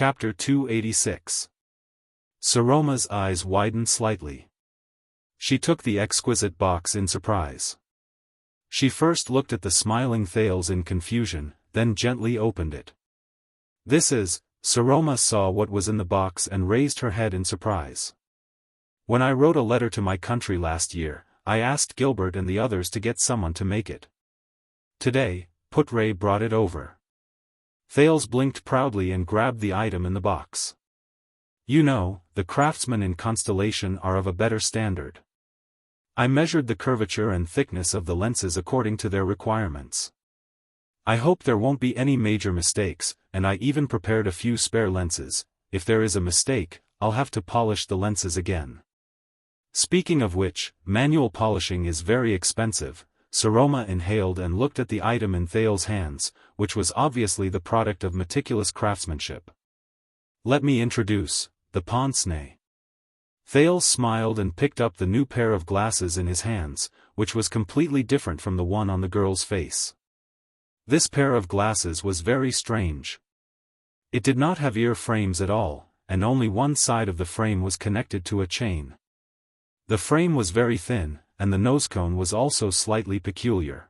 Chapter 286. Saroma's eyes widened slightly. She took the exquisite box in surprise. She first looked at the smiling Thales in confusion, then gently opened it. "This is..." Saroma saw what was in the box and raised her head in surprise. "When I wrote a letter to my country last year, I asked Gilbert and the others to get someone to make it. Today, Putre brought it over." Thales blinked proudly and grabbed the item in the box. "You know, the craftsmen in Constellation are of a better standard. I measured the curvature and thickness of the lenses according to their requirements. I hope there won't be any major mistakes, and I even prepared a few spare lenses. If there is a mistake, I'll have to polish the lenses again. Speaking of which, manual polishing is very expensive." Saroma inhaled and looked at the item in Thales' hands, which was obviously the product of meticulous craftsmanship. "Let me introduce, the pince-nez." Thales smiled and picked up the new pair of glasses in his hands, which was completely different from the one on the girl's face. This pair of glasses was very strange. It did not have ear frames at all, and only one side of the frame was connected to a chain. The frame was very thin, and the nosecone was also slightly peculiar.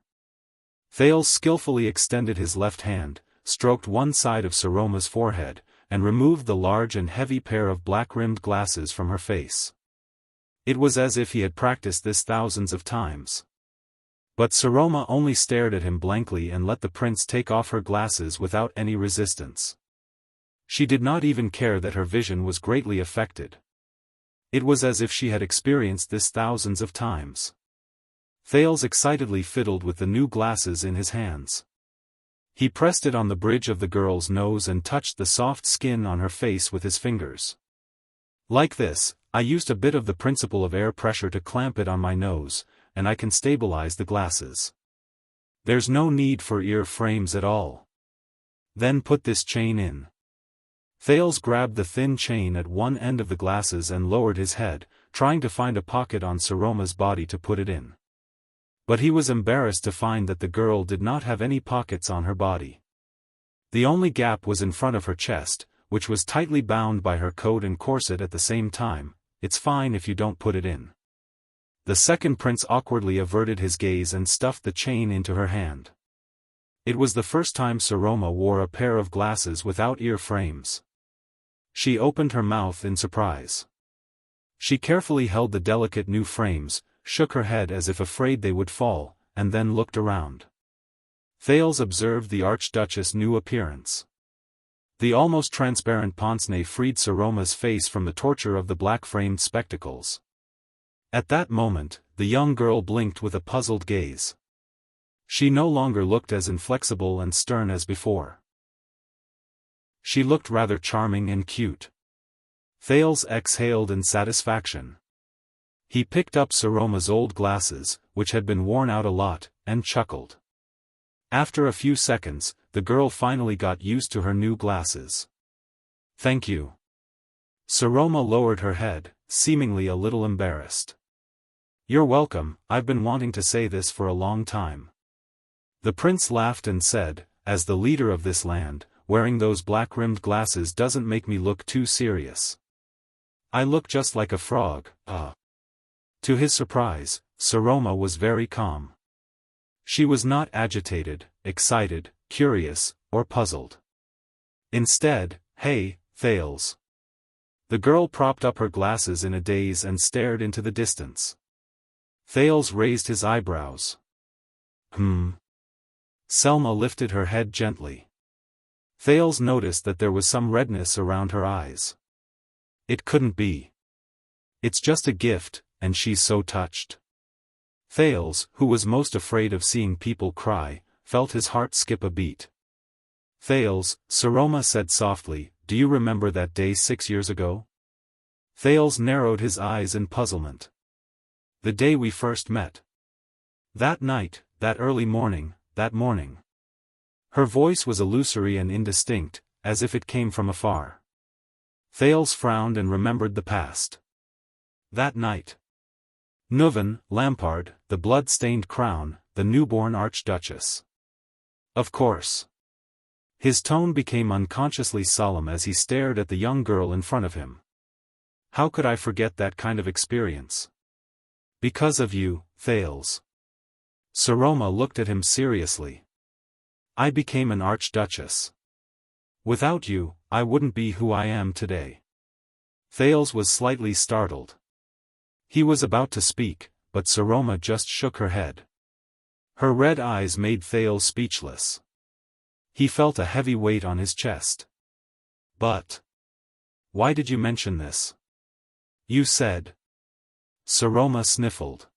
Thales skillfully extended his left hand, stroked one side of Saroma's forehead, and removed the large and heavy pair of black-rimmed glasses from her face. It was as if he had practiced this thousands of times. But Saroma only stared at him blankly and let the prince take off her glasses without any resistance. She did not even care that her vision was greatly affected. It was as if she had experienced this thousands of times. Thales excitedly fiddled with the new glasses in his hands. He pressed it on the bridge of the girl's nose and touched the soft skin on her face with his fingers. "Like this, I used a bit of the principle of air pressure to clamp it on my nose, and I can stabilize the glasses. There's no need for ear frames at all. Then put this chain in." Thales grabbed the thin chain at one end of the glasses and lowered his head, trying to find a pocket on Saroma's body to put it in. But he was embarrassed to find that the girl did not have any pockets on her body. The only gap was in front of her chest, which was tightly bound by her coat and corset at the same time. "It's fine if you don't put it in." The second prince awkwardly averted his gaze and stuffed the chain into her hand. It was the first time Saroma wore a pair of glasses without ear frames. She opened her mouth in surprise. She carefully held the delicate new frames, shook her head as if afraid they would fall, and then looked around. Thales observed the Archduchess' new appearance. The almost transparent pince-nez freed Saroma's face from the torture of the black-framed spectacles. At that moment, the young girl blinked with a puzzled gaze. She no longer looked as inflexible and stern as before. She looked rather charming and cute. Thales exhaled in satisfaction. He picked up Saroma's old glasses, which had been worn out a lot, and chuckled. After a few seconds, the girl finally got used to her new glasses. "Thank you." Saroma lowered her head, seemingly a little embarrassed. "You're welcome, I've been wanting to say this for a long time." The prince laughed and said, "As the leader of this land, wearing those black-rimmed glasses doesn't make me look too serious. I look just like a frog." To his surprise, Saroma was very calm. She was not agitated, excited, curious, or puzzled. Instead, "Hey, Thales." The girl propped up her glasses in a daze and stared into the distance. Thales raised his eyebrows. Selma lifted her head gently. Thales noticed that there was some redness around her eyes. "It couldn't be. It's just a gift, and she's so touched." Thales, who was most afraid of seeing people cry, felt his heart skip a beat. "Thales," Saroma said softly, "do you remember that day 6 years ago?" Thales narrowed his eyes in puzzlement. "The day we first met. That night, that early morning, that morning." Her voice was illusory and indistinct, as if it came from afar. Thales frowned and remembered the past. That night. Neuven, Lampard, the blood-stained crown, the newborn Archduchess. Of course. His tone became unconsciously solemn as he stared at the young girl in front of him. How could I forget that kind of experience? Because of you, Thales. Saroma looked at him seriously. I became an archduchess. Without you, I wouldn't be who I am today. Thales was slightly startled. He was about to speak, but Saroma just shook her head. Her red eyes made Thales speechless. He felt a heavy weight on his chest. But why did you mention this? You said. Saroma sniffled.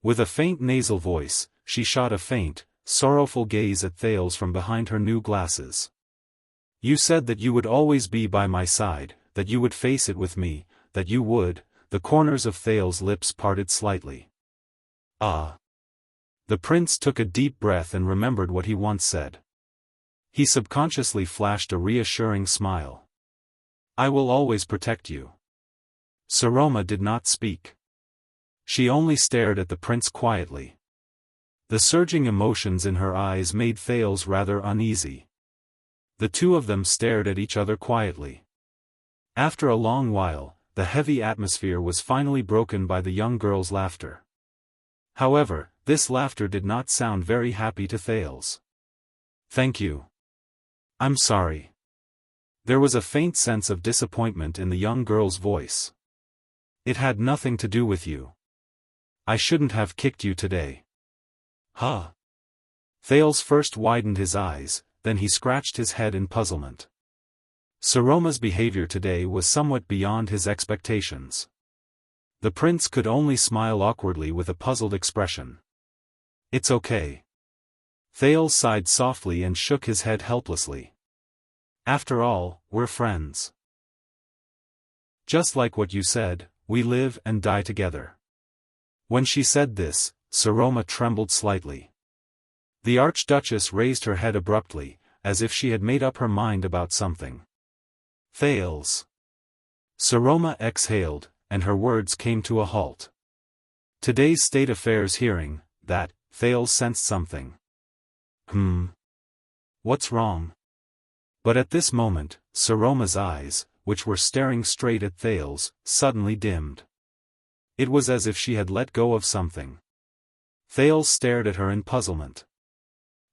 With a faint nasal voice, she shot a faint, sorrowful gaze at Thales from behind her new glasses. You said that you would always be by my side, that you would face it with me, that you would. The corners of Thales' lips parted slightly. Ah. The prince took a deep breath and remembered what he once said. He subconsciously flashed a reassuring smile. I will always protect you. Saroma did not speak. She only stared at the prince quietly. The surging emotions in her eyes made Thales rather uneasy. The two of them stared at each other quietly. After a long while, the heavy atmosphere was finally broken by the young girl's laughter. However, this laughter did not sound very happy to Thales. Thank you. I'm sorry. There was a faint sense of disappointment in the young girl's voice. It had nothing to do with you. I shouldn't have kicked you today. Huh? Thales first widened his eyes, then he scratched his head in puzzlement. Saroma's behavior today was somewhat beyond his expectations. The prince could only smile awkwardly with a puzzled expression. It's okay. Thales sighed softly and shook his head helplessly. After all, we're friends. Just like what you said, we live and die together. When she said this, Saroma trembled slightly. The Archduchess raised her head abruptly, as if she had made up her mind about something. Thales. Saroma exhaled, and her words came to a halt. Today's State Affairs hearing, that, Thales sensed something. What's wrong? But at this moment, Saroma's eyes, which were staring straight at Thales, suddenly dimmed. It was as if she had let go of something. Thales stared at her in puzzlement.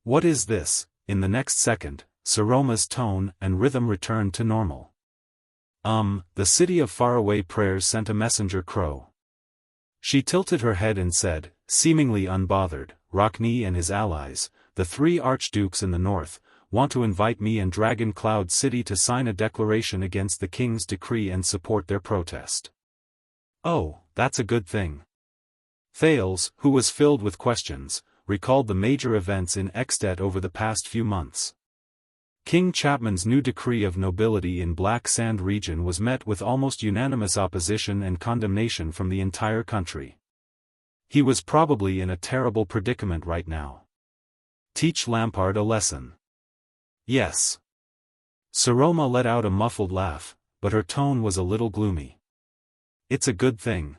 What is this? In the next second, Saroma's tone and rhythm returned to normal. The city of faraway prayers sent a messenger crow. She tilted her head and said, seemingly unbothered, Rockney and his allies, the 3 archdukes in the north, want to invite me and Dragon Cloud City to sign a declaration against the king's decree and support their protest. Oh, that's a good thing. Thales, who was filled with questions, recalled the major events in Extet over the past few months. King Chapman's new decree of nobility in Black Sand region was met with almost unanimous opposition and condemnation from the entire country. He was probably in a terrible predicament right now. Teach Lampard a lesson. Yes. Saroma let out a muffled laugh, but her tone was a little gloomy. It's a good thing.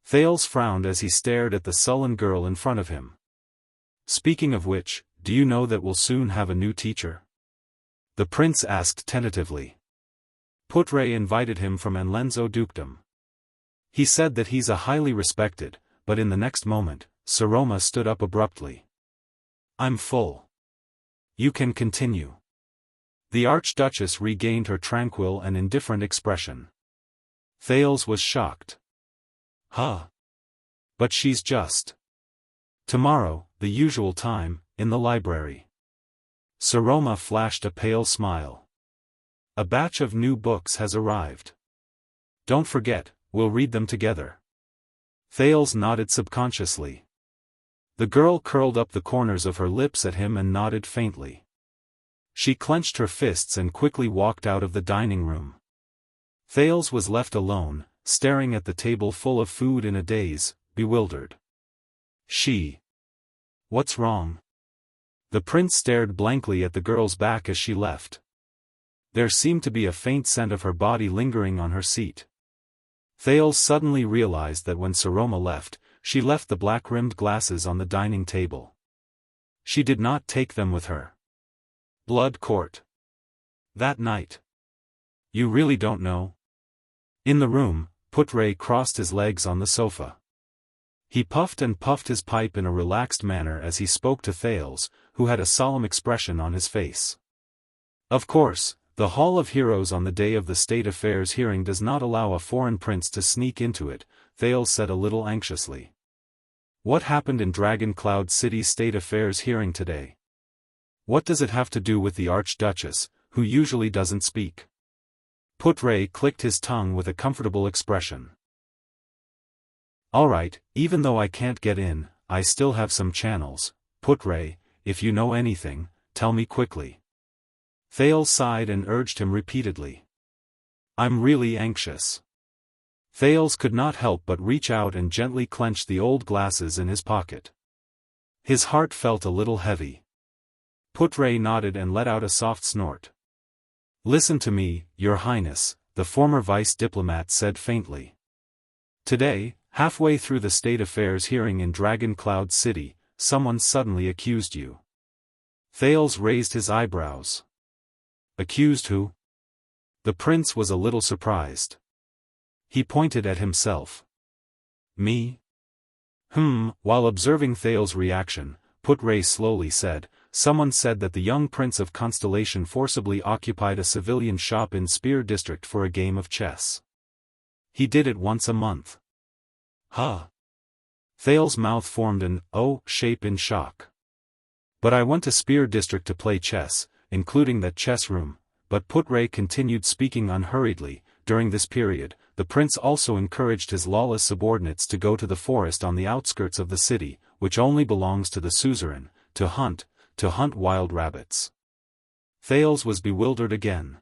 Thales frowned as he stared at the sullen girl in front of him. Speaking of which, do you know that we'll soon have a new teacher? The prince asked tentatively. Putre invited him from Anlenzo dukedom. He said that he's a highly respected, but in the next moment, Saroma stood up abruptly. I'm full. You can continue. The Archduchess regained her tranquil and indifferent expression. Thales was shocked. Huh? But she's just. Tomorrow, the usual time, in the library. Saroma flashed a pale smile. A batch of new books has arrived. Don't forget, we'll read them together. Thales nodded subconsciously. The girl curled up the corners of her lips at him and nodded faintly. She clenched her fists and quickly walked out of the dining room. Thales was left alone, staring at the table full of food in a daze, bewildered. What's wrong? The prince stared blankly at the girl's back as she left. There seemed to be a faint scent of her body lingering on her seat. Thales suddenly realized that when Saroma left, she left the black-rimmed glasses on the dining table. She did not take them with her. Blood Court. That night. You really don't know? In the room, Putre crossed his legs on the sofa. He puffed and puffed his pipe in a relaxed manner as he spoke to Thales, who had a solemn expression on his face. Of course, the Hall of Heroes on the day of the State Affairs hearing does not allow a foreign prince to sneak into it, Thales said a little anxiously. What happened in Dragon Cloud City's State Affairs hearing today? What does it have to do with the Archduchess, who usually doesn't speak? Putre clicked his tongue with a comfortable expression. Alright, even though I can't get in, I still have some channels. Putre, if you know anything, tell me quickly. Thales sighed and urged him repeatedly. I'm really anxious. Thales could not help but reach out and gently clench the old glasses in his pocket. His heart felt a little heavy. Putre nodded and let out a soft snort. Listen to me, Your Highness, the former vice diplomat said faintly. Today, halfway through the State Affairs hearing in Dragon Cloud City, someone suddenly accused you. Thales raised his eyebrows. Accused who? The prince was a little surprised. He pointed at himself. Me? While observing Thales' reaction, Putre slowly said, someone said that the young prince of Constellation forcibly occupied a civilian shop in Spear District for a game of chess. He did it once a month. Huh? Thales' mouth formed an O shape in shock. But I went to Spear District to play chess, including that chess room, but Putre continued speaking unhurriedly. During this period, the prince also encouraged his lawless subordinates to go to the forest on the outskirts of the city, which only belongs to the suzerain, to hunt wild rabbits. Thales was bewildered again.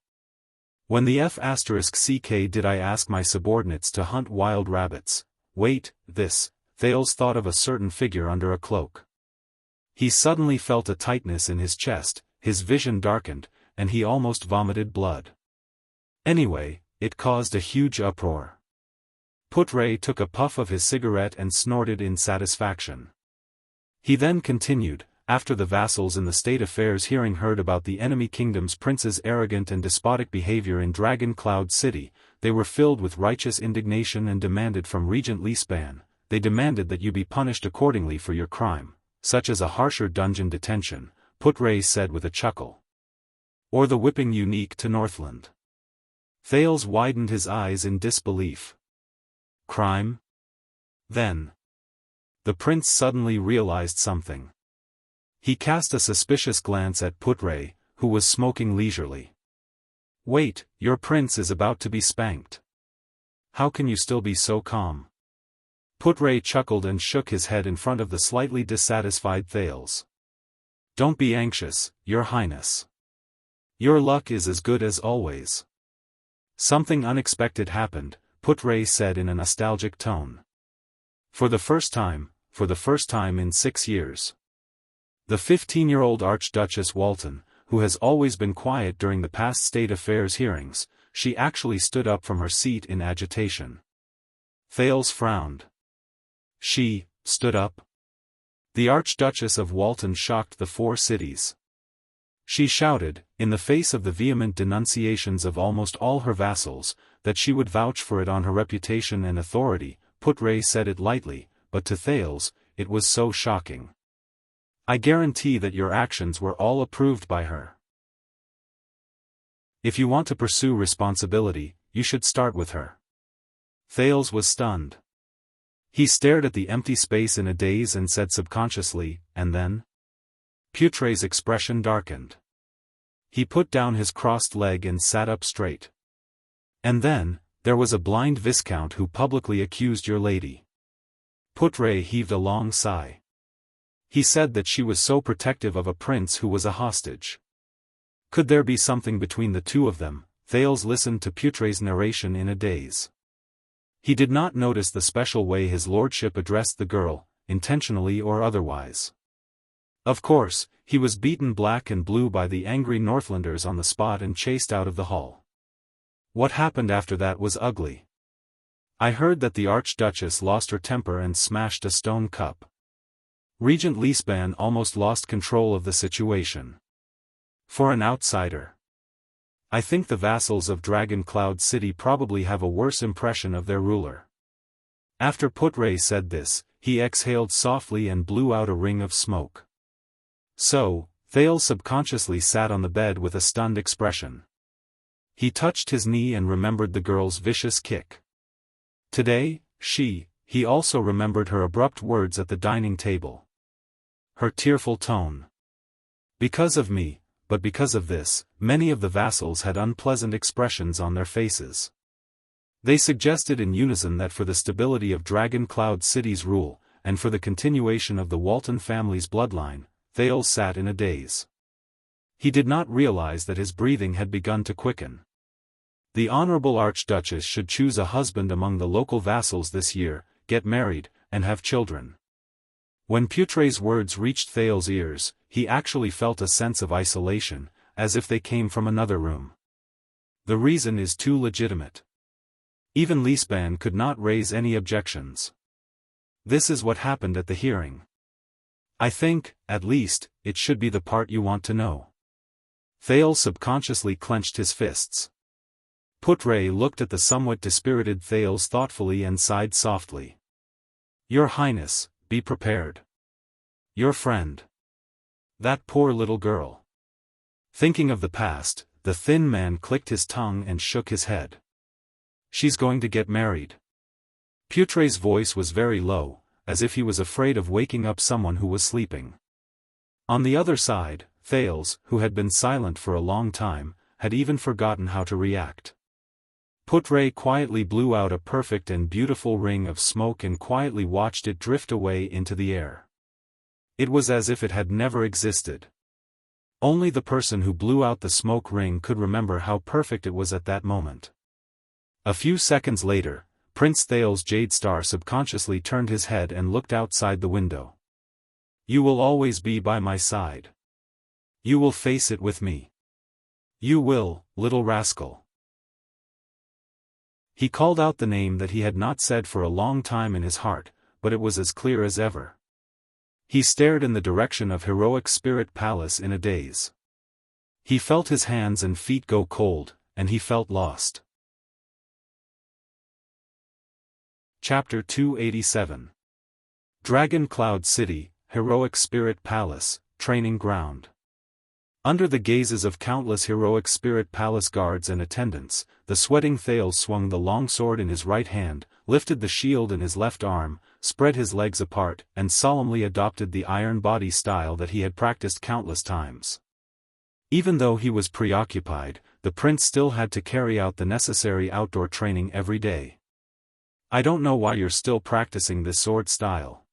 When the *ck did I ask my subordinates to hunt wild rabbits? Wait, this, Thales thought of a certain figure under a cloak. He suddenly felt a tightness in his chest, his vision darkened, and he almost vomited blood. Anyway, it caused a huge uproar. Putre took a puff of his cigarette and snorted in satisfaction. He then continued, after the vassals in the State Affairs hearing heard about the enemy kingdom's prince's arrogant and despotic behavior in Dragon Cloud City, they were filled with righteous indignation and demanded from Regent Lispan, they demanded that you be punished accordingly for your crime, such as a harsher dungeon detention, Putre said with a chuckle. Or the whipping unique to Northland. Thales widened his eyes in disbelief. Crime? Then. The prince suddenly realized something. He cast a suspicious glance at Putre, who was smoking leisurely. Wait, your prince is about to be spanked. How can you still be so calm? Putre chuckled and shook his head in front of the slightly dissatisfied Thales. Don't be anxious, Your Highness. Your luck is as good as always. Something unexpected happened, Putre said in a nostalgic tone. For the first time in 6 years. The 15-year-old Archduchess Walton, who has always been quiet during the past State Affairs hearings, she actually stood up from her seat in agitation. Thales frowned. She stood up? The Archduchess of Walton shocked the 4 cities. She shouted, in the face of the vehement denunciations of almost all her vassals, that she would vouch for it on her reputation and authority. Putre said it lightly, but to Thales, it was so shocking. I guarantee that your actions were all approved by her. If you want to pursue responsibility, you should start with her. Thales was stunned. He stared at the empty space in a daze and said subconsciously, and then? Putre's expression darkened. He put down his crossed leg and sat up straight. And then, there was a blind viscount who publicly accused your lady. Putre heaved a long sigh. He said that she was so protective of a prince who was a hostage. Could there be something between the two of them? Thales listened to Putre's narration in a daze. He did not notice the special way his lordship addressed the girl, intentionally or otherwise. Of course, he was beaten black and blue by the angry Northlanders on the spot and chased out of the hall. What happened after that was ugly. I heard that the Archduchess lost her temper and smashed a stone cup. Regent Lispan almost lost control of the situation. For an outsider. I think the vassals of Dragon Cloud City probably have a worse impression of their ruler. After Putre said this, he exhaled softly and blew out a ring of smoke. So, Thales subconsciously sat on the bed with a stunned expression. He touched his knee and remembered the girl's vicious kick. Today, he also remembered her abrupt words at the dining table. Her tearful tone. Because of me, but because of this, many of the vassals had unpleasant expressions on their faces. They suggested in unison that for the stability of Dragon Cloud City's rule, and for the continuation of the Walton family's bloodline, Thales sat in a daze. He did not realize that his breathing had begun to quicken. The Honorable Archduchess should choose a husband among the local vassals this year, get married, and have children. When Putre's words reached Thales' ears, he actually felt a sense of isolation, as if they came from another room. The reason is too legitimate. Even Lisban could not raise any objections. This is what happened at the hearing. I think, at least, it should be the part you want to know. Thales subconsciously clenched his fists. Putre looked at the somewhat dispirited Thales thoughtfully and sighed softly. Your Highness, be prepared. Your friend. That poor little girl. Thinking of the past, the thin man clicked his tongue and shook his head. She's going to get married. Putre's voice was very low, as if he was afraid of waking up someone who was sleeping. On the other side, Thales, who had been silent for a long time, had even forgotten how to react. Putre quietly blew out a perfect and beautiful ring of smoke and quietly watched it drift away into the air. It was as if it had never existed. Only the person who blew out the smoke ring could remember how perfect it was at that moment. A few seconds later, Prince Thales Jadestar subconsciously turned his head and looked outside the window. You will always be by my side. You will face it with me. You will, little rascal. He called out the name that he had not said for a long time in his heart, but it was as clear as ever. He stared in the direction of Heroic Spirit Palace in a daze. He felt his hands and feet go cold, and he felt lost. Chapter 287. Dragon Cloud City, Heroic Spirit Palace, Training Ground. Under the gazes of countless Heroic Spirit Palace guards and attendants, the sweating Thales swung the longsword in his right hand, lifted the shield in his left arm, spread his legs apart, and solemnly adopted the iron body style that he had practiced countless times. Even though he was preoccupied, the prince still had to carry out the necessary outdoor training every day. I don't know why you're still practicing this sword style.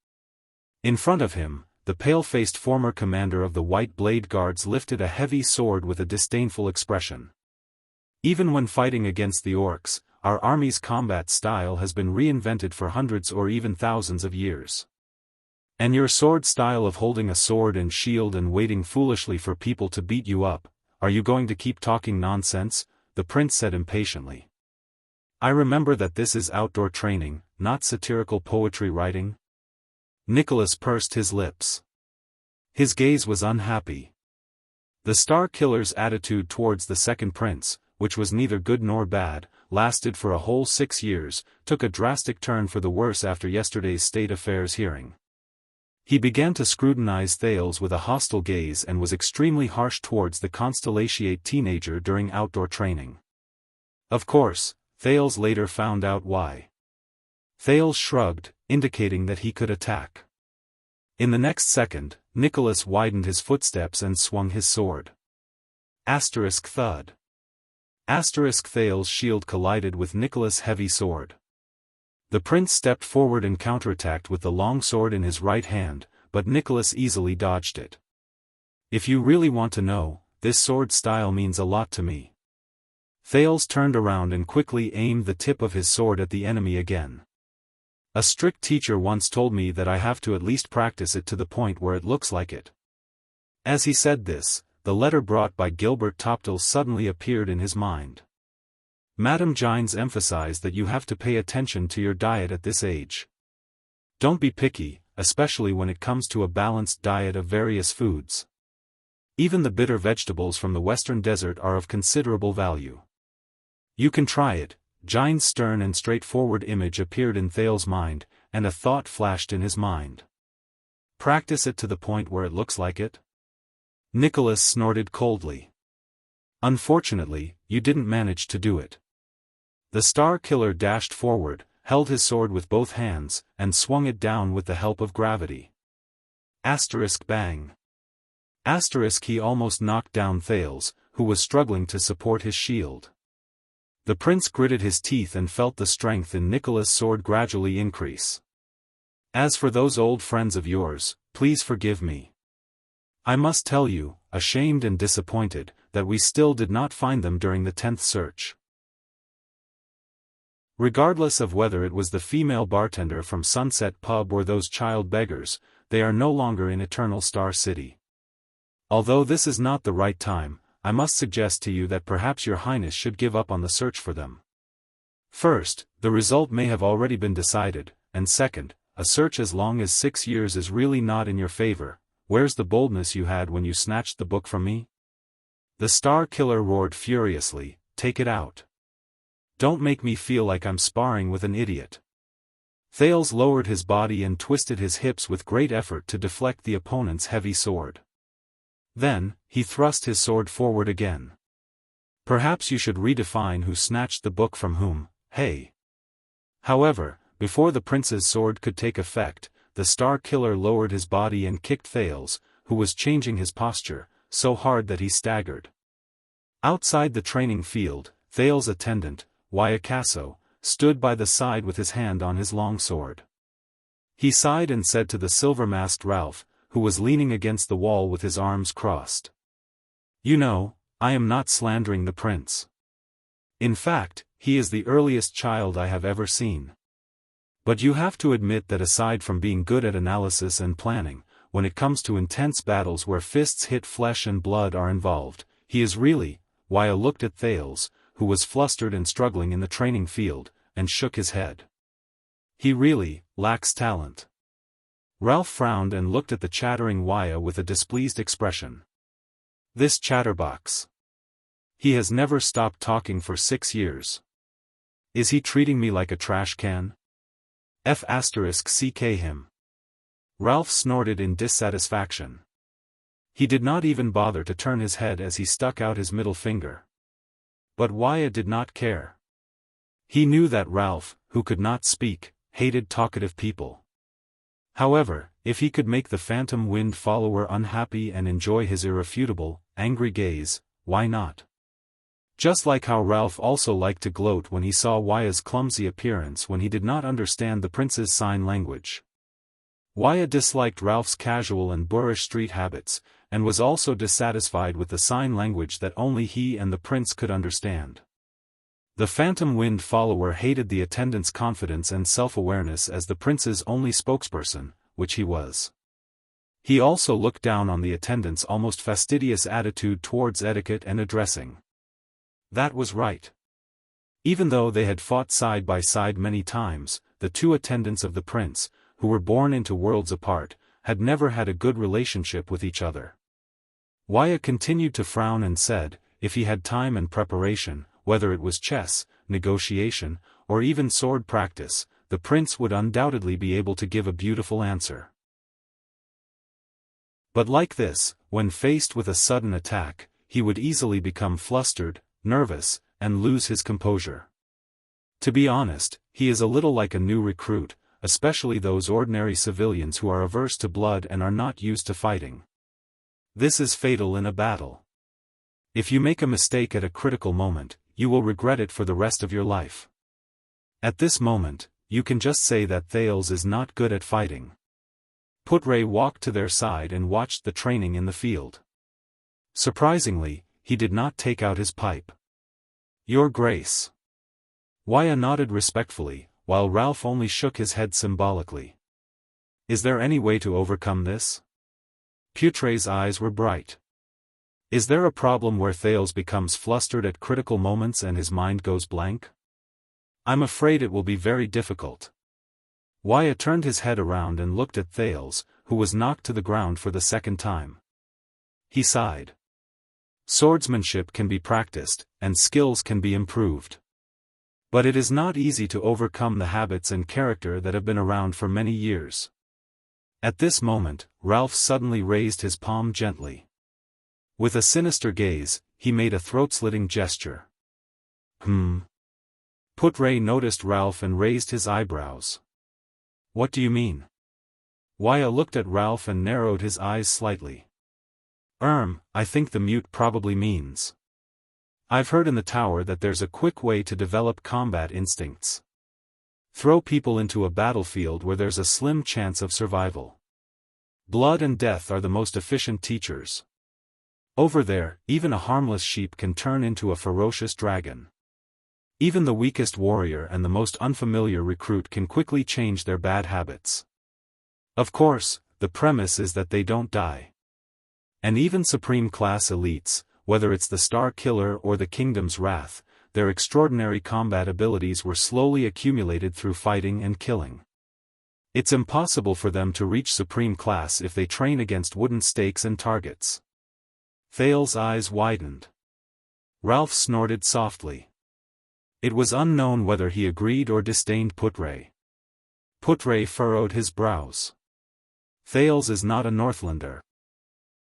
In front of him, the pale-faced former commander of the White Blade Guards lifted a heavy sword with a disdainful expression. Even when fighting against the orcs, our army's combat style has been reinvented for hundreds or even thousands of years. And your sword style of holding a sword and shield and waiting foolishly for people to beat you up, are you going to keep talking nonsense? The prince said impatiently. I remember that this is outdoor training, not satirical poetry writing. Nicholas pursed his lips. His gaze was unhappy. The Star Killer's attitude towards the second prince, which was neither good nor bad, lasted for a whole 6 years, took a drastic turn for the worse after yesterday's state affairs hearing. He began to scrutinize Thales with a hostile gaze and was extremely harsh towards the Constellatiate teenager during outdoor training. Of course, Thales later found out why. Thales shrugged, indicating that he could attack. In the next second, Nicholas widened his footsteps and swung his sword. Asterisk thud. Asterisk Thales' shield collided with Nicholas' heavy sword. The prince stepped forward and counterattacked with the long sword in his right hand, but Nicholas easily dodged it. If you really want to know, this sword style means a lot to me. Thales turned around and quickly aimed the tip of his sword at the enemy again. A strict teacher once told me that I have to at least practice it to the point where it looks like it. As he said this, the letter brought by Gilbert Toptil suddenly appeared in his mind. Madame Gines emphasized that you have to pay attention to your diet at this age. Don't be picky, especially when it comes to a balanced diet of various foods. Even the bitter vegetables from the western desert are of considerable value. You can try it. Jine's stern and straightforward image appeared in Thale's mind, and a thought flashed in his mind. Practice it to the point where it looks like it? Nicholas snorted coldly. Unfortunately, you didn't manage to do it. The Star Killer dashed forward, held his sword with both hands, and swung it down with the help of gravity. Asterisk bang. Asterisk he almost knocked down Thales, who was struggling to support his shield. The prince gritted his teeth and felt the strength in Nicholas' sword gradually increase. As for those old friends of yours, please forgive me. I must tell you, ashamed and disappointed, that we still did not find them during the 10th search. Regardless of whether it was the female bartender from Sunset Pub or those child beggars, they are no longer in Eternal Star City. Although this is not the right time, I must suggest to you that perhaps your highness should give up on the search for them. First, the result may have already been decided, and second, a search as long as 6 years is really not in your favor. Where's the boldness you had when you snatched the book from me? The Star Killer roared furiously, take it out. Don't make me feel like I'm sparring with an idiot. Thales lowered his body and twisted his hips with great effort to deflect the opponent's heavy sword. Then, he thrust his sword forward again. Perhaps you should redefine who snatched the book from whom, hey. However, before the prince's sword could take effect, the Star Killer lowered his body and kicked Thales, who was changing his posture, so hard that he staggered. Outside the training field, Thales' attendant, Wuxia, stood by the side with his hand on his long sword. He sighed and said to the silver-masked Ralph, who was leaning against the wall with his arms crossed. You know, I am not slandering the prince. In fact, he is the earliest child I have ever seen. But you have to admit that aside from being good at analysis and planning, when it comes to intense battles where fists hit flesh and blood are involved, he is really. Wuxia looked at Thales, who was flustered and struggling in the training field, and shook his head. He really lacks talent. Ralph frowned and looked at the chattering Wuxia with a displeased expression. This chatterbox. He has never stopped talking for 6 years. Is he treating me like a trash can? *CK him. Ralph snorted in dissatisfaction. He did not even bother to turn his head as he stuck out his middle finger. But Wuxia did not care. He knew that Ralph, who could not speak, hated talkative people. However, if he could make the Phantom Wind follower unhappy and enjoy his irrefutable, angry gaze, why not? Just like how Ralph also liked to gloat when he saw Wuxia's clumsy appearance when he did not understand the prince's sign language. Wuxia disliked Ralph's casual and boorish street habits, and was also dissatisfied with the sign language that only he and the prince could understand. The Phantom Wind follower hated the attendant's confidence and self-awareness as the prince's only spokesperson, which he was. He also looked down on the attendant's almost fastidious attitude towards etiquette and addressing. That was right. Even though they had fought side by side many times, the two attendants of the prince, who were born into worlds apart, had never had a good relationship with each other. Wuxia continued to frown and said, if he had time and preparation, whether it was chess, negotiation, or even sword practice, the prince would undoubtedly be able to give a beautiful answer. But like this, when faced with a sudden attack, he would easily become flustered, nervous, and lose his composure. To be honest, he is a little like a new recruit, especially those ordinary civilians who are averse to blood and are not used to fighting. This is fatal in a battle. If you make a mistake at a critical moment, you will regret it for the rest of your life. At this moment, you can just say that Thales is not good at fighting. Putre walked to their side and watched the training in the field. Surprisingly, he did not take out his pipe. Your Grace. Wuxia nodded respectfully, while Ralph only shook his head symbolically. Is there any way to overcome this? Putre's eyes were bright. Is there a problem where Thales becomes flustered at critical moments and his mind goes blank? I'm afraid it will be very difficult. Wuxia turned his head around and looked at Thales, who was knocked to the ground for the second time. He sighed. Swordsmanship can be practiced, and skills can be improved. But it is not easy to overcome the habits and character that have been around for many years. At this moment, Ralph suddenly raised his palm gently. With a sinister gaze, he made a throat-slitting gesture. Putre noticed Ralph and raised his eyebrows. What do you mean? Wuxia looked at Ralph and narrowed his eyes slightly. I think the mute probably means. I've heard in the tower that there's a quick way to develop combat instincts. Throw people into a battlefield where there's a slim chance of survival. Blood and death are the most efficient teachers. Over there, even a harmless sheep can turn into a ferocious dragon. Even the weakest warrior and the most unfamiliar recruit can quickly change their bad habits. Of course, the premise is that they don't die. And even supreme class elites, whether it's the Star Killer or the Kingdom's Wrath, their extraordinary combat abilities were slowly accumulated through fighting and killing. It's impossible for them to reach supreme class if they train against wooden stakes and targets. Thale's eyes widened. Ralph snorted softly. It was unknown whether he agreed or disdained Putre. Putre furrowed his brows. Thales is not a Northlander.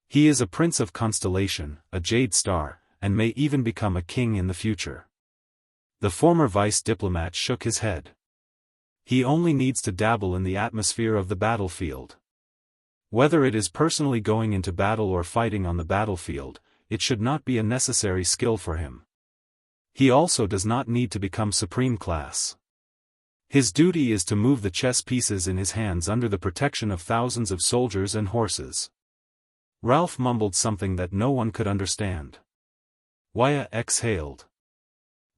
He is a prince of constellation, a jade star, and may even become a king in the future. The former vice diplomat shook his head. He only needs to dabble in the atmosphere of the battlefield. Whether it is personally going into battle or fighting on the battlefield, it should not be a necessary skill for him. He also does not need to become supreme class. His duty is to move the chess pieces in his hands under the protection of thousands of soldiers and horses. Ralph mumbled something that no one could understand. Wuxia exhaled.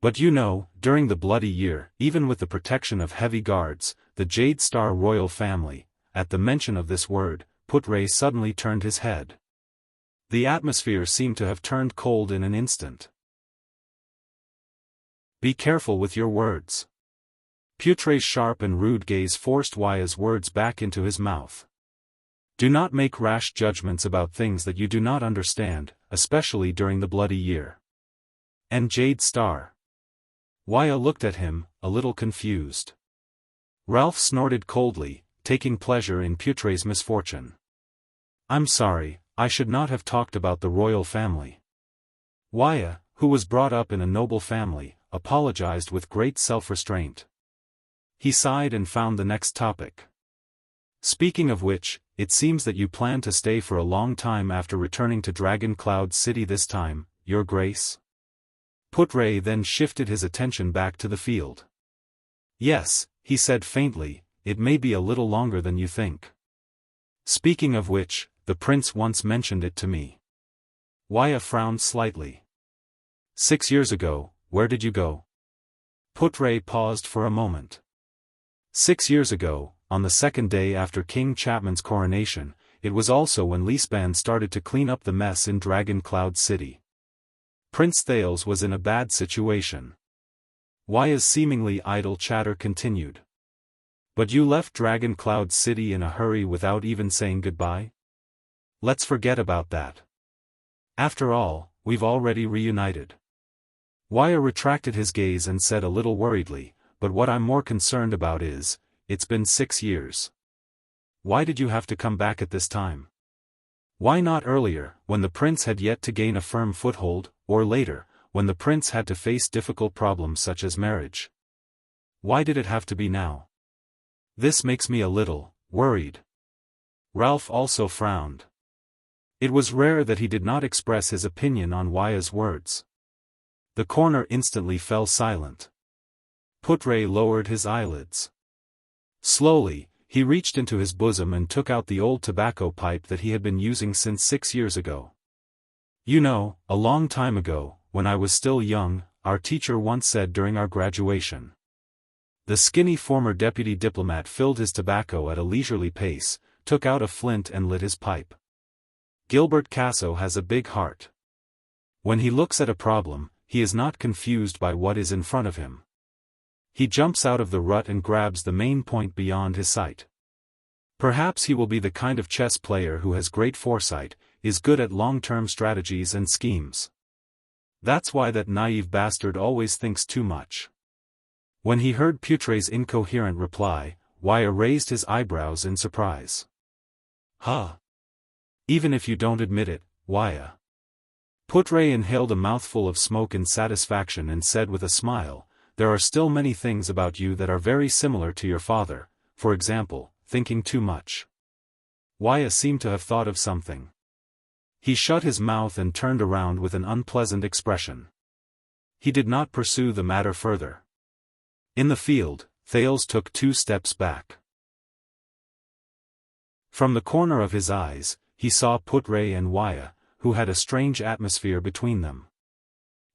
But you know, during the Bloody Year, even with the protection of heavy guards, the Jade Star royal family, at the mention of this word, Putre suddenly turned his head. The atmosphere seemed to have turned cold in an instant. Be careful with your words. Putre's sharp and rude gaze forced Wuxia's words back into his mouth. Do not make rash judgments about things that you do not understand, especially during the Bloody Year. And Jade Star. Wuxia looked at him, a little confused. Ralph snorted coldly, taking pleasure in Putre's misfortune. I'm sorry, I should not have talked about the royal family. Wuxia, who was brought up in a noble family, apologized with great self-restraint. He sighed and found the next topic. Speaking of which, it seems that you plan to stay for a long time after returning to Dragon Cloud City this time, Your Grace? Putre then shifted his attention back to the field. Yes, he said faintly, it may be a little longer than you think. Speaking of which, the prince once mentioned it to me. Wuxia frowned slightly. 6 years ago, where did you go? Putre paused for a moment. 6 years ago, on the second day after King Chapman's coronation, it was also when Lisban started to clean up the mess in Dragon Cloud City. Prince Thales was in a bad situation. Wuxia's seemingly idle chatter continued. But you left Dragon Cloud City in a hurry without even saying goodbye? Let's forget about that. After all, we've already reunited. Wuxia retracted his gaze and said a little worriedly, but what I'm more concerned about is, it's been 6 years. Why did you have to come back at this time? Why not earlier, when the prince had yet to gain a firm foothold, or later, when the prince had to face difficult problems such as marriage? Why did it have to be now? This makes me a little worried. Ralph also frowned. It was rare that he did not express his opinion on Wuxia's words. The corner instantly fell silent. Putre lowered his eyelids. Slowly, he reached into his bosom and took out the old tobacco pipe that he had been using since 6 years ago. You know, a long time ago, when I was still young, our teacher once said during our graduation. The skinny former deputy diplomat filled his tobacco at a leisurely pace, took out a flint and lit his pipe. Gilbert Casso has a big heart. When he looks at a problem, he is not confused by what is in front of him. He jumps out of the rut and grabs the main point beyond his sight. Perhaps he will be the kind of chess player who has great foresight, is good at long-term strategies and schemes. That's why that naive bastard always thinks too much. When he heard Putre's incoherent reply, Wuxia raised his eyebrows in surprise. Huh? Even if you don't admit it, Wuxia. Putre inhaled a mouthful of smoke in satisfaction and said with a smile, there are still many things about you that are very similar to your father, for example, thinking too much. Wuxia seemed to have thought of something. He shut his mouth and turned around with an unpleasant expression. He did not pursue the matter further. In the field, Thales took 2 steps back. From the corner of his eyes, he saw Putre and Wuxia, who had a strange atmosphere between them.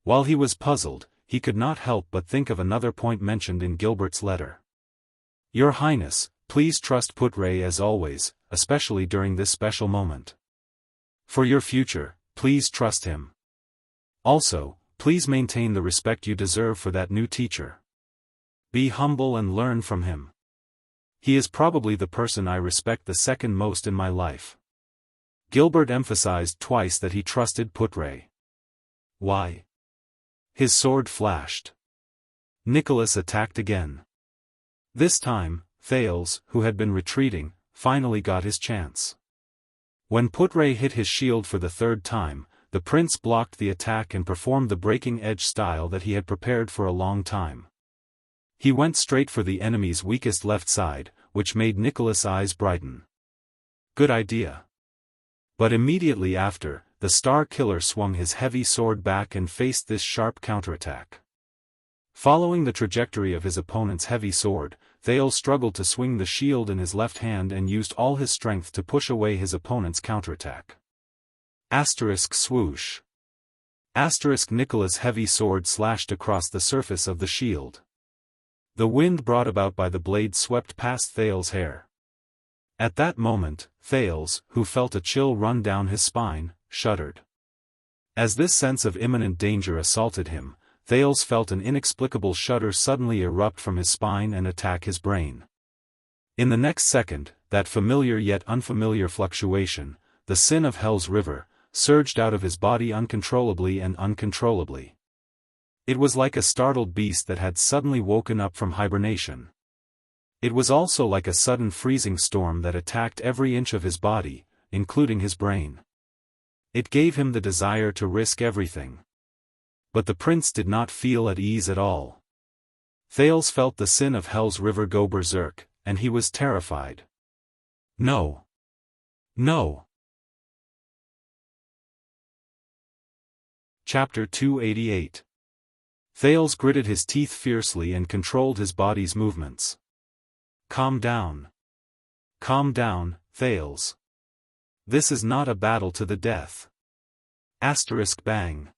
While he was puzzled, he could not help but think of another point mentioned in Gilbert's letter. Your Highness, please trust Putre as always, especially during this special moment. For your future, please trust him. Also, please maintain the respect you deserve for that new teacher. Be humble and learn from him. He is probably the person I respect the second most in my life. Gilbert emphasized twice that he trusted Putre. Why? His sword flashed. Nicholas attacked again. This time, Thales, who had been retreating, finally got his chance. When Putre hit his shield for the 3rd time, the prince blocked the attack and performed the breaking edge style that he had prepared for a long time. He went straight for the enemy's weakest left side, which made Nicholas' eyes brighten. Good idea. But immediately after, the Star Killer swung his heavy sword back and faced this sharp counterattack. Following the trajectory of his opponent's heavy sword, Thales struggled to swing the shield in his left hand and used all his strength to push away his opponent's counterattack. Asterisk swoosh. Asterisk Nicholas' heavy sword slashed across the surface of the shield. The wind brought about by the blade swept past Thales' hair. At that moment, Thales, who felt a chill run down his spine, shuddered. As this sense of imminent danger assaulted him, Thales felt an inexplicable shudder suddenly erupt from his spine and attack his brain. In the next second, that familiar yet unfamiliar fluctuation, the sin of Hell's river, surged out of his body uncontrollably and uncontrollably. It was like a startled beast that had suddenly woken up from hibernation. It was also like a sudden freezing storm that attacked every inch of his body, including his brain. It gave him the desire to risk everything. But the prince did not feel at ease at all. Thales felt the sin of Hell's river go berserk, and he was terrified. No. No. Chapter 288. Thales gritted his teeth fiercely and controlled his body's movements. Calm down. Calm down, Thales. This is not a battle to the death. Asterisk bang.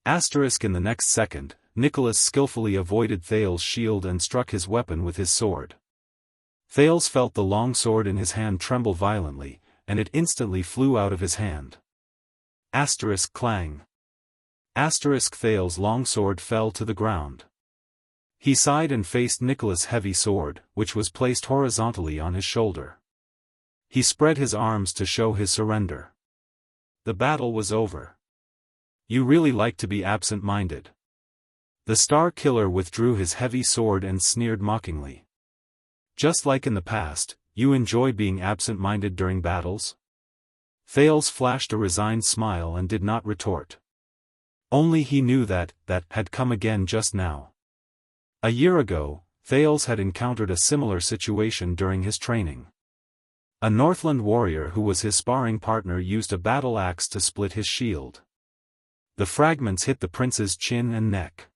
Asterisk in the next second, Nicholas skillfully avoided Thales' shield and struck his weapon with his sword. Thales felt the long sword in his hand tremble violently, and it instantly flew out of his hand. Asterisk clang. Asterisk Thales' long sword fell to the ground. He sighed and faced Nicholas' heavy sword, which was placed horizontally on his shoulder. He spread his arms to show his surrender. The battle was over. You really like to be absent-minded. The Star Killer withdrew his heavy sword and sneered mockingly. Just like in the past, you enjoy being absent-minded during battles? Thales flashed a resigned smile and did not retort. Only he knew that had come again just now. A year ago, Thales had encountered a similar situation during his training. A Northland warrior who was his sparring partner used a battle axe to split his shield. The fragments hit the prince's chin and neck.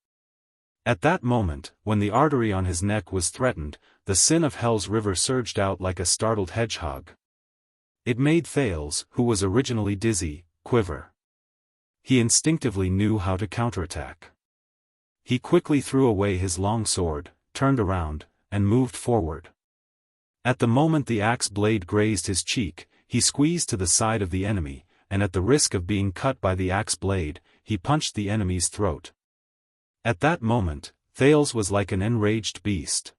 At that moment, when the artery on his neck was threatened, the sin of Hell's river surged out like a startled hedgehog. It made Thales, who was originally dizzy, quiver. He instinctively knew how to counterattack. He quickly threw away his long sword, turned around, and moved forward. At the moment the axe blade grazed his cheek, he squeezed to the side of the enemy, and at the risk of being cut by the axe blade, he punched the enemy's throat. At that moment, Thales was like an enraged beast.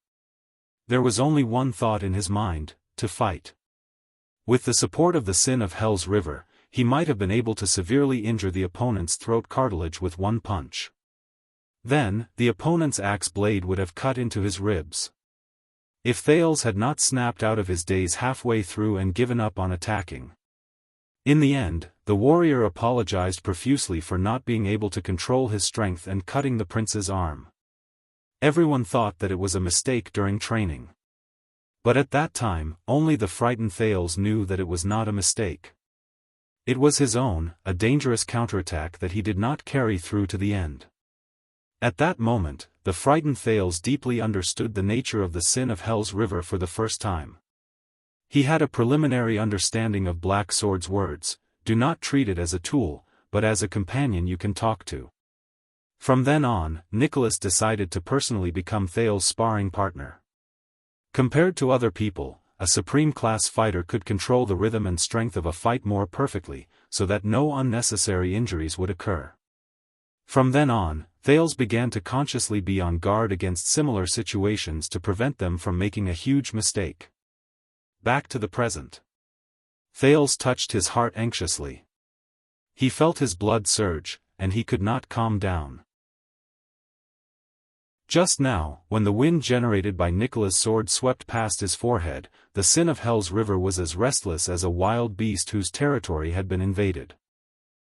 There was only one thought in his mind: to fight. With the support of the sin of Hell's river, he might have been able to severely injure the opponent's throat cartilage with one punch. Then, the opponent's axe blade would have cut into his ribs. If Thales had not snapped out of his daze halfway through and given up on attacking. In the end, the warrior apologized profusely for not being able to control his strength and cutting the prince's arm. Everyone thought that it was a mistake during training. But at that time, only the frightened Thales knew that it was not a mistake. It was his own, a dangerous counterattack that he did not carry through to the end. At that moment, the frightened Thales deeply understood the nature of the sin of Hell's River for the first time. He had a preliminary understanding of Black Sword's words: do not treat it as a tool, but as a companion you can talk to. From then on, Nicholas decided to personally become Thales' sparring partner. Compared to other people, a supreme-class fighter could control the rhythm and strength of a fight more perfectly, so that no unnecessary injuries would occur. From then on, Thales began to consciously be on guard against similar situations to prevent them from making a huge mistake. Back to the present. Thales touched his heart anxiously. He felt his blood surge, and he could not calm down. Just now, when the wind generated by Nicholas' sword swept past his forehead, the sin of Hell's River was as restless as a wild beast whose territory had been invaded.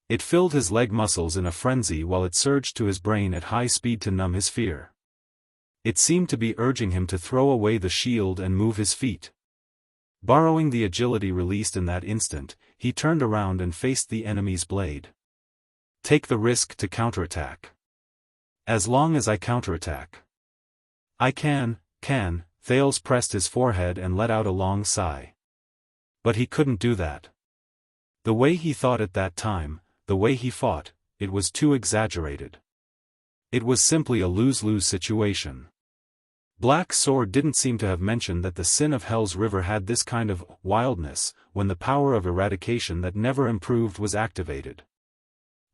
It filled his leg muscles in a frenzy while it surged to his brain at high speed to numb his fear. It seemed to be urging him to throw away the shield and move his feet. Borrowing the agility released in that instant, he turned around and faced the enemy's blade. Take the risk to counterattack. As long as I counterattack. I can, Thales pressed his forehead and let out a long sigh. But he couldn't do that. The way he thought at that time, the way he fought, it was too exaggerated. It was simply a lose-lose situation. Black Sword didn't seem to have mentioned that the sin of Hell's River had this kind of wildness, when the power of eradication that never improved was activated.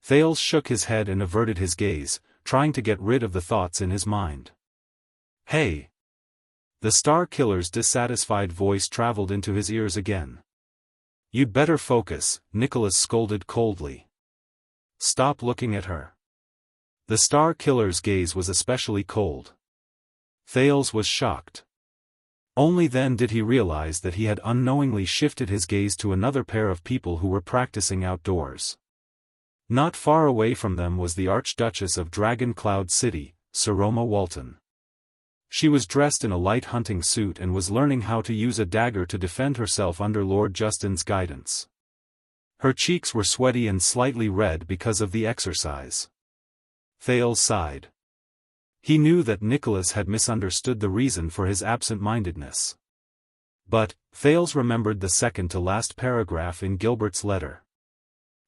Thales shook his head and averted his gaze, trying to get rid of the thoughts in his mind. Hey! The Star Killer's dissatisfied voice traveled into his ears again. You'd better focus, Nicholas scolded coldly. Stop looking at her. The Star Killer's gaze was especially cold. Thales was shocked. Only then did he realize that he had unknowingly shifted his gaze to another pair of people who were practicing outdoors. Not far away from them was the Archduchess of Dragon Cloud City, Saroma Walton. She was dressed in a light hunting suit and was learning how to use a dagger to defend herself under Lord Justin's guidance. Her cheeks were sweaty and slightly red because of the exercise. Thales sighed. He knew that Nicholas had misunderstood the reason for his absent-mindedness. But, Thales remembered the second-to-last paragraph in Gilbert's letter.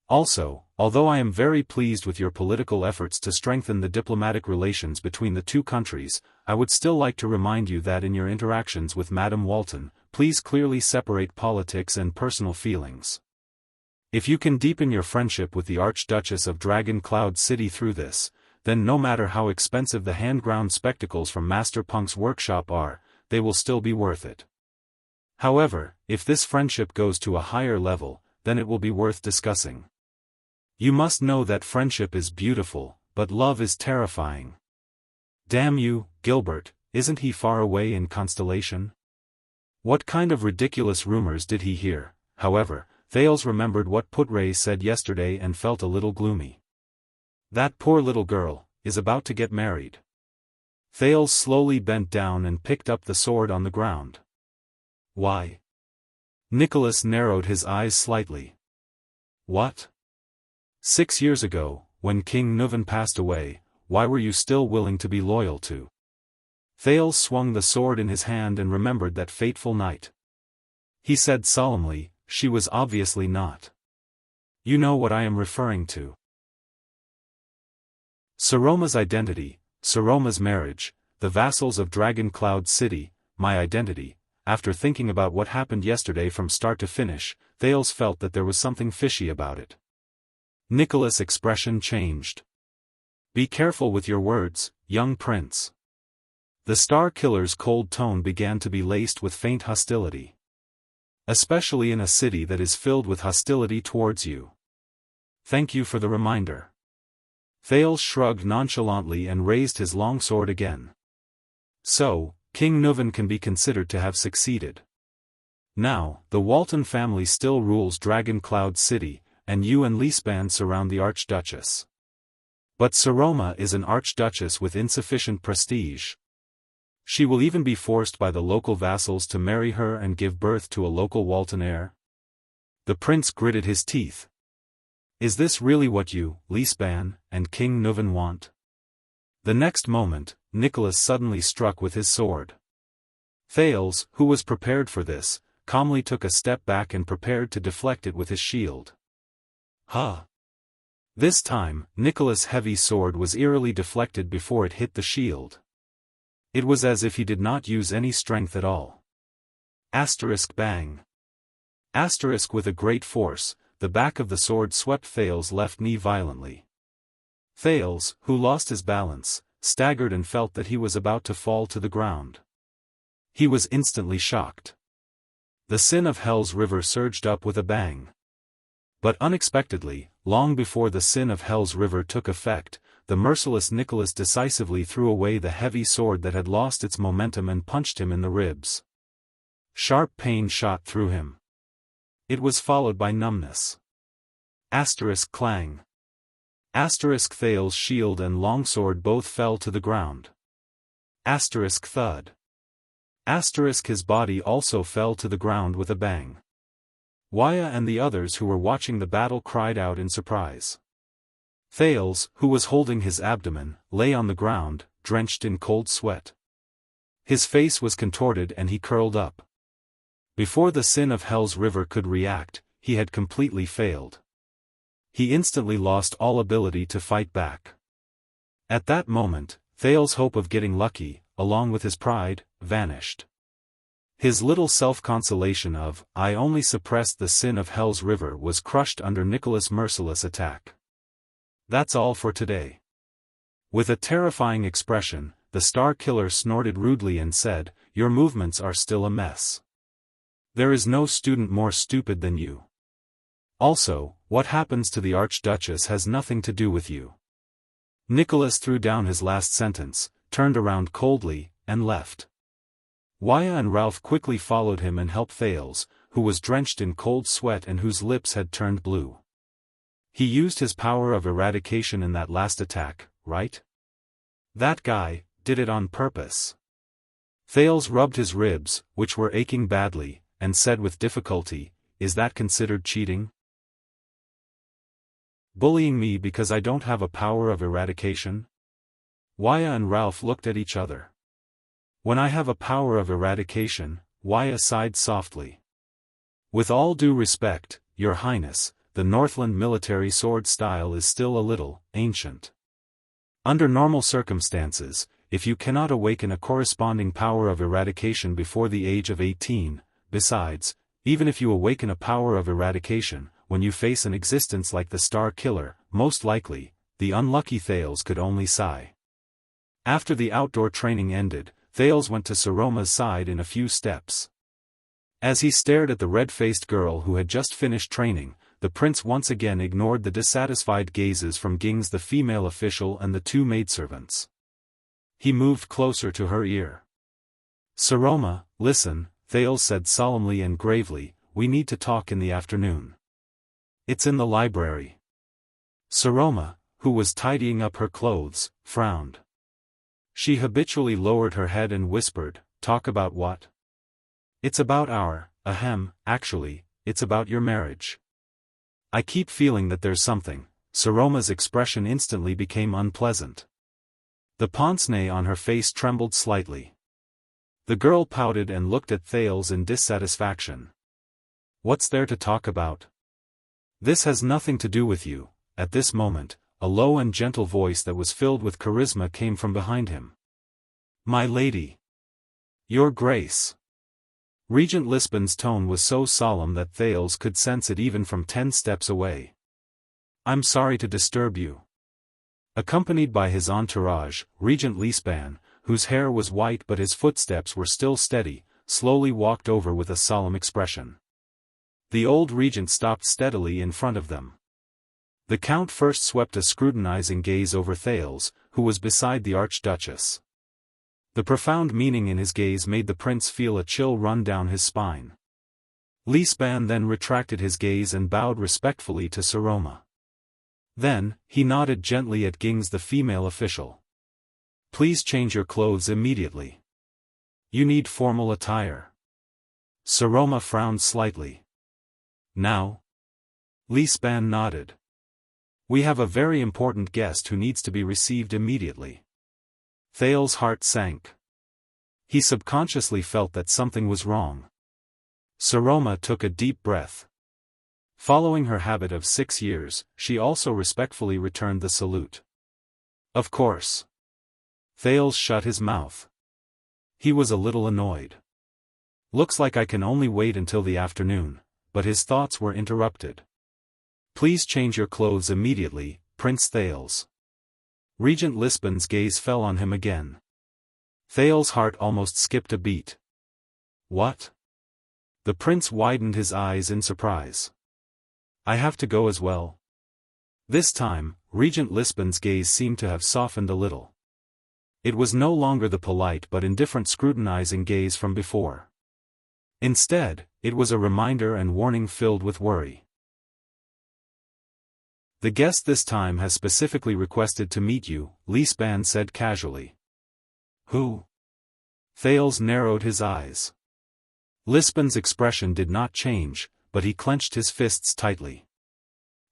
Also, although I am very pleased with your political efforts to strengthen the diplomatic relations between the two countries, I would still like to remind you that in your interactions with Madame Walton, please clearly separate politics and personal feelings. If you can deepen your friendship with the Archduchess of Dragon Cloud City through this, then no matter how expensive the hand-ground spectacles from Master Punk's workshop are, they will still be worth it. However, if this friendship goes to a higher level, then it will be worth discussing. You must know that friendship is beautiful, but love is terrifying. Damn you, Gilbert, isn't he far away in Constellation? What kind of ridiculous rumors did he hear? However, Thales remembered what Putray said yesterday and felt a little gloomy. That poor little girl is about to get married. Thales slowly bent down and picked up the sword on the ground. Why? Nicholas narrowed his eyes slightly. What? 6 years ago, when King Nuvan passed away, why were you still willing to be loyal to? Thales swung the sword in his hand and remembered that fateful night. He said solemnly, she was obviously not. You know what I am referring to. Saroma's identity, Saroma's marriage, the vassals of Dragon Cloud City, my identity. After thinking about what happened yesterday from start to finish, Thales felt that there was something fishy about it. Nicholas' expression changed. Be careful with your words, young prince. The Star Killer's cold tone began to be laced with faint hostility. Especially in a city that is filled with hostility towards you. Thank you for the reminder. Thales shrugged nonchalantly and raised his longsword again. So, King Nuvan can be considered to have succeeded. Now, the Walton family still rules Dragon Cloud City, and you and Lisban surround the Archduchess. But Saroma is an Archduchess with insufficient prestige. She will even be forced by the local vassals to marry her and give birth to a local Walton heir. The prince gritted his teeth. Is this really what you, Lisban, and King Nuvan want? The next moment, Nicholas suddenly struck with his sword. Thales, who was prepared for this, calmly took a step back and prepared to deflect it with his shield. Huh! This time, Nicholas' heavy sword was eerily deflected before it hit the shield. It was as if he did not use any strength at all. Asterisk bang. Asterisk with a great force, the back of the sword swept Thales' left knee violently. Thales, who lost his balance, staggered and felt that he was about to fall to the ground. He was instantly shocked. The sin of Hell's river surged up with a bang. But unexpectedly, long before the sin of Hell's river took effect, the merciless Nicholas decisively threw away the heavy sword that had lost its momentum and punched him in the ribs. Sharp pain shot through him. It was followed by numbness. Asterisk clang. Asterisk Thales' shield and longsword both fell to the ground. Asterisk thud. Asterisk his body also fell to the ground with a bang. Waya and the others who were watching the battle cried out in surprise. Thales, who was holding his abdomen, lay on the ground, drenched in cold sweat. His face was contorted and he curled up. Before the sin of Hell's river could react, he had completely failed. He instantly lost all ability to fight back. At that moment, Thales' hope of getting lucky, along with his pride, vanished. His little self-consolation of, I only suppressed the sin of Hell's river was crushed under Nicholas' merciless attack. That's all for today. With a terrifying expression, the Star Killer snorted rudely and said, Your movements are still a mess. There is no student more stupid than you. Also, what happens to the Archduchess has nothing to do with you. Nicholas threw down his last sentence, turned around coldly, and left. Waya and Ralph quickly followed him and helped Thales, who was drenched in cold sweat and whose lips had turned blue. He used his power of eradication in that last attack, right? That guy did it on purpose. Thales rubbed his ribs, which were aching badly, and said with difficulty, Is that considered cheating? Bullying me because I don't have a power of eradication? Waya and Ralph looked at each other. When I have a power of eradication, Waya sighed softly. With all due respect, Your Highness, the Northland military sword style is still a little ancient. Under normal circumstances, if you cannot awaken a corresponding power of eradication before the age of 18, besides, even if you awaken a power of eradication, when you face an existence like the Star Killer, most likely, the unlucky Thales could only sigh. After the outdoor training ended, Thales went to Saroma's side in a few steps. As he stared at the red-faced girl who had just finished training, the prince once again ignored the dissatisfied gazes from Gings the female official and the two maidservants. He moved closer to her ear. Saroma, listen, Thales said solemnly and gravely, we need to talk in the afternoon. It's in the library. Saroma, who was tidying up her clothes, frowned. She habitually lowered her head and whispered, Talk about what? It's about actually, it's about your marriage. I keep feeling that there's something. Saroma's expression instantly became unpleasant. The pince-nez on her face trembled slightly. The girl pouted and looked at Thales in dissatisfaction. What's there to talk about? This has nothing to do with you. At this moment, a low and gentle voice that was filled with charisma came from behind him. My lady. Your Grace. Regent Lisbon's tone was so solemn that Thales could sense it even from 10 steps away. I'm sorry to disturb you. Accompanied by his entourage, Regent Lisban, whose hair was white but his footsteps were still steady, slowly walked over with a solemn expression. The old regent stopped steadily in front of them. The count first swept a scrutinizing gaze over Thales, who was beside the archduchess. The profound meaning in his gaze made the prince feel a chill run down his spine. Lisban then retracted his gaze and bowed respectfully to Saroma. Then, he nodded gently at Gings, the female official. Please change your clothes immediately. You need formal attire. Saroma frowned slightly. Now? Lisban nodded. We have a very important guest who needs to be received immediately. Thales' heart sank. He subconsciously felt that something was wrong. Saroma took a deep breath. Following her habit of 6 years, she also respectfully returned the salute. Of course. Thales shut his mouth. He was a little annoyed. Looks like I can only wait until the afternoon, but his thoughts were interrupted. Please change your clothes immediately, Prince Thales. Regent Lisban's gaze fell on him again. Thales' heart almost skipped a beat. What? The prince widened his eyes in surprise. I have to go as well. This time, Regent Lisban's gaze seemed to have softened a little. It was no longer the polite but indifferent scrutinizing gaze from before. Instead, it was a reminder and warning filled with worry. The guest this time has specifically requested to meet you, Lisban said casually. Who? Thales narrowed his eyes. Lisban's expression did not change, but he clenched his fists tightly.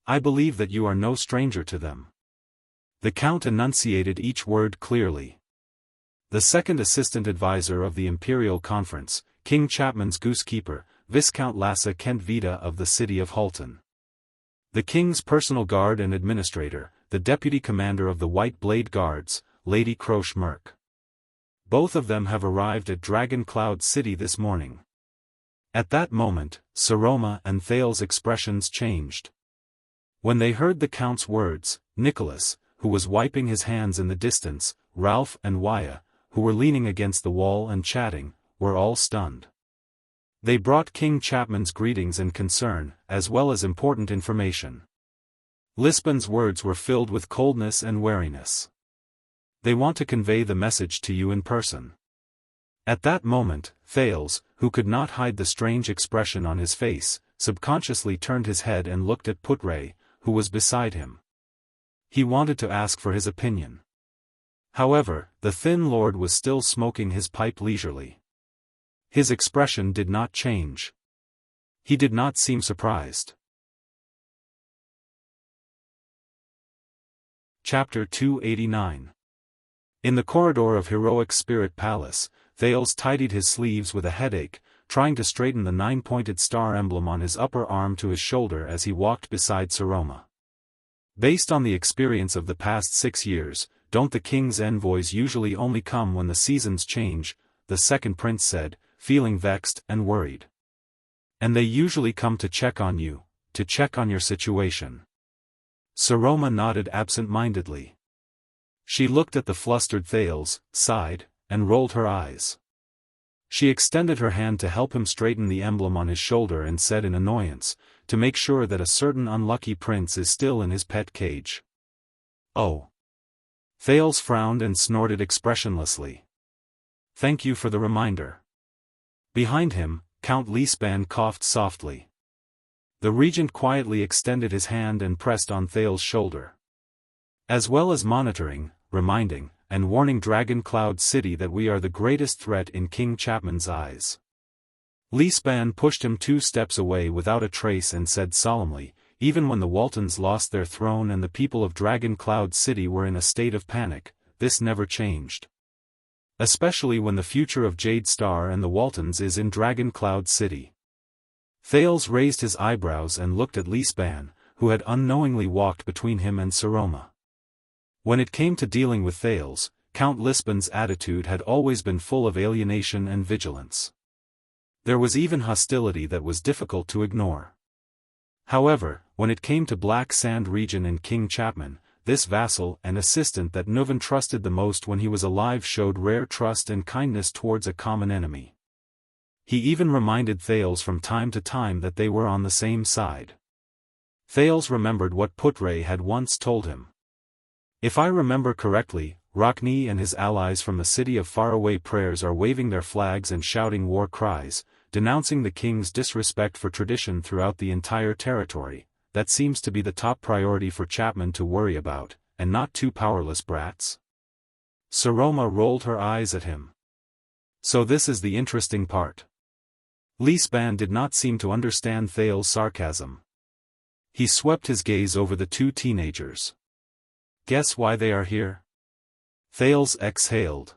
I believe that you are no stranger to them. The count enunciated each word clearly. The second assistant advisor of the Imperial Conference, King Chapman's goosekeeper, Viscount Lassa Kent Vita of the city of Halton. The king's personal guard and administrator, the deputy commander of the White Blade Guards, Lady Croche Merk. Both of them have arrived at Dragon Cloud City this morning. At that moment, Saroma and Thales' expressions changed. When they heard the count's words, Nicholas, who was wiping his hands in the distance, Ralph and Waya, who were leaning against the wall and chatting, were all stunned. They brought King Chapman's greetings and concern, as well as important information. Lisban's words were filled with coldness and wariness. They want to convey the message to you in person. At that moment, Thales, who could not hide the strange expression on his face, subconsciously turned his head and looked at Putre, who was beside him. He wanted to ask for his opinion. However, the thin lord was still smoking his pipe leisurely. His expression did not change. He did not seem surprised. Chapter 289. In the corridor of Heroic Spirit Palace, Thales tidied his sleeves with a headache, trying to straighten the 9-pointed star emblem on his upper arm to his shoulder as he walked beside Saroma. Based on the experience of the past 6 years, don't the king's envoys usually only come when the seasons change, the second prince said, feeling vexed and worried. And they usually come to check on you, to check on your situation. Saroma nodded absent-mindedly. She looked at the flustered Thales, sighed, and rolled her eyes. She extended her hand to help him straighten the emblem on his shoulder and said in annoyance, to make sure that a certain unlucky prince is still in his pet cage. Oh. Thales frowned and snorted expressionlessly. Thank you for the reminder. Behind him, Count Lisban coughed softly. The regent quietly extended his hand and pressed on Thales' shoulder. As well as monitoring, reminding, and warning Dragon Cloud City that we are the greatest threat in King Chapman's eyes. Lisban pushed him 2 steps away without a trace and said solemnly, even when the Waltons lost their throne and the people of Dragon Cloud City were in a state of panic, this never changed. Especially when the future of Jade Star and the Waltons is in Dragon Cloud City. Thales raised his eyebrows and looked at Lisban, who had unknowingly walked between him and Saroma. When it came to dealing with Thales, Count Lisban's attitude had always been full of alienation and vigilance. There was even hostility that was difficult to ignore. However, when it came to Black Sand Region and King Chapman, this vassal and assistant that Nuvan trusted the most when he was alive showed rare trust and kindness towards a common enemy. He even reminded Thales from time to time that they were on the same side. Thales remembered what Putre had once told him. If I remember correctly, Rockne and his allies from the city of faraway prayers are waving their flags and shouting war cries, denouncing the king's disrespect for tradition throughout the entire territory. That seems to be the top priority for Chapman to worry about, and not two powerless brats. Saroma rolled her eyes at him. So this is the interesting part. Lisban did not seem to understand Thales' sarcasm. He swept his gaze over the two teenagers. Guess why they are here? Thales exhaled.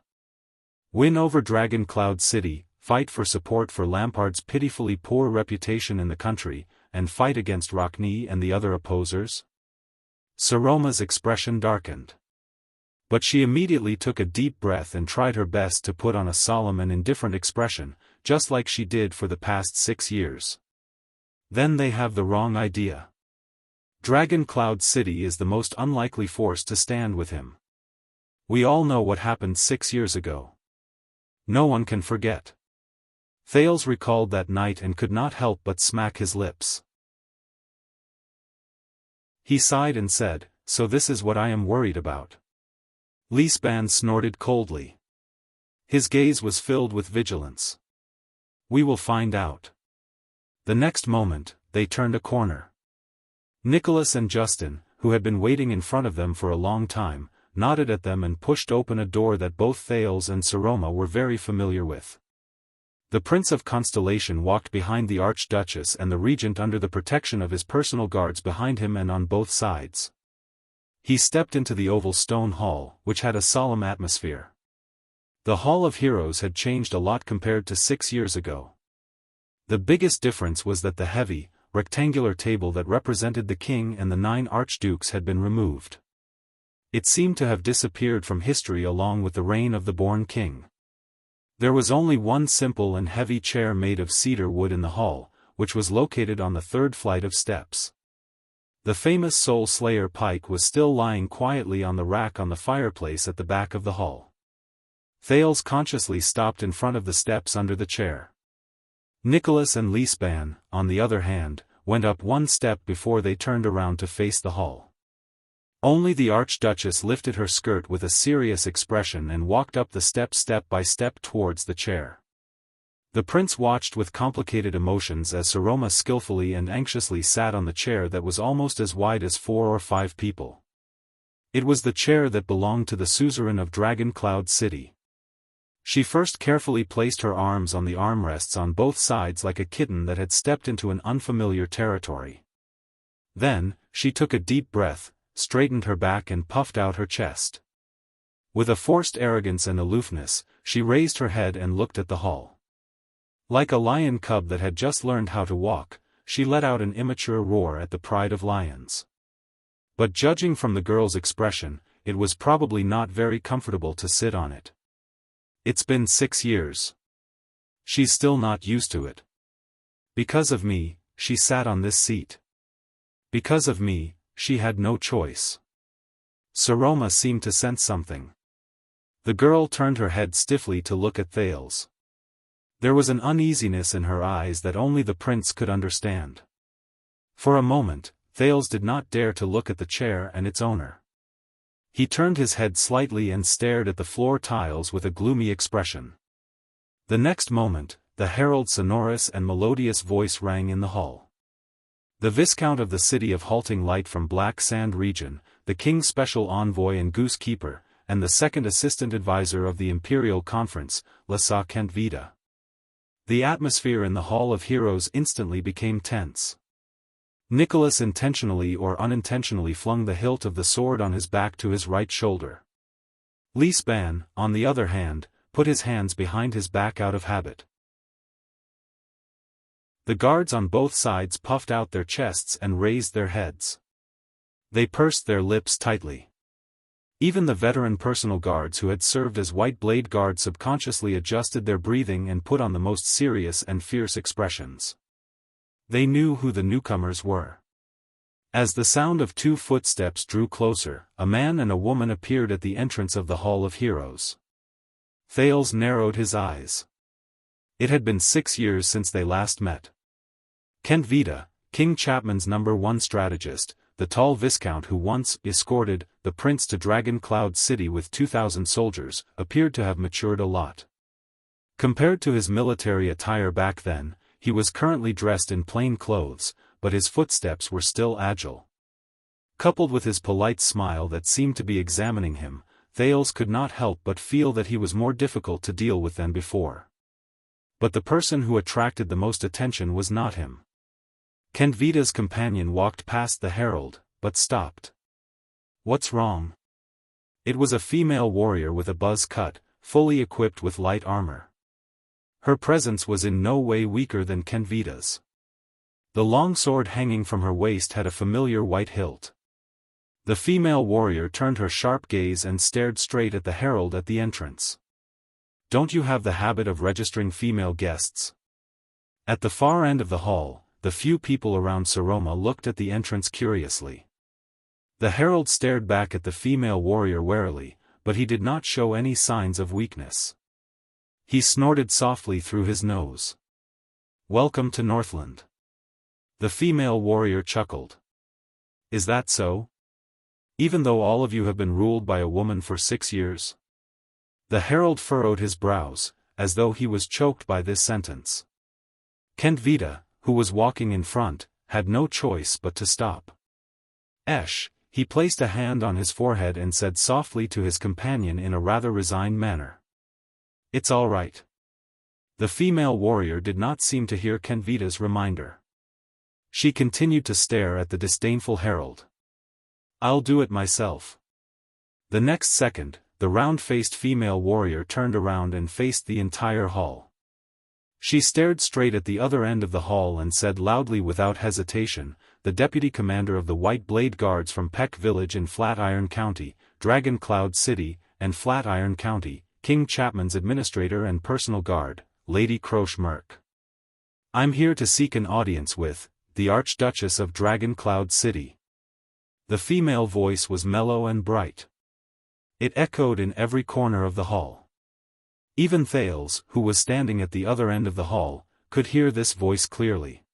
Win over Dragon Cloud City, fight for support for Lampard's pitifully poor reputation in the country, and fight against Rockne and the other opposers? Saroma's expression darkened. But she immediately took a deep breath and tried her best to put on a solemn and indifferent expression, just like she did for the past 6 years. Then they have the wrong idea. Dragon Cloud City is the most unlikely force to stand with him. We all know what happened 6 years ago. No one can forget. Thales recalled that night and could not help but smack his lips. He sighed and said, "So this is what I am worried about." Lisban snorted coldly. His gaze was filled with vigilance. "We will find out." The next moment, they turned a corner. Nicholas and Justin, who had been waiting in front of them for a long time, nodded at them and pushed open a door that both Thales and Saroma were very familiar with. The Prince of Constellation walked behind the Archduchess and the Regent under the protection of his personal guards behind him and on both sides. He stepped into the oval stone hall, which had a solemn atmosphere. The Hall of Heroes had changed a lot compared to 6 years ago. The biggest difference was that the heavy, rectangular table that represented the king and the 9 archdukes had been removed. It seemed to have disappeared from history along with the reign of the born king. There was only one simple and heavy chair made of cedar wood in the hall, which was located on the 3rd flight of steps. The famous Soul Slayer pike was still lying quietly on the rack on the fireplace at the back of the hall. Thales consciously stopped in front of the steps under the chair. Nicholas and Lisban, on the other hand, went up one step before they turned around to face the hall. Only the Archduchess lifted her skirt with a serious expression and walked up the steps step by step towards the chair. The prince watched with complicated emotions as Saroma skillfully and anxiously sat on the chair that was almost as wide as 4 or 5 people. It was the chair that belonged to the suzerain of Dragon Cloud City. She first carefully placed her arms on the armrests on both sides like a kitten that had stepped into an unfamiliar territory. Then, she took a deep breath, straightened her back and puffed out her chest. With a forced arrogance and aloofness, she raised her head and looked at the hall. Like a lion cub that had just learned how to walk, she let out an immature roar at the pride of lions. But judging from the girl's expression, it was probably not very comfortable to sit on it. It's been 6 years. She's still not used to it. Because of me, she sat on this seat. Because of me, she had no choice. Saroma seemed to sense something. The girl turned her head stiffly to look at Thales. There was an uneasiness in her eyes that only the prince could understand. For a moment, Thales did not dare to look at the chair and its owner. He turned his head slightly and stared at the floor tiles with a gloomy expression. The next moment, the herald's sonorous and melodious voice rang in the hall. The Viscount of the City of Halting Light from Black Sand region, the king's special envoy and goosekeeper, and the second assistant advisor of the Imperial Conference, Lhasa Kentvita. The atmosphere in the Hall of Heroes instantly became tense. Nicholas intentionally or unintentionally flung the hilt of the sword on his back to his right shoulder. Lisban, on the other hand, put his hands behind his back out of habit. The guards on both sides puffed out their chests and raised their heads. They pursed their lips tightly. Even the veteran personal guards who had served as white blade guards subconsciously adjusted their breathing and put on the most serious and fierce expressions. They knew who the newcomers were. As the sound of 2 footsteps drew closer, a man and a woman appeared at the entrance of the Hall of Heroes. Thales narrowed his eyes. It had been 6 years since they last met. Kent Vita, King Chapman's #1 strategist, the tall Viscount who once escorted the prince to Dragon Cloud City with 2,000 soldiers, appeared to have matured a lot. Compared to his military attire back then, he was currently dressed in plain clothes, but his footsteps were still agile. Coupled with his polite smile that seemed to be examining him, Thales could not help but feel that he was more difficult to deal with than before. But the person who attracted the most attention was not him. Kent Vita's companion walked past the herald, but stopped. "What's wrong?" It was a female warrior with a buzz cut, fully equipped with light armor. Her presence was in no way weaker than Kent Vita's. The long sword hanging from her waist had a familiar white hilt. The female warrior turned her sharp gaze and stared straight at the herald at the entrance. "Don't you have the habit of registering female guests?" At the far end of the hall, the few people around Saroma looked at the entrance curiously. The herald stared back at the female warrior warily, but he did not show any signs of weakness. He snorted softly through his nose. "Welcome to Northland." The female warrior chuckled. "Is that so? Even though all of you have been ruled by a woman for 6 years?" The herald furrowed his brows, as though he was choked by this sentence. Kent Vita, who was walking in front, had no choice but to stop. He placed a hand on his forehead and said softly to his companion in a rather resigned manner. "It's all right." The female warrior did not seem to hear Kent Vita's reminder. She continued to stare at the disdainful herald. "I'll do it myself." The next second, the round-faced female warrior turned around and faced the entire hall. She stared straight at the other end of the hall and said loudly without hesitation, "The deputy commander of the White Blade Guards from Peck Village in Flatiron County, Dragon Cloud City, and Flatiron County, King Chapman's administrator and personal guard, Lady Croche Merk. I'm here to seek an audience with the Archduchess of Dragon Cloud City." The female voice was mellow and bright. It echoed in every corner of the hall. Even Thales, who was standing at the other end of the hall, could hear this voice clearly.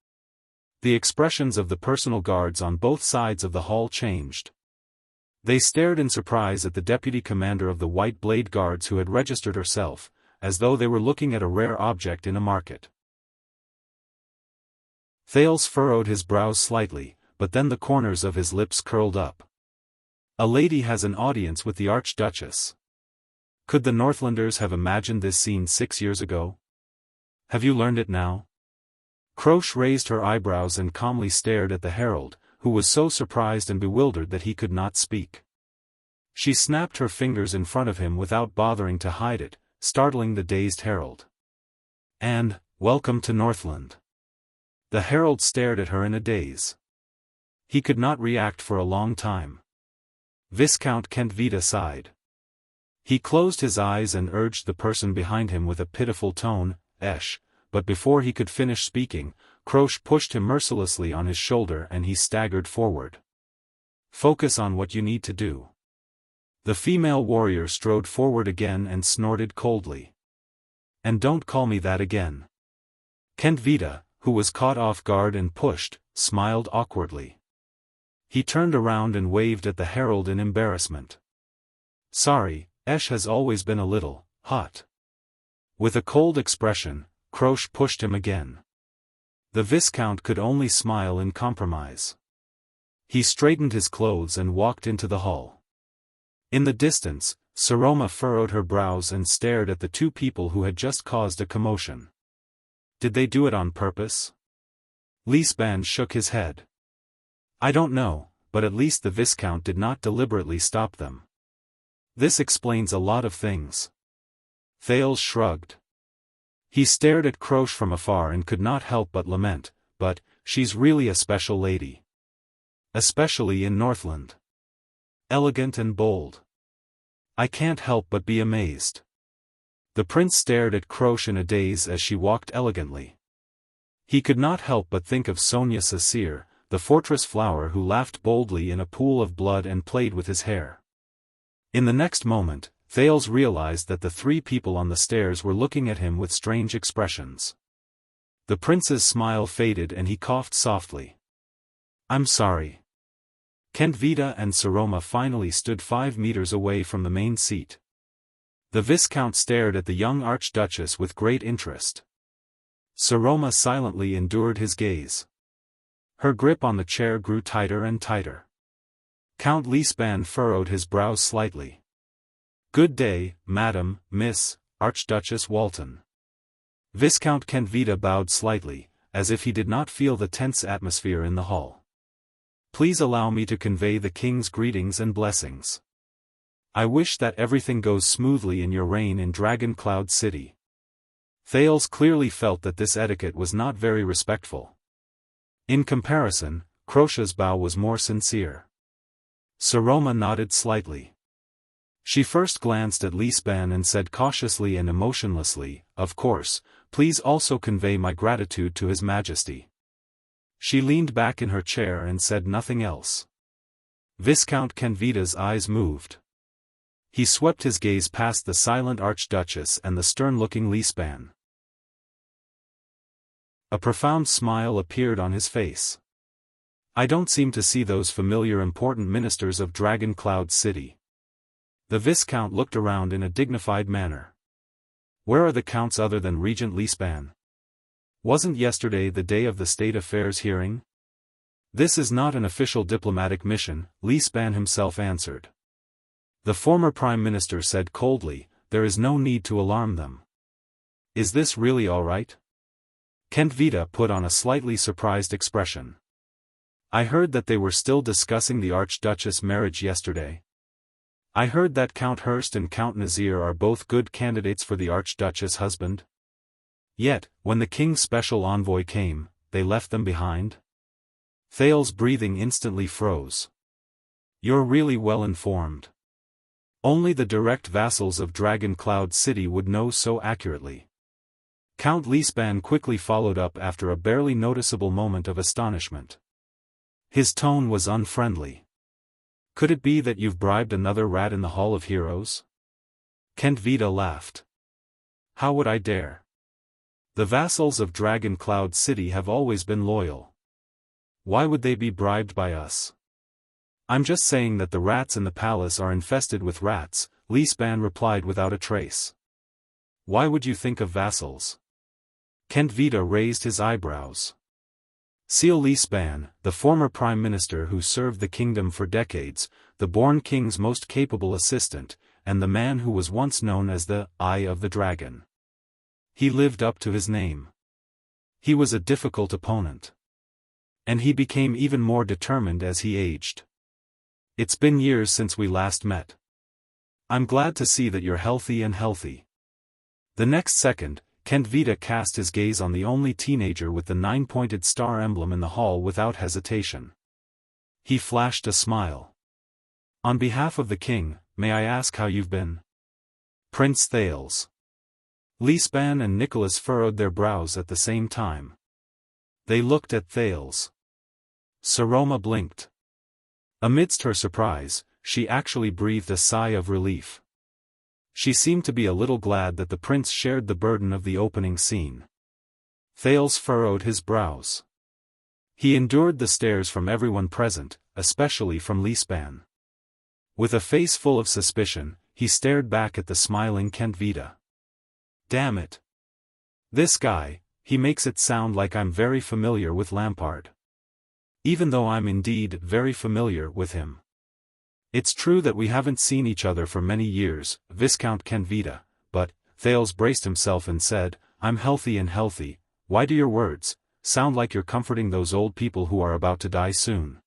The expressions of the personal guards on both sides of the hall changed. They stared in surprise at the deputy commander of the White Blade Guards who had registered herself, as though they were looking at a rare object in a market. Thales furrowed his brows slightly, but then the corners of his lips curled up. A lady has an audience with the Archduchess. Could the Northlanders have imagined this scene 6 years ago? Have you learned it now? Croche raised her eyebrows and calmly stared at the herald, who was so surprised and bewildered that he could not speak. She snapped her fingers in front of him without bothering to hide it, startling the dazed herald. "And, welcome to Northland." The herald stared at her in a daze. He could not react for a long time. Viscount Kent Vita sighed. He closed his eyes and urged the person behind him with a pitiful tone, but before he could finish speaking, Croche pushed him mercilessly on his shoulder and he staggered forward. "Focus on what you need to do." The female warrior strode forward again and snorted coldly. "And don't call me that again." Kent Vita, who was caught off guard and pushed, smiled awkwardly. He turned around and waved at the herald in embarrassment. "Sorry, has always been a little hot." With a cold expression, Croche pushed him again. The Viscount could only smile in compromise. He straightened his clothes and walked into the hall. In the distance, Saroma furrowed her brows and stared at the two people who had just caused a commotion. Did they do it on purpose? Lisban shook his head. "I don't know, but at least the Viscount did not deliberately stop them." "This explains a lot of things." Thales shrugged. He stared at Croche from afar and could not help but lament, "But, she's really a special lady. Especially in Northland. Elegant and bold. I can't help but be amazed." The prince stared at Croche in a daze as she walked elegantly. He could not help but think of Sonia Sasir, the fortress flower who laughed boldly in a pool of blood and played with his hair. In the next moment, Thales realized that the three people on the stairs were looking at him with strange expressions. The prince's smile faded and he coughed softly. "I'm sorry." Kentvita and Saroma finally stood 5 meters away from the main seat. The Viscount stared at the young Archduchess with great interest. Saroma silently endured his gaze. Her grip on the chair grew tighter and tighter. Count Lisban furrowed his brows slightly. "Good day, Madam, Miss, Archduchess Walton." Viscount Kentvita bowed slightly, as if he did not feel the tense atmosphere in the hall. "Please allow me to convey the king's greetings and blessings. I wish that everything goes smoothly in your reign in Dragon Cloud City." Thales clearly felt that this etiquette was not very respectful. In comparison, Crocia's bow was more sincere. Saroma nodded slightly. She first glanced at Lisban and said cautiously and emotionlessly, "Of course, please also convey my gratitude to His Majesty." She leaned back in her chair and said nothing else. Viscount Kentvita's eyes moved. He swept his gaze past the silent Archduchess and the stern-looking Lisban. A profound smile appeared on his face. "I don't seem to see those familiar important ministers of Dragon Cloud City." The Viscount looked around in a dignified manner. "Where are the counts other than Regent Lisban? Wasn't yesterday the day of the state affairs hearing?" "This is not an official diplomatic mission," Lisban himself answered. The former Prime Minister said coldly, "There is no need to alarm them." "Is this really all right?" Kentvita put on a slightly surprised expression. "I heard that they were still discussing the Archduchess' marriage yesterday. I heard that Count Hurst and Count Nazir are both good candidates for the Archduchess' husband. Yet, when the king's special envoy came, they left them behind?" Thales' breathing instantly froze. "You're really well informed. Only the direct vassals of Dragon Cloud City would know so accurately." Count Lisban quickly followed up after a barely noticeable moment of astonishment. His tone was unfriendly. "Could it be that you've bribed another rat in the Hall of Heroes?" Kentvita laughed. "How would I dare? The vassals of Dragon Cloud City have always been loyal. Why would they be bribed by us?" "I'm just saying that the rats in the palace are infested with rats," Lisban replied without a trace. "Why would you think of vassals?" Kentvita raised his eyebrows. Seal Lisban, the former prime minister who served the kingdom for decades, the born king's most capable assistant, and the man who was once known as the Eye of the Dragon. He lived up to his name. He was a difficult opponent. And he became even more determined as he aged. "It's been years since we last met. I'm glad to see that you're healthy and healthy." The next second, Kentvita cast his gaze on the only teenager with the 9-pointed star emblem in the hall without hesitation. He flashed a smile. "On behalf of the king, may I ask how you've been?" "Prince Thales." Lisban and Nicholas furrowed their brows at the same time. They looked at Thales. Saroma blinked. Amidst her surprise, she actually breathed a sigh of relief. She seemed to be a little glad that the prince shared the burden of the opening scene. Thales furrowed his brows. He endured the stares from everyone present, especially from Lisban. With a face full of suspicion, he stared back at the smiling Kentvita. "Damn it. This guy, he makes it sound like I'm very familiar with Lampard. Even though I'm indeed very familiar with him. It's true that we haven't seen each other for many years, Viscount Kentvita, but," Thales braced himself and said, "I'm healthy and healthy. Why do your words sound like you're comforting those old people who are about to die soon?"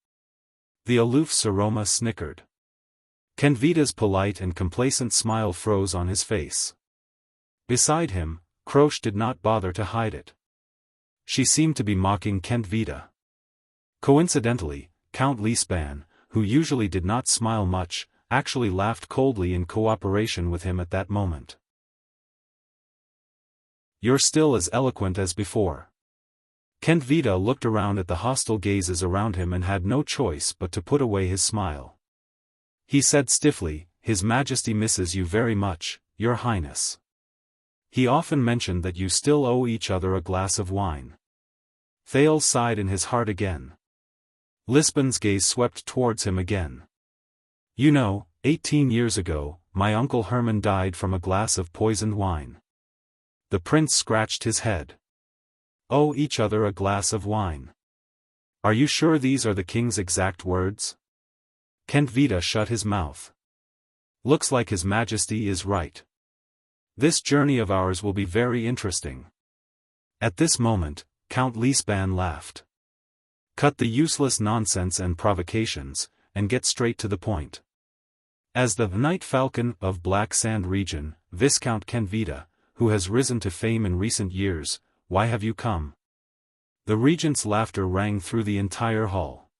The aloof Saroma snickered. Kentvita's polite and complacent smile froze on his face. Beside him, Croce did not bother to hide it. She seemed to be mocking Kentvita. Coincidentally, Count Lisban, who usually did not smile much, actually laughed coldly in cooperation with him at that moment. "You're still as eloquent as before." Kentvita looked around at the hostile gazes around him and had no choice but to put away his smile. He said stiffly, His Majesty misses you very much, Your Highness. He often mentioned that you still owe each other a glass of wine. Thales sighed in his heart again. Lisbon's gaze swept towards him again. You know, 18 years ago, my uncle Herman died from a glass of poisoned wine. The prince scratched his head. Owe each other a glass of wine. Are you sure these are the king's exact words? Kent Vida shut his mouth. Looks like His Majesty is right. This journey of ours will be very interesting. At this moment, Count Lisban laughed. Cut the useless nonsense and provocations, and get straight to the point. As the Night Falcon of Black Sand region, Viscount Kent Vida, who has risen to fame in recent years, why have you come? The regent's laughter rang through the entire hall.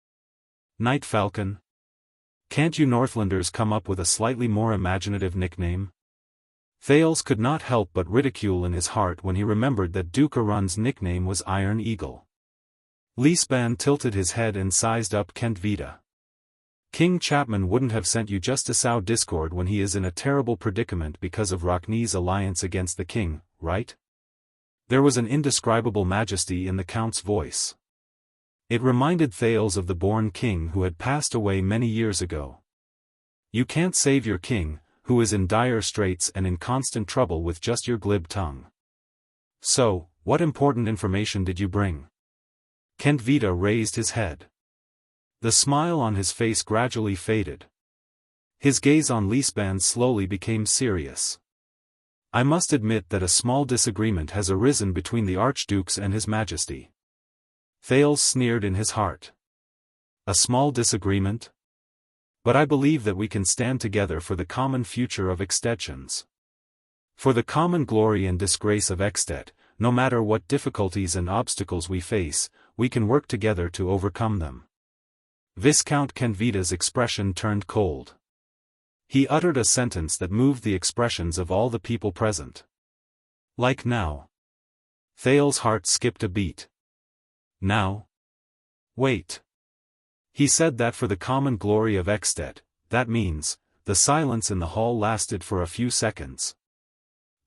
Night Falcon? Can't you Northlanders come up with a slightly more imaginative nickname? Thales could not help but ridicule in his heart when he remembered that Duke Arun's nickname was Iron Eagle. Lisban tilted his head and sized up Kent Vida. King Chapman wouldn't have sent you just to sow discord when he is in a terrible predicament because of Rocknee's alliance against the king, right? There was an indescribable majesty in the count's voice. It reminded Thales of the born king who had passed away many years ago. You can't save your king, who is in dire straits and in constant trouble with just your glib tongue. So, what important information did you bring? Kent Vida raised his head. The smile on his face gradually faded. His gaze on Lisban slowly became serious. I must admit that a small disagreement has arisen between the archdukes and His Majesty. Thales sneered in his heart. A small disagreement? But I believe that we can stand together for the common future of Extettions. For the common glory and disgrace of Extet, no matter what difficulties and obstacles we face, we can work together to overcome them. Viscount Kent Vida's expression turned cold. He uttered a sentence that moved the expressions of all the people present. Like now. Thales' heart skipped a beat. Now? Wait. He said that for the common glory of Extet, that means, the silence in the hall lasted for a few seconds.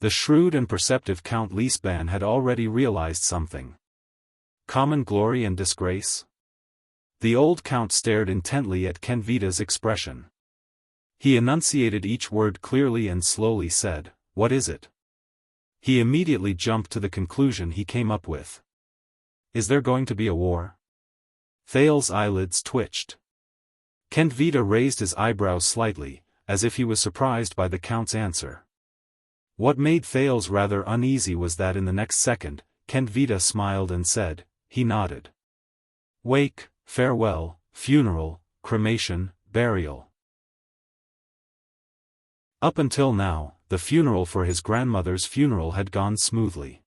The shrewd and perceptive Count Lisban had already realized something. Common glory and disgrace? The old count stared intently at Kent Vida's expression. He enunciated each word clearly and slowly said, "What is it?" He immediately jumped to the conclusion he came up with. Is there going to be a war? Thales' eyelids twitched. Kent Vida raised his eyebrows slightly, as if he was surprised by the count's answer. What made Thales rather uneasy was that in the next second, Kent Vida smiled and said, he nodded. Wake, farewell, funeral, cremation, burial. Up until now, the funeral for his grandmother's funeral had gone smoothly.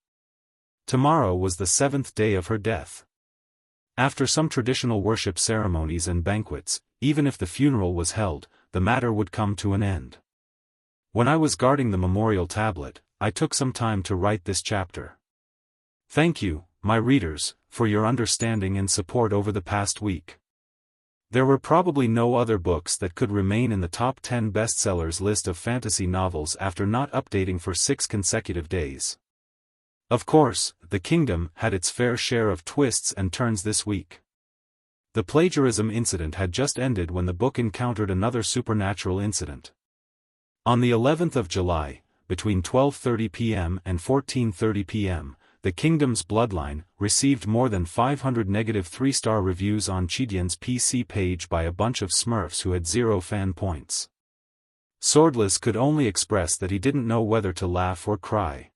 Tomorrow was the 7th day of her death. After some traditional worship ceremonies and banquets, even if the funeral was held, the matter would come to an end. When I was guarding the memorial tablet, I took some time to write this chapter. Thank you, my readers, for your understanding and support over the past week. There were probably no other books that could remain in the top 10 bestsellers list of fantasy novels after not updating for 6 consecutive days. Of course, The Kingdom had its fair share of twists and turns this week. The plagiarism incident had just ended when the book encountered another supernatural incident. On the 11th of July, between 12:30 p.m. and 14:30 p.m., The Kingdom's Bloodline received more than 500 negative 3-star reviews on Chidian's PC page by a bunch of smurfs who had 0 fan points. Swordless could only express that he didn't know whether to laugh or cry.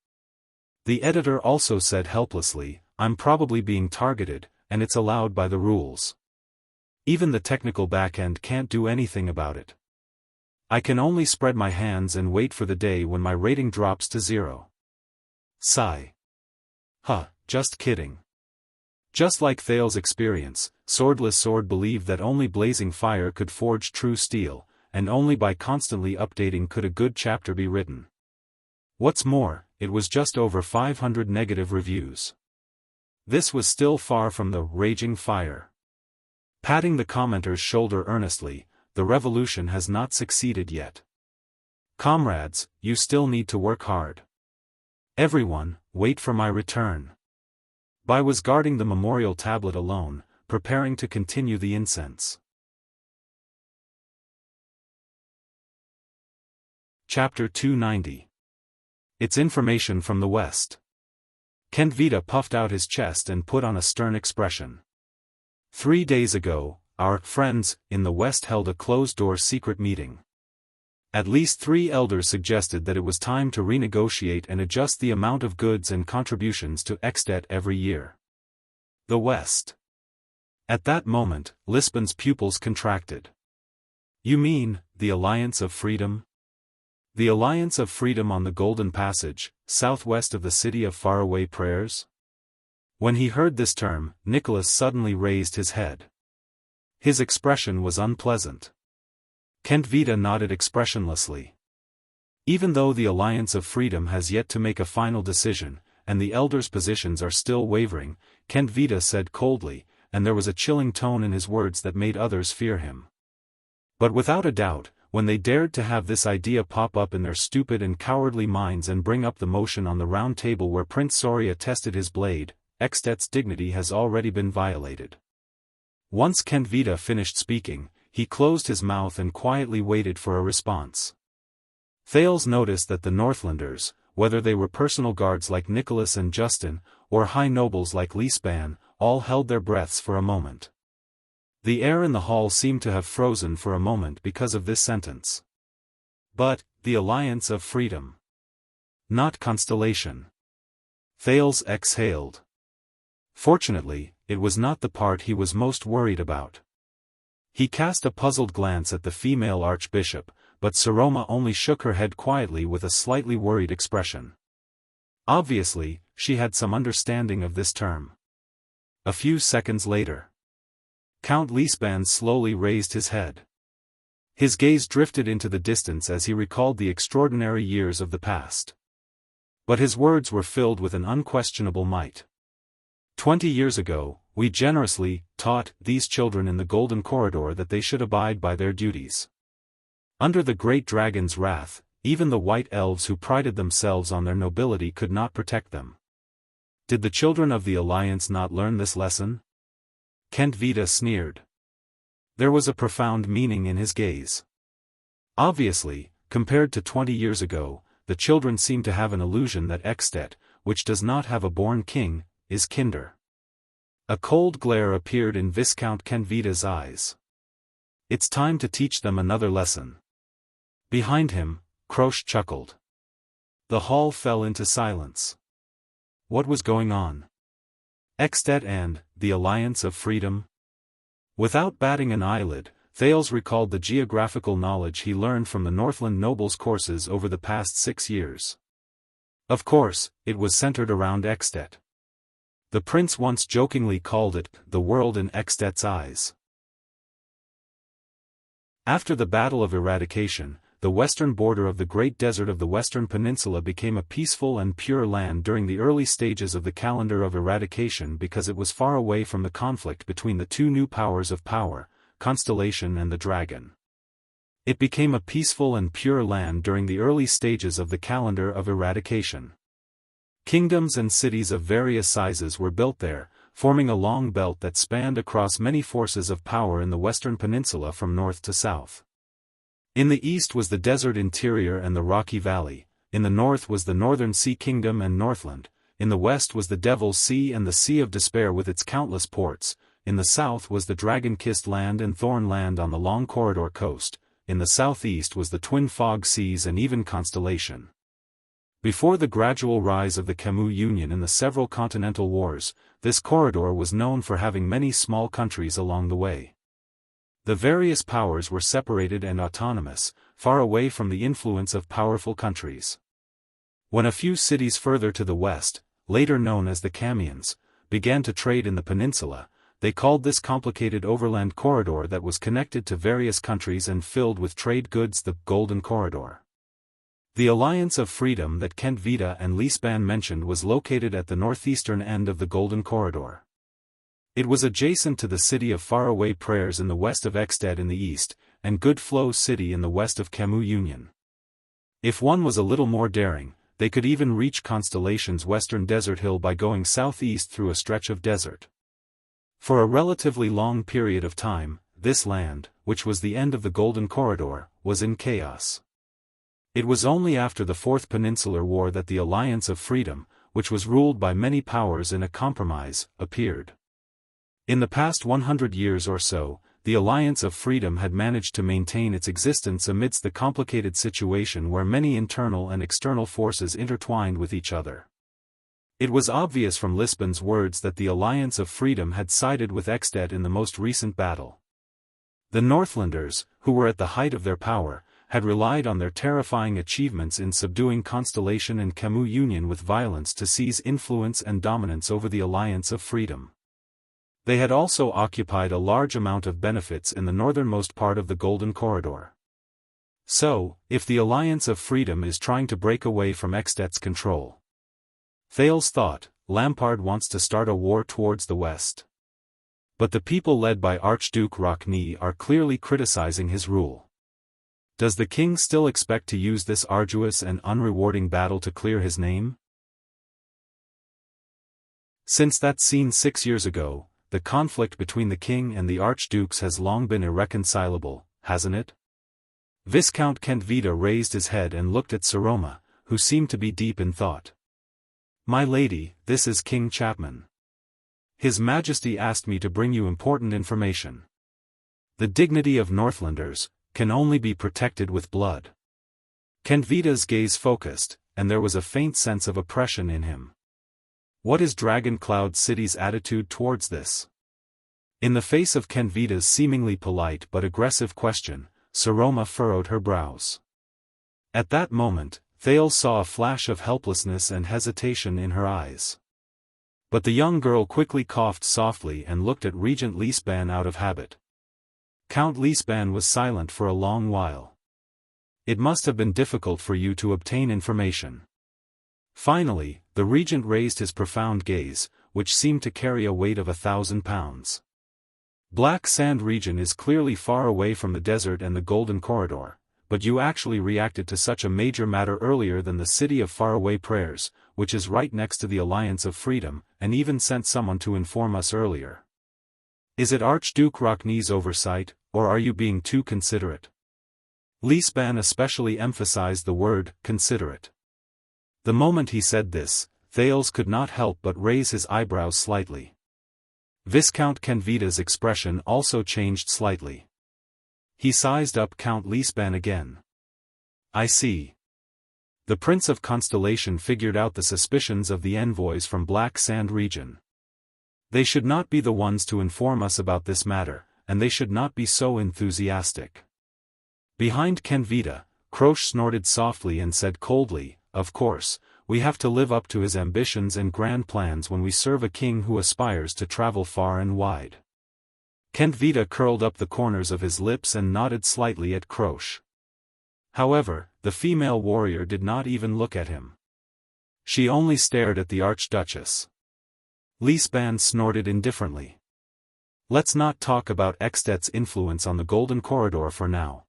The editor also said helplessly, I'm probably being targeted, and it's allowed by the rules. Even the technical backend can't do anything about it. I can only spread my hands and wait for the day when my rating drops to 0. Sigh. Just kidding. Just like Thales' experience, Swordless Sword believed that only blazing fire could forge true steel, and only by constantly updating could a good chapter be written. What's more, it was just over 500 negative reviews. This was still far from the raging fire. Patting the commenter's shoulder earnestly, the revolution has not succeeded yet. Comrades, you still need to work hard. Everyone, wait for my return. Bai was guarding the memorial tablet alone, preparing to continue the incense. Chapter 290. It's information from the West. Kent Vita puffed out his chest and put on a stern expression. 3 days ago, our friends in the West held a closed-door secret meeting. At least 3 elders suggested that it was time to renegotiate and adjust the amount of goods and contributions to Extet every year. The West. At that moment, Lisbon's pupils contracted. You mean, the Alliance of Freedom? The Alliance of Freedom on the Golden Passage, southwest of the city of faraway prayers? When he heard this term, Nicholas suddenly raised his head. His expression was unpleasant. Kent Vita nodded expressionlessly. Even though the Alliance of Freedom has yet to make a final decision, and the elders' positions are still wavering, Kent Vita said coldly, and there was a chilling tone in his words that made others fear him. But without a doubt, when they dared to have this idea pop up in their stupid and cowardly minds and bring up the motion on the round table where Prince Soria tested his blade, Extet's dignity has already been violated. Once Kent Vita finished speaking, he closed his mouth and quietly waited for a response. Thales noticed that the Northlanders, whether they were personal guards like Nicholas and Justin, or high nobles like Lisban, all held their breaths for a moment. The air in the hall seemed to have frozen for a moment because of this sentence. But, the Alliance of Freedom. Not Constellation. Thales exhaled. Fortunately, it was not the part he was most worried about. He cast a puzzled glance at the female archbishop, but Saroma only shook her head quietly with a slightly worried expression. Obviously, she had some understanding of this term. A few seconds later, Count Lisban slowly raised his head. His gaze drifted into the distance as he recalled the extraordinary years of the past. But his words were filled with an unquestionable might. 20 years ago, we generously taught these children in the Golden Corridor that they should abide by their duties. Under the great dragon's wrath, even the white elves who prided themselves on their nobility could not protect them. Did the children of the Alliance not learn this lesson? Kent Vita sneered. There was a profound meaning in his gaze. Obviously, compared to 20 years ago, the children seem to have an illusion that Extet, which does not have a born king, is kinder. A cold glare appeared in Viscount Kent Vita's eyes. It's time to teach them another lesson. Behind him, Krosh chuckled. The hall fell into silence. What was going on? Extet and the Alliance of Freedom? Without batting an eyelid, Thales recalled the geographical knowledge he learned from the Northland nobles' courses over the past 6 years. Of course, it was centered around Extet. The prince once jokingly called it the world in Extet's eyes. After the Battle of Eradication, the western border of the Great Desert of the Western Peninsula became a peaceful and pure land during the early stages of the calendar of eradication because it was far away from the conflict between the 2 new powers of power, Constellation and the Dragon. It became a peaceful and pure land during the early stages of the calendar of eradication. Kingdoms and cities of various sizes were built there, forming a long belt that spanned across many forces of power in the Western Peninsula from north to south. In the east was the desert interior and the rocky valley, in the north was the Northern Sea Kingdom and Northland, in the west was the Devil's Sea and the Sea of Despair with its countless ports, in the south was the Dragon-Kissed Land and Thorn Land on the long corridor coast, in the southeast was the Twin Fog Seas and even Constellation. Before the gradual rise of the Camus Union in the several continental wars, this corridor was known for having many small countries along the way. The various powers were separated and autonomous, far away from the influence of powerful countries. When a few cities further to the west, later known as the Camians, began to trade in the peninsula, they called this complicated overland corridor that was connected to various countries and filled with trade goods the Golden Corridor. The Alliance of Freedom that Kent Vita and Lisban mentioned was located at the northeastern end of the Golden Corridor. It was adjacent to the city of Faraway Prayers in the west of Extet in the east, and Good Flow City in the west of Camus Union. If one was a little more daring, they could even reach Constellation's western desert hill by going southeast through a stretch of desert. For a relatively long period of time, this land, which was the end of the Golden Corridor, was in chaos. It was only after the Fourth Peninsular War that the Alliance of Freedom, which was ruled by many powers in a compromise, appeared. In the past 100 years or so, the Alliance of Freedom had managed to maintain its existence amidst the complicated situation where many internal and external forces intertwined with each other. It was obvious from Lisbon's words that the Alliance of Freedom had sided with Exted in the most recent battle. The Northlanders, who were at the height of their power, had relied on their terrifying achievements in subduing Constellation and Camus Union with violence to seize influence and dominance over the Alliance of Freedom. They had also occupied a large amount of benefits in the northernmost part of the Golden Corridor. So, if the Alliance of Freedom is trying to break away from Extet's control, Thales thought, Lampard wants to start a war towards the west. But the people led by Archduke Rockne are clearly criticizing his rule. Does the king still expect to use this arduous and unrewarding battle to clear his name? Since that scene 6 years ago, the conflict between the king and the archdukes has long been irreconcilable, hasn't it? Viscount Kentvita raised his head and looked at Saroma, who seemed to be deep in thought. My lady, this is King Chapman. His Majesty asked me to bring you important information. The dignity of Northlanders can only be protected with blood. Kentvita's gaze focused, and there was a faint sense of oppression in him. What is Dragon Cloud City's attitude towards this? In the face of Kentvita's seemingly polite but aggressive question, Saroma furrowed her brows. At that moment, Thales saw a flash of helplessness and hesitation in her eyes. But the young girl quickly coughed softly and looked at Regent Lisban out of habit. Count Lisban was silent for a long while. It must have been difficult for you to obtain information. Finally, the regent raised his profound gaze, which seemed to carry a weight of 1,000 pounds. Black Sand region is clearly far away from the desert and the Golden Corridor, but you actually reacted to such a major matter earlier than the City of Faraway Prayers, which is right next to the Alliance of Freedom, and even sent someone to inform us earlier. Is it Archduke Rockne's oversight, or are you being too considerate? Lisban especially emphasized the word, considerate. The moment he said this, Thales could not help but raise his eyebrows slightly. Viscount Kentvita's expression also changed slightly. He sized up Count Lisban again. I see. The Prince of Constellation figured out the suspicions of the envoys from Black Sand region. They should not be the ones to inform us about this matter, and they should not be so enthusiastic. Behind Kentvita, Krosh snorted softly and said coldly, of course, we have to live up to his ambitions and grand plans when we serve a king who aspires to travel far and wide. Kentvita curled up the corners of his lips and nodded slightly at Krosh. However, the female warrior did not even look at him. She only stared at the Archduchess. Lisban snorted indifferently. Let's not talk about Extet's influence on the Golden Corridor for now.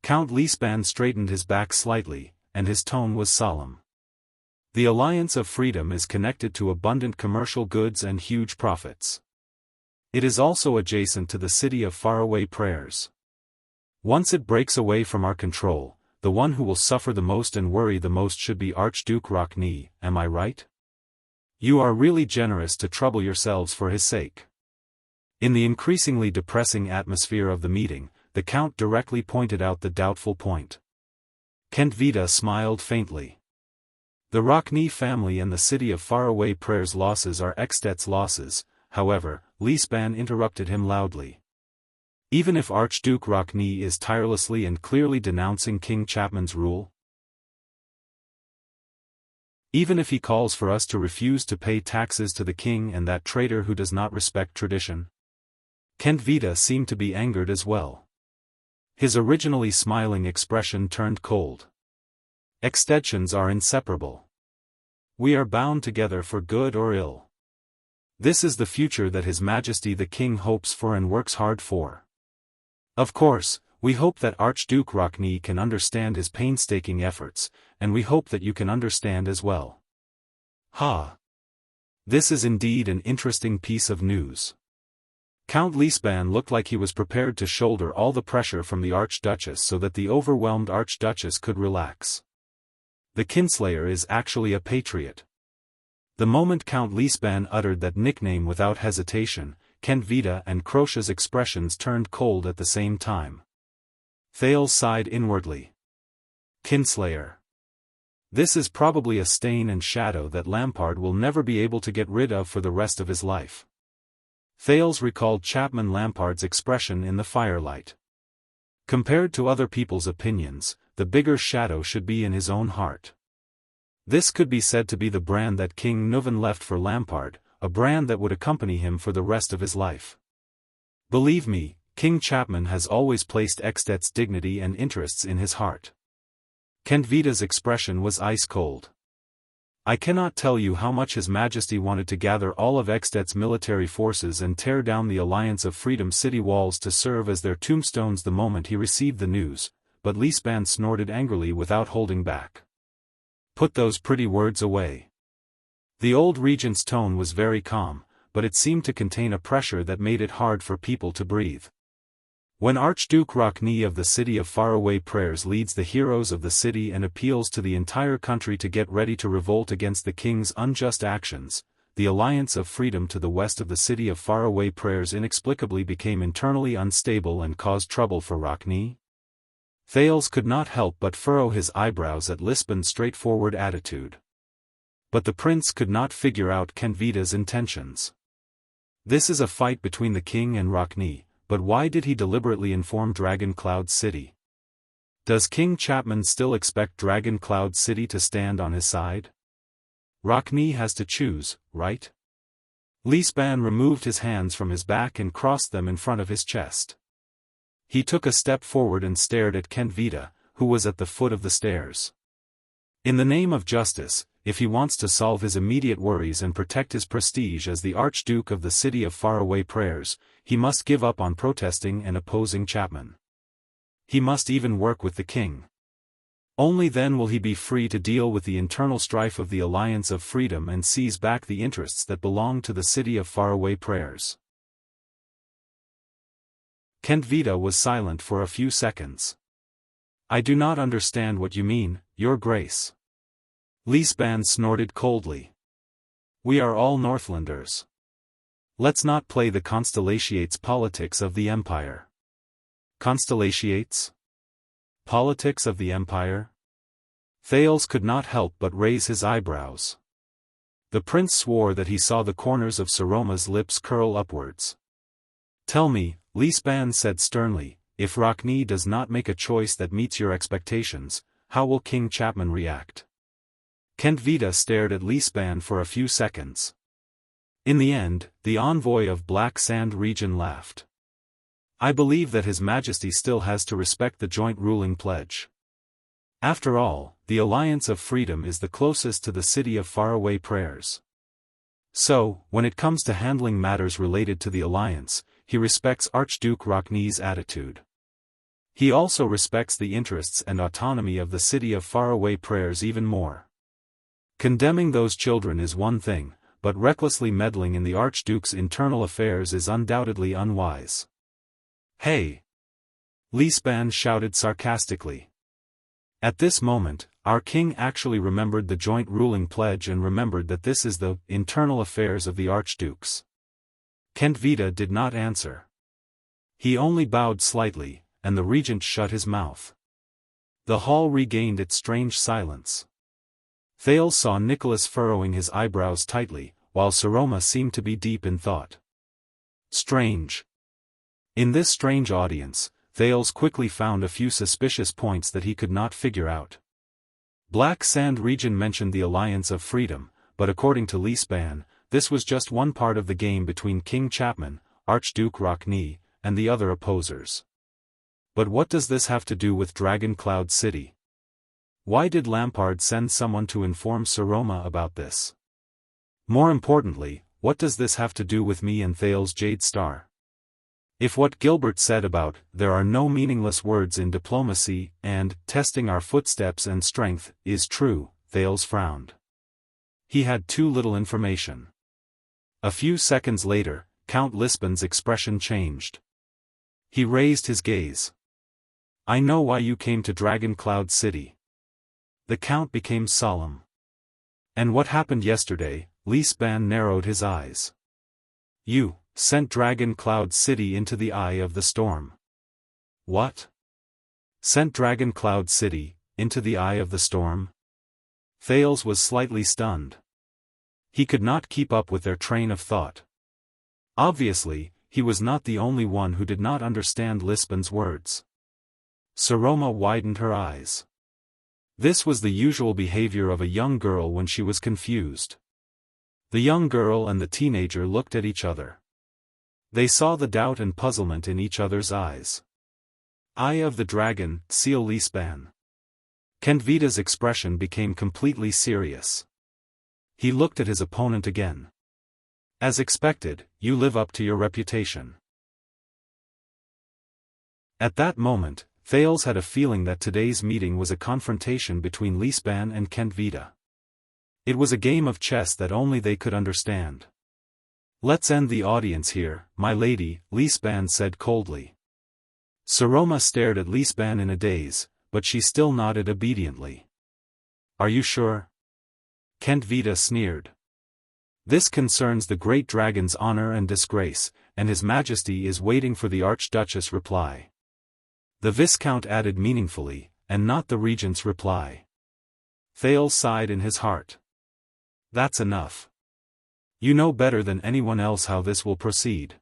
Count Lisban straightened his back slightly, and his tone was solemn. The Alliance of Freedom is connected to abundant commercial goods and huge profits. It is also adjacent to the City of Faraway Prayers. Once it breaks away from our control, the one who will suffer the most and worry the most should be Archduke Rockne, am I right? You are really generous to trouble yourselves for his sake. In the increasingly depressing atmosphere of the meeting, the Count directly pointed out the doubtful point. Kentvita smiled faintly. The Rockne family and the City of Faraway Prayers' losses are Extet's losses, however, Lisban interrupted him loudly. Even if Archduke Rockne is tirelessly and clearly denouncing King Chapman's rule? Even if he calls for us to refuse to pay taxes to the king and that traitor who does not respect tradition? Kentvita seemed to be angered as well. His originally smiling expression turned cold. Extensions are inseparable. We are bound together for good or ill. This is the future that His Majesty the King hopes for and works hard for. Of course, We hope that Archduke Rockne can understand his painstaking efforts, and we hope that you can understand as well. Ha! This is indeed an interesting piece of news. Count Lisban looked like he was prepared to shoulder all the pressure from the Archduchess so that the overwhelmed Archduchess could relax. The Kinslayer is actually a patriot. The moment Count Lisban uttered that nickname without hesitation, Kent Vida and Crocia's expressions turned cold at the same time. Thales sighed inwardly. Kinslayer. This is probably a stain and shadow that Lampard will never be able to get rid of for the rest of his life. Thales recalled Chapman Lampard's expression in the firelight. Compared to other people's opinions, the bigger shadow should be in his own heart. This could be said to be the brand that King Nuvan left for Lampard, a brand that would accompany him for the rest of his life. Believe me, King Chapman has always placed Ekstedt's dignity and interests in his heart. Kent Vida's expression was ice-cold. I cannot tell you how much His Majesty wanted to gather all of Ekstedt's military forces and tear down the Alliance of Freedom city walls to serve as their tombstones the moment he received the news, but Lisban snorted angrily without holding back. Put those pretty words away. The old regent's tone was very calm, but it seemed to contain a pressure that made it hard for people to breathe. When Archduke Rockne of the City of Faraway Prayers leads the heroes of the city and appeals to the entire country to get ready to revolt against the king's unjust actions, the Alliance of Freedom to the west of the City of Faraway Prayers inexplicably became internally unstable and caused trouble for Rockne. Thales could not help but furrow his eyebrows at Lisban's straightforward attitude. But the prince could not figure out Kent Vida's intentions. This is a fight between the king and Rockne, but why did he deliberately inform Dragon Cloud City? Does King Chapman still expect Dragon Cloud City to stand on his side? Rockne has to choose, right? Lisban removed his hands from his back and crossed them in front of his chest. He took a step forward and stared at Kent Vida, who was at the foot of the stairs. In the name of justice, if he wants to solve his immediate worries and protect his prestige as the Archduke of the City of Faraway Prayers, he must give up on protesting and opposing Chapman. He must even work with the king. Only then will he be free to deal with the internal strife of the Alliance of Freedom and seize back the interests that belong to the City of Faraway Prayers. Kent Vida was silent for a few seconds. I do not understand what you mean, Your Grace. Lisban snorted coldly. We are all Northlanders. Let's not play the Constellatiates politics of the Empire. Constellatiates? Politics of the Empire? Thales could not help but raise his eyebrows. The prince swore that he saw the corners of Saroma's lips curl upwards. Tell me, Lisban said sternly, if Rockne does not make a choice that meets your expectations, how will King Chapman react? Kent Vida stared at Lisban for a few seconds. In the end, the envoy of Black Sand region laughed. I believe that His Majesty still has to respect the joint ruling pledge. After all, the Alliance of Freedom is the closest to the City of Faraway Prayers. So, when it comes to handling matters related to the Alliance, he respects Archduke Rockne's attitude. He also respects the interests and autonomy of the City of Faraway Prayers even more. Condemning those children is one thing, but recklessly meddling in the Archduke's internal affairs is undoubtedly unwise. Hey! Lisban shouted sarcastically. At this moment, our king actually remembered the joint ruling pledge and remembered that this is the internal affairs of the Archdukes. Kent Vida did not answer. He only bowed slightly, and the regent shut his mouth. The hall regained its strange silence. Thales saw Nicholas furrowing his eyebrows tightly, while Saroma seemed to be deep in thought. Strange. In this strange audience, Thales quickly found a few suspicious points that he could not figure out. Black Sand region mentioned the Alliance of Freedom, but according to Lisban, this was just one part of the game between King Chapman, Archduke Rockne, and the other opposers. But what does this have to do with Dragon Cloud City? Why did Lampard send someone to inform Saroma about this? More importantly, what does this have to do with me and Thales Jade Star? If what Gilbert said about "there are no meaningless words in diplomacy" and "testing our footsteps and strength" is true, Thales frowned. He had too little information. A few seconds later, Count Lisbon's expression changed. He raised his gaze. "I know why you came to Dragon Cloud City." The Count became solemn. "And what happened yesterday?" Lisban narrowed his eyes. "You sent Dragon Cloud City into the eye of the storm." "What? Sent Dragon Cloud City into the eye of the storm?" Thales was slightly stunned. He could not keep up with their train of thought. Obviously, he was not the only one who did not understand Lisbon's words. Saroma widened her eyes. This was the usual behavior of a young girl when she was confused. The young girl and the teenager looked at each other. They saw the doubt and puzzlement in each other's eyes. "Eye of the Dragon, Seal Lisban." Kenvita's expression became completely serious. He looked at his opponent again. "As expected, you live up to your reputation." At that moment, Thales had a feeling that today's meeting was a confrontation between Lisban and Kenvita. It was a game of chess that only they could understand. "Let's end the audience here, my lady," Lisban said coldly. Saroma stared at Lisban in a daze, but she still nodded obediently. "Are you sure?" Kentvita sneered. "This concerns the great dragon's honor and disgrace, and his majesty is waiting for the Archduchess' reply." The Viscount added meaningfully, "and not the regent's reply." Thales sighed in his heart. "That's enough. You know better than anyone else how this will proceed."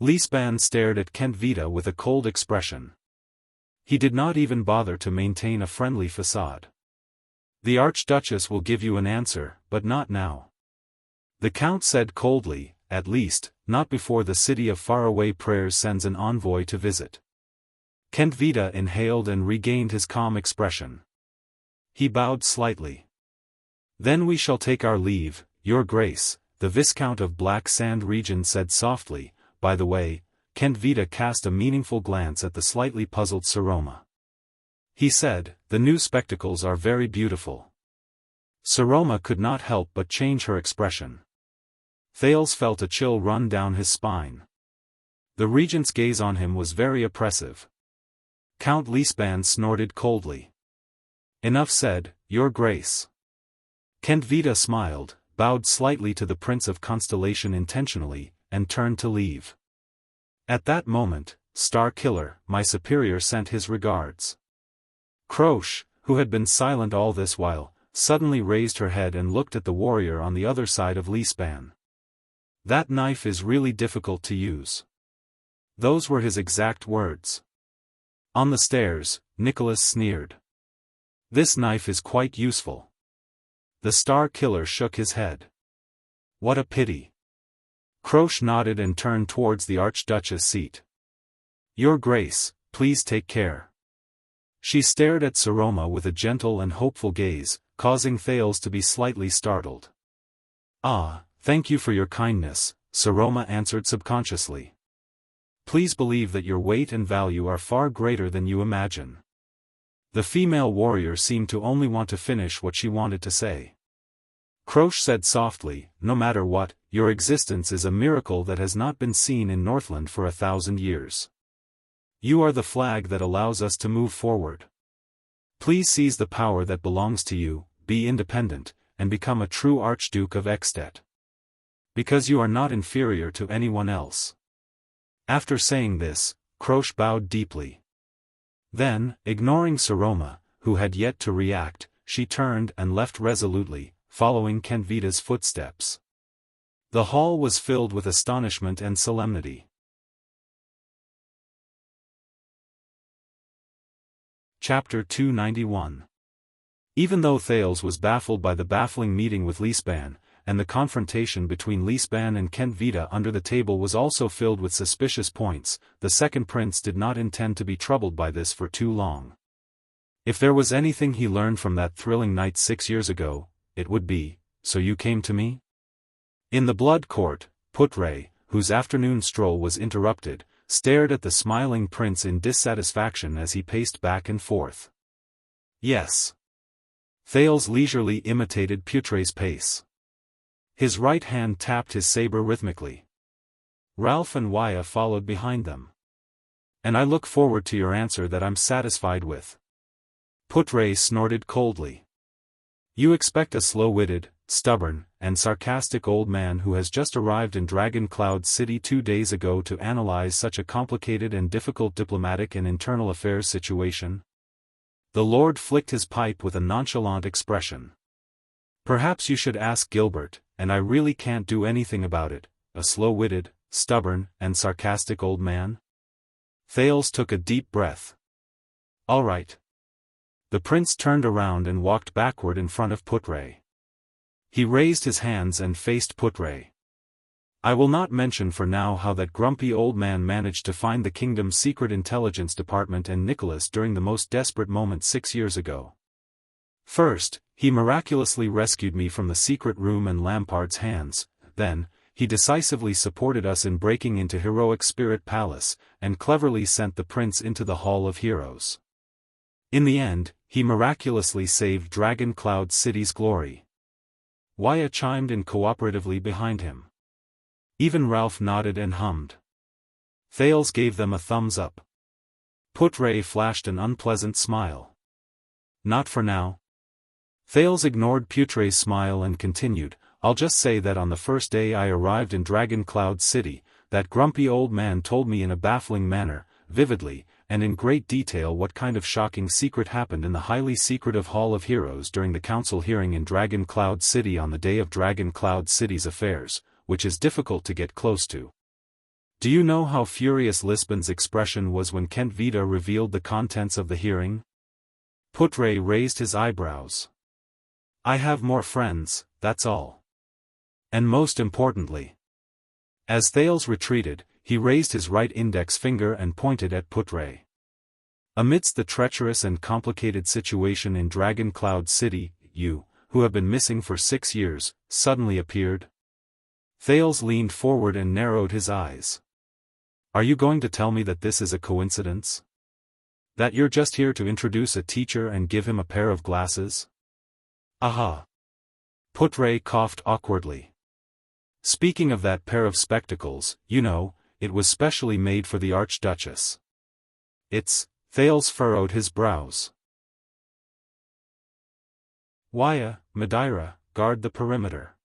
Lisban stared at Kentvita with a cold expression. He did not even bother to maintain a friendly facade. "The Archduchess will give you an answer, but not now." The Count said coldly, "At least, not before the city of faraway prayers sends an envoy to visit." Kentvita inhaled and regained his calm expression. He bowed slightly. "Then we shall take our leave, Your Grace," the Viscount of Black Sand Region said softly. "By the way," Kentvita cast a meaningful glance at the slightly puzzled Saroma. He said, "The new spectacles are very beautiful." Saroma could not help but change her expression. Thales felt a chill run down his spine. The regent's gaze on him was very oppressive. Count Lisban snorted coldly. "Enough said, Your Grace." Kentvita smiled, bowed slightly to the Prince of Constellation intentionally, and turned to leave. At that moment, Star Killer, my superior, sent his regards. Croche, who had been silent all this while, suddenly raised her head and looked at the warrior on the other side of Lisban. "That knife is really difficult to use." Those were his exact words. On the stairs, Nicholas sneered. "This knife is quite useful." The Star Killer shook his head. "What a pity." Croche nodded and turned towards the Archduchess' seat. "Your Grace, please take care." She stared at Saroma with a gentle and hopeful gaze, causing Thales to be slightly startled. "Ah, thank you for your kindness," Saroma answered subconsciously. "Please believe that your weight and value are far greater than you imagine." The female warrior seemed to only want to finish what she wanted to say. Croche said softly, "No matter what, your existence is a miracle that has not been seen in Northland for 1,000 years. You are the flag that allows us to move forward. Please seize the power that belongs to you, be independent, and become a true Archduke of Ekstedt. Because you are not inferior to anyone else." After saying this, Croche bowed deeply. Then, ignoring Saroma, who had yet to react, she turned and left resolutely, following Kenvita's footsteps. The hall was filled with astonishment and solemnity. Chapter 291. Even though Thales was baffled by the baffling meeting with Lisban, and the confrontation between Lisban and Kentvita under the table was also filled with suspicious points, the second prince did not intend to be troubled by this for too long. If there was anything he learned from that thrilling night 6 years ago, it would be, "So you came to me?" In the Blood Court, Putre, whose afternoon stroll was interrupted, stared at the smiling prince in dissatisfaction as he paced back and forth. Yes. Thales leisurely imitated Putre's pace. His right hand tapped his saber rhythmically. Ralph and Wuxia followed behind them. And I look forward to your answer that I'm satisfied with. Putre snorted coldly. You expect a slow-witted, stubborn, and sarcastic old man who has just arrived in Dragon Cloud City 2 days ago to analyze such a complicated and difficult diplomatic and internal affairs situation? The Lord flicked his pipe with a nonchalant expression. Perhaps you should ask Gilbert, and I really can't do anything about it, a slow-witted, stubborn, and sarcastic old man? Thales took a deep breath. All right. The prince turned around and walked backward in front of Putre. He raised his hands and faced Putre. I will not mention for now how that grumpy old man managed to find the kingdom's secret intelligence department and Nicholas during the most desperate moment 6 years ago. First, he miraculously rescued me from the secret room and Lampard's hands, then, he decisively supported us in breaking into Heroic Spirit Palace, and cleverly sent the prince into the Hall of Heroes. In the end, he miraculously saved Dragon Cloud City's glory. Wuxia chimed in cooperatively behind him. Even Ralph nodded and hummed. Thales gave them a thumbs up. Putre flashed an unpleasant smile. Not for now. Thales ignored Putre's smile and continued, I'll just say that on the first day I arrived in Dragon Cloud City, that grumpy old man told me in a baffling manner, vividly, and in great detail what kind of shocking secret happened in the highly secretive Hall of Heroes during the council hearing in Dragon Cloud City on the day of Dragon Cloud City's affairs, which is difficult to get close to. Do you know how furious Lisbon's expression was when Kent Vida revealed the contents of the hearing? Putre raised his eyebrows. I have more friends, that's all. And most importantly. As Thales retreated, he raised his right index finger and pointed at Putre. Amidst the treacherous and complicated situation in Dragon Cloud City, you, who have been missing for 6 years, suddenly appeared. Thales leaned forward and narrowed his eyes. Are you going to tell me that this is a coincidence? That you're just here to introduce a teacher and give him a pair of glasses? Aha! Putre coughed awkwardly. Speaking of that pair of spectacles, you know, it was specially made for the Archduchess. Thales furrowed his brows. Wuxia, Madeira, guard the perimeter.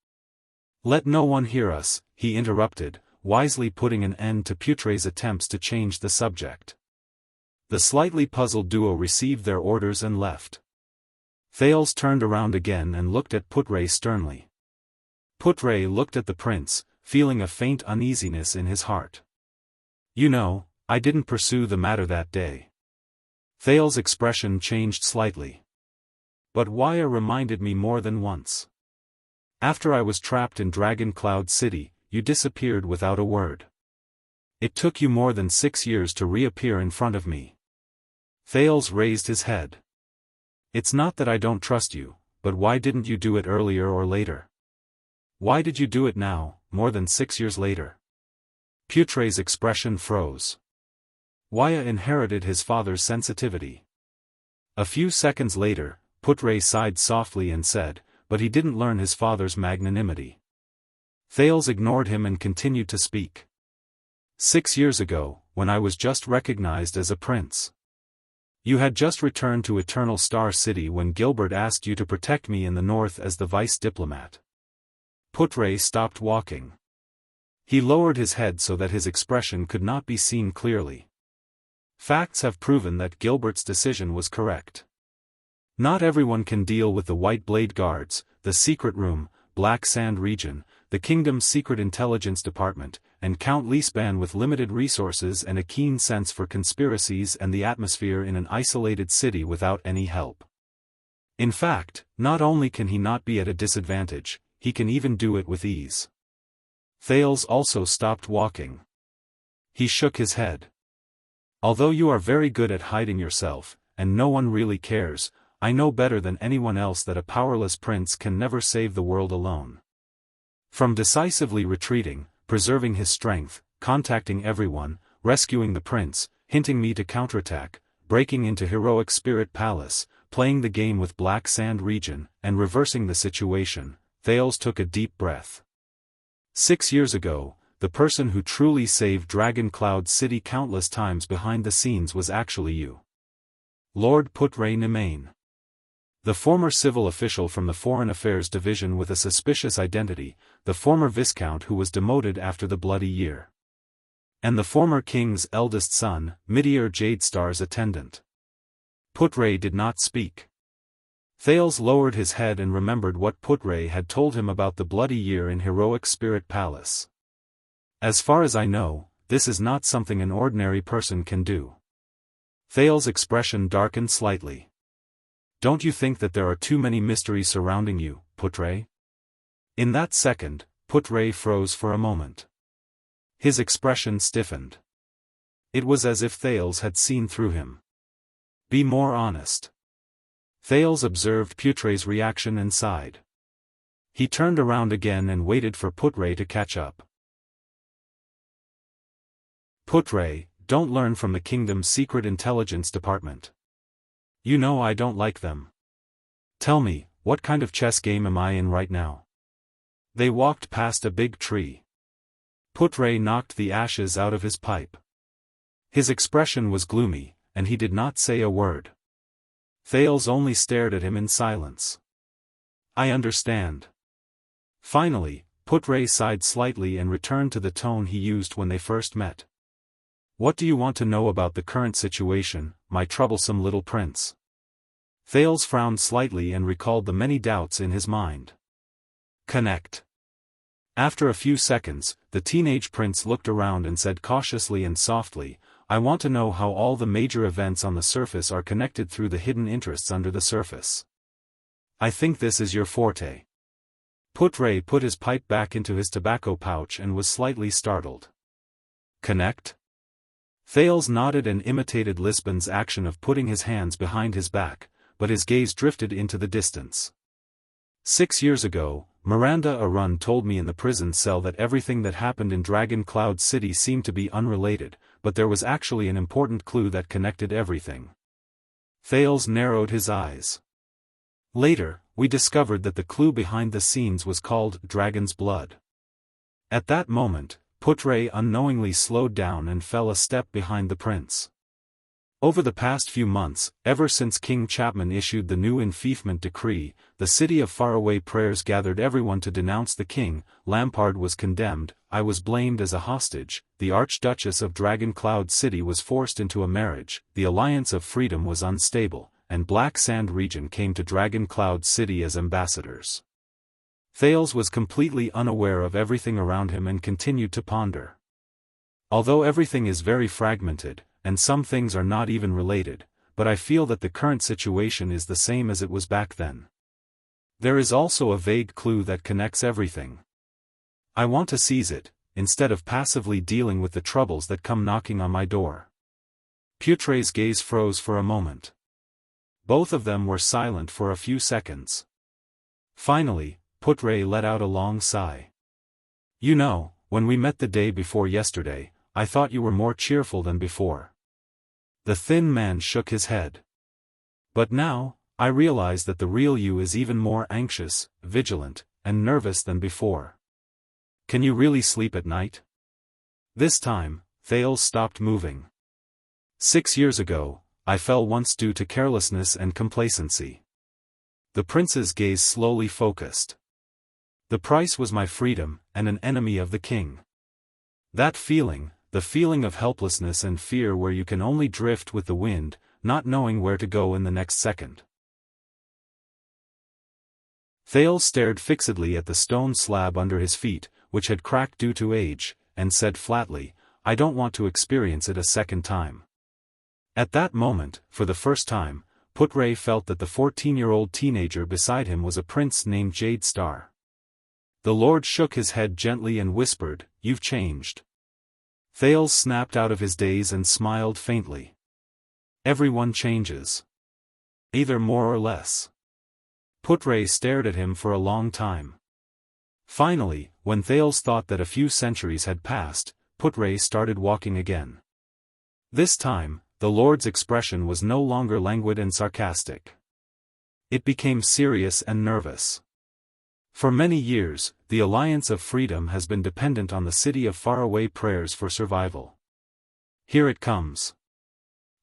Let no one hear us, he interrupted, wisely putting an end to Putre's attempts to change the subject. The slightly puzzled duo received their orders and left. Thales turned around again and looked at Putre sternly. Putre looked at the prince, feeling a faint uneasiness in his heart. You know, I didn't pursue the matter that day. Thales' expression changed slightly. But Wuxia reminded me more than once. After I was trapped in Dragon Cloud City, you disappeared without a word. It took you more than 6 years to reappear in front of me. Thales raised his head. It's not that I don't trust you, but why didn't you do it earlier or later? Why did you do it now, more than 6 years later? Putre's expression froze. Wuxia inherited his father's sensitivity. A few seconds later, Putre sighed softly and said, but he didn't learn his father's magnanimity. Thales ignored him and continued to speak. 6 years ago, when I was just recognized as a prince. You had just returned to Eternal Star City when Gilbert asked you to protect me in the north as the vice diplomat. Putre stopped walking. He lowered his head so that his expression could not be seen clearly. Facts have proven that Gilbert's decision was correct. Not everyone can deal with the White Blade Guards, the Secret Room, Black Sand Region, the Kingdom's Secret Intelligence Department, and Count Lisban with limited resources and a keen sense for conspiracies and the atmosphere in an isolated city without any help. In fact, not only can he not be at a disadvantage, he can even do it with ease. Thales also stopped walking. He shook his head. Although you are very good at hiding yourself, and no one really cares, I know better than anyone else that a powerless prince can never save the world alone. From decisively retreating, preserving his strength, contacting everyone, rescuing the prince, hinting me to counterattack, breaking into Heroic Spirit Palace, playing the game with Black Sand region, and reversing the situation. Thales took a deep breath. 6 years ago, the person who truly saved Dragon Cloud City countless times behind the scenes was actually you. Lord Putre Nemain. The former civil official from the Foreign Affairs Division with a suspicious identity, the former Viscount who was demoted after the Bloody Year. And the former king's eldest son, Midir Jadestar's attendant. Putre did not speak. Thales lowered his head and remembered what Putre had told him about the Bloody Year in Heroic Spirit Palace. As far as I know, this is not something an ordinary person can do. Thales' expression darkened slightly. Don't you think that there are too many mysteries surrounding you, Putre? In that second, Putre froze for a moment. His expression stiffened. It was as if Thales had seen through him. Be more honest. Thales observed Putre's reaction and sighed. He turned around again and waited for Putre to catch up. Putre, don't learn from the kingdom's secret intelligence department. You know I don't like them. Tell me, what kind of chess game am I in right now? They walked past a big tree. Putre knocked the ashes out of his pipe. His expression was gloomy, and he did not say a word. Thales only stared at him in silence. I understand. Finally, Putre sighed slightly and returned to the tone he used when they first met. What do you want to know about the current situation, my troublesome little prince? Thales frowned slightly and recalled the many doubts in his mind. Connect. After a few seconds, the teenage prince looked around and said cautiously and softly, I want to know how all the major events on the surface are connected through the hidden interests under the surface. I think this is your forte. Putre put his pipe back into his tobacco pouch and was slightly startled. Connect? Thales nodded and imitated Lisbon's action of putting his hands behind his back, but his gaze drifted into the distance. 6 years ago, Miranda Arun told me in the prison cell that everything that happened in Dragon Cloud City seemed to be unrelated, but there was actually an important clue that connected everything. Thales narrowed his eyes. Later, we discovered that the clue behind the scenes was called Dragon's Blood. At that moment, Putre unknowingly slowed down and fell a step behind the prince. Over the past few months, ever since King Chapman issued the new enfeoffment decree, the city of faraway prayers gathered everyone to denounce the king. Lampard was condemned, I was blamed as a hostage, the Archduchess of Dragon Cloud City was forced into a marriage, the Alliance of Freedom was unstable, and Black Sand region came to Dragon Cloud City as ambassadors. Thales was completely unaware of everything around him and continued to ponder. Although everything is very fragmented, and some things are not even related, but I feel that the current situation is the same as it was back then. There is also a vague clue that connects everything. I want to seize it, instead of passively dealing with the troubles that come knocking on my door. Putre's gaze froze for a moment. Both of them were silent for a few seconds. Finally, Putre let out a long sigh. You know, when we met the day before yesterday, I thought you were more cheerful than before. The thin man shook his head. But now, I realize that the real you is even more anxious, vigilant, and nervous than before. Can you really sleep at night? This time, Thales stopped moving. 6 years ago, I fell once due to carelessness and complacency. The prince's gaze slowly focused. The price was my freedom, and an enemy of the king. That feeling, the feeling of helplessness and fear where you can only drift with the wind, not knowing where to go in the next second. Thales stared fixedly at the stone slab under his feet, which had cracked due to age, and said flatly, I don't want to experience it a second time. At that moment, for the first time, Putre felt that the 14-year-old teenager beside him was a prince named Jadestar. The Lord shook his head gently and whispered, You've changed. Thales snapped out of his daze and smiled faintly. Everyone changes. Either more or less. Putre stared at him for a long time. Finally, when Thales thought that a few centuries had passed, Putre started walking again. This time, the Lord's expression was no longer languid and sarcastic. It became serious and nervous. For many years, the Alliance of Freedom has been dependent on the City of Faraway prayers for survival. Here it comes.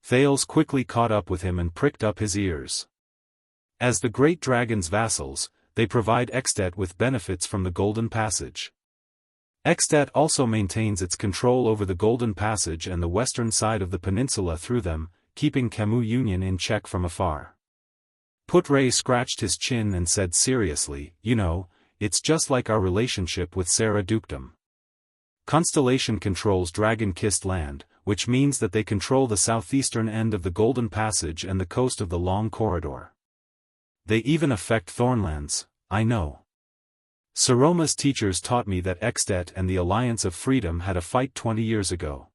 Thales quickly caught up with him and pricked up his ears. As the Great Dragon's vassals, they provide Extet with benefits from the Golden Passage. Extet also maintains its control over the Golden Passage and the western side of the peninsula through them, keeping Camus Union in check from afar. Putre scratched his chin and said seriously, "You know, it's just like our relationship with Sarah Dukedom. Constellation controls Dragon-Kissed Land, which means that they control the southeastern end of the Golden Passage and the coast of the Long Corridor. They even affect Thornlands, I know. Saroma's teachers taught me that Extet and the Alliance of Freedom had a fight 20 years ago."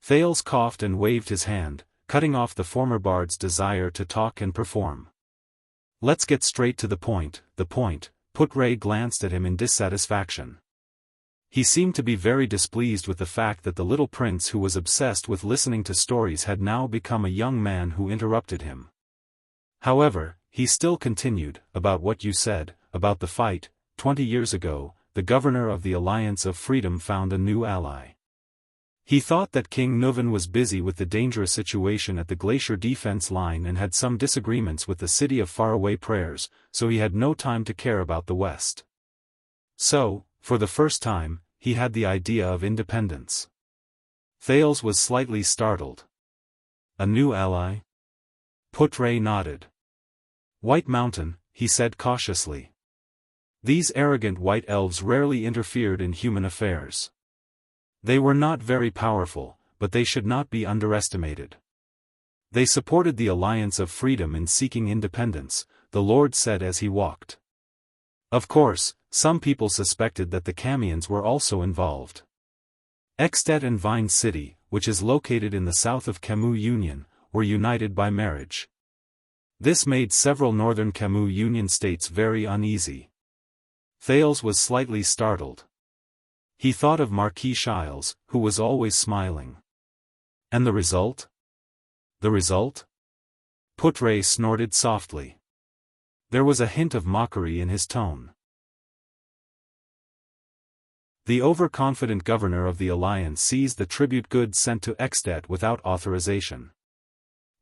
Thales coughed and waved his hand, cutting off the former bard's desire to talk and perform. "Let's get straight to the point." Putre glanced at him in dissatisfaction. He seemed to be very displeased with the fact that the little prince who was obsessed with listening to stories had now become a young man who interrupted him. However, he still continued, "About what you said, about the fight, 20 years ago, the governor of the Alliance of Freedom found a new ally. He thought that King Nuvan was busy with the dangerous situation at the glacier defense line and had some disagreements with the City of Faraway prayers, so he had no time to care about the West. So, for the first time, he had the idea of independence." Thales was slightly startled. "A new ally?" Putre nodded. "White Mountain," he said cautiously. "These arrogant white elves rarely interfered in human affairs. They were not very powerful, but they should not be underestimated. They supported the Alliance of Freedom in seeking independence," the Lord said as he walked. "Of course, some people suspected that the Camians were also involved. Extet and Vine City, which is located in the south of Camus Union, were united by marriage. This made several northern Camus Union states very uneasy." Thales was slightly startled. He thought of Marquis Shiles, who was always smiling. "And the result?" "The result?" Putre snorted softly. There was a hint of mockery in his tone. "The overconfident governor of the Alliance seized the tribute goods sent to Extet without authorization.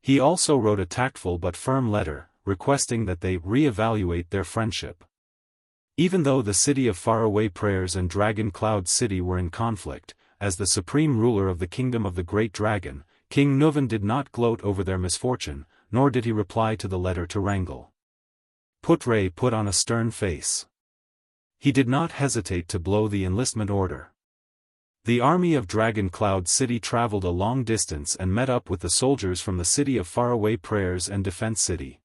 He also wrote a tactful but firm letter, requesting that they re-evaluate their friendship. Even though the City of Faraway prayers and Dragon Cloud City were in conflict, as the supreme ruler of the Kingdom of the Great Dragon, King Nuvan did not gloat over their misfortune, nor did he reply to the letter to wrangle." Putre put on a stern face. He did not hesitate to blow the enlistment order. The army of Dragon Cloud City traveled a long distance and met up with the soldiers from the City of Faraway prayers and Defense City.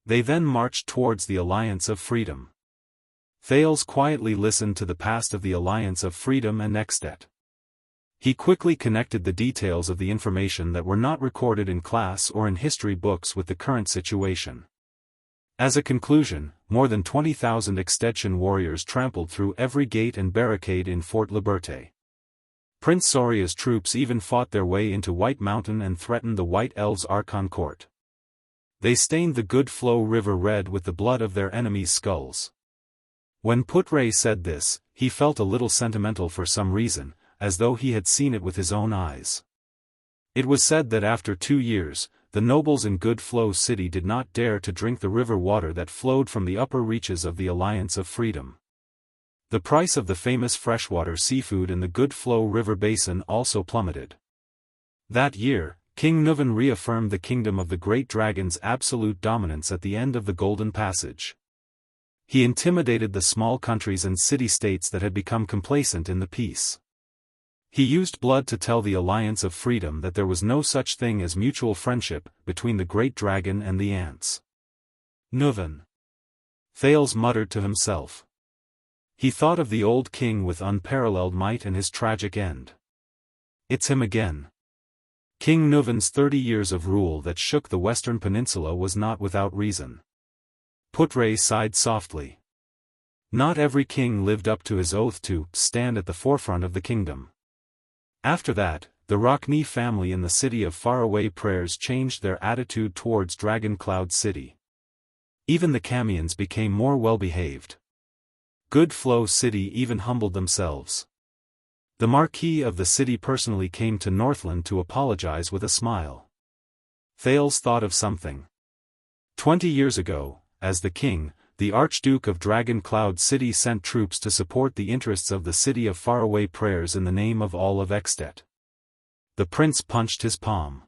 They then marched towards the Alliance of Freedom. Thales quietly listened to the past of the Alliance of Freedom and Extet. He quickly connected the details of the information that were not recorded in class or in history books with the current situation. As a conclusion, more than 20,000 Extension warriors trampled through every gate and barricade in Fort Liberté. Prince Soria's troops even fought their way into White Mountain and threatened the White Elves' Archon Court. They stained the Good Flow River red with the blood of their enemies' skulls. When Putre said this, he felt a little sentimental for some reason, as though he had seen it with his own eyes. It was said that after 2 years, the nobles in Good Flow City did not dare to drink the river water that flowed from the upper reaches of the Alliance of Freedom. The price of the famous freshwater seafood in the Good Flow River basin also plummeted. That year, King Nuvan reaffirmed the Kingdom of the Great Dragon's absolute dominance at the end of the Golden Passage. He intimidated the small countries and city-states that had become complacent in the peace. He used blood to tell the Alliance of Freedom that there was no such thing as mutual friendship between the Great Dragon and the ants. Nuvan. Thales muttered to himself. He thought of the old king with unparalleled might and his tragic end. It's him again. King Nuvan's 30 years of rule that shook the Western Peninsula was not without reason. Putre sighed softly. Not every king lived up to his oath to stand at the forefront of the kingdom. After that, the Rockne family in the city of faraway prayers changed their attitude towards Dragon Cloud City. Even the Camions became more well-behaved. Good Flow City even humbled themselves. The Marquis of the city personally came to Northland to apologize with a smile. Thales thought of something. 20 years ago, as the king, the Archduke of Dragon Cloud City sent troops to support the interests of the city of faraway prayers in the name of all of Extet. The prince punched his palm.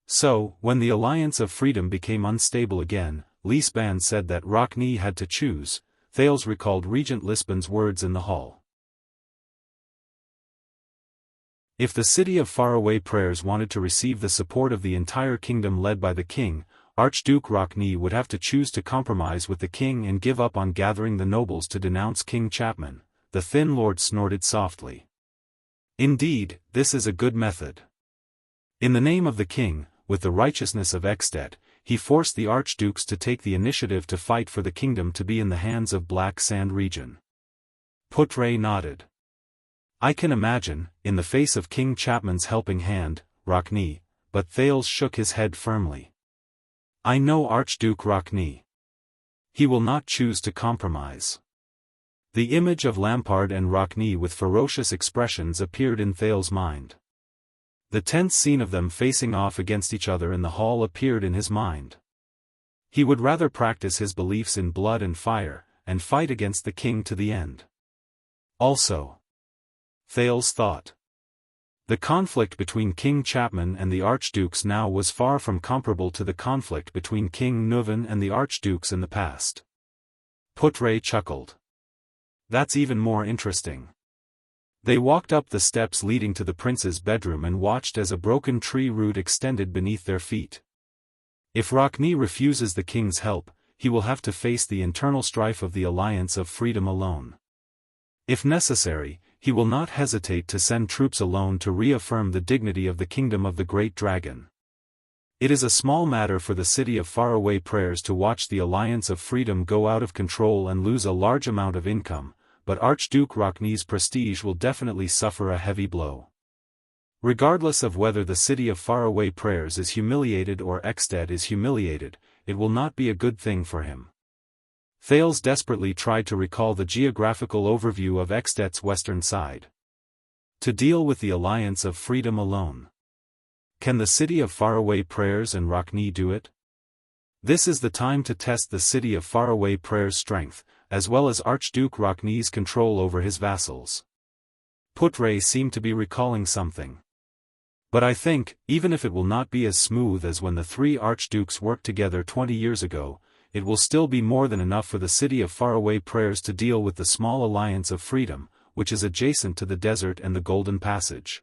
So, when the Alliance of Freedom became unstable again, Lisban said that Rockne had to choose. Thales recalled Regent Lisban's words in the hall. If the city of faraway prayers wanted to receive the support of the entire kingdom led by the king, Archduke Rockne would have to choose to compromise with the king and give up on gathering the nobles to denounce King Chapman. The thin lord snorted softly. Indeed, this is a good method. In the name of the king, with the righteousness of Extet, he forced the archdukes to take the initiative to fight for the kingdom to be in the hands of Black Sand region. Putre nodded. I can imagine, in the face of King Chapman's helping hand, Rockne, but Thales shook his head firmly. I know Archduke Rockne. He will not choose to compromise. The image of Lampard and Rockne with ferocious expressions appeared in Thales' mind. The tense scene of them facing off against each other in the hall appeared in his mind. He would rather practice his beliefs in blood and fire, and fight against the king to the end. Also, Thales thought, the conflict between King Chapman and the archdukes now was far from comparable to the conflict between King Nuvan and the archdukes in the past. Putre chuckled. That's even more interesting. They walked up the steps leading to the prince's bedroom and watched as a broken tree root extended beneath their feet. If Rockne refuses the king's help, he will have to face the internal strife of the Alliance of Freedom alone. If necessary, he will not hesitate to send troops alone to reaffirm the dignity of the kingdom of the Great Dragon. It is a small matter for the city of faraway prayers to watch the Alliance of Freedom go out of control and lose a large amount of income, but Archduke Rockne's prestige will definitely suffer a heavy blow. Regardless of whether the city of faraway prayers is humiliated or Extet is humiliated, it will not be a good thing for him. Thales desperately tried to recall the geographical overview of Extet's western side. To deal with the Alliance of Freedom alone. Can the city of faraway prayers and Rockne do it? This is the time to test the city of faraway prayers' strength, as well as Archduke Rockne's control over his vassals. Putre seemed to be recalling something. But I think, even if it will not be as smooth as when the three archdukes worked together 20 years ago, it will still be more than enough for the city of faraway prayers to deal with the small Alliance of Freedom, which is adjacent to the desert and the Golden Passage.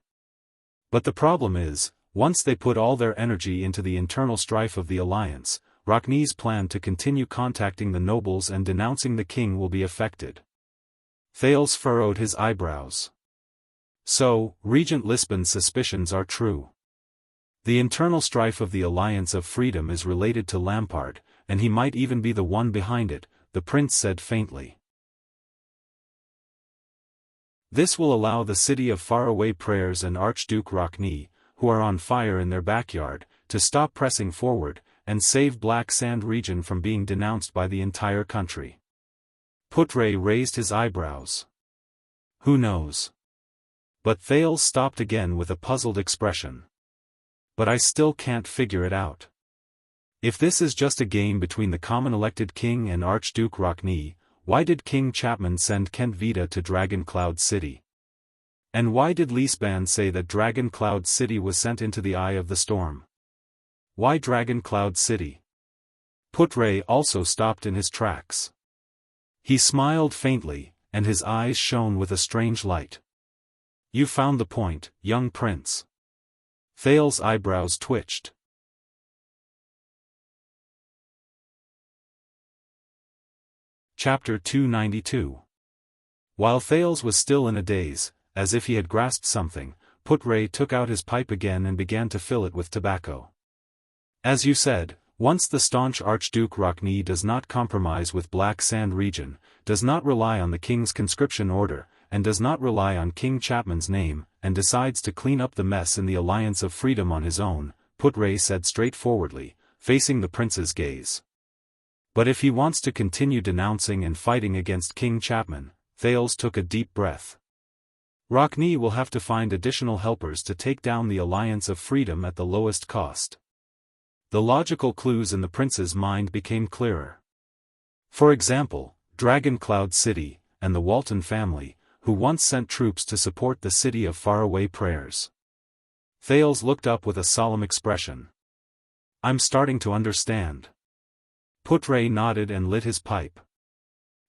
But the problem is, once they put all their energy into the internal strife of the Alliance, Rockne's plan to continue contacting the nobles and denouncing the king will be affected. Thales furrowed his eyebrows. So, Regent Lisban's suspicions are true. The internal strife of the Alliance of Freedom is related to Lampard, and he might even be the one behind it, the prince said faintly. This will allow the city of faraway prayers and Archduke Rockne, who are on fire in their backyard, to stop pressing forward, and save Black Sand region from being denounced by the entire country. Putre raised his eyebrows. Who knows? But Thales stopped again with a puzzled expression. But I still can't figure it out. If this is just a game between the common elected king and Archduke Rockne, why did King Chapman send Kent Vita to Dragon Cloud City? And why did Lisban say that Dragon Cloud City was sent into the eye of the storm? Why Dragon Cloud City? Putre also stopped in his tracks. He smiled faintly, and his eyes shone with a strange light. You found the point, young prince. Thales' eyebrows twitched. Chapter 292. While Thales was still in a daze, as if he had grasped something, Putre took out his pipe again and began to fill it with tobacco. As you said, once the staunch Archduke Rockne does not compromise with Black Sand region, does not rely on the king's conscription order, and does not rely on King Chapman's name, and decides to clean up the mess in the Alliance of Freedom on his own, Put-Ray said straightforwardly, facing the prince's gaze. But if he wants to continue denouncing and fighting against King Chapman, Thales took a deep breath. Rockne will have to find additional helpers to take down the Alliance of Freedom at the lowest cost. The logical clues in the prince's mind became clearer. For example, Dragon Cloud City, and the Walton family, who once sent troops to support the City of Faraway Prayers. Thales looked up with a solemn expression. I'm starting to understand. Put-Ray nodded and lit his pipe.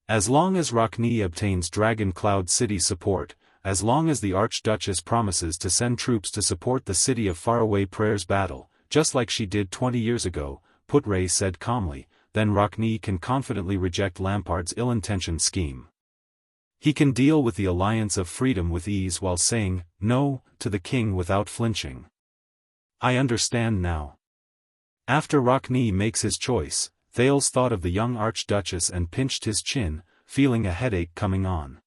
As long as Rockne obtains Dragon Cloud City support, as long as the Archduchess promises to send troops to support the City of Faraway Prayers battle, just like she did 20 years ago, Put-Ray said calmly, then Rockne can confidently reject Lampard's ill-intentioned scheme. He can deal with the Alliance of Freedom with ease while saying no to the king without flinching. I understand now. After Rockne makes his choice, Thales thought of the young Archduchess and pinched his chin, feeling a headache coming on.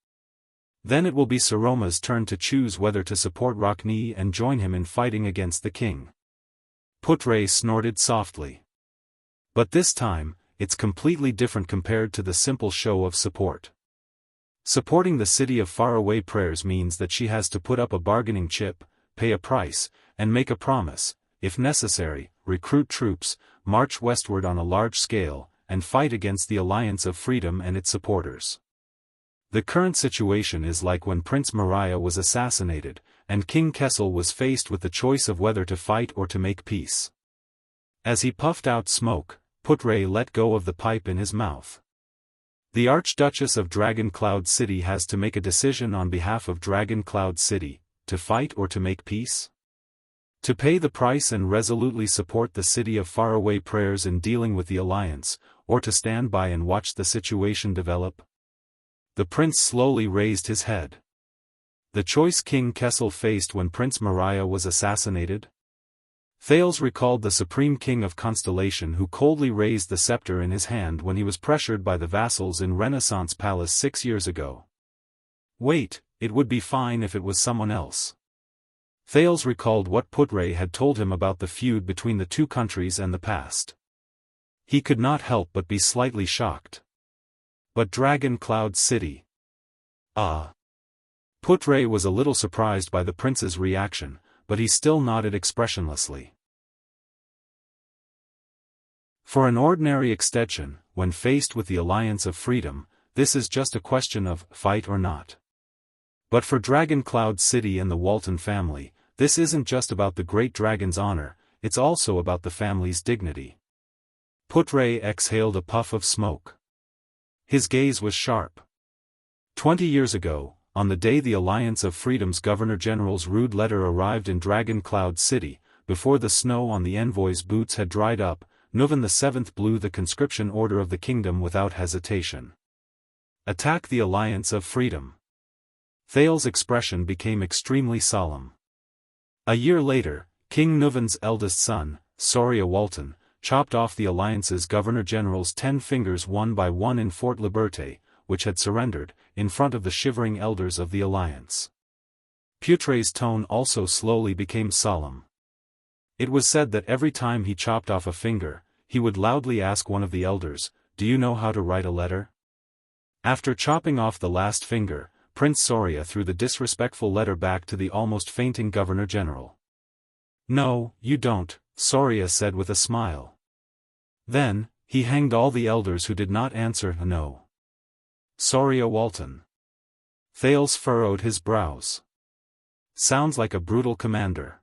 Then it will be Saroma's turn to choose whether to support Rockne and join him in fighting against the king. Put-Ray snorted softly. But this time, it's completely different compared to the simple show of support. Supporting the City of Faraway Prayers means that she has to put up a bargaining chip, pay a price, and make a promise, if necessary, recruit troops, march westward on a large scale, and fight against the Alliance of Freedom and its supporters. The current situation is like when Prince Moriah was assassinated, and King Kessel was faced with the choice of whether to fight or to make peace. As he puffed out smoke, Put-Ray let go of the pipe in his mouth. The Archduchess of Dragon Cloud City has to make a decision on behalf of Dragon Cloud City, to fight or to make peace? To pay the price and resolutely support the City of Faraway Prayers in dealing with the Alliance, or to stand by and watch the situation develop? The prince slowly raised his head. The choice King Kessel faced when Prince Moriah was assassinated? Thales recalled the Supreme King of Constellation who coldly raised the scepter in his hand when he was pressured by the vassals in Renaissance Palace 6 years ago. Wait, it would be fine if it was someone else. Thales recalled what Put-Ray had told him about the feud between the two countries and the past. He could not help but be slightly shocked. But Dragon Cloud City? Put-Ray was a little surprised by the prince's reaction, but he still nodded expressionlessly. For an ordinary extension, when faced with the Alliance of Freedom, this is just a question of fight or not. But for Dragon Cloud City and the Walton family, this isn't just about the great dragon's honor, it's also about the family's dignity. Put-Ray exhaled a puff of smoke. His gaze was sharp. 20 years ago, on the day the Alliance of Freedom's Governor-General's rude letter arrived in Dragon Cloud City, before the snow on the envoy's boots had dried up, Nuvan VII blew the conscription order of the kingdom without hesitation. Attack the Alliance of Freedom. Thales' expression became extremely solemn. A year later, King Nuvan's eldest son, Soria Walton, chopped off the Alliance's Governor-General's 10 fingers one by one in Fort Liberté, which had surrendered, in front of the shivering elders of the Alliance. Put-Ray's tone also slowly became solemn. It was said that every time he chopped off a finger, he would loudly ask one of the elders, "Do you know how to write a letter?" After chopping off the last finger, Prince Soria threw the disrespectful letter back to the almost fainting Governor-General. "No, you don't," Soria said with a smile. Then, he hanged all the elders who did not answer no. Soria Walton. Thales furrowed his brows. Sounds like a brutal commander.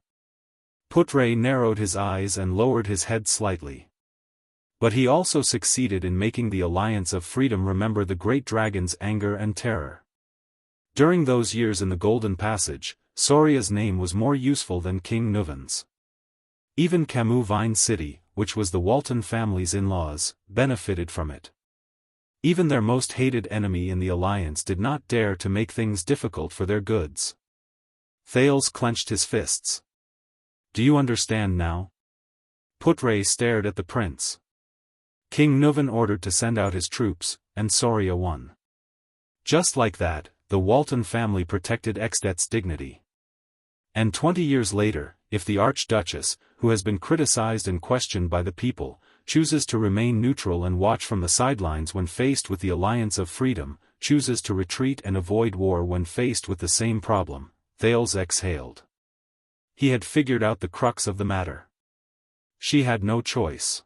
Put-Ray narrowed his eyes and lowered his head slightly. But he also succeeded in making the Alliance of Freedom remember the great dragon's anger and terror. During those years in the Golden Passage, Soria's name was more useful than King Nuvan's. Even Camus Vine City, which was the Walton family's in-laws, benefited from it. Even their most hated enemy in the Alliance did not dare to make things difficult for their goods. Thales clenched his fists. "Do you understand now?" Put-Ray stared at the prince. King Nuvan ordered to send out his troops, and Soria won. Just like that, the Walton family protected Exdet's dignity. And 20 years later, if the Archduchess, who has been criticized and questioned by the people, chooses to remain neutral and watch from the sidelines when faced with the Alliance of Freedom, chooses to retreat and avoid war when faced with the same problem, Thales exhaled. He had figured out the crux of the matter. She had no choice.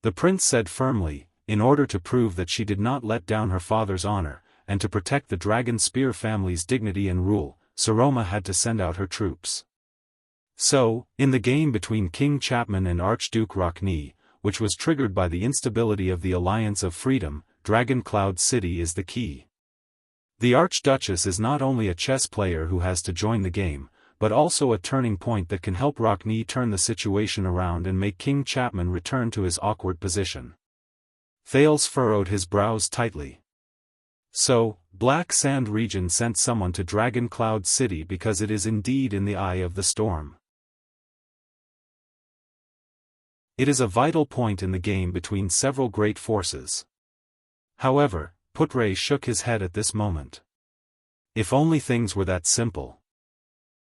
The prince said firmly, in order to prove that she did not let down her father's honor, and to protect the Dragon Spear family's dignity and rule, Saroma had to send out her troops. So, in the game between King Chapman and Archduke Rockne, which was triggered by the instability of the Alliance of Freedom, Dragon Cloud City is the key. The Archduchess is not only a chess player who has to join the game, but also a turning point that can help Rockne turn the situation around and make King Chapman return to his awkward position. Thales furrowed his brows tightly. So, Black Sand Region sent someone to Dragon Cloud City because it is indeed in the eye of the storm. It is a vital point in the game between several great forces. However, Putre shook his head at this moment. If only things were that simple.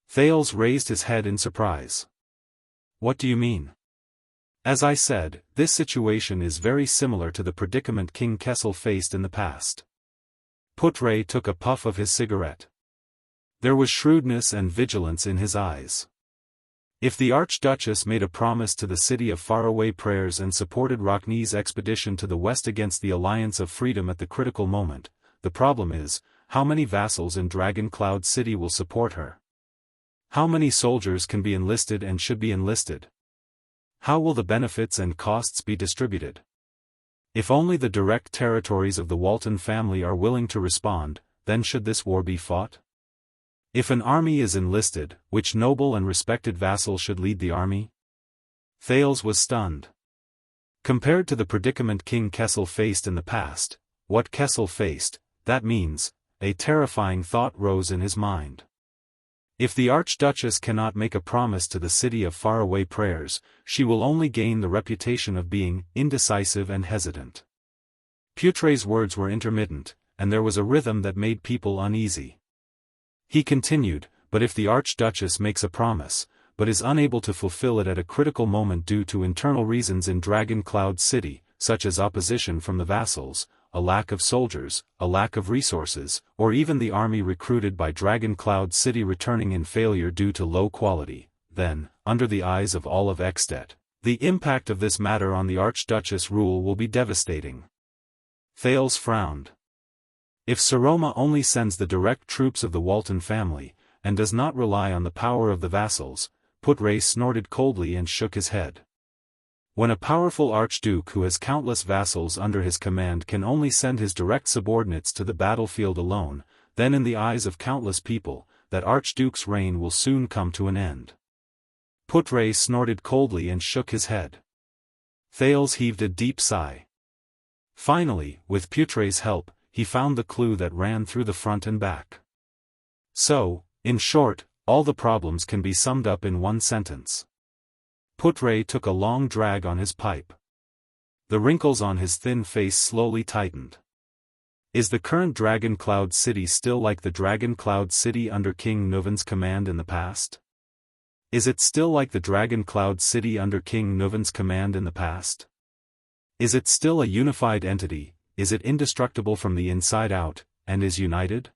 Thales raised his head in surprise. What do you mean? As I said, this situation is very similar to the predicament King Kessel faced in the past. Putre took a puff of his cigarette. There was shrewdness and vigilance in his eyes. If the Archduchess made a promise to the City of Faraway Prayers and supported Rockne's expedition to the west against the Alliance of Freedom at the critical moment, the problem is, how many vassals in Dragon Cloud City will support her? How many soldiers can be enlisted and should be enlisted? How will the benefits and costs be distributed? If only the direct territories of the Walton family are willing to respond, then should this war be fought? If an army is enlisted, which noble and respected vassal should lead the army? Thales was stunned. Compared to the predicament King Kessel faced in the past, what Kessel faced, that means, a terrifying thought rose in his mind. If the Archduchess cannot make a promise to the City of Faraway Prayers, she will only gain the reputation of being indecisive and hesitant. Putre's words were intermittent, and there was a rhythm that made people uneasy. He continued, but if the Archduchess makes a promise, but is unable to fulfill it at a critical moment due to internal reasons in Dragon Cloud City, such as opposition from the vassals, a lack of soldiers, a lack of resources, or even the army recruited by Dragon Cloud City returning in failure due to low quality, then, under the eyes of all of Extet, the impact of this matter on the Archduchess rule will be devastating. Thales frowned. If Saroma only sends the direct troops of the Walton family, and does not rely on the power of the vassals, Putre snorted coldly and shook his head. When a powerful archduke who has countless vassals under his command can only send his direct subordinates to the battlefield alone, then in the eyes of countless people, that archduke's reign will soon come to an end. Putre snorted coldly and shook his head. Thales heaved a deep sigh. Finally, with Putre's help, he found the clue that ran through the front and back. So, in short, all the problems can be summed up in one sentence. Putre took a long drag on his pipe. The wrinkles on his thin face slowly tightened. Is the current Dragon Cloud City still like the Dragon Cloud City under King Nuvan's command in the past? Is it still like the Dragon Cloud City under King Nuvan's command in the past? Is it still a unified entity? Is it indestructible from the inside out, and is united?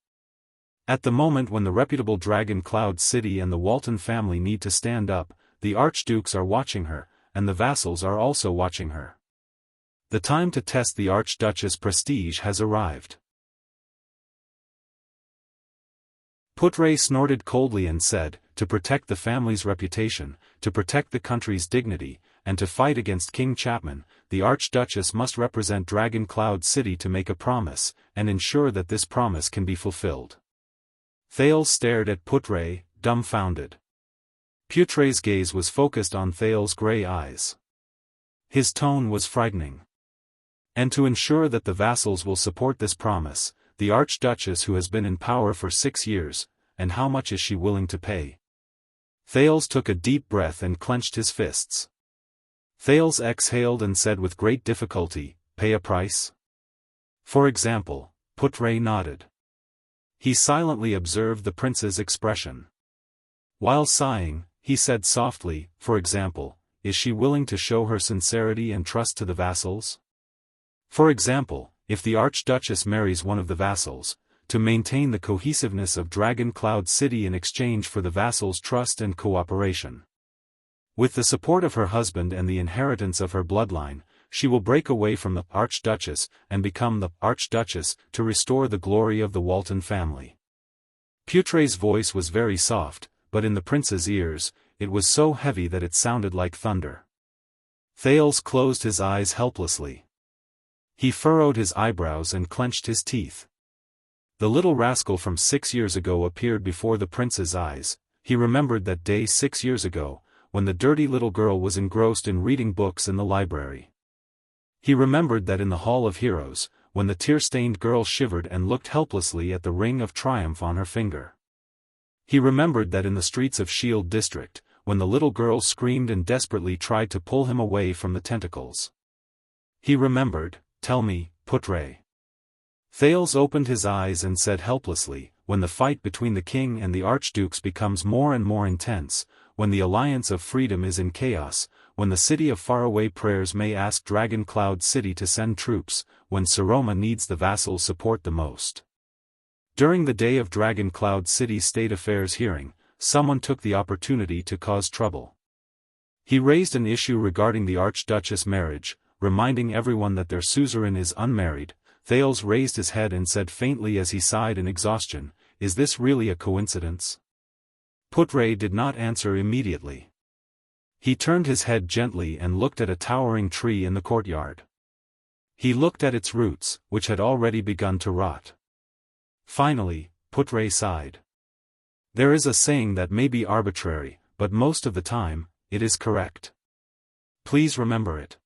At the moment when the reputable Dragon Cloud City and the Walton family need to stand up, the archdukes are watching her, and the vassals are also watching her. The time to test the Archduchess' prestige has arrived. Putre snorted coldly and said, to protect the family's reputation, to protect the country's dignity, and to fight against King Chapman, the Archduchess must represent Dragon Cloud City to make a promise, and ensure that this promise can be fulfilled. Thales stared at Putre, dumbfounded. Putre's gaze was focused on Thales' grey eyes. His tone was frightening. And to ensure that the vassals will support this promise, the Archduchess who has been in power for 6 years, and how much is she willing to pay? Thales took a deep breath and clenched his fists. Thales exhaled and said with great difficulty, pay a price? For example, Putre nodded. He silently observed the prince's expression. While sighing, he said softly, for example, is she willing to show her sincerity and trust to the vassals? For example, if the Archduchess marries one of the vassals, to maintain the cohesiveness of Dragon Cloud City in exchange for the vassals' trust and cooperation. With the support of her husband and the inheritance of her bloodline, she will break away from the Archduchess and become the Archduchess to restore the glory of the Walton family. Putre's voice was very soft, but in the prince's ears, it was so heavy that it sounded like thunder. Thales closed his eyes helplessly. He furrowed his eyebrows and clenched his teeth. The little rascal from 6 years ago appeared before the prince's eyes. He remembered that day 6 years ago, when the dirty little girl was engrossed in reading books in the library. He remembered that in the Hall of Heroes, when the tear-stained girl shivered and looked helplessly at the ring of triumph on her finger. He remembered that in the streets of Shield District, when the little girl screamed and desperately tried to pull him away from the tentacles. He remembered, tell me, Putre. Thales opened his eyes and said helplessly, when the fight between the king and the archdukes becomes more and more intense, when the alliance of freedom is in chaos, when the city of faraway prayers may ask Dragon Cloud City to send troops, when Saroma needs the vassal support the most. During the day of Dragon Cloud City's State Affairs hearing, someone took the opportunity to cause trouble. He raised an issue regarding the Archduchess marriage, reminding everyone that their suzerain is unmarried. Thales raised his head and said faintly as he sighed in exhaustion, is this really a coincidence? Putre did not answer immediately. He turned his head gently and looked at a towering tree in the courtyard. He looked at its roots, which had already begun to rot. Finally, Putre sighed. There is a saying that may be arbitrary, but most of the time, it is correct. Please remember it.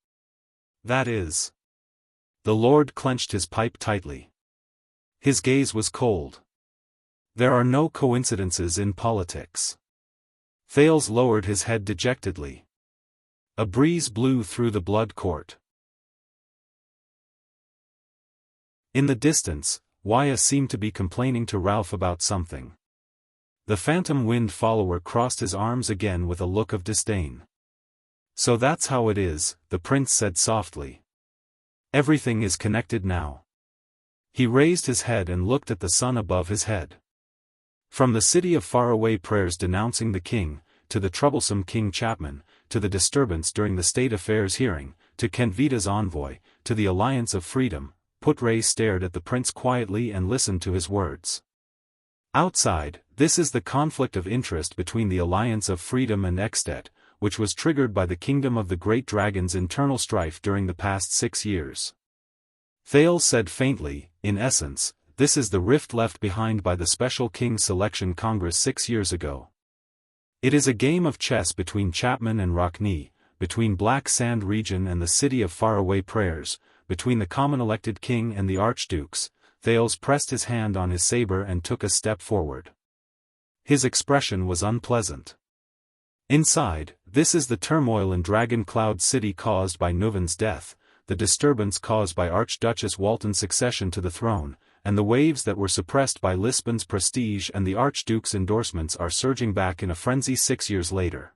That is. The Lord clenched his pipe tightly. His gaze was cold. There are no coincidences in politics. Thales lowered his head dejectedly. A breeze blew through the blood court. In the distance, Waya seemed to be complaining to Ralph about something. The phantom wind follower crossed his arms again with a look of disdain. So that's how it is, the prince said softly. Everything is connected now. He raised his head and looked at the sun above his head. From the city of faraway prayers denouncing the king, to the troublesome King Chapman, to the disturbance during the state affairs hearing, to Kenvita's envoy, to the alliance of freedom, Putre stared at the prince quietly and listened to his words. Outside, this is the conflict of interest between the alliance of freedom and Extet, which was triggered by the kingdom of the Great Dragon's internal strife during the past 6 years. Thales said faintly, in essence, this is the rift left behind by the Special King Selection Congress 6 years ago. It is a game of chess between Chapman and Rockney, between Black Sand Region and the City of Faraway Prayers, between the common elected king and the archdukes. Thales pressed his hand on his saber and took a step forward. His expression was unpleasant. Inside, this is the turmoil in Dragon Cloud City caused by Nuven's death, the disturbance caused by Archduchess Walton's succession to the throne, and the waves that were suppressed by Lisbon's prestige and the Archduke's endorsements are surging back in a frenzy 6 years later.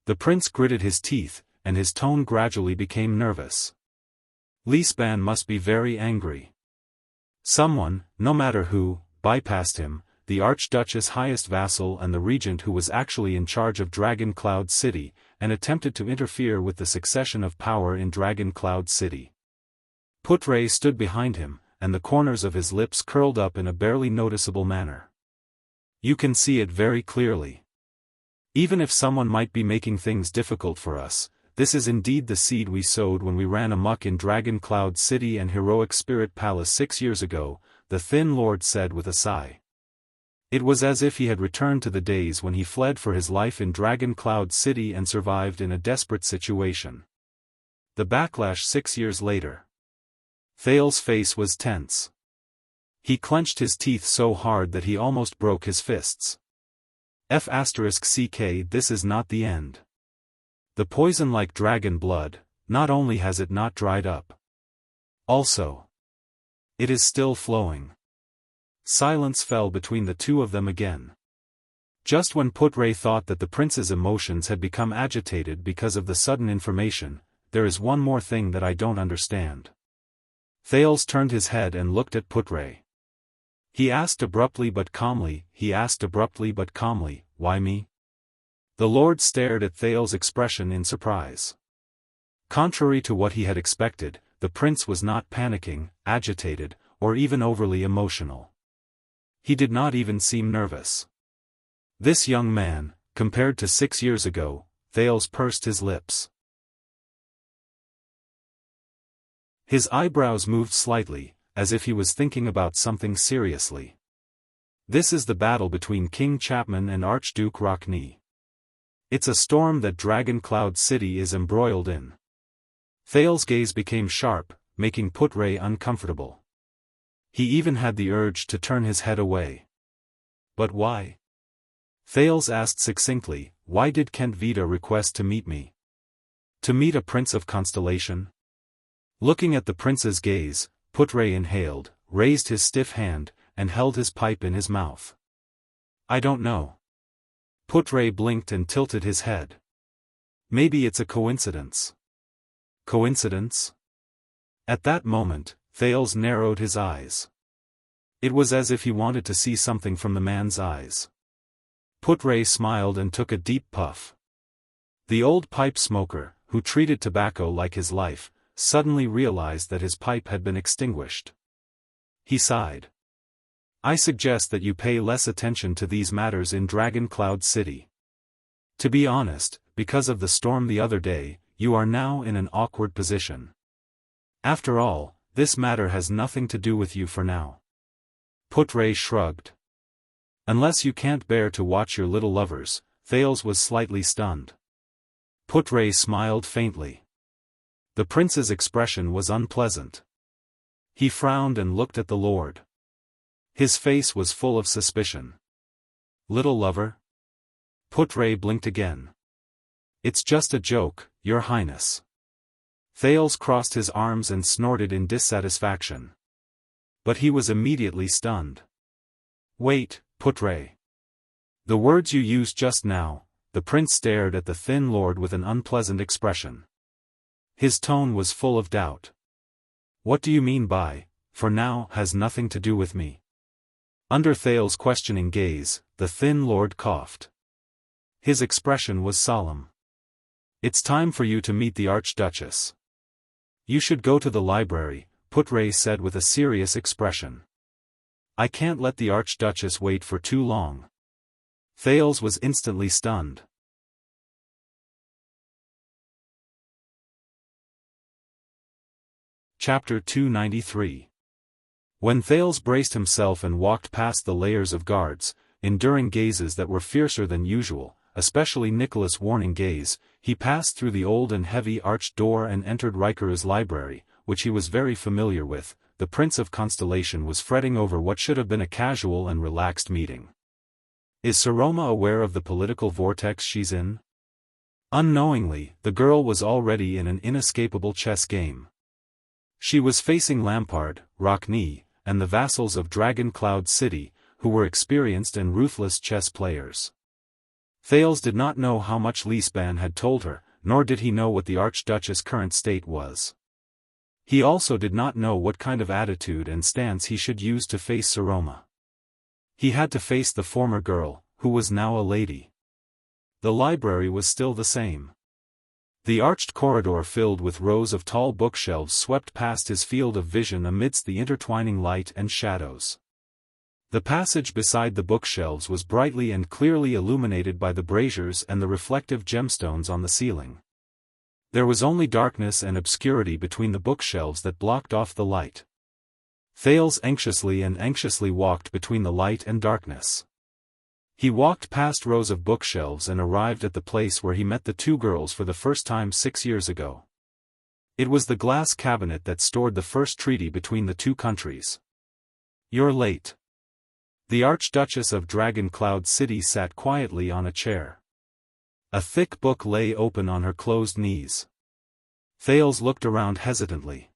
The prince gritted his teeth, and his tone gradually became nervous. Lisbon must be very angry. Someone, no matter who, bypassed him, the Archduchess' highest vassal and the regent who was actually in charge of Dragon Cloud City, and attempted to interfere with the succession of power in Dragon Cloud City. Putre stood behind him, and the corners of his lips curled up in a barely noticeable manner. You can see it very clearly. Even if someone might be making things difficult for us, this is indeed the seed we sowed when we ran amok in Dragon Cloud City and Heroic Spirit Palace 6 years ago, the thin lord said with a sigh. It was as if he had returned to the days when he fled for his life in Dragon Cloud City and survived in a desperate situation. The backlash 6 years later. Thales' face was tense. He clenched his teeth so hard that he almost broke his fists. *CK This is not the end. The poison like dragon blood, not only has it not dried up. Also, it is still flowing. Silence fell between the two of them again. Just when Putre thought that the prince's emotions had become agitated because of the sudden information, "There is one more thing that I don't understand." Thales turned his head and looked at Putre. He asked abruptly but calmly, "Why me?" The lord stared at Thales' expression in surprise. Contrary to what he had expected, the prince was not panicking, agitated, or even overly emotional. He did not even seem nervous. This young man, compared to 6 years ago, Thales pursed his lips. His eyebrows moved slightly, as if he was thinking about something seriously. This is the battle between King Chapman and Archduke Rockne. It's a storm that Dragon Cloud City is embroiled in. Thales' gaze became sharp, making Putre uncomfortable. He even had the urge to turn his head away. But why? Thales asked succinctly, "Why did Kent Vida request to meet me? To meet a prince of Constellation?" Looking at the prince's gaze, Putre inhaled, raised his stiff hand, and held his pipe in his mouth. "I don't know." Putre blinked and tilted his head. "Maybe it's a coincidence." Coincidence? At that moment, Thales narrowed his eyes. It was as if he wanted to see something from the man's eyes. Putre smiled and took a deep puff. The old pipe smoker, who treated tobacco like his life, suddenly realized that his pipe had been extinguished. He sighed. "I suggest that you pay less attention to these matters in Dragon Cloud City. To be honest, because of the storm the other day, you are now in an awkward position. After all, this matter has nothing to do with you for now." Putre shrugged. "Unless you can't bear to watch your little lovers." Thales was slightly stunned. Putre smiled faintly. The prince's expression was unpleasant. He frowned and looked at the lord. His face was full of suspicion. "Little lover?" Putre blinked again. "It's just a joke, Your Highness." Thales crossed his arms and snorted in dissatisfaction. But he was immediately stunned. "Wait, Putre. The words you used just now." The prince stared at the thin lord with an unpleasant expression. His tone was full of doubt. "What do you mean by, 'for now'? Has nothing to do with me?" Under Thales' questioning gaze, the thin lord coughed. His expression was solemn. "It's time for you to meet the Archduchess. You should go to the library," Putre said with a serious expression. "I can't let the Archduchess wait for too long." Thales was instantly stunned. Chapter 293. When Thales braced himself and walked past the layers of guards, enduring gazes that were fiercer than usual, especially Nicholas' warning gaze, he passed through the old and heavy arched door and entered Rikuru's library, which he was very familiar with. The Prince of Constellation was fretting over what should have been a casual and relaxed meeting. Is Saroma aware of the political vortex she's in? Unknowingly, the girl was already in an inescapable chess game. She was facing Lampard, Rockne, and the vassals of Dragon Cloud City, who were experienced and ruthless chess players. Thales did not know how much Lisban had told her, nor did he know what the Archduchess' current state was. He also did not know what kind of attitude and stance he should use to face Saroma. He had to face the former girl, who was now a lady. The library was still the same. The arched corridor filled with rows of tall bookshelves swept past his field of vision amidst the intertwining light and shadows. The passage beside the bookshelves was brightly and clearly illuminated by the braziers and the reflective gemstones on the ceiling. There was only darkness and obscurity between the bookshelves that blocked off the light. Thales anxiously walked between the light and darkness. He walked past rows of bookshelves and arrived at the place where he met the two girls for the first time 6 years ago. It was the glass cabinet that stored the first treaty between the two countries. "You're late." The Archduchess of Dragon Cloud City sat quietly on a chair. A thick book lay open on her closed knees. Thales looked around hesitantly.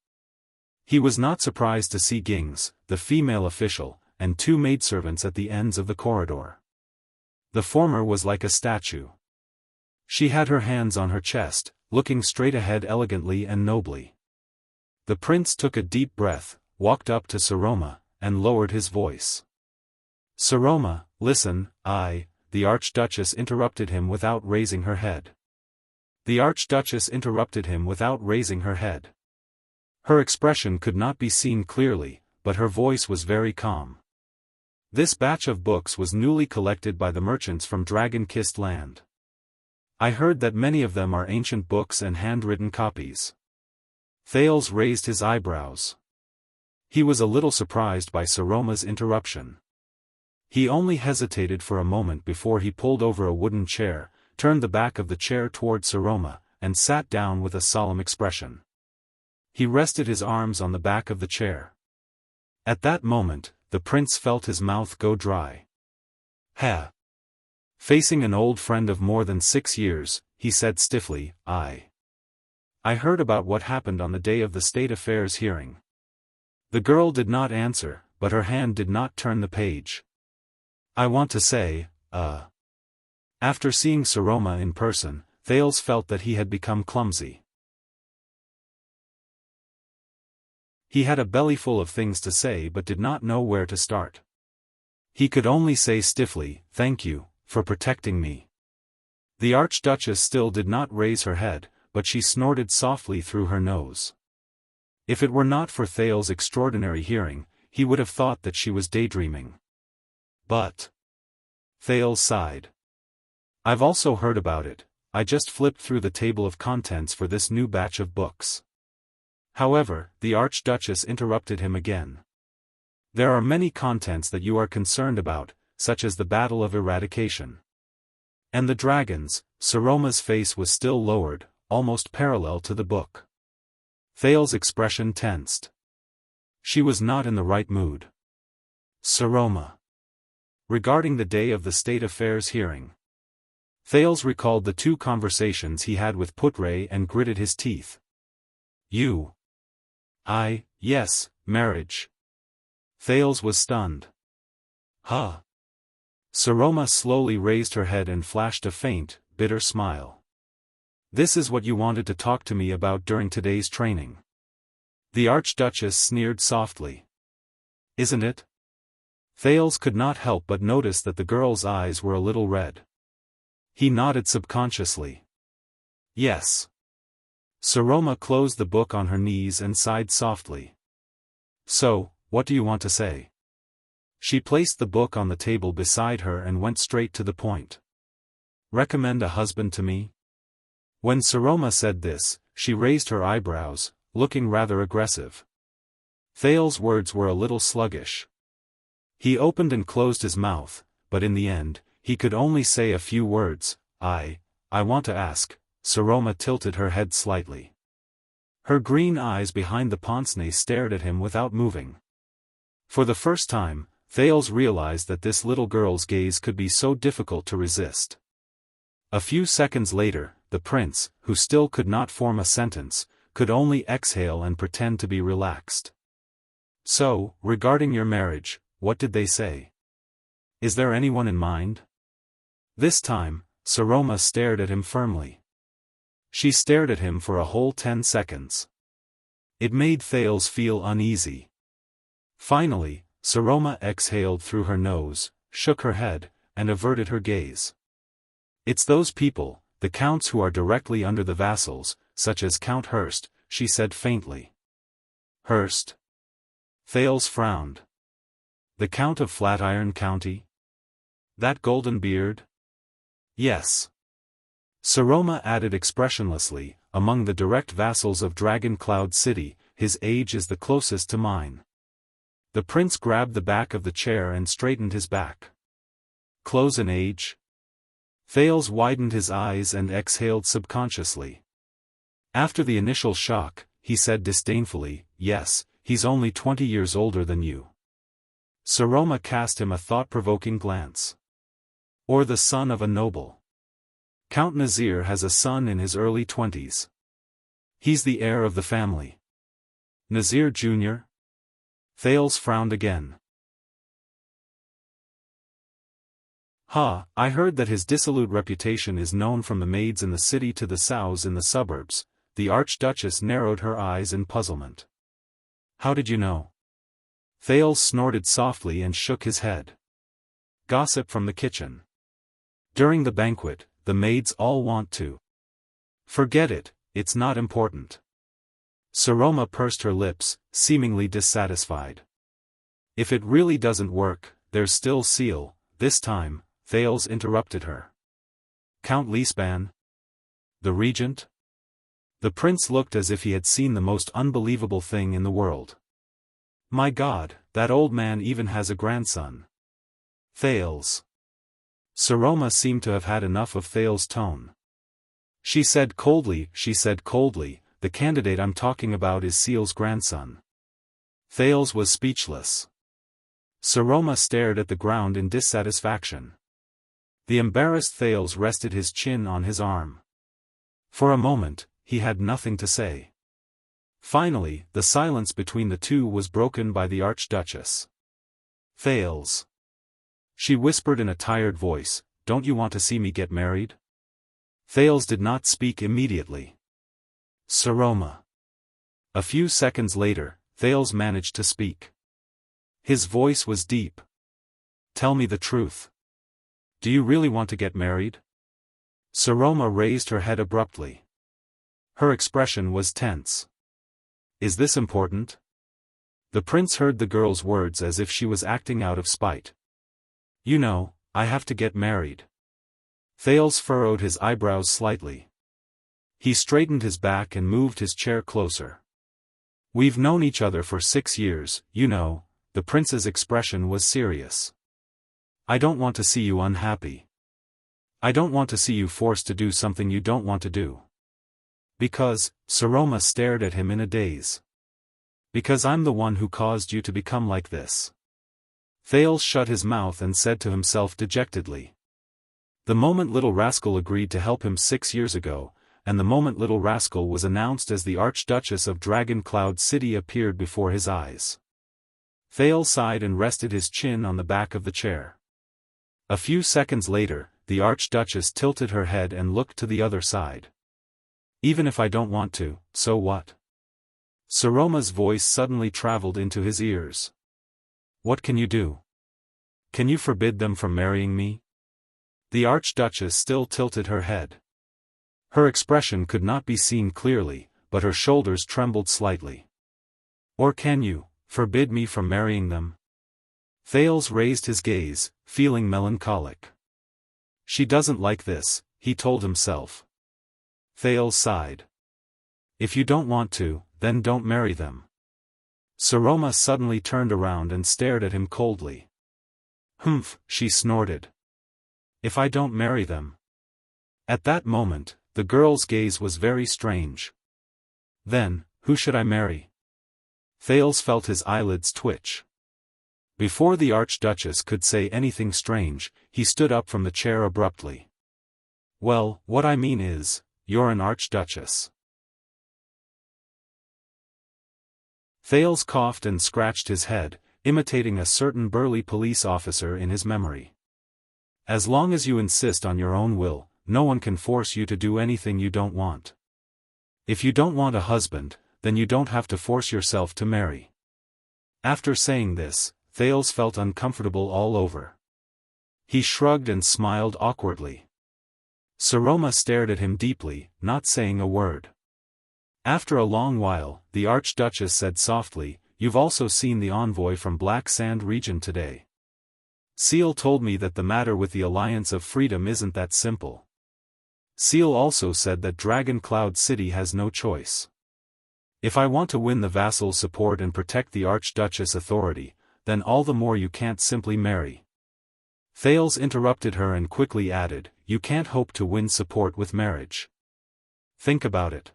He was not surprised to see Gings, the female official, and two maidservants at the ends of the corridor. The former was like a statue. She had her hands on her chest, looking straight ahead elegantly and nobly. The prince took a deep breath, walked up to Saroma, and lowered his voice. "Saroma, listen, the Archduchess interrupted him without raising her head. The Archduchess interrupted him without raising her head. Her expression could not be seen clearly, but her voice was very calm. This batch of books was newly collected by the merchants from Dragon-Kissed Land. I heard that many of them are ancient books and handwritten copies." Thales raised his eyebrows. He was a little surprised by Saroma's interruption. He only hesitated for a moment before he pulled over a wooden chair, turned the back of the chair toward Saroma, and sat down with a solemn expression. He rested his arms on the back of the chair. At that moment, the prince felt his mouth go dry. "Ha!" Facing an old friend of more than 6 years, he said stiffly, I heard about what happened on the day of the state affairs hearing." The girl did not answer, but her hand did not turn the page. "I want to say, After seeing Saroma in person, Thales felt that he had become clumsy. He had a bellyful of things to say but did not know where to start. He could only say stiffly, "Thank you, for protecting me." The Archduchess still did not raise her head, but she snorted softly through her nose. If it were not for Thales' extraordinary hearing, he would have thought that she was daydreaming. "But..." Thales sighed. "I've also heard about it. I just flipped through the table of contents for this new batch of books." However, the Archduchess interrupted him again. "There are many contents that you are concerned about, such as the Battle of Eradication. And the dragons." Saroma's face was still lowered, almost parallel to the book. Thales' expression tensed. She was not in the right mood. "Saroma." Regarding the day of the state affairs hearing. Thales recalled the 2 conversations he had with Putre and gritted his teeth. "You." Yes, marriage." Thales was stunned. "Huh?" Saroma slowly raised her head and flashed a faint, bitter smile. "This is what you wanted to talk to me about during today's training." The Archduchess sneered softly. "Isn't it?" Thales could not help but notice that the girl's eyes were a little red. He nodded subconsciously. "Yes." Saroma closed the book on her knees and sighed softly. "So, what do you want to say?" She placed the book on the table beside her and went straight to the point. "Recommend a husband to me?" When Saroma said this, she raised her eyebrows, looking rather aggressive. Thales' words were a little sluggish. He opened and closed his mouth, but in the end, he could only say a few words. I want to ask." Saroma tilted her head slightly. Her green eyes behind the pince-nez stared at him without moving. For the first time, Thales realized that this little girl's gaze could be so difficult to resist. A few seconds later, the prince, who still could not form a sentence, could only exhale and pretend to be relaxed. "So, regarding your marriage, what did they say? Is there anyone in mind?" This time, Saroma stared at him firmly. She stared at him for a whole 10 seconds. It made Thales feel uneasy. Finally, Saroma exhaled through her nose, shook her head, and averted her gaze. "It's those people, the counts who are directly under the vassals, such as Count Hurst," she said faintly. "Hurst?" Thales frowned. "The Count of Flatiron County? That golden beard?" "Yes." Saroma added expressionlessly, "Among the direct vassals of Dragon Cloud City, his age is the closest to mine." The prince grabbed the back of the chair and straightened his back. "Close in age?" Thales widened his eyes and exhaled subconsciously. After the initial shock, he said disdainfully, "Yes, he's only 20 years older than you." Saroma cast him a thought-provoking glance. "Or the son of a noble. Count Nazir has a son in his early 20s. He's the heir of the family." "Nazir Jr.?" Thales frowned again. Ha, I heard that his dissolute reputation is known from the maids in the city to the sows in the suburbs. The Archduchess narrowed her eyes in puzzlement. How did you know? Thales snorted softly and shook his head. Gossip from the kitchen. During the banquet, the maids all want to. Forget it, it's not important. Saroma pursed her lips, seemingly dissatisfied. If it really doesn't work, there's still Seal. This time, Thales interrupted her. Count Leespan? The regent? The prince looked as if he had seen the most unbelievable thing in the world. My God, that old man even has a grandson. Thales. Saroma seemed to have had enough of Thales' tone. She said coldly, the candidate I'm talking about is Seal's grandson. Thales was speechless. Saroma stared at the ground in dissatisfaction. The embarrassed Thales rested his chin on his arm. For a moment, he had nothing to say. Finally, the silence between the two was broken by the Archduchess. Thales. She whispered in a tired voice, don't you want to see me get married? Thales did not speak immediately. Saroma. A few seconds later, Thales managed to speak. His voice was deep. Tell me the truth. Do you really want to get married? Saroma raised her head abruptly. Her expression was tense. Is this important? The prince heard the girl's words as if she was acting out of spite. You know, I have to get married. Thales furrowed his eyebrows slightly. He straightened his back and moved his chair closer. We've known each other for 6 years, you know. The prince's expression was serious. I don't want to see you unhappy. I don't want to see you forced to do something you don't want to do. Because, Saroma stared at him in a daze. Because I'm the one who caused you to become like this. Thales shut his mouth and said to himself dejectedly. The moment little rascal agreed to help him 6 years ago, and the moment little rascal was announced as the Archduchess of Dragon Cloud City appeared before his eyes. Thales sighed and rested his chin on the back of the chair. A few seconds later, the Archduchess tilted her head and looked to the other side. Even if I don't want to, so what? Saroma's voice suddenly traveled into his ears. What can you do? Can you forbid them from marrying me? The Archduchess still tilted her head. Her expression could not be seen clearly, but her shoulders trembled slightly. Or can you forbid me from marrying them? Thales raised his gaze, feeling melancholic. She doesn't like this, he told himself. Thales sighed. If you don't want to, then don't marry them. Saroma suddenly turned around and stared at him coldly. Humph, she snorted. If I don't marry them. At that moment, the girl's gaze was very strange. Then, who should I marry? Thales felt his eyelids twitch. Before the Archduchess could say anything strange, he stood up from the chair abruptly. Well, what I mean is, you're an Archduchess. Thales coughed and scratched his head, imitating a certain burly police officer in his memory. As long as you insist on your own will, no one can force you to do anything you don't want. If you don't want a husband, then you don't have to force yourself to marry. After saying this, Thales felt uncomfortable all over. He shrugged and smiled awkwardly. Saroma stared at him deeply, not saying a word. After a long while, the Archduchess said softly, You've also seen the envoy from Black Sand region today. Seal told me that the matter with the Alliance of Freedom isn't that simple. Seal also said that Dragon Cloud City has no choice. If I want to win the vassals' support and protect the Archduchess' authority, then all the more you can't simply marry. Thales interrupted her and quickly added, You can't hope to win support with marriage. Think about it.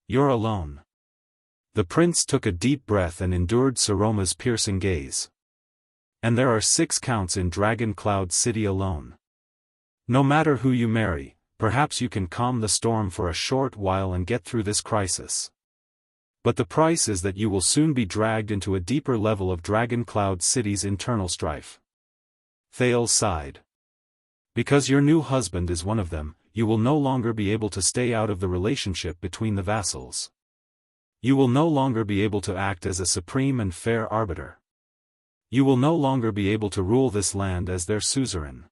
You're alone. The prince took a deep breath and endured Saroma's piercing gaze. And there are 6 counts in Dragon Cloud City alone. No matter who you marry, perhaps you can calm the storm for a short while and get through this crisis. But the price is that you will soon be dragged into a deeper level of Dragon Cloud City's internal strife. Thales sighed. Because your new husband is one of them, you will no longer be able to stay out of the relationship between the vassals. You will no longer be able to act as a supreme and fair arbiter. You will no longer be able to rule this land as their suzerain.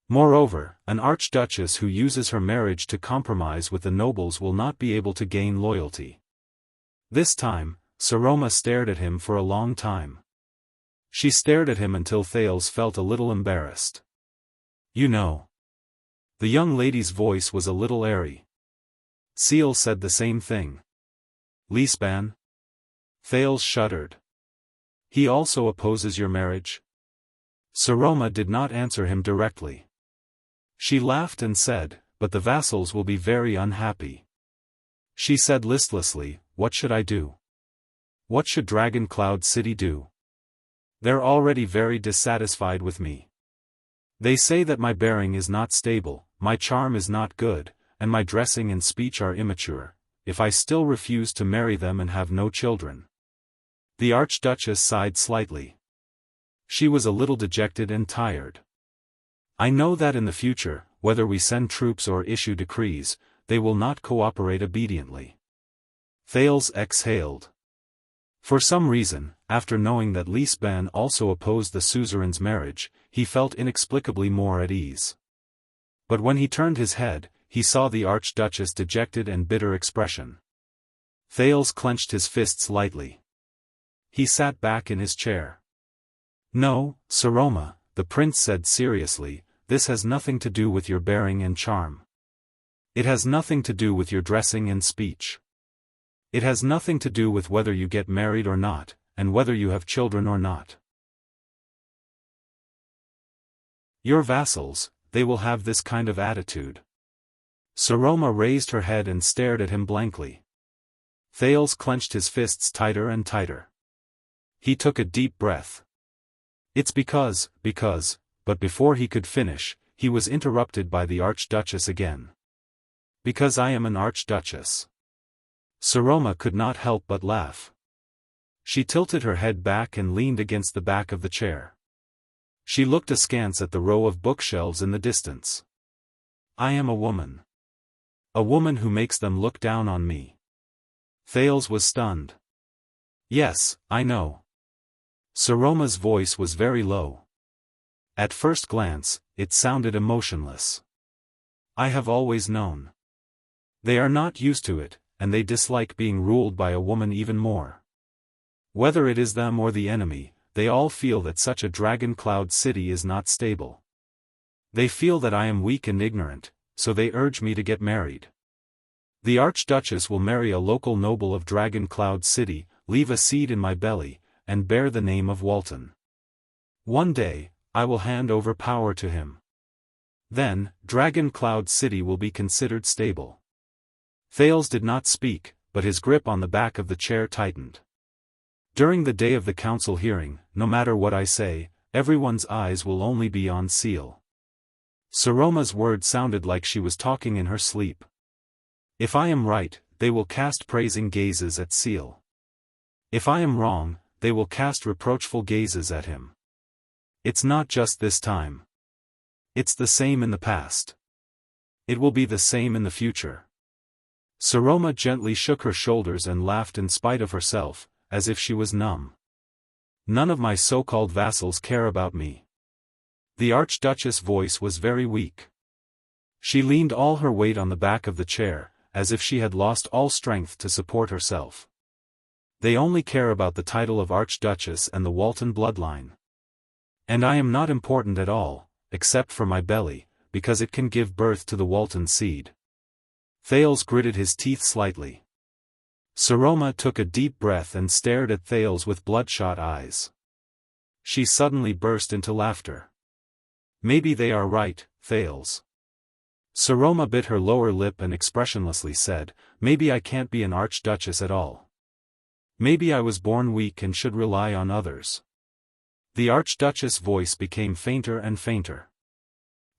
Moreover, an archduchess who uses her marriage to compromise with the nobles will not be able to gain loyalty. This time, Saroma stared at him for a long time. She stared at him until Thales felt a little embarrassed. You know. The young lady's voice was a little airy. Seal said the same thing. Lisban? Thales shuddered. He also opposes your marriage? Saroma did not answer him directly. She laughed and said, but the vassals will be very unhappy. She said listlessly, what should I do? What should Dragon Cloud City do? They're already very dissatisfied with me. They say that my bearing is not stable, my charm is not good, and my dressing and speech are immature, if I still refuse to marry them and have no children. The Archduchess sighed slightly. She was a little dejected and tired. I know that in the future, whether we send troops or issue decrees, they will not cooperate obediently. Thales exhaled. For some reason, after knowing that Lisban also opposed the suzerain's marriage, he felt inexplicably more at ease. But when he turned his head, he saw the Archduchess' dejected and bitter expression. Thales clenched his fists lightly. He sat back in his chair. No, Saroma, the prince said seriously, this has nothing to do with your bearing and charm. It has nothing to do with your dressing and speech. It has nothing to do with whether you get married or not, and whether you have children or not. Your vassals, they will have this kind of attitude. Saroma raised her head and stared at him blankly. Thales clenched his fists tighter and tighter. He took a deep breath. It's because, but before he could finish, he was interrupted by the Archduchess again. Because I am an Archduchess. Saroma could not help but laugh. She tilted her head back and leaned against the back of the chair. She looked askance at the row of bookshelves in the distance. I am a woman. A woman who makes them look down on me. Thales was stunned. Yes, I know. Saroma's voice was very low. At first glance, it sounded emotionless. I have always known. They are not used to it, and they dislike being ruled by a woman even more. Whether it is them or the enemy, they all feel that such a dragon cloud city is not stable. They feel that I am weak and ignorant, so they urge me to get married. The Archduchess will marry a local noble of Dragon Cloud City, leave a seed in my belly, and bear the name of Walton. One day, I will hand over power to him. Then, Dragon Cloud City will be considered stable. Thales did not speak, but his grip on the back of the chair tightened. During the day of the council hearing, no matter what I say, everyone's eyes will only be on Seal. Saroma's words sounded like she was talking in her sleep. If I am right, they will cast praising gazes at Seal. If I am wrong, they will cast reproachful gazes at him. It's not just this time. It's the same in the past. It will be the same in the future. Saroma gently shook her shoulders and laughed in spite of herself, as if she was numb. None of my so-called vassals care about me. The Archduchess' voice was very weak. She leaned all her weight on the back of the chair, as if she had lost all strength to support herself. They only care about the title of Archduchess and the Walton bloodline. And I am not important at all, except for my belly, because it can give birth to the Walton seed. Thales gritted his teeth slightly. Saroma took a deep breath and stared at Thales with bloodshot eyes. She suddenly burst into laughter. Maybe they are right, Thales. Saroma bit her lower lip and expressionlessly said, maybe I can't be an archduchess at all. Maybe I was born weak and should rely on others. The Archduchess' voice became fainter and fainter.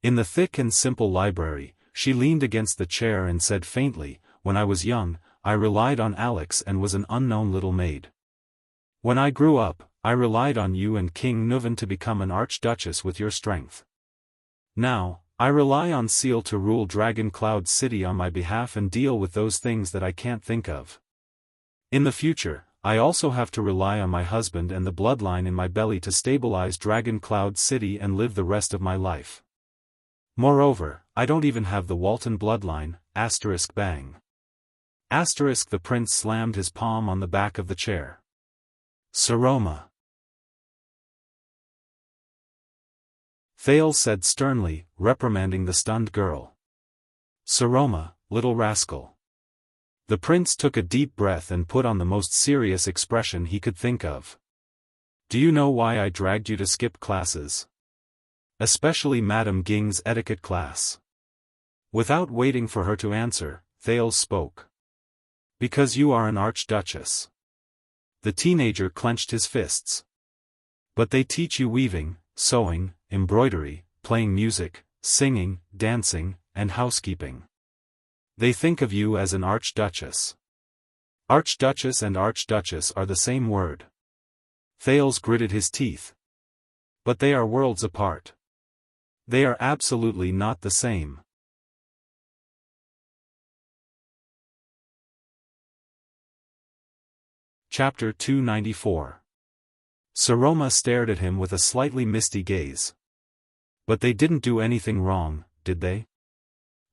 In the thick and simple library, she leaned against the chair and said faintly, when I was young, I relied on Alex and was an unknown little maid. When I grew up, I relied on you and King Nuvan to become an archduchess with your strength. Now, I rely on Seal to rule Dragon Cloud City on my behalf and deal with those things that I can't think of. In the future, I also have to rely on my husband and the bloodline in my belly to stabilize Dragon Cloud City and live the rest of my life. Moreover, I don't even have the Walton bloodline, bang. The prince slammed his palm on the back of the chair. Saroma. Thales said sternly, reprimanding the stunned girl. Saroma, little rascal. The prince took a deep breath and put on the most serious expression he could think of. Do you know why I dragged you to skip classes? Especially Madame Ging's etiquette class. Without waiting for her to answer, Thales spoke. Because you are an archduchess. The teenager clenched his fists. But they teach you weaving, sewing, embroidery, playing music, singing, dancing, and housekeeping. They think of you as an archduchess. Archduchess and archduchess are the same word. Thales gritted his teeth. But they are worlds apart. They are absolutely not the same. Chapter 294. Saroma stared at him with a slightly misty gaze. But they didn't do anything wrong, did they?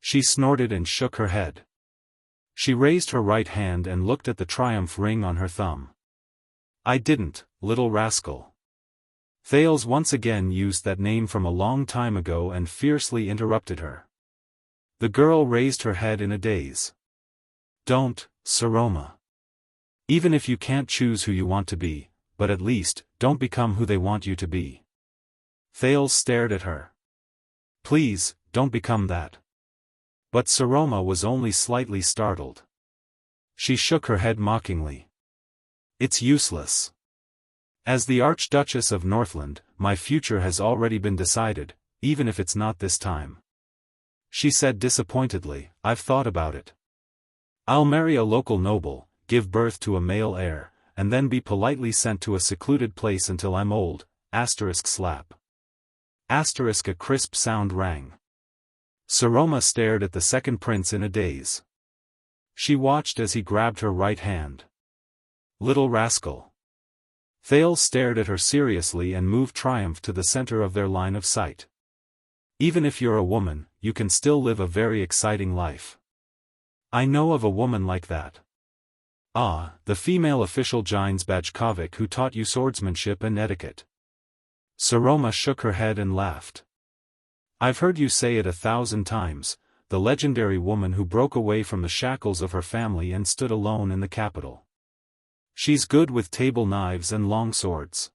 She snorted and shook her head. She raised her right hand and looked at the triumph ring on her thumb. I didn't, little rascal. Thales once again used that name from a long time ago and fiercely interrupted her. The girl raised her head in a daze. Don't, Saroma. Even if you can't choose who you want to be, but at least, don't become who they want you to be. Thales stared at her. Please, don't become that. But Saroma was only slightly startled. She shook her head mockingly. It's useless. As the Archduchess of Northland, my future has already been decided, even if it's not this time. She said disappointedly, I've thought about it. I'll marry a local noble, give birth to a male heir, and then be politely sent to a secluded place until I'm old, slap. A crisp sound rang. Saroma stared at the second prince in a daze. She watched as he grabbed her right hand. Little rascal. Thales stared at her seriously and moved triumph to the center of their line of sight. Even if you're a woman, you can still live a very exciting life. I know of a woman like that. Ah, the female official Jines Bajkovic who taught you swordsmanship and etiquette. Saroma shook her head and laughed. I've heard you say it 1,000 times, the legendary woman who broke away from the shackles of her family and stood alone in the capital. She's good with table knives and long swords.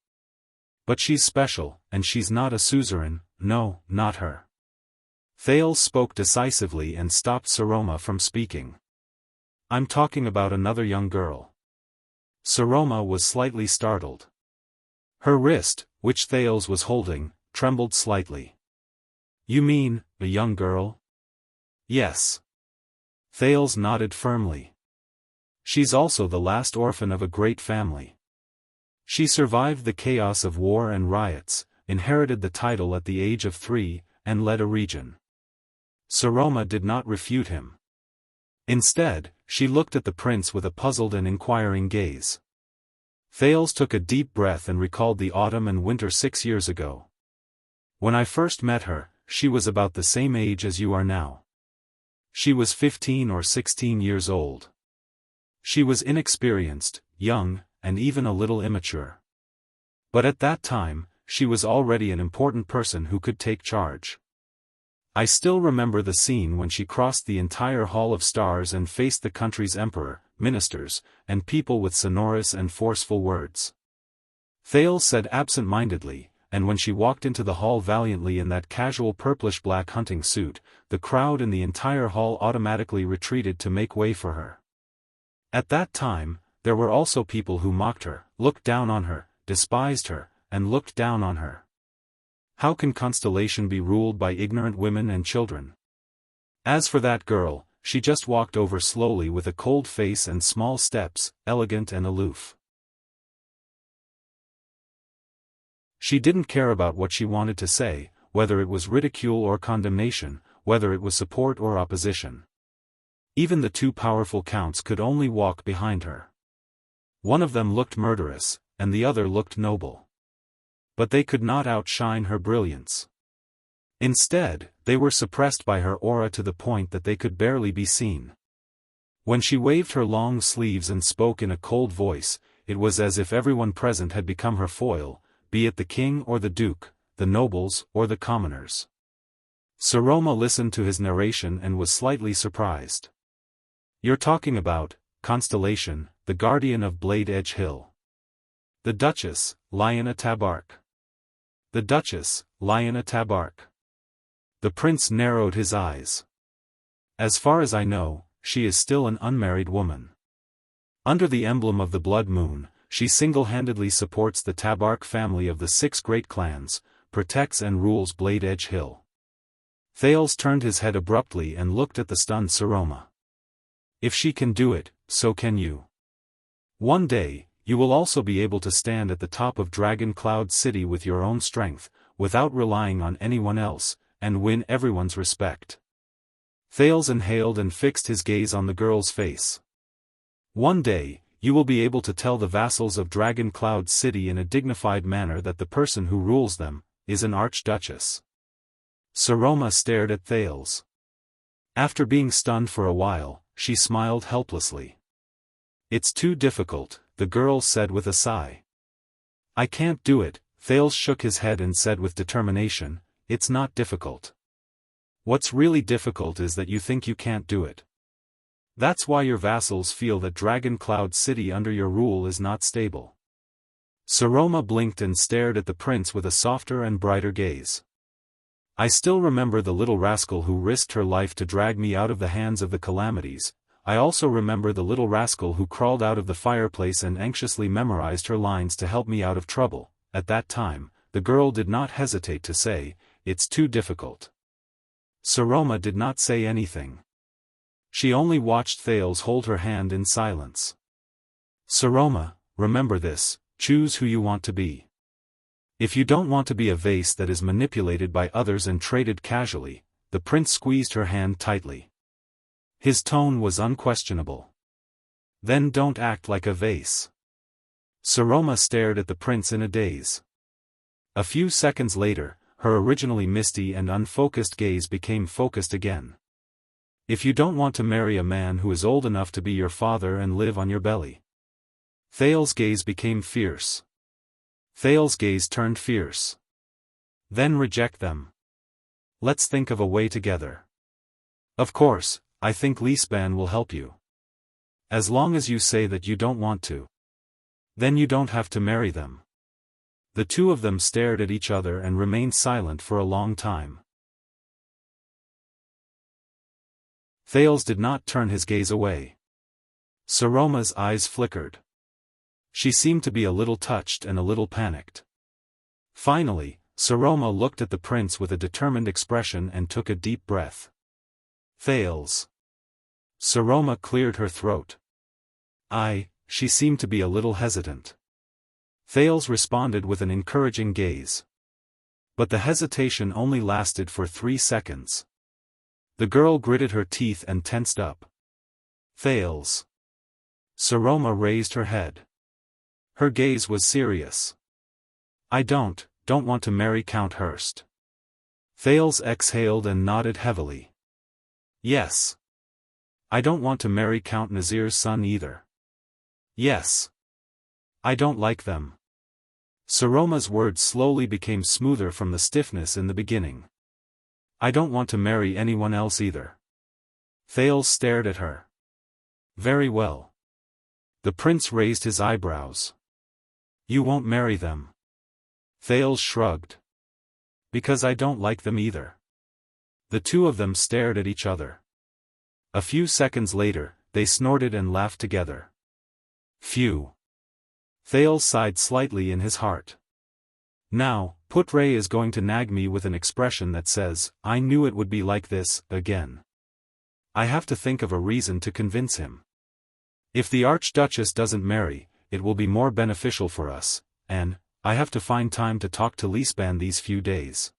But she's special, and she's not a suzerain, no, not her. Thales spoke decisively and stopped Saroma from speaking. I'm talking about another young girl. Saroma was slightly startled. Her wrist, which Thales was holding, trembled slightly. You mean, a young girl? Yes. Thales nodded firmly. She's also the last orphan of a great family. She survived the chaos of war and riots, inherited the title at the age of 3, and led a region. Saroma did not refute him. Instead, she looked at the prince with a puzzled and inquiring gaze. Thales took a deep breath and recalled the autumn and winter 6 years ago. When I first met her, she was about the same age as you are now. She was 15 or 16 years old. She was inexperienced, young, and even a little immature. But at that time, she was already an important person who could take charge. I still remember the scene when she crossed the entire Hall of Stars and faced the country's emperor, ministers, and people with sonorous and forceful words. Thales said absent-mindedly, and when she walked into the hall valiantly in that casual purplish-black hunting suit, the crowd in the entire hall automatically retreated to make way for her. At that time, there were also people who mocked her, looked down on her, despised her, and looked down on her. How can Constellation be ruled by ignorant women and children? As for that girl, she just walked over slowly with a cold face and small steps, elegant and aloof. She didn't care about what she wanted to say, whether it was ridicule or condemnation, whether it was support or opposition. Even the two powerful counts could only walk behind her. One of them looked murderous, and the other looked noble. But they could not outshine her brilliance. Instead, they were suppressed by her aura to the point that they could barely be seen. When she waved her long sleeves and spoke in a cold voice, it was as if everyone present had become her foil, be it the king or the duke, the nobles or the commoners. Saroma listened to his narration and was slightly surprised. "You're talking about Constellation, the guardian of Blade Edge Hill. The Duchess, Lion Tabark. The Duchess, Lion Tabark." The prince narrowed his eyes. "As far as I know, she is still an unmarried woman. Under the emblem of the Blood Moon, she single-handedly supports the Tabark family of the 6 great clans, protects and rules Blade Edge Hill." Thales turned his head abruptly and looked at the stunned Saroma. "If she can do it, so can you. One day, you will also be able to stand at the top of Dragon Cloud City with your own strength, without relying on anyone else, and win everyone's respect." Thales inhaled and fixed his gaze on the girl's face. "One day, you will be able to tell the vassals of Dragon Cloud City in a dignified manner that the person who rules them is an archduchess." Saroma stared at Thales. After being stunned for a while, she smiled helplessly. "It's too difficult," the girl said with a sigh. "I can't do it," Thales shook his head and said with determination, "It's not difficult. What's really difficult is that you think you can't do it. That's why your vassals feel that Dragon Cloud City under your rule is not stable." Saroma blinked and stared at the prince with a softer and brighter gaze. "I still remember the little rascal who risked her life to drag me out of the hands of the calamities. I also remember the little rascal who crawled out of the fireplace and anxiously memorized her lines to help me out of trouble. At that time, the girl did not hesitate to say, 'It's too difficult.'" Saroma did not say anything. She only watched Thales hold her hand in silence. "Saroma, remember this, choose who you want to be. If you don't want to be a vase that is manipulated by others and traded casually," the prince squeezed her hand tightly. His tone was unquestionable. "Then don't act like a vase." Saroma stared at the prince in a daze. A few seconds later, her originally misty and unfocused gaze became focused again. "If you don't want to marry a man who is old enough to be your father and live on your belly." Thales' gaze became fierce. Thales' gaze turned fierce. "Then reject them. Let's think of a way together. Of course, I think Lisban will help you. As long as you say that you don't want to. Then you don't have to marry them." The two of them stared at each other and remained silent for a long time. Thales did not turn his gaze away. Saroma's eyes flickered. She seemed to be a little touched and a little panicked. Finally, Saroma looked at the prince with a determined expression and took a deep breath. "Thales." Saroma cleared her throat. She seemed to be a little hesitant. Thales responded with an encouraging gaze. But the hesitation only lasted for 3 seconds. The girl gritted her teeth and tensed up. "Thales." Saroma raised her head. Her gaze was serious. "I don't want to marry Count Hurst." Thales exhaled and nodded heavily. "Yes." "I don't want to marry Count Nazir's son either." "Yes." "I don't like them." Saroma's words slowly became smoother from the stiffness in the beginning. "I don't want to marry anyone else either." Thales stared at her. "Very well." The prince raised his eyebrows. "You won't marry them?" Thales shrugged. "Because I don't like them either." The two of them stared at each other. A few seconds later, they snorted and laughed together. "Phew." Thales sighed slightly in his heart. "Now, Putre is going to nag me with an expression that says, 'I knew it would be like this,' again. I have to think of a reason to convince him. If the Archduchess doesn't marry, it will be more beneficial for us, and I have to find time to talk to Lisban these few days."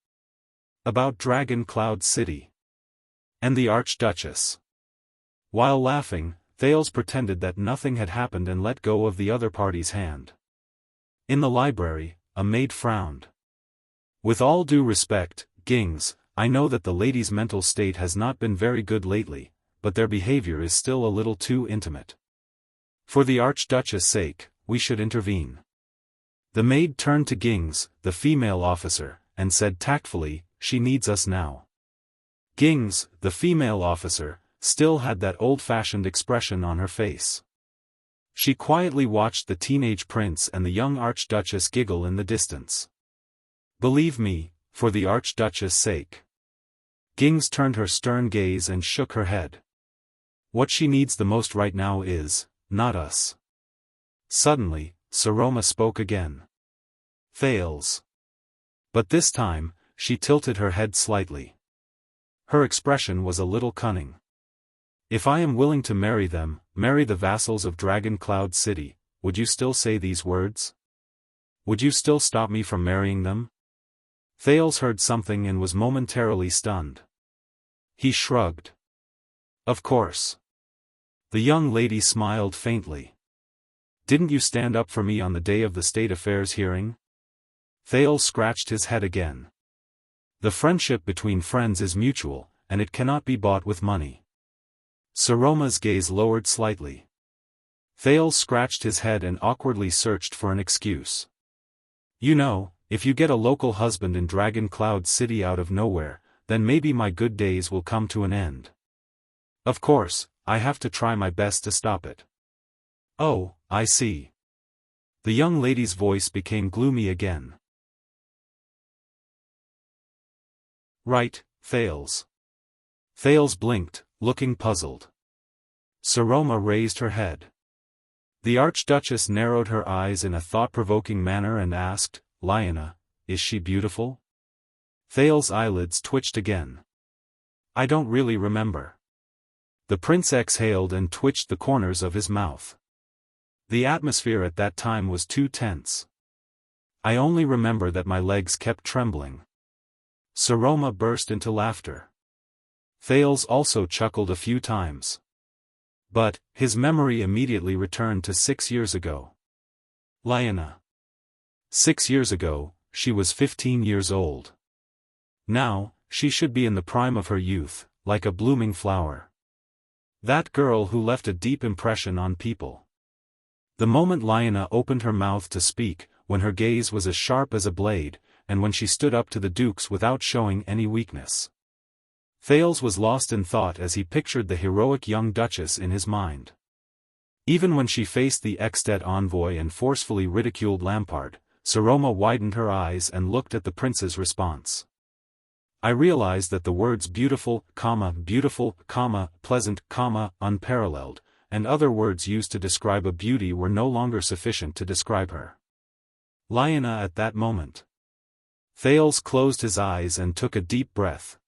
About Dragon Cloud City. And the Archduchess. While laughing, Thales pretended that nothing had happened and let go of the other party's hand. In the library, a maid frowned. With all due respect, Gings, I know that the lady's mental state has not been very good lately, but their behavior is still a little too intimate. For the Archduchess' sake, we should intervene. The maid turned to Gings, the female officer, and said tactfully, she needs us now. Gings, the female officer, still had that old-fashioned expression on her face. She quietly watched the teenage prince and the young Archduchess giggle in the distance. Believe me, for the Archduchess' sake. Gings turned her stern gaze and shook her head. What she needs the most right now is, not us. Suddenly, Saroma spoke again. Thales. But this time, she tilted her head slightly. Her expression was a little cunning. If I am willing to marry them, marry the vassals of Dragon Cloud City, would you still say these words? Would you still stop me from marrying them? Thales heard something and was momentarily stunned. He shrugged. Of course. The young lady smiled faintly. Didn't you stand up for me on the day of the state affairs hearing? Thales scratched his head again. The friendship between friends is mutual, and it cannot be bought with money. Saroma's gaze lowered slightly. Thales scratched his head and awkwardly searched for an excuse. You know, if you get a local husband in Dragon Cloud City out of nowhere, then maybe my good days will come to an end. Of course, I have to try my best to stop it. Oh, I see. The young lady's voice became gloomy again. Right, Thales. Thales blinked, looking puzzled. Saroma raised her head. The Archduchess narrowed her eyes in a thought-provoking manner and asked, Liana, is she beautiful? Thales' eyelids twitched again. I don't really remember. The prince exhaled and twitched the corners of his mouth. The atmosphere at that time was too tense. I only remember that my legs kept trembling. Saroma burst into laughter. Thales also chuckled a few times. But, his memory immediately returned to 6 years ago. Liana. 6 years ago, she was 15 years old. Now, she should be in the prime of her youth, like a blooming flower. That girl who left a deep impression on people. The moment Liana opened her mouth to speak, when her gaze was as sharp as a blade, and when she stood up to the dukes without showing any weakness. Thales was lost in thought as he pictured the heroic young duchess in his mind. Even when she faced the ex-dead envoy and forcefully ridiculed Lampard, Saroma widened her eyes and looked at the prince's response. I realized that the words beautiful, pleasant, unparalleled, and other words used to describe a beauty were no longer sufficient to describe her. Liana at that moment. Thales closed his eyes and took a deep breath.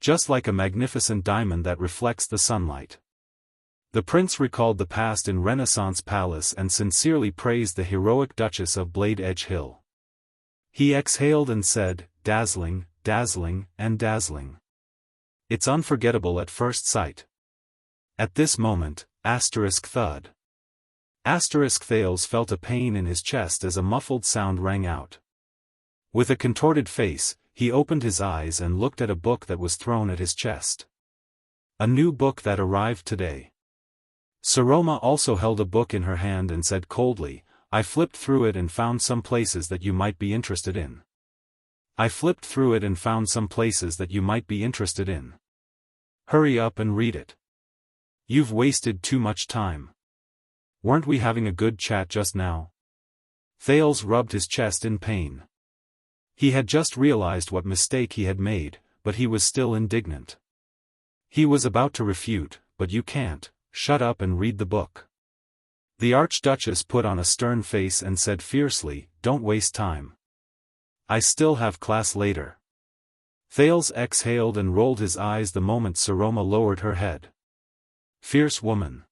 Just like a magnificent diamond that reflects the sunlight. The prince recalled the past in Renaissance Palace and sincerely praised the heroic Duchess of Blade Edge Hill. He exhaled and said, dazzling, dazzling, and dazzling. It's unforgettable at first sight. At this moment, thud. Thales felt a pain in his chest as a muffled sound rang out. With a contorted face, he opened his eyes and looked at a book that was thrown at his chest. A new book that arrived today. Saroma also held a book in her hand and said coldly, I flipped through it and found some places that you might be interested in. Hurry up and read it. You've wasted too much time. Weren't we having a good chat just now? Thales rubbed his chest in pain. He had just realized what mistake he had made, but he was still indignant. He was about to refute, but you can't, shut up and read the book. The Archduchess put on a stern face and said fiercely, don't waste time. I still have class later. Thales exhaled and rolled his eyes the moment Saroma lowered her head. Fierce woman.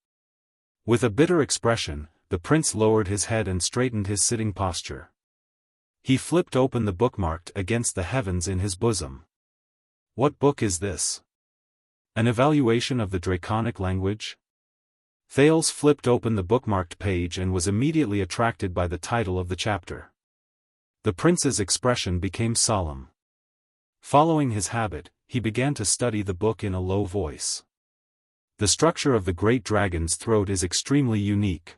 With a bitter expression, the prince lowered his head and straightened his sitting posture. He flipped open the book marked against the heavens in his bosom. What book is this? An evaluation of the Draconic language? Thales flipped open the bookmarked page and was immediately attracted by the title of the chapter. The prince's expression became solemn. Following his habit, he began to study the book in a low voice. The structure of the great dragon's throat is extremely unique.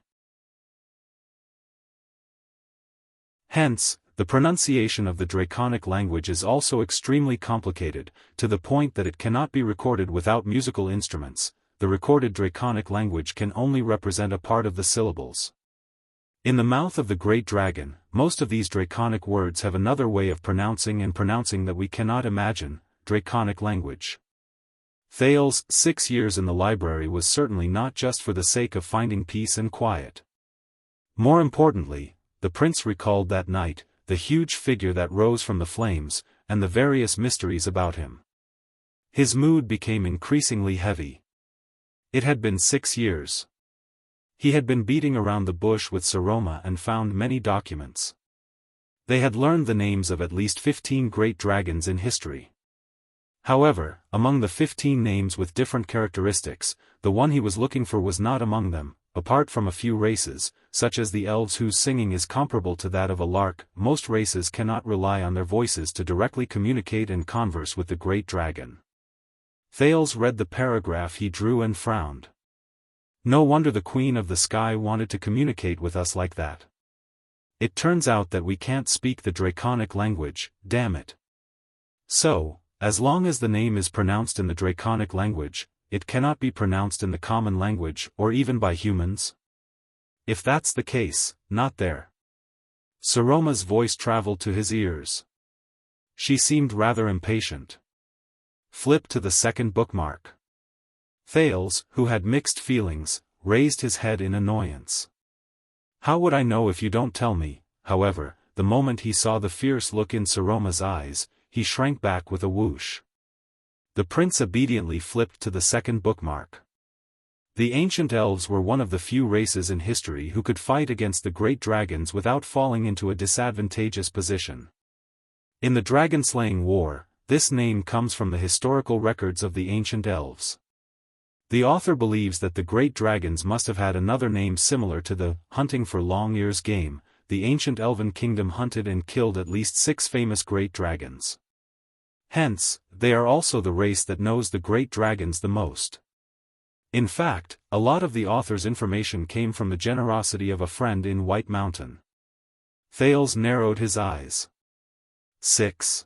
Hence, the pronunciation of the Draconic language is also extremely complicated, to the point that it cannot be recorded without musical instruments. The recorded Draconic language can only represent a part of the syllables. In the mouth of the great dragon, most of these Draconic words have another way of pronouncing that we cannot imagine. Draconic language. Thales' 6 years in the library was certainly not just for the sake of finding peace and quiet. More importantly, the prince recalled that night, the huge figure that rose from the flames, and the various mysteries about him. His mood became increasingly heavy. It had been 6 years. He had been beating around the bush with Saroma and found many documents. They had learned the names of at least 15 great dragons in history. However, among the 15 names with different characteristics, the one he was looking for was not among them. Apart from a few races, such as the elves whose singing is comparable to that of a lark, most races cannot rely on their voices to directly communicate and converse with the great dragon. Thales read the paragraph he drew and frowned. No wonder the Queen of the Sky wanted to communicate with us like that. It turns out that we can't speak the Draconic language, damn it. So, as long as the name is pronounced in the Draconic language, it cannot be pronounced in the common language or even by humans? If that's the case, not there. Saroma's voice traveled to his ears. She seemed rather impatient. Flip to the second bookmark. Thales, who had mixed feelings, raised his head in annoyance. How would I know if you don't tell me? However, the moment he saw the fierce look in Saroma's eyes, he shrank back with a whoosh. The prince obediently flipped to the second bookmark. The ancient elves were one of the few races in history who could fight against the great dragons without falling into a disadvantageous position. In the dragon-slaying war, this name comes from the historical records of the ancient elves. The author believes that the great dragons must have had another name similar to the hunting for long ears game. The ancient elven kingdom hunted and killed at least 6 famous great dragons. Hence, they are also the race that knows the great dragons the most. In fact, a lot of the author's information came from the generosity of a friend in White Mountain. Thales narrowed his eyes. 6.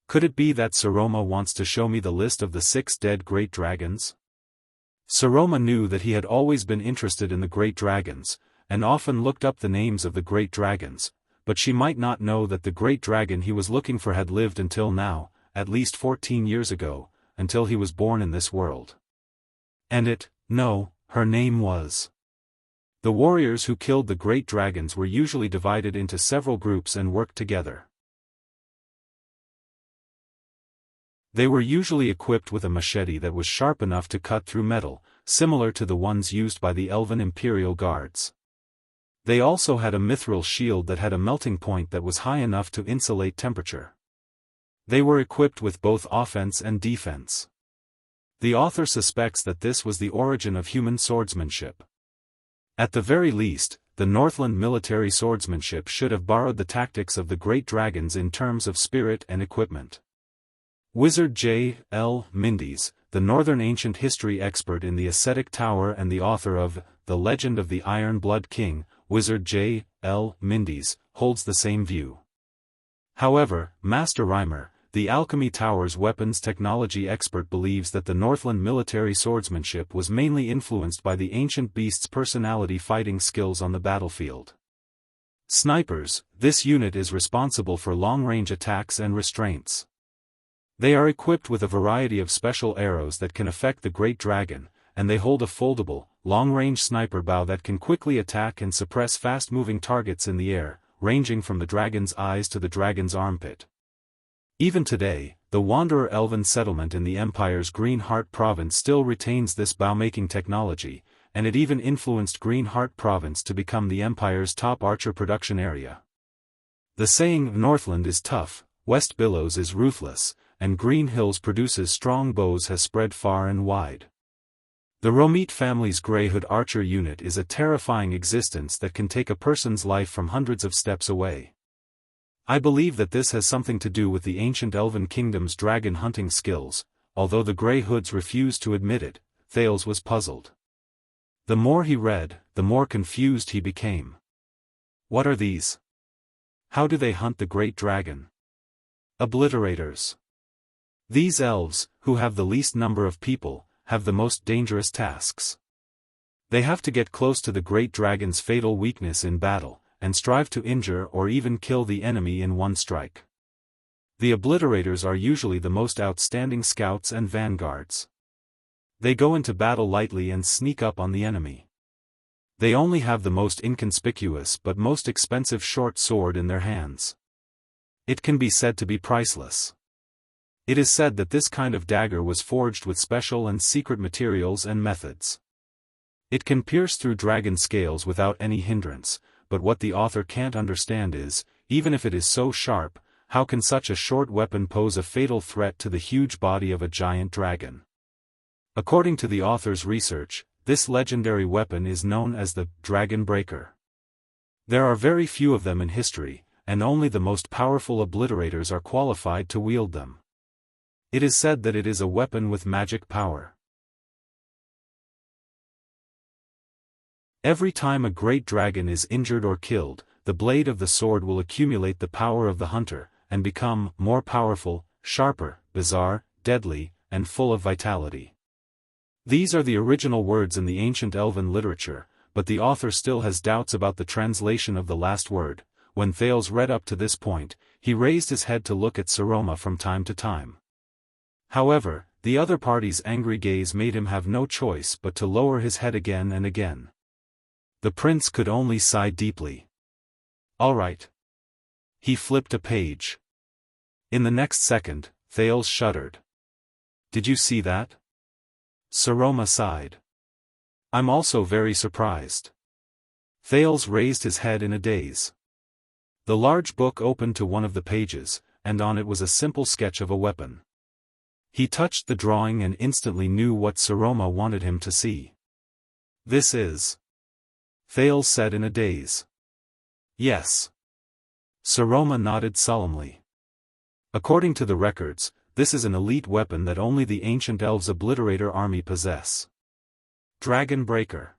Could it be that Saroma wants to show me the list of the 6 dead great dragons? Saroma knew that he had always been interested in the great dragons, and often looked up the names of the great dragons, but she might not know that the great dragon he was looking for had lived until now, at least 14 years ago, until he was born in this world. And her name was. The warriors who killed the great dragons were usually divided into several groups and worked together. They were usually equipped with a machete that was sharp enough to cut through metal, similar to the ones used by the elven imperial guards. They also had a mithril shield that had a melting point that was high enough to insulate temperature. They were equipped with both offense and defense. The author suspects that this was the origin of human swordsmanship. At the very least, the Northland military swordsmanship should have borrowed the tactics of the great dragons in terms of spirit and equipment. Wizard J. L. Mindes, the Northern ancient history expert in the Ascetic Tower and the author of The Legend of the Iron Blood King, Wizard J. L. Mindes, holds the same view. However, Master Reimer, the Alchemy Tower's weapons technology expert, believes that the Northland military swordsmanship was mainly influenced by the ancient beast's personality fighting skills on the battlefield. Snipers, this unit is responsible for long-range attacks and restraints. They are equipped with a variety of special arrows that can affect the great dragon, and they hold a foldable, long-range sniper bow that can quickly attack and suppress fast-moving targets in the air, ranging from the dragon's eyes to the dragon's armpit. Even today, the Wanderer Elven settlement in the Empire's Green Heart province still retains this bow-making technology, and it even influenced Green Heart province to become the Empire's top archer production area. The saying, Northland is tough, West Billows is ruthless, and green hills produces strong bows has spread far and wide. The Romit family's grey-hood archer unit is a terrifying existence that can take a person's life from hundreds of steps away. I believe that this has something to do with the ancient elven kingdom's dragon hunting skills, although the Grey Hoods refused to admit it. Thales was puzzled. The more he read, the more confused he became. What are these? How do they hunt the great dragon? Obliterators. These elves, who have the least number of people, have the most dangerous tasks. They have to get close to the great dragon's fatal weakness in battle, and strive to injure or even kill the enemy in one strike. The obliterators are usually the most outstanding scouts and vanguards. They go into battle lightly and sneak up on the enemy. They only have the most inconspicuous but most expensive short sword in their hands. It can be said to be priceless. It is said that this kind of dagger was forged with special and secret materials and methods. It can pierce through dragon scales without any hindrance, but what the author can't understand is, even if it is so sharp, how can such a short weapon pose a fatal threat to the huge body of a giant dragon? According to the author's research, this legendary weapon is known as the Dragon Breaker. There are very few of them in history, and only the most powerful obliterators are qualified to wield them. It is said that it is a weapon with magic power. Every time a great dragon is injured or killed, the blade of the sword will accumulate the power of the hunter, and become more powerful, sharper, bizarre, deadly, and full of vitality. These are the original words in the ancient elven literature, but the author still has doubts about the translation of the last word. When Thales read up to this point, he raised his head to look at Saroma from time to time. However, the other party's angry gaze made him have no choice but to lower his head again and again. The prince could only sigh deeply. All right. He flipped a page. In the next second, Thales shuddered. Did you see that? Saroma sighed. I'm also very surprised. Thales raised his head in a daze. The large book opened to one of the pages, and on it was a simple sketch of a weapon. He touched the drawing and instantly knew what Saroma wanted him to see. This is... Thales said in a daze. Yes. Saroma nodded solemnly. According to the records, this is an elite weapon that only the ancient elves' obliterator army possess. Dragon Breaker.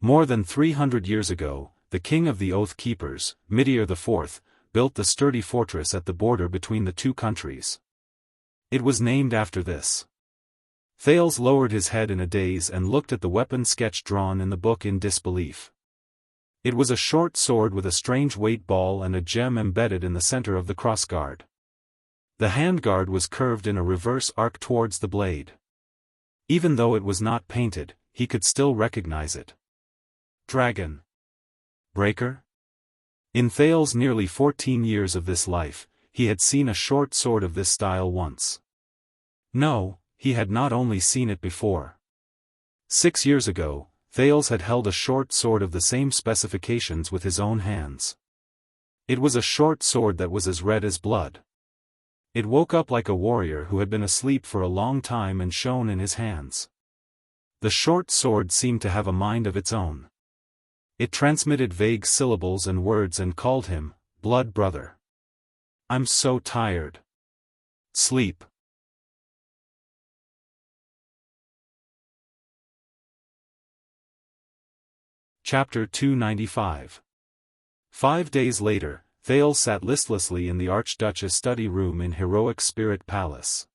More than 300 years ago, the king of the Oath Keepers, Midir IV, built the sturdy fortress at the border between the two countries. It was named after this. Thales lowered his head in a daze and looked at the weapon sketch drawn in the book in disbelief. It was a short sword with a strange weight ball and a gem embedded in the center of the crossguard. The handguard was curved in a reverse arc towards the blade. Even though it was not painted, he could still recognize it. Dragon Breaker? In Thales' nearly 14 years of this life, he had seen a short sword of this style once. No, he had not only seen it before. 6 years ago, Thales had held a short sword of the same specifications with his own hands. It was a short sword that was as red as blood. It woke up like a warrior who had been asleep for a long time and shone in his hands. The short sword seemed to have a mind of its own. It transmitted vague syllables and words and called him, blood brother. I'm so tired. Sleep. Chapter 295. 5 days later, Thales sat listlessly in the Archduchess' study room in Heroic Spirit Palace.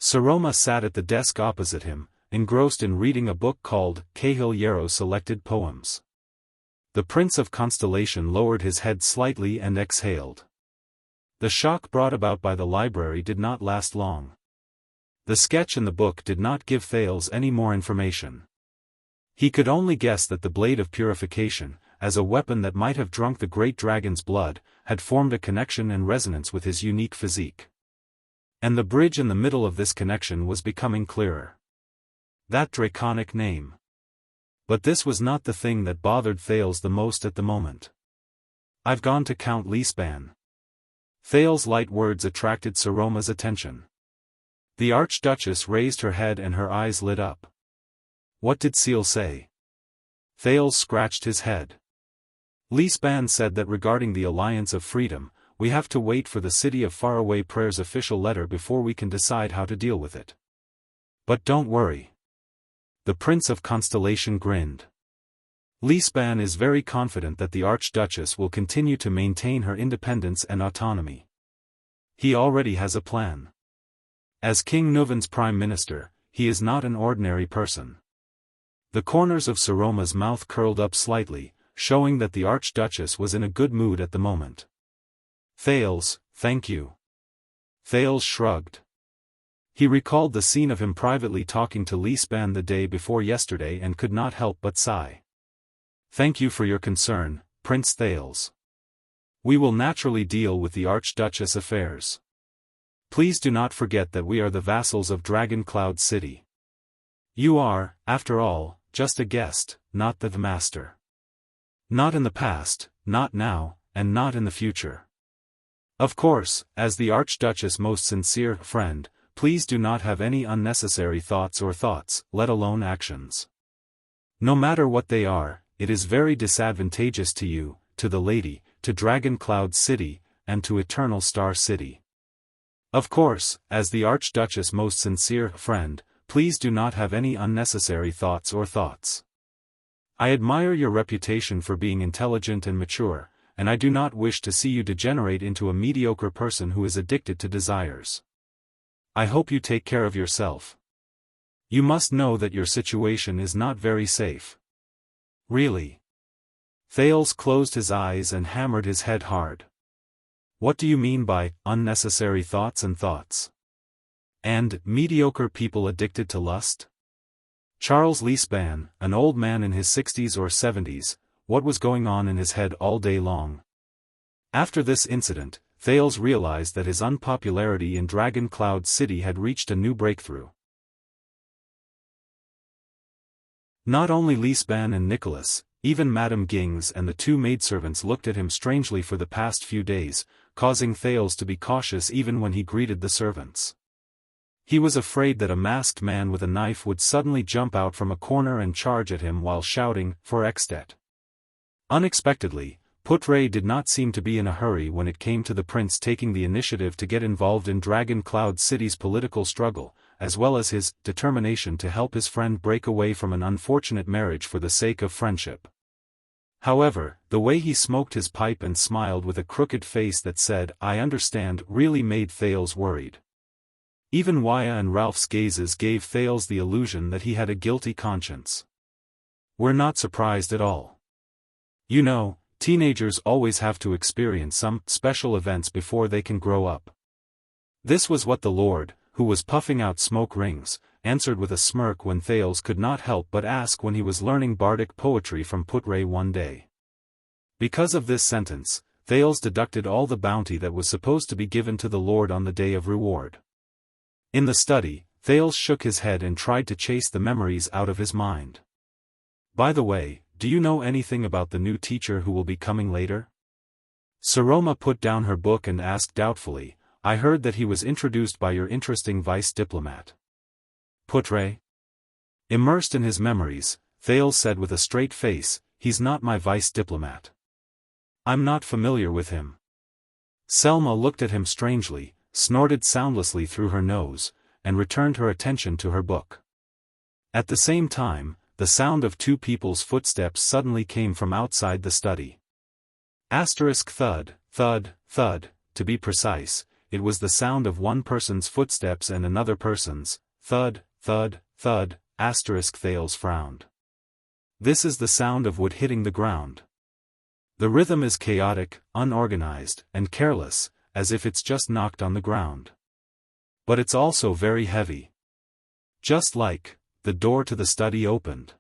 Saroma sat at the desk opposite him, engrossed in reading a book called Cahill Yarrow's Selected Poems. The Prince of Constellation lowered his head slightly and exhaled. The shock brought about by the library did not last long. The sketch in the book did not give Thales any more information. He could only guess that the Blade of Purification, as a weapon that might have drunk the great dragon's blood, had formed a connection and resonance with his unique physique. And the bridge in the middle of this connection was becoming clearer. That draconic name. But this was not the thing that bothered Thales the most at the moment. I've gone to Count Leespan. Thales's light words attracted Saroma's attention. The Archduchess raised her head and her eyes lit up. What did Seal say? Thales scratched his head. Lisban said that regarding the Alliance of Freedom, we have to wait for the City of Faraway Prayer's official letter before we can decide how to deal with it. But don't worry. The Prince of Constellation grinned. Lisban is very confident that the Archduchess will continue to maintain her independence and autonomy. He already has a plan. As King Nuvan's Prime Minister, he is not an ordinary person. The corners of Saroma's mouth curled up slightly, showing that the Archduchess was in a good mood at the moment. Thales, thank you. Thales shrugged. He recalled the scene of him privately talking to Lisban the day before yesterday and could not help but sigh. Thank you for your concern, Prince Thales. We will naturally deal with the Archduchess affairs. Please do not forget that we are the vassals of Dragon Cloud City. You are, after all, just a guest, not the master. Not in the past, not now, and not in the future. Of course, as the Archduchess' most sincere friend, please do not have any unnecessary thoughts, let alone actions. No matter what they are, it is very disadvantageous to you, to the lady, to Dragon Cloud City, and to Eternal Star City. Of course, as the Archduchess' most sincere friend, please do not have any unnecessary thoughts. I admire your reputation for being intelligent and mature, and I do not wish to see you degenerate into a mediocre person who is addicted to desires. I hope you take care of yourself. You must know that your situation is not very safe. Really? Thales closed his eyes and hammered his head hard. What do you mean by unnecessary thoughts? And mediocre people addicted to lust? Charles Lisban, an old man in his 60s or 70s, what was going on in his head all day long? After this incident, Thales realized that his unpopularity in Dragon Cloud City had reached a new breakthrough. Not only Lisban and Nicholas, even Madame Gings and the two maidservants looked at him strangely for the past few days, causing Thales to be cautious even when he greeted the servants. He was afraid that a masked man with a knife would suddenly jump out from a corner and charge at him while shouting, "For Extet." Unexpectedly, Putre did not seem to be in a hurry when it came to the prince taking the initiative to get involved in Dragon Cloud City's political struggle, as well as his determination to help his friend break away from an unfortunate marriage for the sake of friendship. However, the way he smoked his pipe and smiled with a crooked face that said, "I understand," really made Thales worried. Even Waya and Ralph's gazes gave Thales the illusion that he had a guilty conscience. We're not surprised at all. You know, teenagers always have to experience some special events before they can grow up. This was what the Lord, who was puffing out smoke rings, answered with a smirk when Thales could not help but ask when he was learning bardic poetry from Putre one day. Because of this sentence, Thales deducted all the bounty that was supposed to be given to the Lord on the day of reward. In the study, Thales shook his head and tried to chase the memories out of his mind. By the way, do you know anything about the new teacher who will be coming later? Saroma put down her book and asked doubtfully, I heard that he was introduced by your interesting vice diplomat. Putre? Immersed in his memories, Thales said with a straight face, he's not my vice diplomat. I'm not familiar with him. Selma looked at him strangely, snorted soundlessly through her nose, and returned her attention to her book. At the same time, the sound of two people's footsteps suddenly came from outside the study. Thud, thud, thud, to be precise, it was the sound of one person's footsteps and another person's, thud, thud, thud, Thales frowned. This is the sound of wood hitting the ground. The rhythm is chaotic, unorganized, and careless, as if it's just knocked on the ground. But it's also very heavy. Just like, the door to the study opened.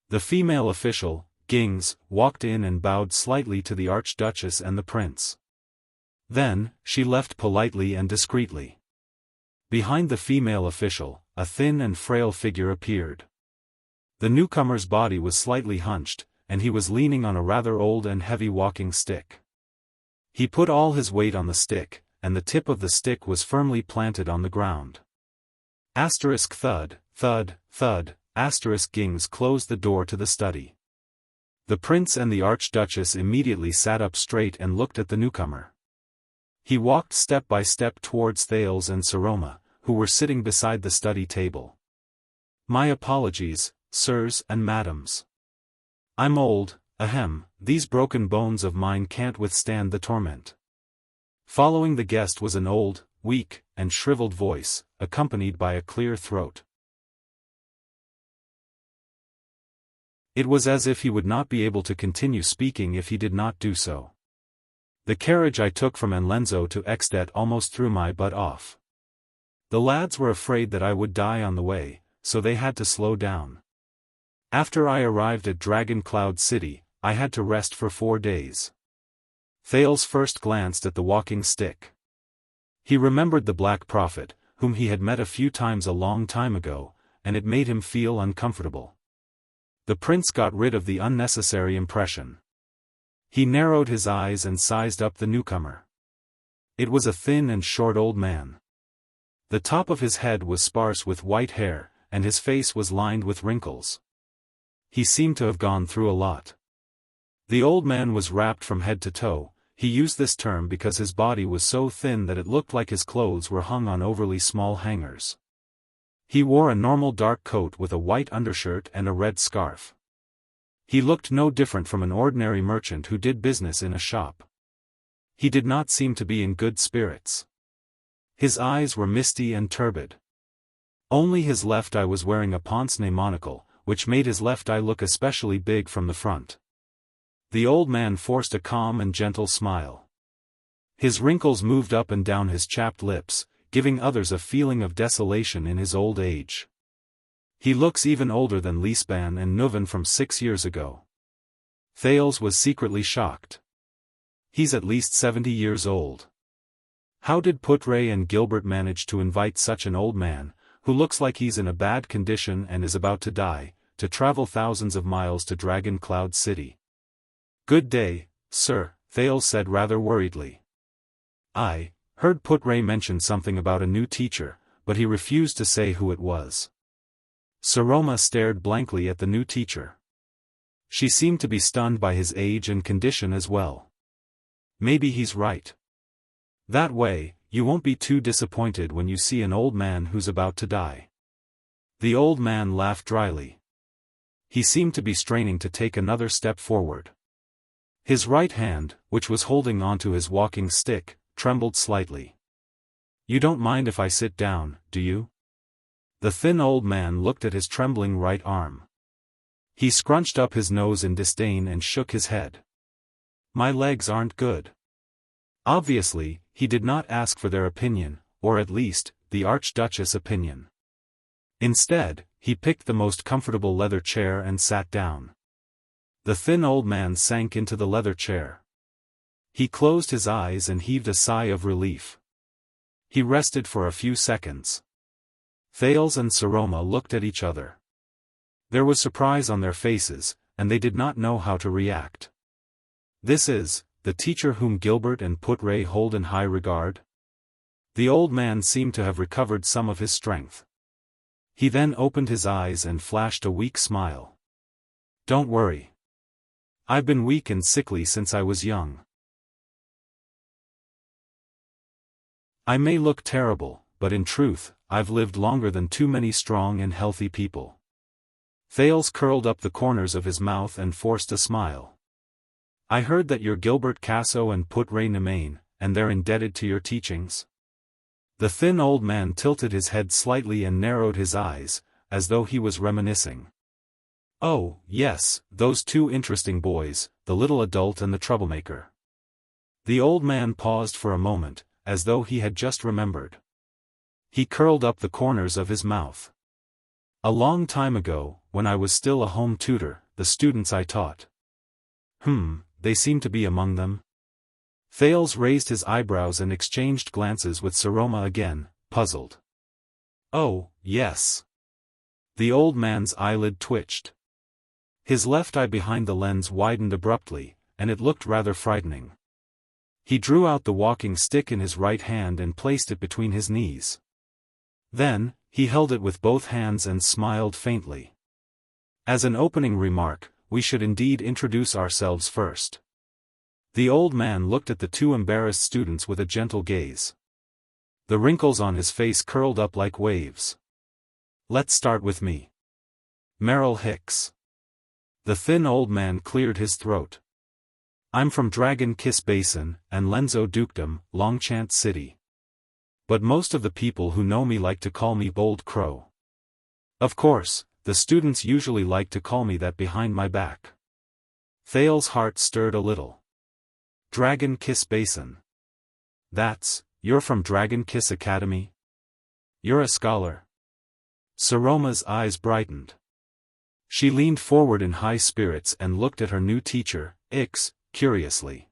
The female official, Gings, walked in and bowed slightly to the Archduchess and the prince. Then, she left politely and discreetly. Behind the female official, a thin and frail figure appeared. The newcomer's body was slightly hunched, and he was leaning on a rather old and heavy walking stick. He put all his weight on the stick, and the tip of the stick was firmly planted on the ground. Asterisk thud, thud, thud, asterisk Gings closed the door to the study. The prince and the archduchess immediately sat up straight and looked at the newcomer. He walked step by step towards Thales and Saroma, who were sitting beside the study table. My apologies, sirs and madams. I'm old, ahem, these broken bones of mine can't withstand the torment. Following the guest was an old, weak, and shriveled voice, accompanied by a clear throat. It was as if he would not be able to continue speaking if he did not do so. The carriage I took from Enlenzo to Ekstedt almost threw my butt off. The lads were afraid that I would die on the way, so they had to slow down. After I arrived at Dragon Cloud City, I had to rest for 4 days. Thales first glanced at the walking stick. He remembered the Black Prophet, whom he had met a few times a long time ago, and it made him feel uncomfortable. The prince got rid of the unnecessary impression. He narrowed his eyes and sized up the newcomer. It was a thin and short old man. The top of his head was sparse with white hair, and his face was lined with wrinkles. He seemed to have gone through a lot. The old man was wrapped from head to toe. He used this term because his body was so thin that it looked like his clothes were hung on overly small hangers. He wore a normal dark coat with a white undershirt and a red scarf. He looked no different from an ordinary merchant who did business in a shop. He did not seem to be in good spirits. His eyes were misty and turbid. Only his left eye was wearing a pince-nez monocle, which made his left eye look especially big from the front. The old man forced a calm and gentle smile. His wrinkles moved up and down his chapped lips, giving others a feeling of desolation in his old age. He looks even older than Lisban and Nuven from 6 years ago. Thales was secretly shocked. He's at least 70 years old. How did Putre and Gilbert manage to invite such an old man, who looks like he's in a bad condition and is about to die, to travel thousands of miles to Dragon Cloud City? Good day, sir, Thales said rather worriedly. I heard Putre mention something about a new teacher, but he refused to say who it was. Saroma stared blankly at the new teacher. She seemed to be stunned by his age and condition as well. Maybe he's right. That way, you won't be too disappointed when you see an old man who's about to die. The old man laughed dryly. He seemed to be straining to take another step forward. His right hand, which was holding onto his walking stick, trembled slightly. You don't mind if I sit down, do you? The thin old man looked at his trembling right arm. He scrunched up his nose in disdain and shook his head. My legs aren't good. Obviously, he did not ask for their opinion, or at least, the Archduchess' opinion. Instead, he picked the most comfortable leather chair and sat down. The thin old man sank into the leather chair. He closed his eyes and heaved a sigh of relief. He rested for a few seconds. Thales and Saroma looked at each other. There was surprise on their faces, and they did not know how to react. This is the teacher whom Gilbert and Putre hold in high regard? The old man seemed to have recovered some of his strength. He then opened his eyes and flashed a weak smile. Don't worry. I've been weak and sickly since I was young. I may look terrible, but in truth, I've lived longer than too many strong and healthy people. Thales curled up the corners of his mouth and forced a smile. I heard that you're Gilbert Casso and Putre Nemain, and they're indebted to your teachings. The thin old man tilted his head slightly and narrowed his eyes, as though he was reminiscing. Oh, yes, those two interesting boys, the little adult and the troublemaker. The old man paused for a moment, as though he had just remembered. He curled up the corners of his mouth. A long time ago, when I was still a home tutor, the students I taught. They seem to be among them. Thales raised his eyebrows and exchanged glances with Saroma again, puzzled. Oh, yes. The old man's eyelid twitched. His left eye behind the lens widened abruptly, and it looked rather frightening. He drew out the walking stick in his right hand and placed it between his knees. Then, he held it with both hands and smiled faintly. As an opening remark, we should indeed introduce ourselves first. The old man looked at the two embarrassed students with a gentle gaze. The wrinkles on his face curled up like waves. Let's start with me. Merrill Hicks. The thin old man cleared his throat. I'm from Dragon Kiss Basin and Lenzo Dukedom, Longchant City. But most of the people who know me like to call me Bold Crow. Of course, the students usually like to call me that behind my back. Thale's heart stirred a little. Dragon Kiss Basin. You're from Dragon Kiss Academy? You're a scholar? Saroma's eyes brightened. She leaned forward in high spirits and looked at her new teacher, Ix, curiously.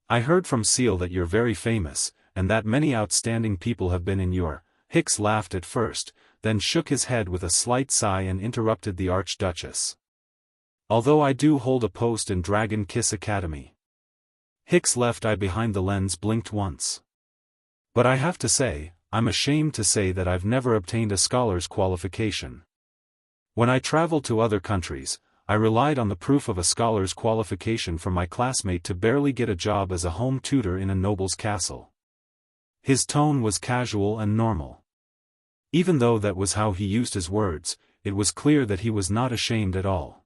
I heard from Seal that you're very famous, and that many outstanding people have been in your... Hicks laughed at first, then shook his head with a slight sigh and interrupted the Archduchess. Although I do hold a post in Dragon Kiss Academy. Hicks' left eye behind the lens blinked once. But I have to say, I'm ashamed to say that I've never obtained a scholar's qualification. When I traveled to other countries, I relied on the proof of a scholar's qualification from my classmate to barely get a job as a home tutor in a noble's castle. His tone was casual and normal. Even though that was how he used his words, it was clear that he was not ashamed at all.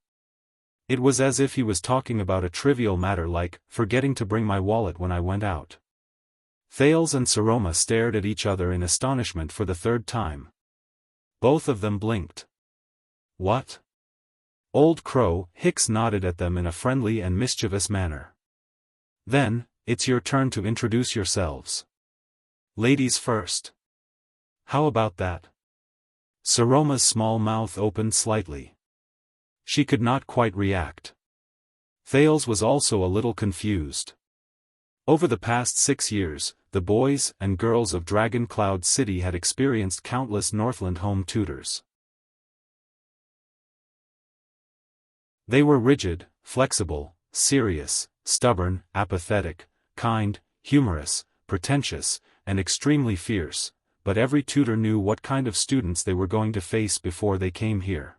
It was as if he was talking about a trivial matter like forgetting to bring my wallet when I went out. Thales and Saroma stared at each other in astonishment for the third time. Both of them blinked. What? Old Crow, Hicks nodded at them in a friendly and mischievous manner. Then, it's your turn to introduce yourselves. Ladies first. How about that? Saroma's small mouth opened slightly. She could not quite react. Thales was also a little confused. Over the past 6 years, the boys and girls of Dragon Cloud City had experienced countless Northland home tutors. They were rigid, flexible, serious, stubborn, apathetic, kind, humorous, pretentious, and extremely fierce, but every tutor knew what kind of students they were going to face before they came here.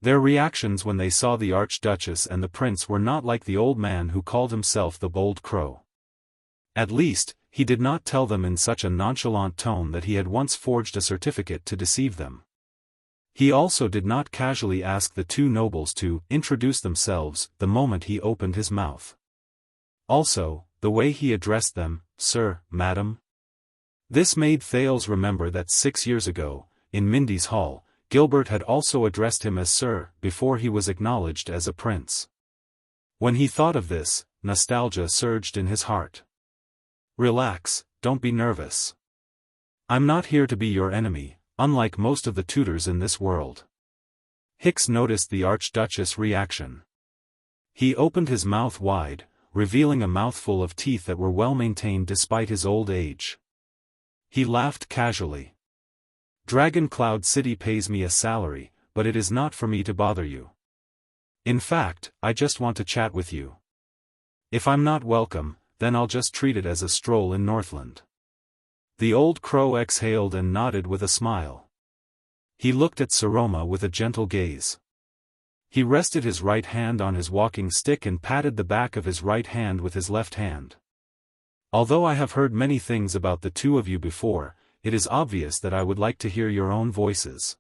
Their reactions when they saw the Archduchess and the Prince were not like the old man who called himself the Bold Crow. At least, he did not tell them in such a nonchalant tone that he had once forged a certificate to deceive them. He also did not casually ask the two nobles to introduce themselves the moment he opened his mouth. Also, the way he addressed them, sir, madam. This made Thales remember that 6 years ago, in Mindy's hall, Gilbert had also addressed him as sir before he was acknowledged as a prince. When he thought of this, nostalgia surged in his heart. Relax, don't be nervous. I'm not here to be your enemy, unlike most of the tutors in this world. Hicks noticed the Archduchess' reaction. He opened his mouth wide, revealing a mouthful of teeth that were well maintained despite his old age. He laughed casually. Dragon Cloud City pays me a salary, but it is not for me to bother you. In fact, I just want to chat with you. If I'm not welcome, then I'll just treat it as a stroll in Northland. The old crow exhaled and nodded with a smile. He looked at Saroma with a gentle gaze. He rested his right hand on his walking stick and patted the back of his right hand with his left hand. Although I have heard many things about the two of you before, it is obvious that I would like to hear your own voices.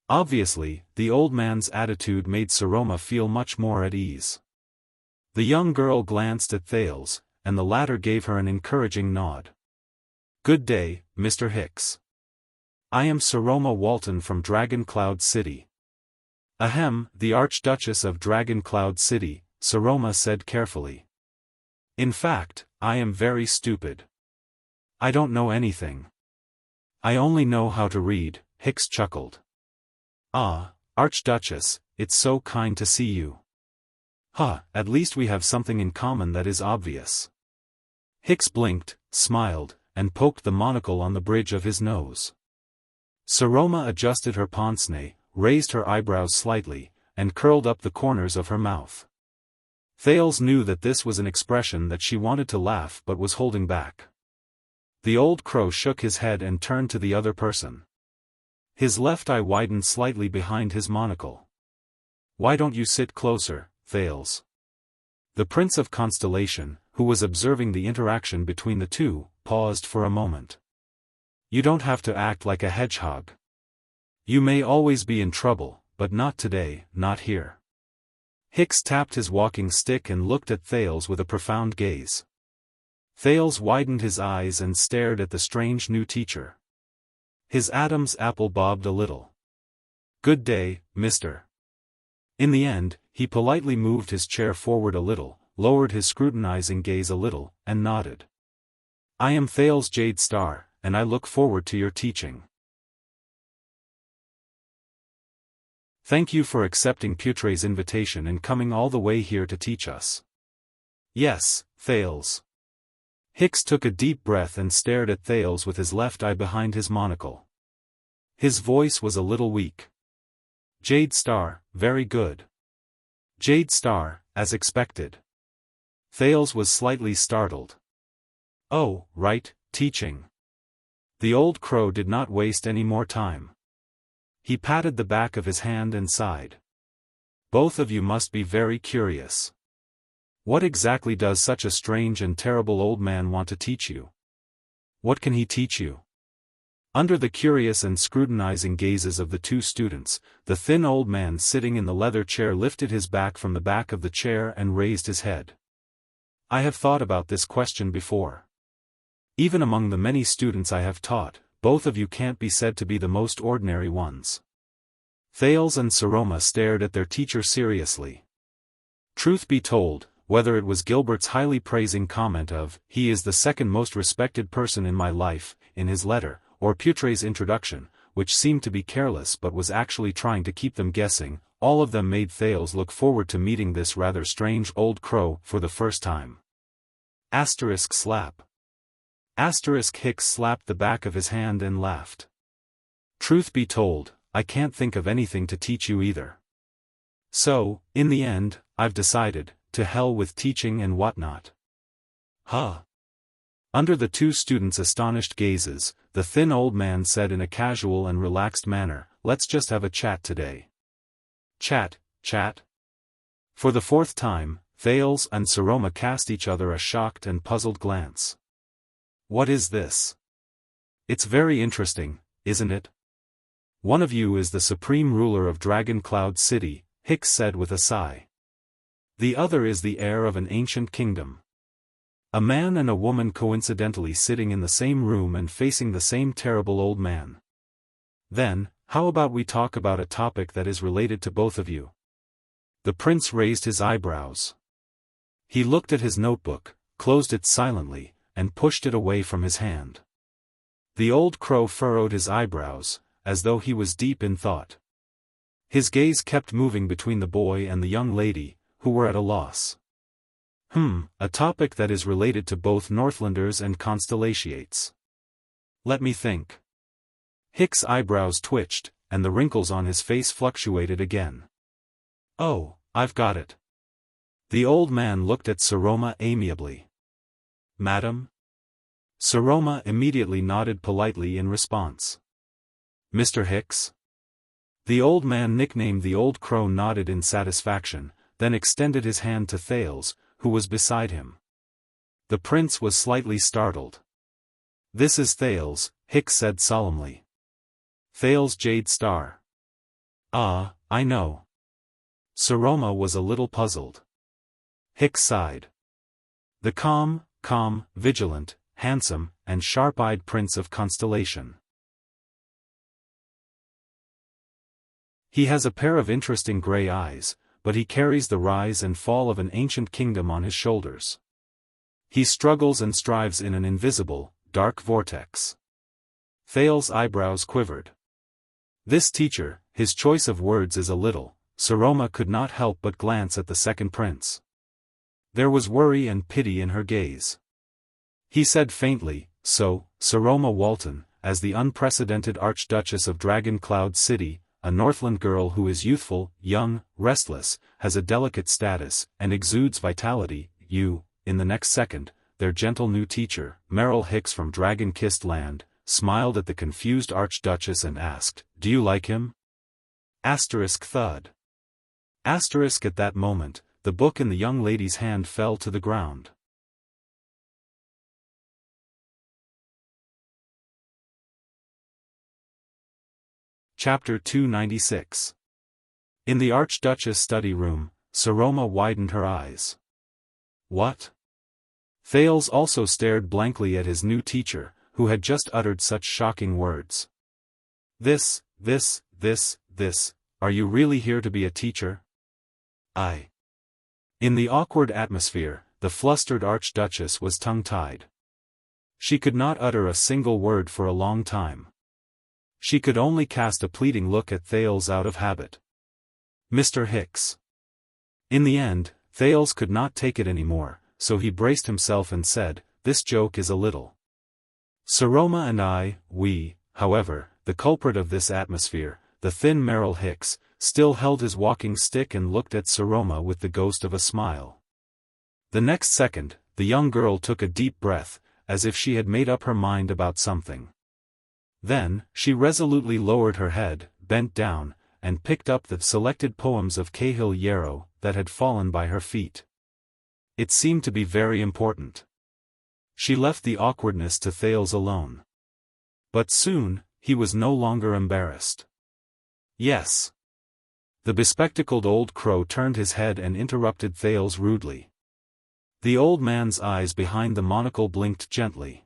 Obviously, the old man's attitude made Saroma feel much more at ease. The young girl glanced at Thales, and the latter gave her an encouraging nod. Good day, Mr. Hicks. I am Saroma Walton from Dragon Cloud City. Ahem, the Archduchess of Dragon Cloud City, Saroma said carefully. In fact, I am very stupid. I don't know anything. I only know how to read, Hicks chuckled. Ah, Archduchess, it's so kind to see you. At least we have something in common that is obvious. Hicks blinked, smiled, and poked the monocle on the bridge of his nose. Saroma adjusted her pince-nez, raised her eyebrows slightly, and curled up the corners of her mouth. Thales knew that this was an expression that she wanted to laugh but was holding back. The old crow shook his head and turned to the other person. His left eye widened slightly behind his monocle. "Why don't you sit closer, Thales?" The Prince of Constellation, who was observing the interaction between the two, paused for a moment. "You don't have to act like a hedgehog. You may always be in trouble, but not today, not here." Hicks tapped his walking stick and looked at Thales with a profound gaze. Thales widened his eyes and stared at the strange new teacher. His Adam's apple bobbed a little. "Good day, mister." In the end, he politely moved his chair forward a little, lowered his scrutinizing gaze a little, and nodded. "I am Thales Jade Star, and I look forward to your teaching. Thank you for accepting Putre's invitation and coming all the way here to teach us." "Yes, Thales." Hicks took a deep breath and stared at Thales with his left eye behind his monocle. His voice was a little weak. "Jade Star, very good." "Jade Star, as expected." Thales was slightly startled. "Oh, right, teaching." The old crow did not waste any more time. He patted the back of his hand and sighed. "Both of you must be very curious. What exactly does such a strange and terrible old man want to teach you? What can he teach you?" Under the curious and scrutinizing gazes of the two students, the thin old man sitting in the leather chair lifted his back from the back of the chair and raised his head. "I have thought about this question before. Even among the many students I have taught, both of you can't be said to be the most ordinary ones." Thales and Saroma stared at their teacher seriously. Truth be told, whether it was Gilbert's highly praising comment of, "He is the second most respected person in my life," in his letter, or Putre's introduction, which seemed to be careless but was actually trying to keep them guessing, all of them made Thales look forward to meeting this rather strange old crow for the first time. Asterisk slap. Asterisk Hicks slapped the back of his hand and laughed. "Truth be told, I can't think of anything to teach you either. So, in the end, I've decided, to hell with teaching and whatnot." "Huh?" Under the two students' astonished gazes, the thin old man said in a casual and relaxed manner, "Let's just have a chat today." "Chat, chat?" For the fourth time, Thales and Saroma cast each other a shocked and puzzled glance. "What is this? It's very interesting, isn't it? One of you is the supreme ruler of Dragon Cloud City," Hicks said with a sigh. "The other is the heir of an ancient kingdom. A man and a woman coincidentally sitting in the same room and facing the same terrible old man. Then, how about we talk about a topic that is related to both of you?" The prince raised his eyebrows. He looked at his notebook, closed it silently, and pushed it away from his hand. The old crow furrowed his eyebrows, as though he was deep in thought. His gaze kept moving between the boy and the young lady, who were at a loss. A topic that is related to both Northlanders and Constellations. Let me think." Hicks' eyebrows twitched, and the wrinkles on his face fluctuated again. "Oh, I've got it." The old man looked at Saroma amiably. "Madam?" Saroma immediately nodded politely in response. "Mr. Hicks?" The old man nicknamed the old crow nodded in satisfaction, then extended his hand to Thales, who was beside him. The prince was slightly startled. "This is Thales," Hicks said solemnly. "Thales Jade Star." "Ah, I know." Saroma was a little puzzled. Hicks sighed. "The calm, vigilant, handsome, and sharp-eyed Prince of Constellation. He has a pair of interesting gray eyes, but he carries the rise and fall of an ancient kingdom on his shoulders. He struggles and strives in an invisible, dark vortex." Thales' eyebrows quivered. This teacher, his choice of words is a little, Saroma could not help but glance at the second prince. There was worry and pity in her gaze. He said faintly, "So, Saroma Walton, as the unprecedented Archduchess of Dragon Cloud City, a Northland girl who is youthful, young, restless, has a delicate status, and exudes vitality. You, in the next second, their gentle new teacher, Merrill Hicks from Dragon-Kissed Land, smiled at the confused Archduchess and asked, "Do you like him?" Thud. At that moment, the book in the young lady's hand fell to the ground. Chapter 296. In the Archduchess' study room, Saroma widened her eyes. What? Thales also stared blankly at his new teacher, who had just uttered such shocking words. This, are you really here to be a teacher? In the awkward atmosphere, the flustered Archduchess was tongue-tied. She could not utter a single word for a long time. She could only cast a pleading look at Thales out of habit. Mr. Hicks. In the end, Thales could not take it anymore, so he braced himself and said, "This joke is a little." Saroma and we, however, the culprit of this atmosphere, the thin Merrill Hicks, still held his walking stick and looked at Saroma with the ghost of a smile. The next second, the young girl took a deep breath, as if she had made up her mind about something. Then, she resolutely lowered her head, bent down, and picked up the selected poems of Cahill Yarrow that had fallen by her feet. It seemed to be very important. She left the awkwardness to Thales alone. But soon, he was no longer embarrassed. Yes. The bespectacled old crow turned his head and interrupted Thales rudely. The old man's eyes behind the monocle blinked gently.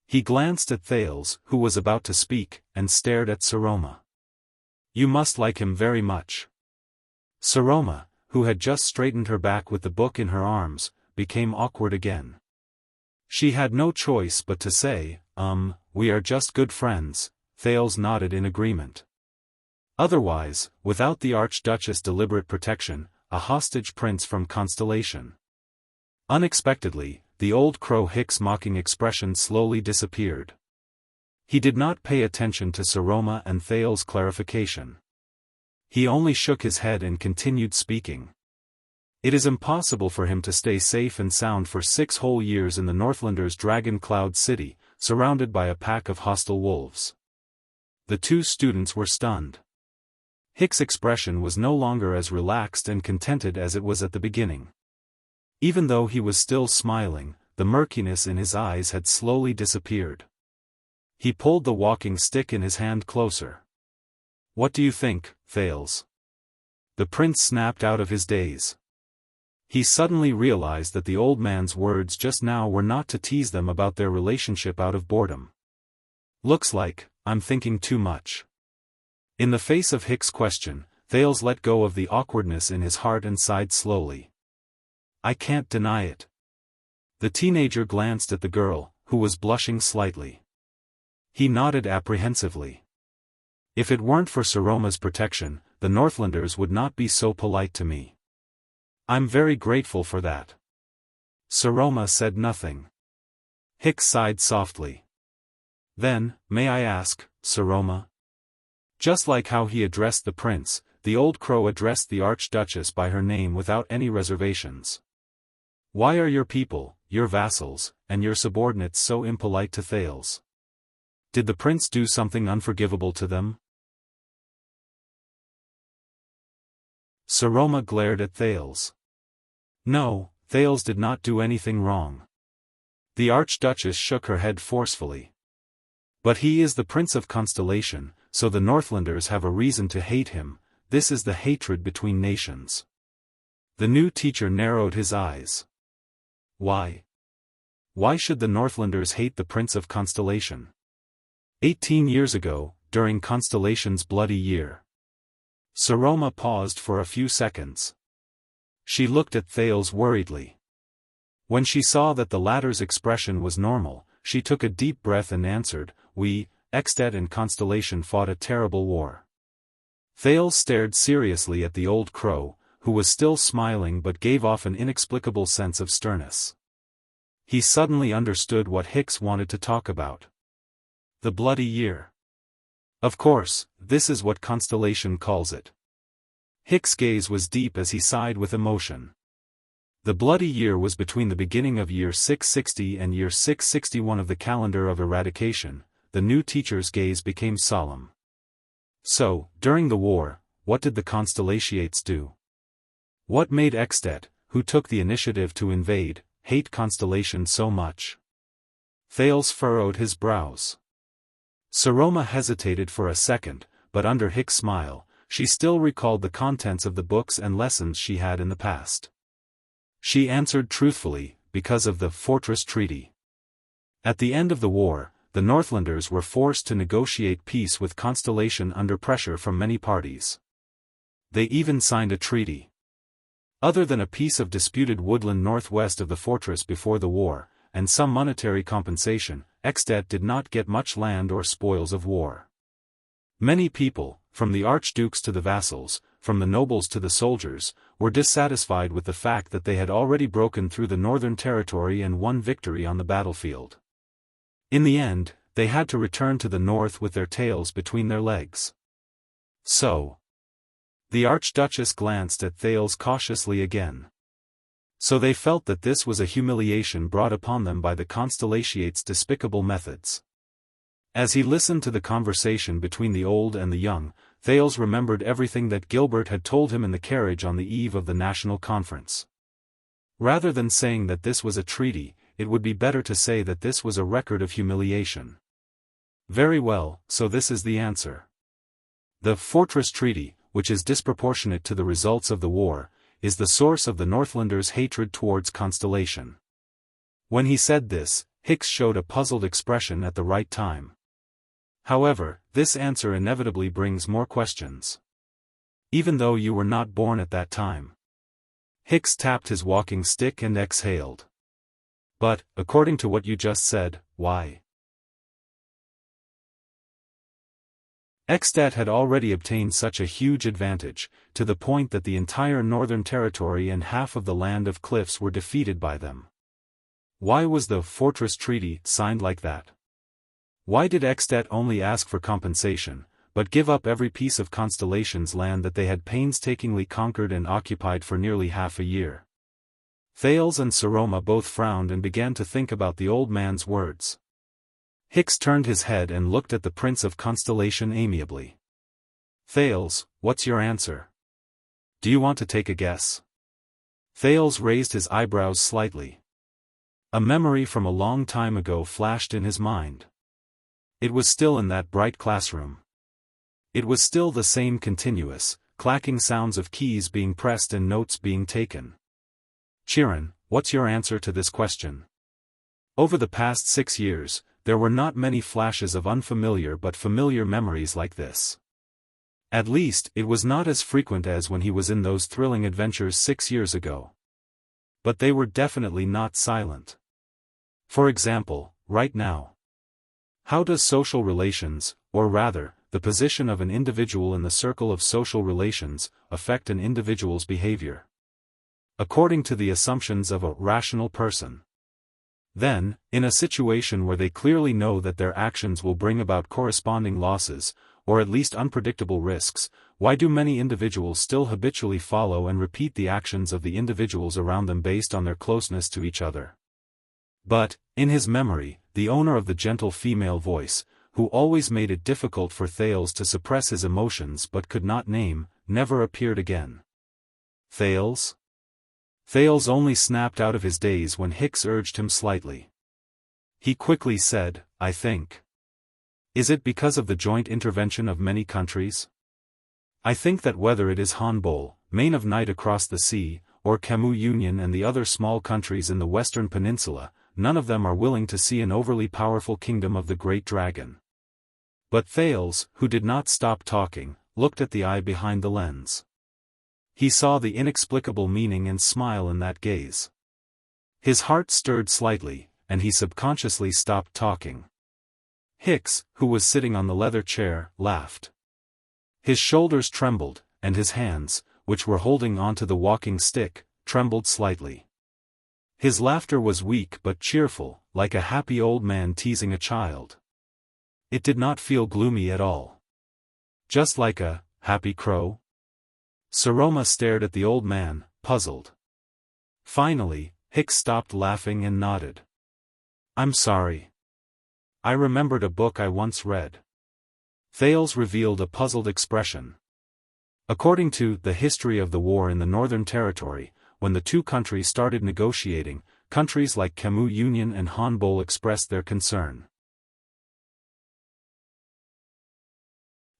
He glanced at Thales, who was about to speak, and stared at Saroma. You must like him very much. Saroma, who had just straightened her back with the book in her arms, became awkward again. She had no choice but to say, we are just good friends. Thales nodded in agreement. Otherwise, without the Archduchess' deliberate protection, a hostage prince from Constellation. Unexpectedly, the old crow Hicks' mocking expression slowly disappeared. He did not pay attention to Saroma and Thales' clarification. He only shook his head and continued speaking. It is impossible for him to stay safe and sound for 6 whole years in the Northlanders' Dragon Cloud City, surrounded by a pack of hostile wolves. The two students were stunned. Hicks' expression was no longer as relaxed and contented as it was at the beginning. Even though he was still smiling, the murkiness in his eyes had slowly disappeared. He pulled the walking stick in his hand closer. What do you think, Thales? The prince snapped out of his daze. He suddenly realized that the old man's words just now were not to tease them about their relationship out of boredom. Looks like, I'm thinking too much. In the face of Hicks' question, Thales let go of the awkwardness in his heart and sighed slowly. I can't deny it. The teenager glanced at the girl, who was blushing slightly. He nodded apprehensively. If it weren't for Saroma's protection, the Northlanders would not be so polite to me. I'm very grateful for that. Saroma said nothing. Hicks sighed softly. Then, may I ask, Saroma? Just like how he addressed the prince, the old crow addressed the Archduchess by her name without any reservations. Why are your people, your vassals, and your subordinates so impolite to Thales? Did the prince do something unforgivable to them? Saroma glared at Thales. No, Thales did not do anything wrong. The Archduchess shook her head forcefully. But he is the Prince of Constellation, so the Northlanders have a reason to hate him. This is the hatred between nations. The new teacher narrowed his eyes. Why? Why should the Northlanders hate the Prince of Constellation? 18 years ago, during Constellation's bloody year. Saroma paused for a few seconds. She looked at Thales worriedly. When she saw that the latter's expression was normal, she took a deep breath and answered, We, Extet and Constellation fought a terrible war. Thales stared seriously at the old crow, who was still smiling but gave off an inexplicable sense of sternness. He suddenly understood what Hicks wanted to talk about. The bloody year. Of course, this is what Constellation calls it. Hicks' gaze was deep as he sighed with emotion. The bloody year was between the beginning of year 660 and year 661 of the calendar of eradication. The new teacher's gaze became solemn. So, during the war, what did the Constellations do? What made Extet, who took the initiative to invade, hate Constellation so much? Thales furrowed his brows. Saroma hesitated for a second, but under Hicks' smile, she still recalled the contents of the books and lessons she had in the past. She answered truthfully, because of the Fortress Treaty. At the end of the war, the Northlanders were forced to negotiate peace with Constellation under pressure from many parties. They even signed a treaty. Other than a piece of disputed woodland northwest of the fortress before the war, and some monetary compensation, Extet did not get much land or spoils of war. Many people, from the archdukes to the vassals, from the nobles to the soldiers, were dissatisfied with the fact that they had already broken through the northern territory and won victory on the battlefield. In the end, they had to return to the north with their tails between their legs. So. The Archduchess glanced at Thales cautiously again. So they felt that this was a humiliation brought upon them by the Constellations' despicable methods. As he listened to the conversation between the old and the young, Thales remembered everything that Gilbert had told him in the carriage on the eve of the National Conference. Rather than saying that this was a treaty, it would be better to say that this was a record of humiliation. Very well, so this is the answer. The Fortress Treaty, which is disproportionate to the results of the war, is the source of the Northlanders' hatred towards Constellation. When he said this, Hicks showed a puzzled expression at the right time. However, this answer inevitably brings more questions. Even though you were not born at that time. Hicks tapped his walking stick and exhaled. But, according to what you just said, why? Extet had already obtained such a huge advantage, to the point that the entire northern territory and half of the land of cliffs were defeated by them. Why was the Fortress Treaty signed like that? Why did Extet only ask for compensation, but give up every piece of Constellation's land that they had painstakingly conquered and occupied for nearly half a year? Thales and Saroma both frowned and began to think about the old man's words. Hicks turned his head and looked at the Prince of Constellation amiably. Thales, what's your answer? Do you want to take a guess? Thales raised his eyebrows slightly. A memory from a long time ago flashed in his mind. It was still in that bright classroom. It was still the same continuous, clacking sounds of keys being pressed and notes being taken. Chiron, what's your answer to this question? Over the past 6 years, there were not many flashes of unfamiliar but familiar memories like this. At least, it was not as frequent as when he was in those thrilling adventures 6 years ago. But they were definitely not silent. For example, right now. How does social relations, or rather, the position of an individual in the circle of social relations, affect an individual's behavior? According to the assumptions of a rational person. Then, in a situation where they clearly know that their actions will bring about corresponding losses, or at least unpredictable risks, why do many individuals still habitually follow and repeat the actions of the individuals around them based on their closeness to each other? But, in his memory, the owner of the gentle female voice, who always made it difficult for Thales to suppress his emotions but could not name, never appeared again. Thales? Thales only snapped out of his daze when Hicks urged him slightly. He quickly said, I think. Is it because of the joint intervention of many countries? I think that whether it is Hanbol, Main of Night across the sea, or Camus Union and the other small countries in the Western Peninsula, none of them are willing to see an overly powerful kingdom of the Great Dragon. But Thales, who did not stop talking, looked at the eye behind the lens. He saw the inexplicable meaning and smile in that gaze. His heart stirred slightly, and he subconsciously stopped talking. Hicks, who was sitting on the leather chair, laughed. His shoulders trembled, and his hands, which were holding onto the walking stick, trembled slightly. His laughter was weak but cheerful, like a happy old man teasing a child. It did not feel gloomy at all. Just like a happy crow? Saroma stared at the old man, puzzled. Finally, Hicks stopped laughing and nodded. I'm sorry. I remembered a book I once read. Thales revealed a puzzled expression. According to The History of the War in the Northern Territory, when the two countries started negotiating, countries like Camus Union and Hanbol expressed their concern.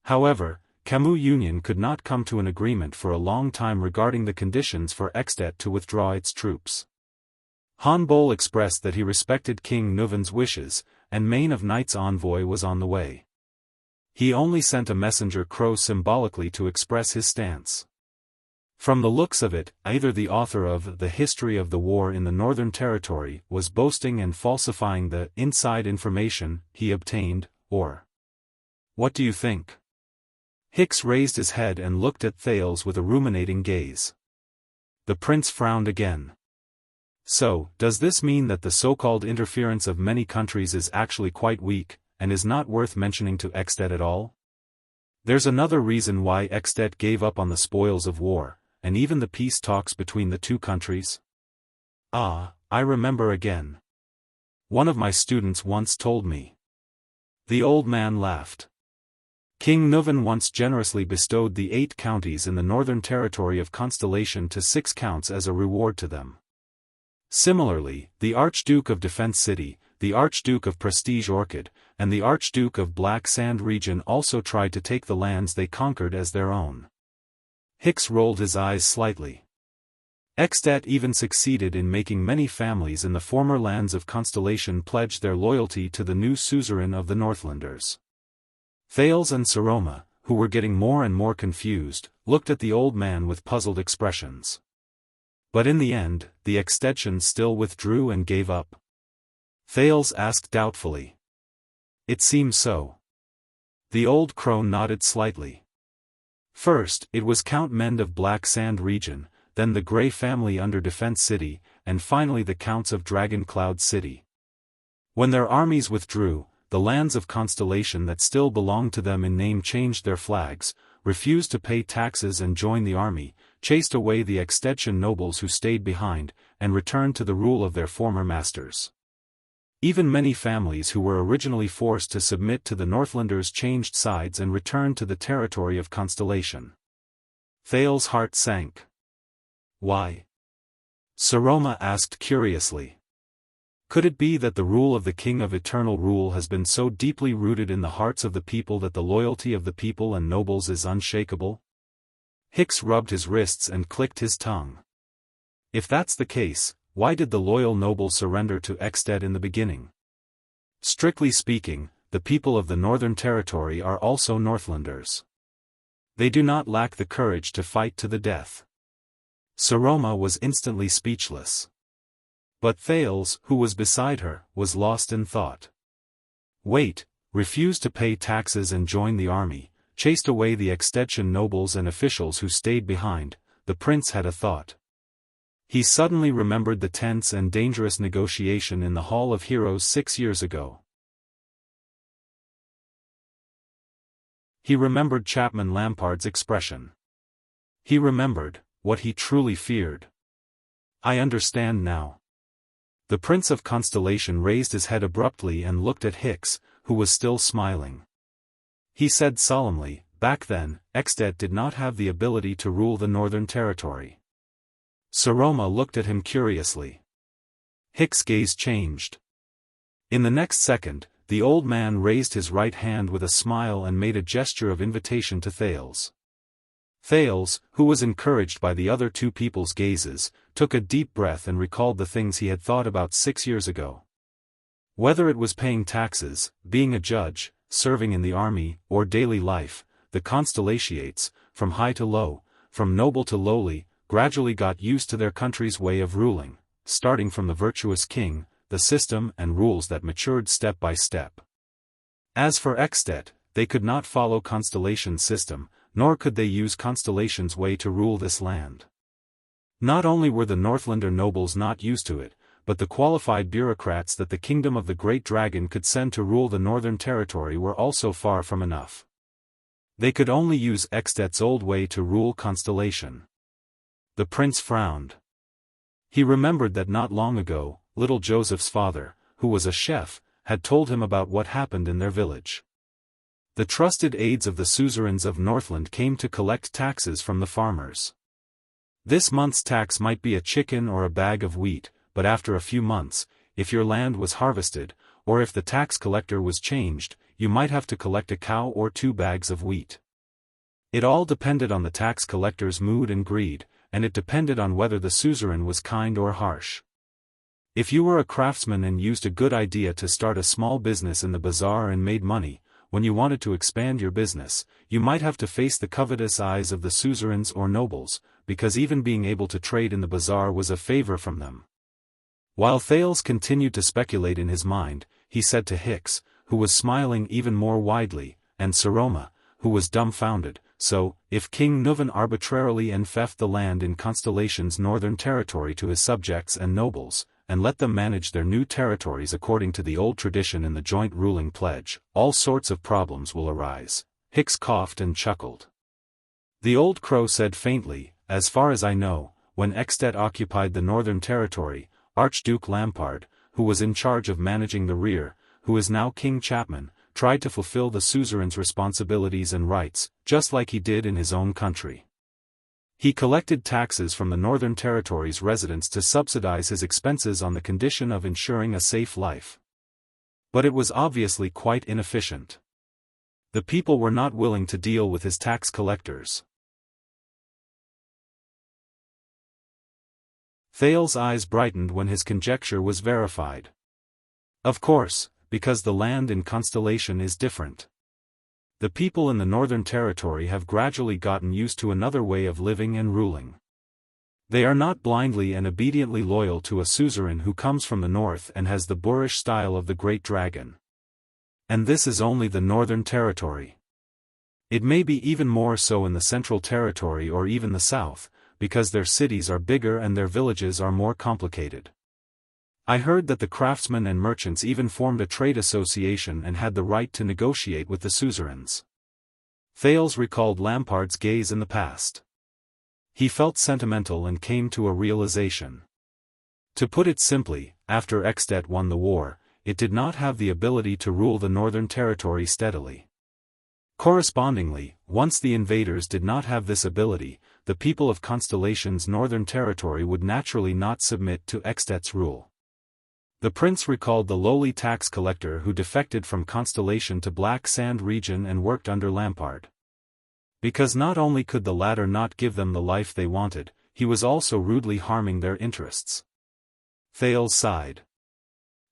However, Camus Union could not come to an agreement for a long time regarding the conditions for Extet to withdraw its troops. Hanbol expressed that he respected King Nuvan's wishes, and Mane of Knight's envoy was on the way. He only sent a messenger crow symbolically to express his stance. From the looks of it, either the author of The History of the War in the Northern Territory was boasting and falsifying the inside information he obtained, or... What do you think? Hicks raised his head and looked at Thales with a ruminating gaze. The prince frowned again. So, does this mean that the so-called interference of many countries is actually quite weak, and is not worth mentioning to Extet at all? There's another reason why Extet gave up on the spoils of war, and even the peace talks between the two countries? Ah, I remember again. One of my students once told me. The old man laughed. King Nuvan once generously bestowed the 8 counties in the Northern Territory of Constellation to 6 counts as a reward to them. Similarly, the Archduke of Defense City, the Archduke of Prestige Orchid, and the Archduke of Black Sand Region also tried to take the lands they conquered as their own. Hicks rolled his eyes slightly. Extet even succeeded in making many families in the former lands of Constellation pledge their loyalty to the new suzerain of the Northlanders. Thales and Saroma, who were getting more and more confused, looked at the old man with puzzled expressions. But in the end, the Extension still withdrew and gave up. Thales asked doubtfully. It seems so. The old crone nodded slightly. First, it was Count Mend of Black Sand Region, then the Grey family under Defense City, and finally the Counts of Dragon Cloud City. When their armies withdrew, the lands of Constellation that still belonged to them in name changed their flags, refused to pay taxes and join the army, chased away the Extension nobles who stayed behind, and returned to the rule of their former masters. Even many families who were originally forced to submit to the Northlanders changed sides and returned to the territory of Constellation. Thales' heart sank. Why? Saroma asked curiously. Could it be that the rule of the King of Eternal Rule has been so deeply rooted in the hearts of the people that the loyalty of the people and nobles is unshakable? Hicks rubbed his wrists and clicked his tongue. If that's the case, why did the loyal nobles surrender to Extet in the beginning? Strictly speaking, the people of the Northern Territory are also Northlanders. They do not lack the courage to fight to the death. Saroma was instantly speechless. But Thales, who was beside her, was lost in thought. Wait, refused to pay taxes and join the army, chased away the Extension nobles and officials who stayed behind, the prince had a thought. He suddenly remembered the tense and dangerous negotiation in the Hall of Heroes 6 years ago. He remembered Chapman Lampard's expression. He remembered what he truly feared. I understand now. The Prince of Constellation raised his head abruptly and looked at Hicks, who was still smiling. He said solemnly, back then, Extet did not have the ability to rule the Northern Territory. Saroma looked at him curiously. Hicks' gaze changed. In the next second, the old man raised his right hand with a smile and made a gesture of invitation to Thales. Thales, who was encouraged by the other two people's gazes, took a deep breath and recalled the things he had thought about 6 years ago. Whether it was paying taxes, being a judge, serving in the army, or daily life, the Constellationates, from high to low, from noble to lowly, gradually got used to their country's way of ruling, starting from the virtuous king, the system and rules that matured step by step. As for Extet, they could not follow Constellation's system, nor could they use Constellation's way to rule this land. Not only were the Northlander nobles not used to it, but the qualified bureaucrats that the kingdom of the Great Dragon could send to rule the Northern Territory were also far from enough. They could only use Extet's old way to rule Constellation. The prince frowned. He remembered that not long ago, little Joseph's father, who was a chef, had told him about what happened in their village. The trusted aides of the suzerains of Northland came to collect taxes from the farmers. This month's tax might be a chicken or a bag of wheat, but after a few months, if your land was harvested, or if the tax collector was changed, you might have to collect a cow or 2 bags of wheat. It all depended on the tax collector's mood and greed, and it depended on whether the suzerain was kind or harsh. If you were a craftsman and used a good idea to start a small business in the bazaar and made money, when you wanted to expand your business, you might have to face the covetous eyes of the suzerains or nobles, because even being able to trade in the bazaar was a favor from them. While Thales continued to speculate in his mind, he said to Hicks, who was smiling even more widely, and Saroma, who was dumbfounded, "So, if King Nuvan arbitrarily enfeoffed the land in Constellation's northern territory to his subjects and nobles, and let them manage their new territories according to the old tradition in the joint ruling pledge, all sorts of problems will arise." Hicks coughed and chuckled. The old crow said faintly, "As far as I know, when Extet occupied the northern territory, Archduke Lampard, who was in charge of managing the rear, who is now King Chapman, tried to fulfill the suzerain's responsibilities and rights, just like he did in his own country. He collected taxes from the Northern Territory's residents to subsidize his expenses on the condition of ensuring a safe life. But it was obviously quite inefficient. The people were not willing to deal with his tax collectors. Thales' eyes brightened when his conjecture was verified. Of course, because the land in Constellation is different. The people in the Northern Territory have gradually gotten used to another way of living and ruling. They are not blindly and obediently loyal to a suzerain who comes from the north and has the boorish style of the Great Dragon. And this is only the Northern Territory. It may be even more so in the Central Territory or even the South, because their cities are bigger and their villages are more complicated. I heard that the craftsmen and merchants even formed a trade association and had the right to negotiate with the suzerains. Thales recalled Lampard's gaze in the past. He felt sentimental and came to a realization. To put it simply, after Extet won the war, it did not have the ability to rule the Northern Territory steadily. Correspondingly, once the invaders did not have this ability, the people of Constellation's Northern Territory would naturally not submit to Extet's rule. The prince recalled the lowly tax collector who defected from Constellation to Black Sand region and worked under Lampard. Because not only could the latter not give them the life they wanted, he was also rudely harming their interests. Thales sighed.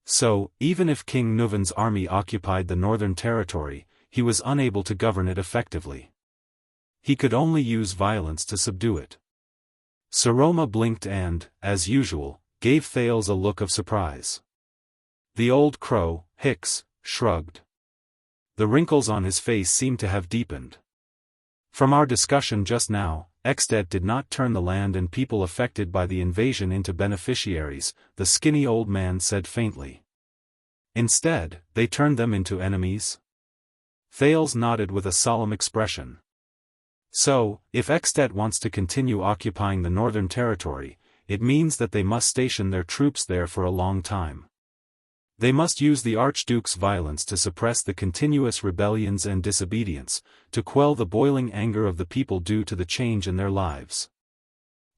So, even if King Nuvan's army occupied the Northern Territory, he was unable to govern it effectively. He could only use violence to subdue it. Saroma blinked and, as usual, gave Thales a look of surprise. The old crow, Hicks, shrugged. The wrinkles on his face seemed to have deepened. From our discussion just now, Extet did not turn the land and people affected by the invasion into beneficiaries, the skinny old man said faintly. Instead, they turned them into enemies? Thales nodded with a solemn expression. So, if Extet wants to continue occupying the Northern Territory, it means that they must station their troops there for a long time. They must use the Archduke's violence to suppress the continuous rebellions and disobedience, to quell the boiling anger of the people due to the change in their lives.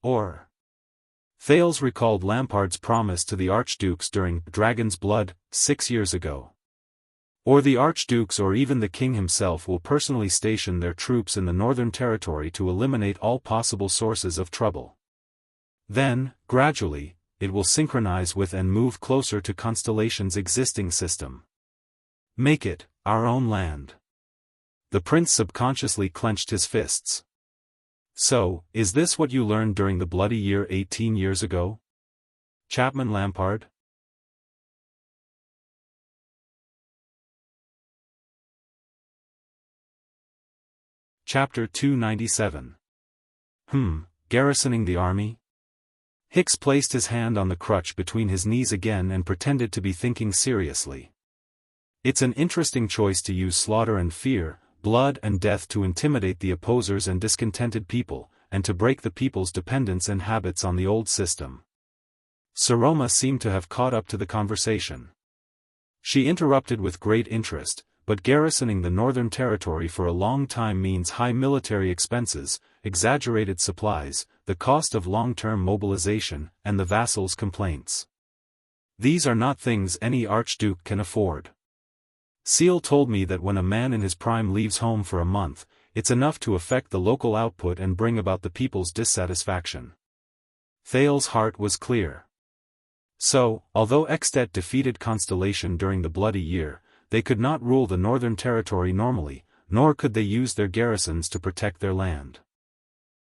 Or, Thales recalled Lampard's promise to the Archdukes during Dragon's Blood, 6 years ago. Or the Archdukes or even the king himself will personally station their troops in the Northern Territory to eliminate all possible sources of trouble. Then, gradually, it will synchronize with and move closer to Constellation's existing system. Make it our own land. The prince subconsciously clenched his fists. So, is this what you learned during the bloody year 18 years ago? Chapman Lampard? Chapter 297. Garrisoning the army? Hicks placed his hand on the crutch between his knees again and pretended to be thinking seriously. It's an interesting choice to use slaughter and fear, blood and death to intimidate the opposers and discontented people, and to break the people's dependence and habits on the old system. Saroma seemed to have caught up to the conversation. She interrupted with great interest, but garrisoning the Northern Territory for a long time means high military expenses, exaggerated supplies, the cost of long-term mobilization, and the vassals' complaints. These are not things any archduke can afford. Seal told me that when a man in his prime leaves home for a month, it's enough to affect the local output and bring about the people's dissatisfaction. Thales's heart was clear. So, although Extet defeated Constellation during the Bloody Year, they could not rule the Northern Territory normally, nor could they use their garrisons to protect their land.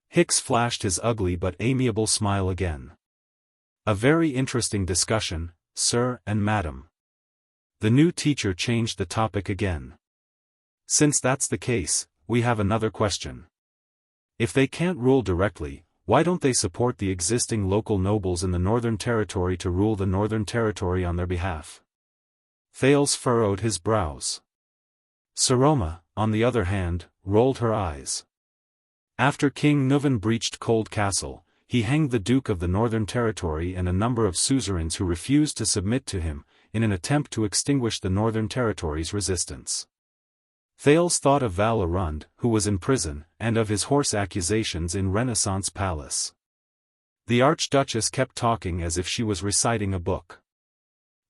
Hicks flashed his ugly but amiable smile again. A very interesting discussion, sir and madam. The new teacher changed the topic again. Since that's the case, we have another question. If they can't rule directly, why don't they support the existing local nobles in the Northern Territory to rule the Northern Territory on their behalf? Thales furrowed his brows. Saroma, on the other hand, rolled her eyes. After King Nuvan breached Cold Castle, he hanged the Duke of the Northern Territory and a number of suzerains who refused to submit to him, in an attempt to extinguish the Northern Territory's resistance. Thales thought of Val Arund, who was in prison, and of his horse accusations in Renaissance Palace. The Archduchess kept talking as if she was reciting a book.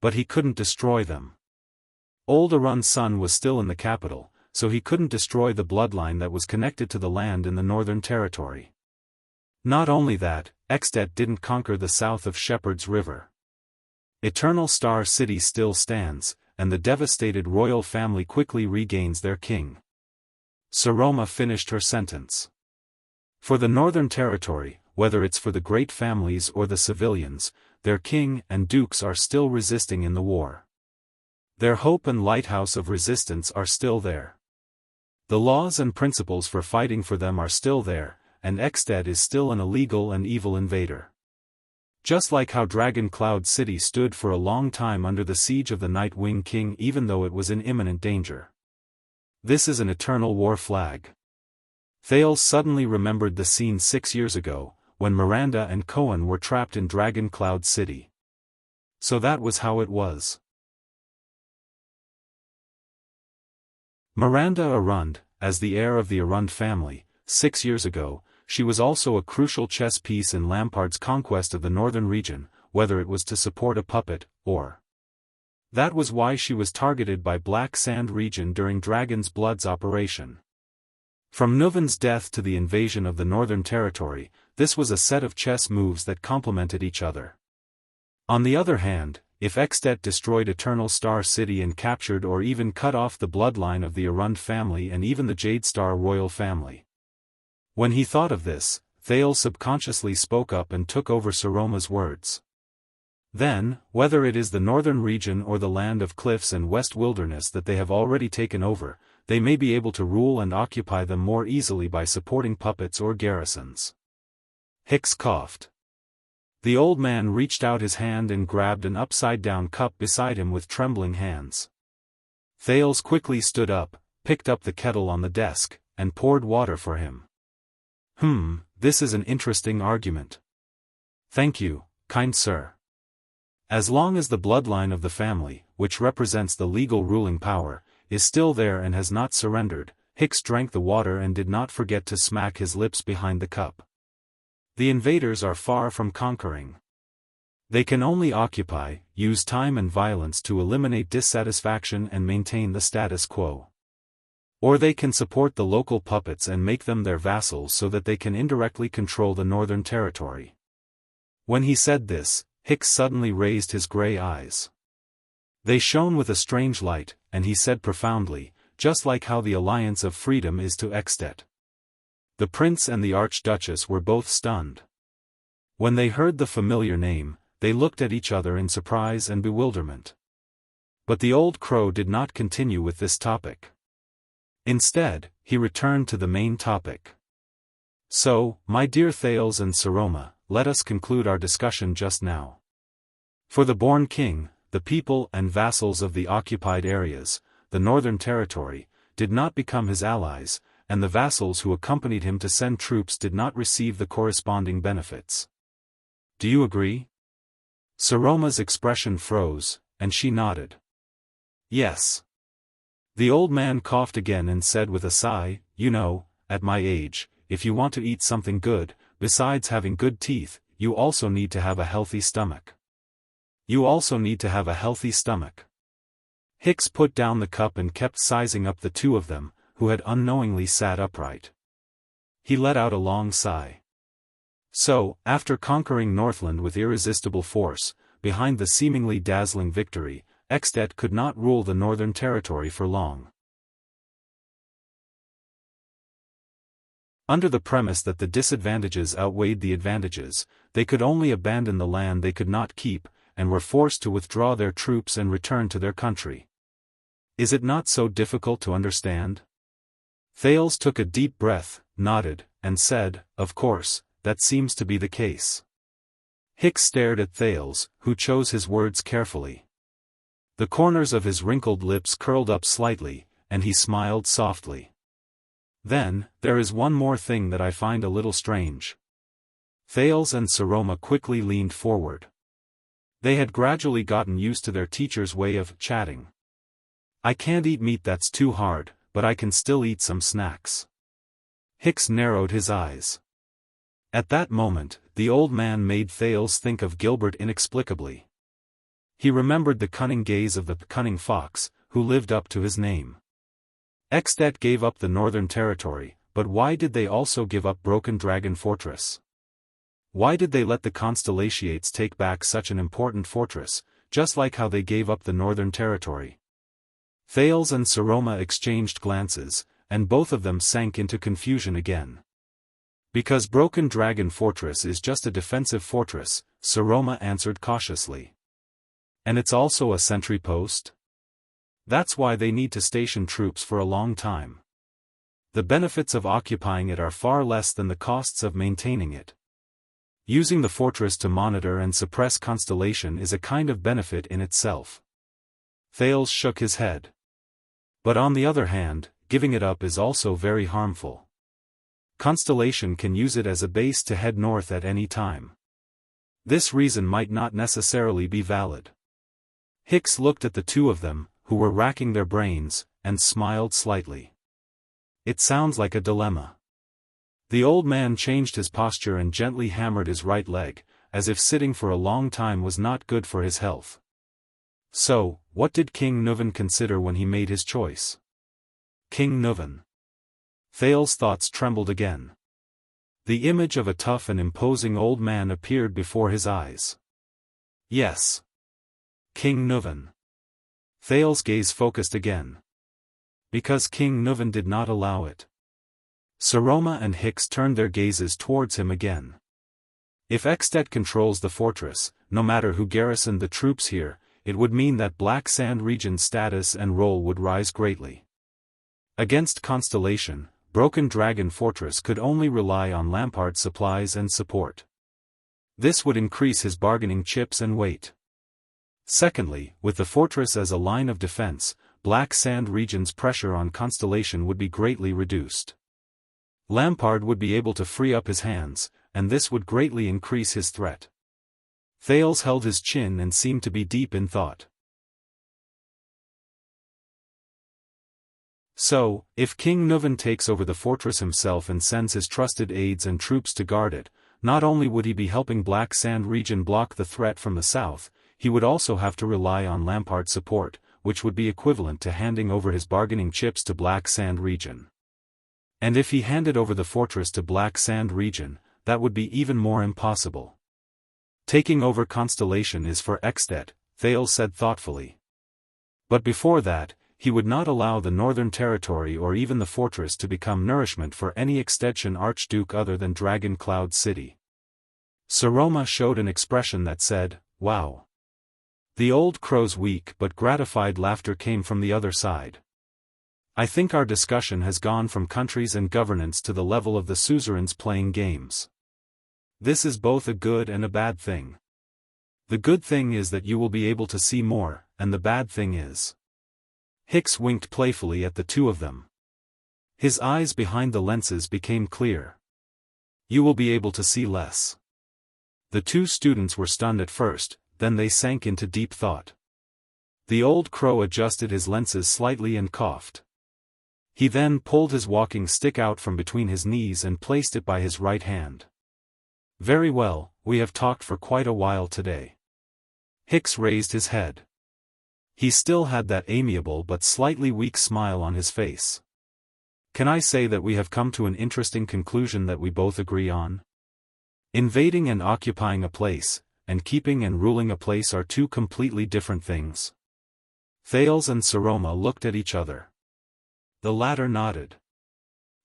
But he couldn't destroy them. Old Arund's son was still in the capital, so he couldn't destroy the bloodline that was connected to the land in the Northern Territory. Not only that, Extet didn't conquer the south of Shepherd's River. Eternal Star City still stands, and the devastated royal family quickly regains their king. Saroma finished her sentence. For the Northern Territory, whether it's for the great families or the civilians, their king and dukes are still resisting in the war. Their hope and lighthouse of resistance are still there. The laws and principles for fighting for them are still there, and Extet is still an illegal and evil invader. Just like how Dragon Cloud City stood for a long time under the siege of the Night Wing King even though it was in imminent danger. This is an eternal war flag. Thales suddenly remembered the scene 6 years ago, when Miranda and Cohen were trapped in Dragon Cloud City. So that was how it was. Miranda Arund, as the heir of the Arund family, 6 years ago, she was also a crucial chess piece in Lampard's conquest of the northern region, whether it was to support a puppet, or. That was why she was targeted by Black Sand region during Dragon's Blood's operation. From Nuvan's death to the invasion of the Northern Territory, this was a set of chess moves that complemented each other. On the other hand, if Extet destroyed Eternal Star City and captured or even cut off the bloodline of the Arund family and even the Jade Star royal family. When he thought of this, Thales subconsciously spoke up and took over Saroma's words. Then, whether it is the northern region or the land of cliffs and west wilderness that they have already taken over, they may be able to rule and occupy them more easily by supporting puppets or garrisons. Hicks coughed. The old man reached out his hand and grabbed an upside-down cup beside him with trembling hands. Thales quickly stood up, picked up the kettle on the desk, and poured water for him. This is an interesting argument. Thank you, kind sir. As long as the bloodline of the family, which represents the legal ruling power, is still there and has not surrendered, Hicks drank the water and did not forget to smack his lips behind the cup. The invaders are far from conquering. They can only occupy, use time and violence to eliminate dissatisfaction and maintain the status quo. Or they can support the local puppets and make them their vassals so that they can indirectly control the Northern Territory. When he said this, Hicks suddenly raised his gray eyes. They shone with a strange light, and he said profoundly, just like how the Alliance of Freedom is to Extet. The prince and the Archduchess were both stunned. When they heard the familiar name, they looked at each other in surprise and bewilderment. But the old crow did not continue with this topic. Instead, he returned to the main topic. So, my dear Thales and Saroma, let us conclude our discussion just now. For the born king, the people and vassals of the occupied areas, the Northern Territory, did not become his allies, and the vassals who accompanied him to send troops did not receive the corresponding benefits. Do you agree? Saroma's expression froze, and she nodded. Yes. The old man coughed again and said with a sigh, you know, at my age, if you want to eat something good, besides having good teeth, you also need to have a healthy stomach. You also need to have a healthy stomach. Hicks put down the cup and kept sizing up the two of them, who had unknowingly sat upright. He let out a long sigh. So, after conquering Northland with irresistible force, behind the seemingly dazzling victory, Extet could not rule the Northern Territory for long. Under the premise that the disadvantages outweighed the advantages, they could only abandon the land they could not keep, and were forced to withdraw their troops and return to their country. Is it not so difficult to understand? Thales took a deep breath, nodded, and said, of course, that seems to be the case. Hicks stared at Thales, who chose his words carefully. The corners of his wrinkled lips curled up slightly, and he smiled softly. Then, there is one more thing that I find a little strange. Thales and Saroma quickly leaned forward. They had gradually gotten used to their teacher's way of chatting. I can't eat meat, that's too hard, but I can still eat some snacks. Hicks narrowed his eyes. At that moment, the old man made Thales think of Gilbert inexplicably. He remembered the cunning gaze of the cunning fox, who lived up to his name. Extet gave up the Northern Territory, but why did they also give up Broken Dragon Fortress? Why did they let the Constellations take back such an important fortress, just like how they gave up the Northern Territory? Thales and Saroma exchanged glances, and both of them sank into confusion again. Because Broken Dragon Fortress is just a defensive fortress, Saroma answered cautiously. And it's also a sentry post? That's why they need to station troops for a long time. The benefits of occupying it are far less than the costs of maintaining it. Using the fortress to monitor and suppress Constellation is a kind of benefit in itself. Thales shook his head. But on the other hand, giving it up is also very harmful. Constellation can use it as a base to head north at any time. This reason might not necessarily be valid. Hicks looked at the two of them, who were racking their brains, and smiled slightly. It sounds like a dilemma. The old man changed his posture and gently hammered his right leg, as if sitting for a long time was not good for his health. So, what did King Nuvan consider when he made his choice? King Nuvan. Thales' thoughts trembled again. The image of a tough and imposing old man appeared before his eyes. Yes. King Nuvan. Thales' gaze focused again. Because King Nuvan did not allow it. Saroma and Hicks turned their gazes towards him again. If Extet controls the fortress, no matter who garrisoned the troops here, it would mean that Black Sand region's status and role would rise greatly. Against Constellation, Broken Dragon Fortress could only rely on Lampart's supplies and support. This would increase his bargaining chips and weight. Secondly, with the fortress as a line of defense, Black Sand region's pressure on Constellation would be greatly reduced. Lampard would be able to free up his hands, and this would greatly increase his threat. Thales held his chin and seemed to be deep in thought. So, if King Nuvan takes over the fortress himself and sends his trusted aides and troops to guard it, not only would he be helping Black Sand region block the threat from the south, he would also have to rely on Lampart's support, which would be equivalent to handing over his bargaining chips to Black Sand region. And if he handed over the fortress to Black Sand region, that would be even more impossible. Taking over Constellation is for Extet, Thales said thoughtfully. But before that, he would not allow the Northern Territory or even the fortress to become nourishment for any Extension Archduke other than Dragon Cloud City. Saroma showed an expression that said, "Wow." The old crow's weak but gratified laughter came from the other side. I think our discussion has gone from countries and governance to the level of the suzerains playing games. This is both a good and a bad thing. The good thing is that you will be able to see more, and the bad thing is. Hicks winked playfully at the two of them. His eyes behind the lenses became clear. You will be able to see less. The two students were stunned at first, then they sank into deep thought. The old crow adjusted his lenses slightly and coughed. He then pulled his walking stick out from between his knees and placed it by his right hand. Very well, we have talked for quite a while today. Hicks raised his head. He still had that amiable but slightly weak smile on his face. Can I say that we have come to an interesting conclusion that we both agree on? Invading and occupying a place, and keeping and ruling a place are two completely different things. Thales and Saroma looked at each other. The latter nodded.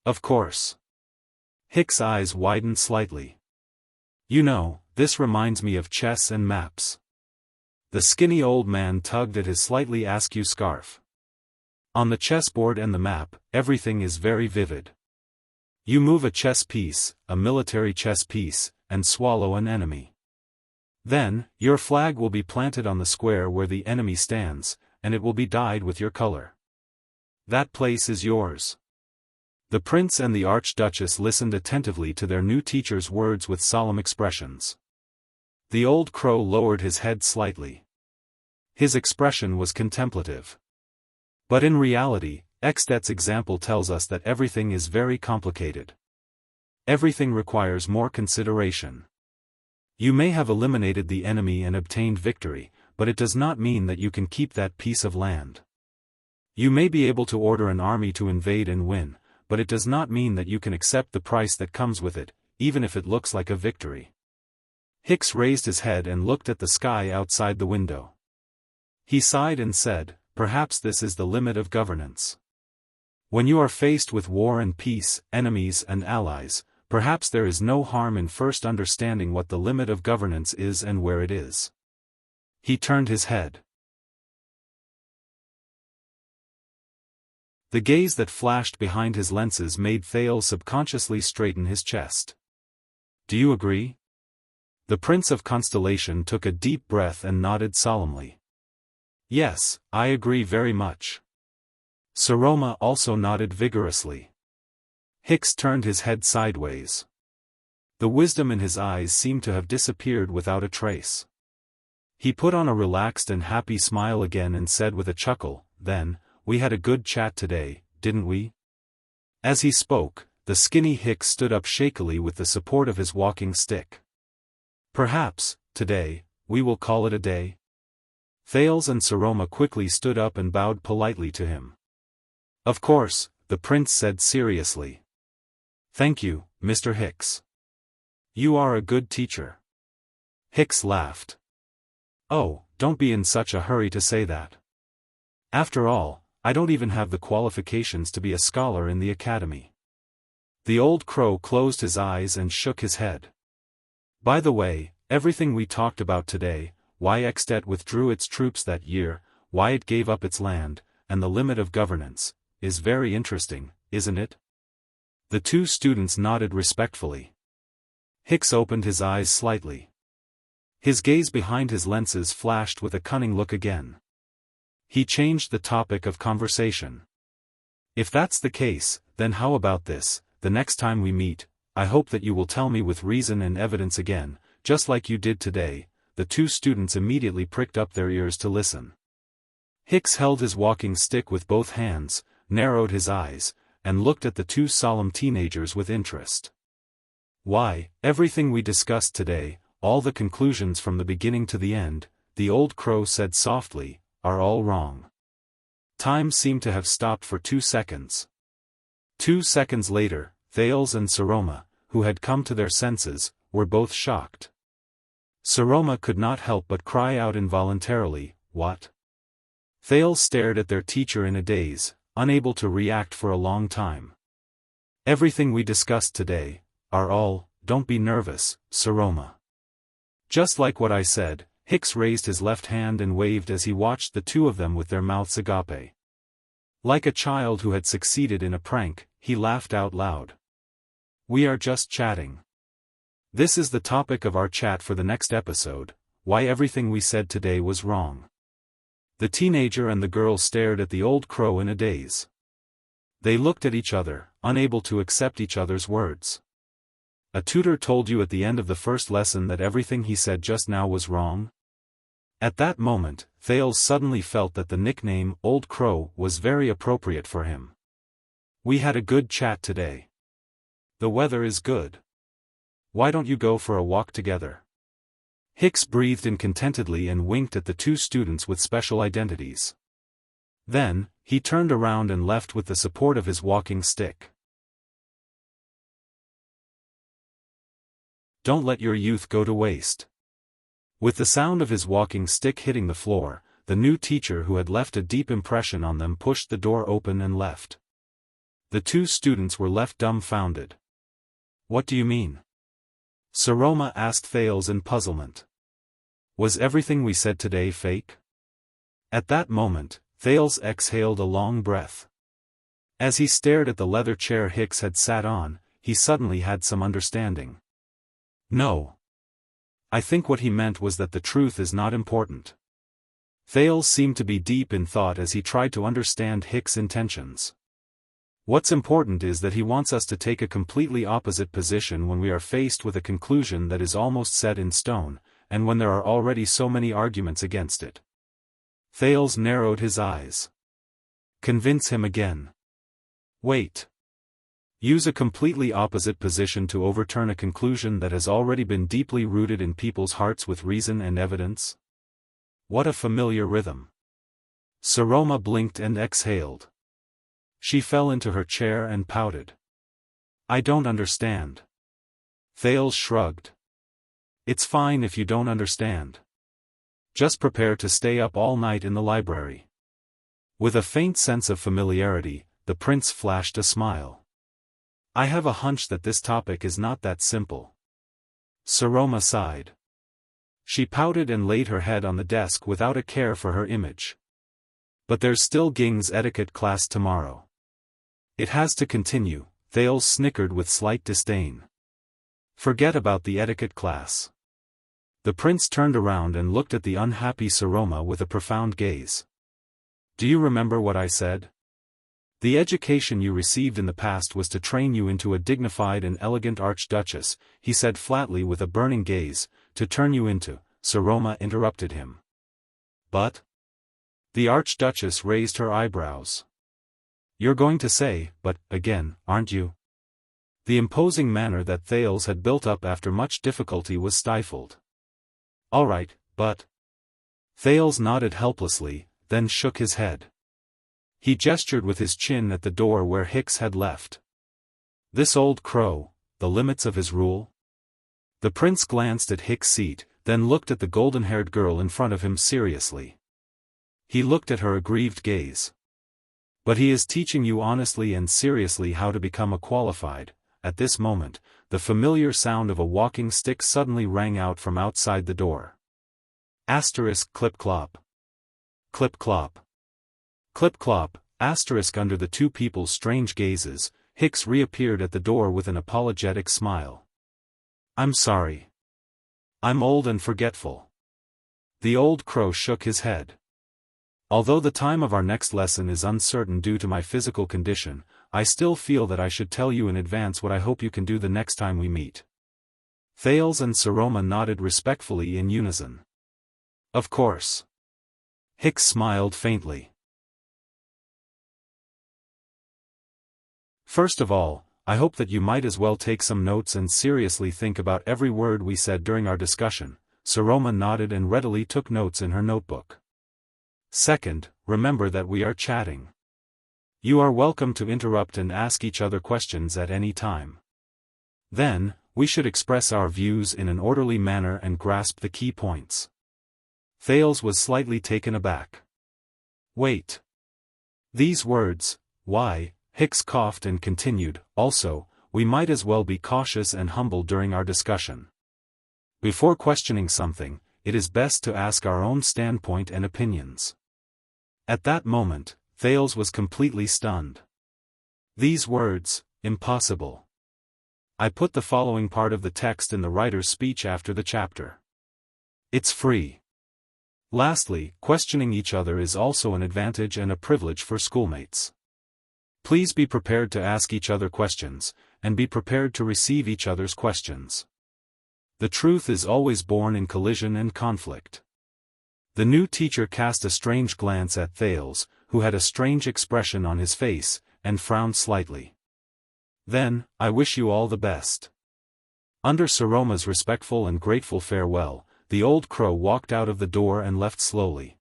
Of course. Hicks' eyes widened slightly. You know, this reminds me of chess and maps. The skinny old man tugged at his slightly askew scarf. On the chessboard and the map, everything is very vivid. You move a chess piece, a military chess piece, and swallow an enemy. Then, your flag will be planted on the square where the enemy stands, and it will be dyed with your color. That place is yours. The prince and the archduchess listened attentively to their new teacher's words with solemn expressions. The old crow lowered his head slightly. His expression was contemplative. But in reality, Extet's example tells us that everything is very complicated. Everything requires more consideration. You may have eliminated the enemy and obtained victory, but it does not mean that you can keep that piece of land. You may be able to order an army to invade and win, but it does not mean that you can accept the price that comes with it, even if it looks like a victory. Hicks raised his head and looked at the sky outside the window. He sighed and said, perhaps this is the limit of governance. When you are faced with war and peace, enemies and allies, perhaps there is no harm in first understanding what the limit of governance is and where it is. He turned his head. The gaze that flashed behind his lenses made Thales subconsciously straighten his chest. Do you agree? The Prince of Constellation took a deep breath and nodded solemnly. Yes, I agree very much. Saroma also nodded vigorously. Hicks turned his head sideways. The wisdom in his eyes seemed to have disappeared without a trace. He put on a relaxed and happy smile again and said with a chuckle, then, we had a good chat today, didn't we? As he spoke, the skinny Hicks stood up shakily with the support of his walking stick. Perhaps, today, we will call it a day. Thales and Saroma quickly stood up and bowed politely to him. Of course, the prince said seriously. Thank you, Mr. Hicks. You are a good teacher. Hicks laughed. Oh, don't be in such a hurry to say that. After all, I don't even have the qualifications to be a scholar in the academy. The old crow closed his eyes and shook his head. By the way, everything we talked about today, why Extet withdrew its troops that year, why it gave up its land, and the limit of governance, is very interesting, isn't it? The two students nodded respectfully. Hicks opened his eyes slightly. His gaze behind his lenses flashed with a cunning look again. He changed the topic of conversation. If that's the case, then how about this, the next time we meet, I hope that you will tell me with reason and evidence again, just like you did today. The two students immediately pricked up their ears to listen. Hicks held his walking stick with both hands, narrowed his eyes, and looked at the two solemn teenagers with interest. Why, everything we discussed today, all the conclusions from the beginning to the end, the old crow said softly, are all wrong. Time seemed to have stopped for 2 seconds. 2 seconds later, Thales and Saroma, who had come to their senses, were both shocked. Saroma could not help but cry out involuntarily, what? Thales stared at their teacher in a daze, unable to react for a long time. Everything we discussed today, are all, don't be nervous, Saroma. Just like what I said, Hicks raised his left hand and waved as he watched the two of them with their mouths agape. Like a child who had succeeded in a prank, he laughed out loud. We are just chatting. This is the topic of our chat for the next episode, why everything we said today was wrong. The teenager and the girl stared at the old crow in a daze. They looked at each other, unable to accept each other's words. A tutor told you at the end of the first lesson that everything he said just now was wrong? At that moment, Thales suddenly felt that the nickname Old Crow was very appropriate for him. We had a good chat today. The weather is good. Why don't you go for a walk together? Hicks breathed in contentedly and winked at the two students with special identities. Then, he turned around and left with the support of his walking stick. Don't let your youth go to waste. With the sound of his walking stick hitting the floor, the new teacher who had left a deep impression on them pushed the door open and left. The two students were left dumbfounded. What do you mean? Saroma asked Thales in puzzlement. Was everything we said today fake? At that moment, Thales exhaled a long breath. As he stared at the leather chair Hicks had sat on, he suddenly had some understanding. No. I think what he meant was that the truth is not important. Thales seemed to be deep in thought as he tried to understand Hicks' intentions. What's important is that he wants us to take a completely opposite position when we are faced with a conclusion that is almost set in stone, and when there are already so many arguments against it. Thales narrowed his eyes. Convince him again. Wait. Use a completely opposite position to overturn a conclusion that has already been deeply rooted in people's hearts with reason and evidence? What a familiar rhythm. Saroma blinked and exhaled. She fell into her chair and pouted. I don't understand. Thales shrugged. It's fine if you don't understand. Just prepare to stay up all night in the library. With a faint sense of familiarity, the prince flashed a smile. I have a hunch that this topic is not that simple. Saroma sighed. She pouted and laid her head on the desk without a care for her image. But there's still Ging's etiquette class tomorrow. It has to continue, Thales snickered with slight disdain. Forget about the etiquette class. The prince turned around and looked at the unhappy Saroma with a profound gaze. Do you remember what I said? The education you received in the past was to train you into a dignified and elegant archduchess, he said flatly with a burning gaze, to turn you into, Saroma interrupted him. But? The archduchess raised her eyebrows. You're going to say, but, again, aren't you? The imposing manner that Thales had built up after much difficulty was stifled. All right, but... Thales nodded helplessly, then shook his head. He gestured with his chin at the door where Hicks had left. This old crow, the limits of his rule? The prince glanced at Hicks' seat, then looked at the golden-haired girl in front of him seriously. He looked at her aggrieved gaze. But he is teaching you honestly and seriously how to become a qualified. At this moment, the familiar sound of a walking stick suddenly rang out from outside the door. Asterisk clip-clop. Clip-clop. Clip-clop, asterisk under the two people's strange gazes, Hicks reappeared at the door with an apologetic smile. I'm sorry. I'm old and forgetful. The old crow shook his head. Although the time of our next lesson is uncertain due to my physical condition, I still feel that I should tell you in advance what I hope you can do the next time we meet. Thales and Saroma nodded respectfully in unison. Of course. Hicks smiled faintly. First of all, I hope that you might as well take some notes and seriously think about every word we said during our discussion. Saroma nodded and readily took notes in her notebook. Second, remember that we are chatting. You are welcome to interrupt and ask each other questions at any time. Then, we should express our views in an orderly manner and grasp the key points. Thales was slightly taken aback. Wait. These words, why? Hicks coughed and continued, also, we might as well be cautious and humble during our discussion. Before questioning something, it is best to ask our own standpoint and opinions. At that moment, Thales was completely stunned. These words, impossible. I put the following part of the text in the writer's speech after the chapter. It's free. Lastly, questioning each other is also an advantage and a privilege for schoolmates. Please be prepared to ask each other questions, and be prepared to receive each other's questions. The truth is always born in collision and conflict. The new teacher cast a strange glance at Thales, who had a strange expression on his face, and frowned slightly. Then, I wish you all the best. Under Saroma's respectful and grateful farewell, the old crow walked out of the door and left slowly.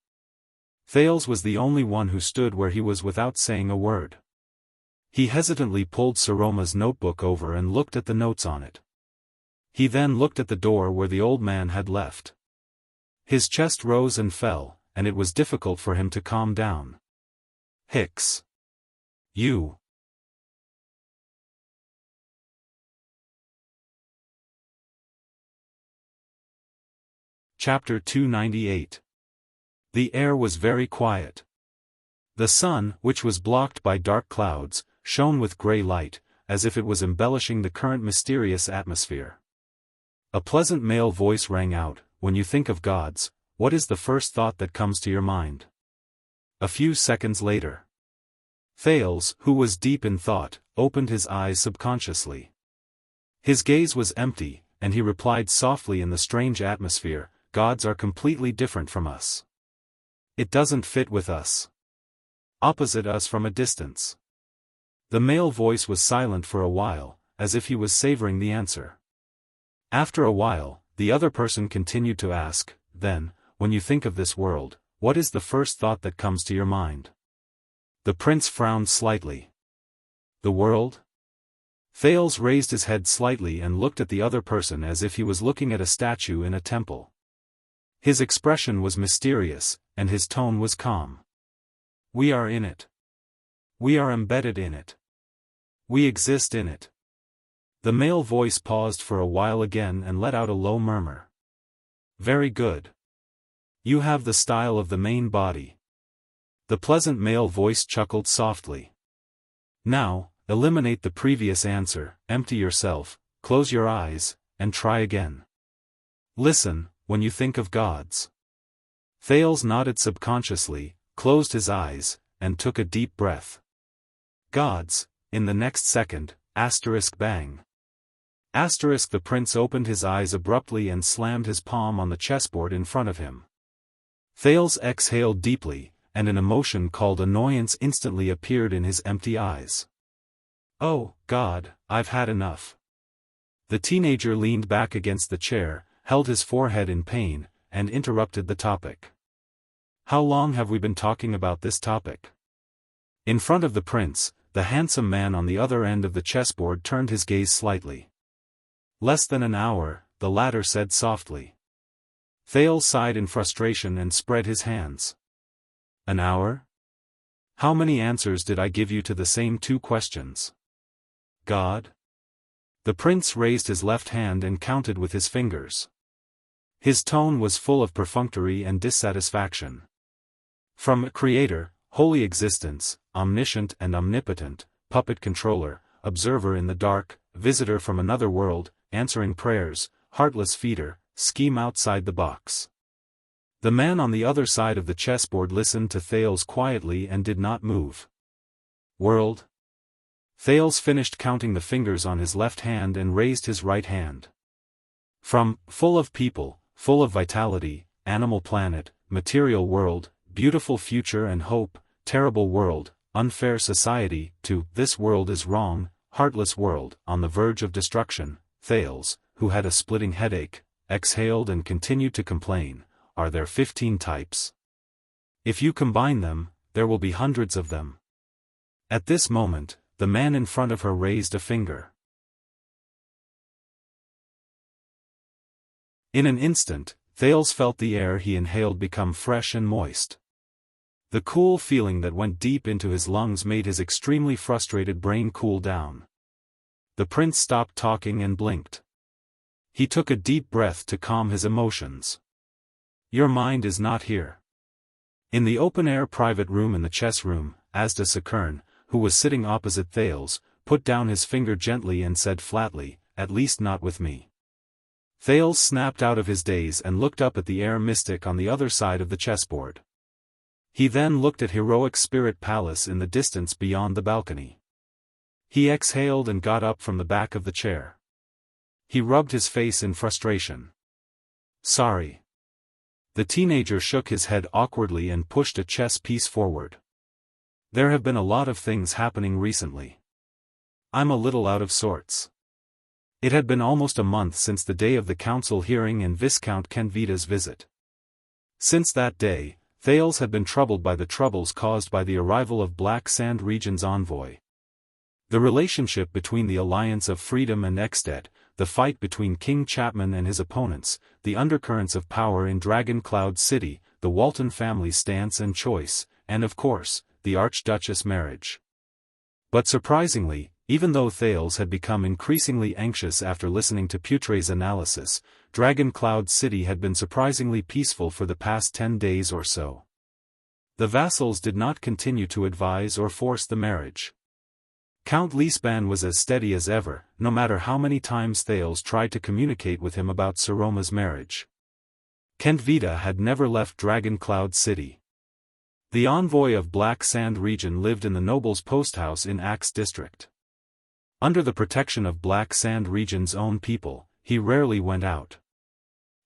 Thales was the only one who stood where he was without saying a word. He hesitantly pulled Saroma's notebook over and looked at the notes on it. He then looked at the door where the old man had left. His chest rose and fell, and it was difficult for him to calm down. Hicks. You. Chapter 298. The air was very quiet. The sun, which was blocked by dark clouds, shone with gray light, as if it was embellishing the current mysterious atmosphere. A pleasant male voice rang out, "When you think of gods, what is the first thought that comes to your mind?" A few seconds later, Thales, who was deep in thought, opened his eyes subconsciously. His gaze was empty, and he replied softly in the strange atmosphere, "Gods are completely different from us. It doesn't fit with us. Opposite us from a distance." The male voice was silent for a while, as if he was savoring the answer. After a while, the other person continued to ask, "Then, when you think of this world, what is the first thought that comes to your mind?" The prince frowned slightly. "The world?" Thales raised his head slightly and looked at the other person as if he was looking at a statue in a temple. His expression was mysterious, and his tone was calm. "We are in it. We are embedded in it. We exist in it." The male voice paused for a while again and let out a low murmur. "Very good. You have the style of the main body." The pleasant male voice chuckled softly. "Now, eliminate the previous answer, empty yourself, close your eyes, and try again. Listen, when you think of gods." Thales nodded subconsciously, closed his eyes, and took a deep breath. "Gods," in the next second, bang. The prince opened his eyes abruptly and slammed his palm on the chessboard in front of him. Thales exhaled deeply, and an emotion called annoyance instantly appeared in his empty eyes. "Oh, God, I've had enough." The teenager leaned back against the chair, held his forehead in pain, and interrupted the topic. "How long have we been talking about this topic?" In front of the prince, the handsome man on the other end of the chessboard turned his gaze slightly. "Less than an hour," the latter said softly. Thales sighed in frustration and spread his hands. "An hour? How many answers did I give you to the same two questions?" "God?" The prince raised his left hand and counted with his fingers. His tone was full of perfunctory and dissatisfaction. "From Creator, holy existence, omniscient and omnipotent, puppet controller, observer in the dark, visitor from another world, answering prayers, heartless feeder, scheme outside the box." The man on the other side of the chessboard listened to Thales quietly and did not move. "World?" Thales finished counting the fingers on his left hand and raised his right hand. "From full of people, full of vitality, animal planet, material world, beautiful future and hope, terrible world, unfair society, to this world is wrong, heartless world, on the verge of destruction." Thales, who had a splitting headache, exhaled and continued to complain, "Are there 15 types? If you combine them, there will be hundreds of them." At this moment, the man in front of her raised a finger. In an instant, Thales felt the air he inhaled become fresh and moist. The cool feeling that went deep into his lungs made his extremely frustrated brain cool down. The prince stopped talking and blinked. He took a deep breath to calm his emotions. "Your mind is not here." In the open-air private room in the chess room, Asda Sakern, who was sitting opposite Thales, put down his finger gently and said flatly, "At least not with me." Thales snapped out of his daze and looked up at the air mystic on the other side of the chessboard. He then looked at heroic spirit palace in the distance beyond the balcony. He exhaled and got up from the back of the chair. He rubbed his face in frustration. Sorry. The teenager shook his head awkwardly and pushed a chess piece forward. There have been a lot of things happening recently. I'm a little out of sorts. It had been almost a month since the day of the council hearing and Viscount Kenvita's visit. Since that day, Thales had been troubled by the troubles caused by the arrival of Black Sand Region's envoy. The relationship between the Alliance of Freedom and Extet, the fight between King Chapman and his opponents, the undercurrents of power in Dragon Cloud City, the Walton family's stance and choice, and of course, the Archduchess marriage. But surprisingly, even though Thales had become increasingly anxious after listening to Putre's analysis, Dragon Cloud City had been surprisingly peaceful for the past 10 days or so. The vassals did not continue to advise or force the marriage. Count Leesban was as steady as ever, no matter how many times Thales tried to communicate with him about Saroma's marriage. Kentvita had never left Dragon Cloud City. The envoy of Black Sand Region lived in the Nobles' Post House in Axe District. Under the protection of Black Sand Region's own people, he rarely went out.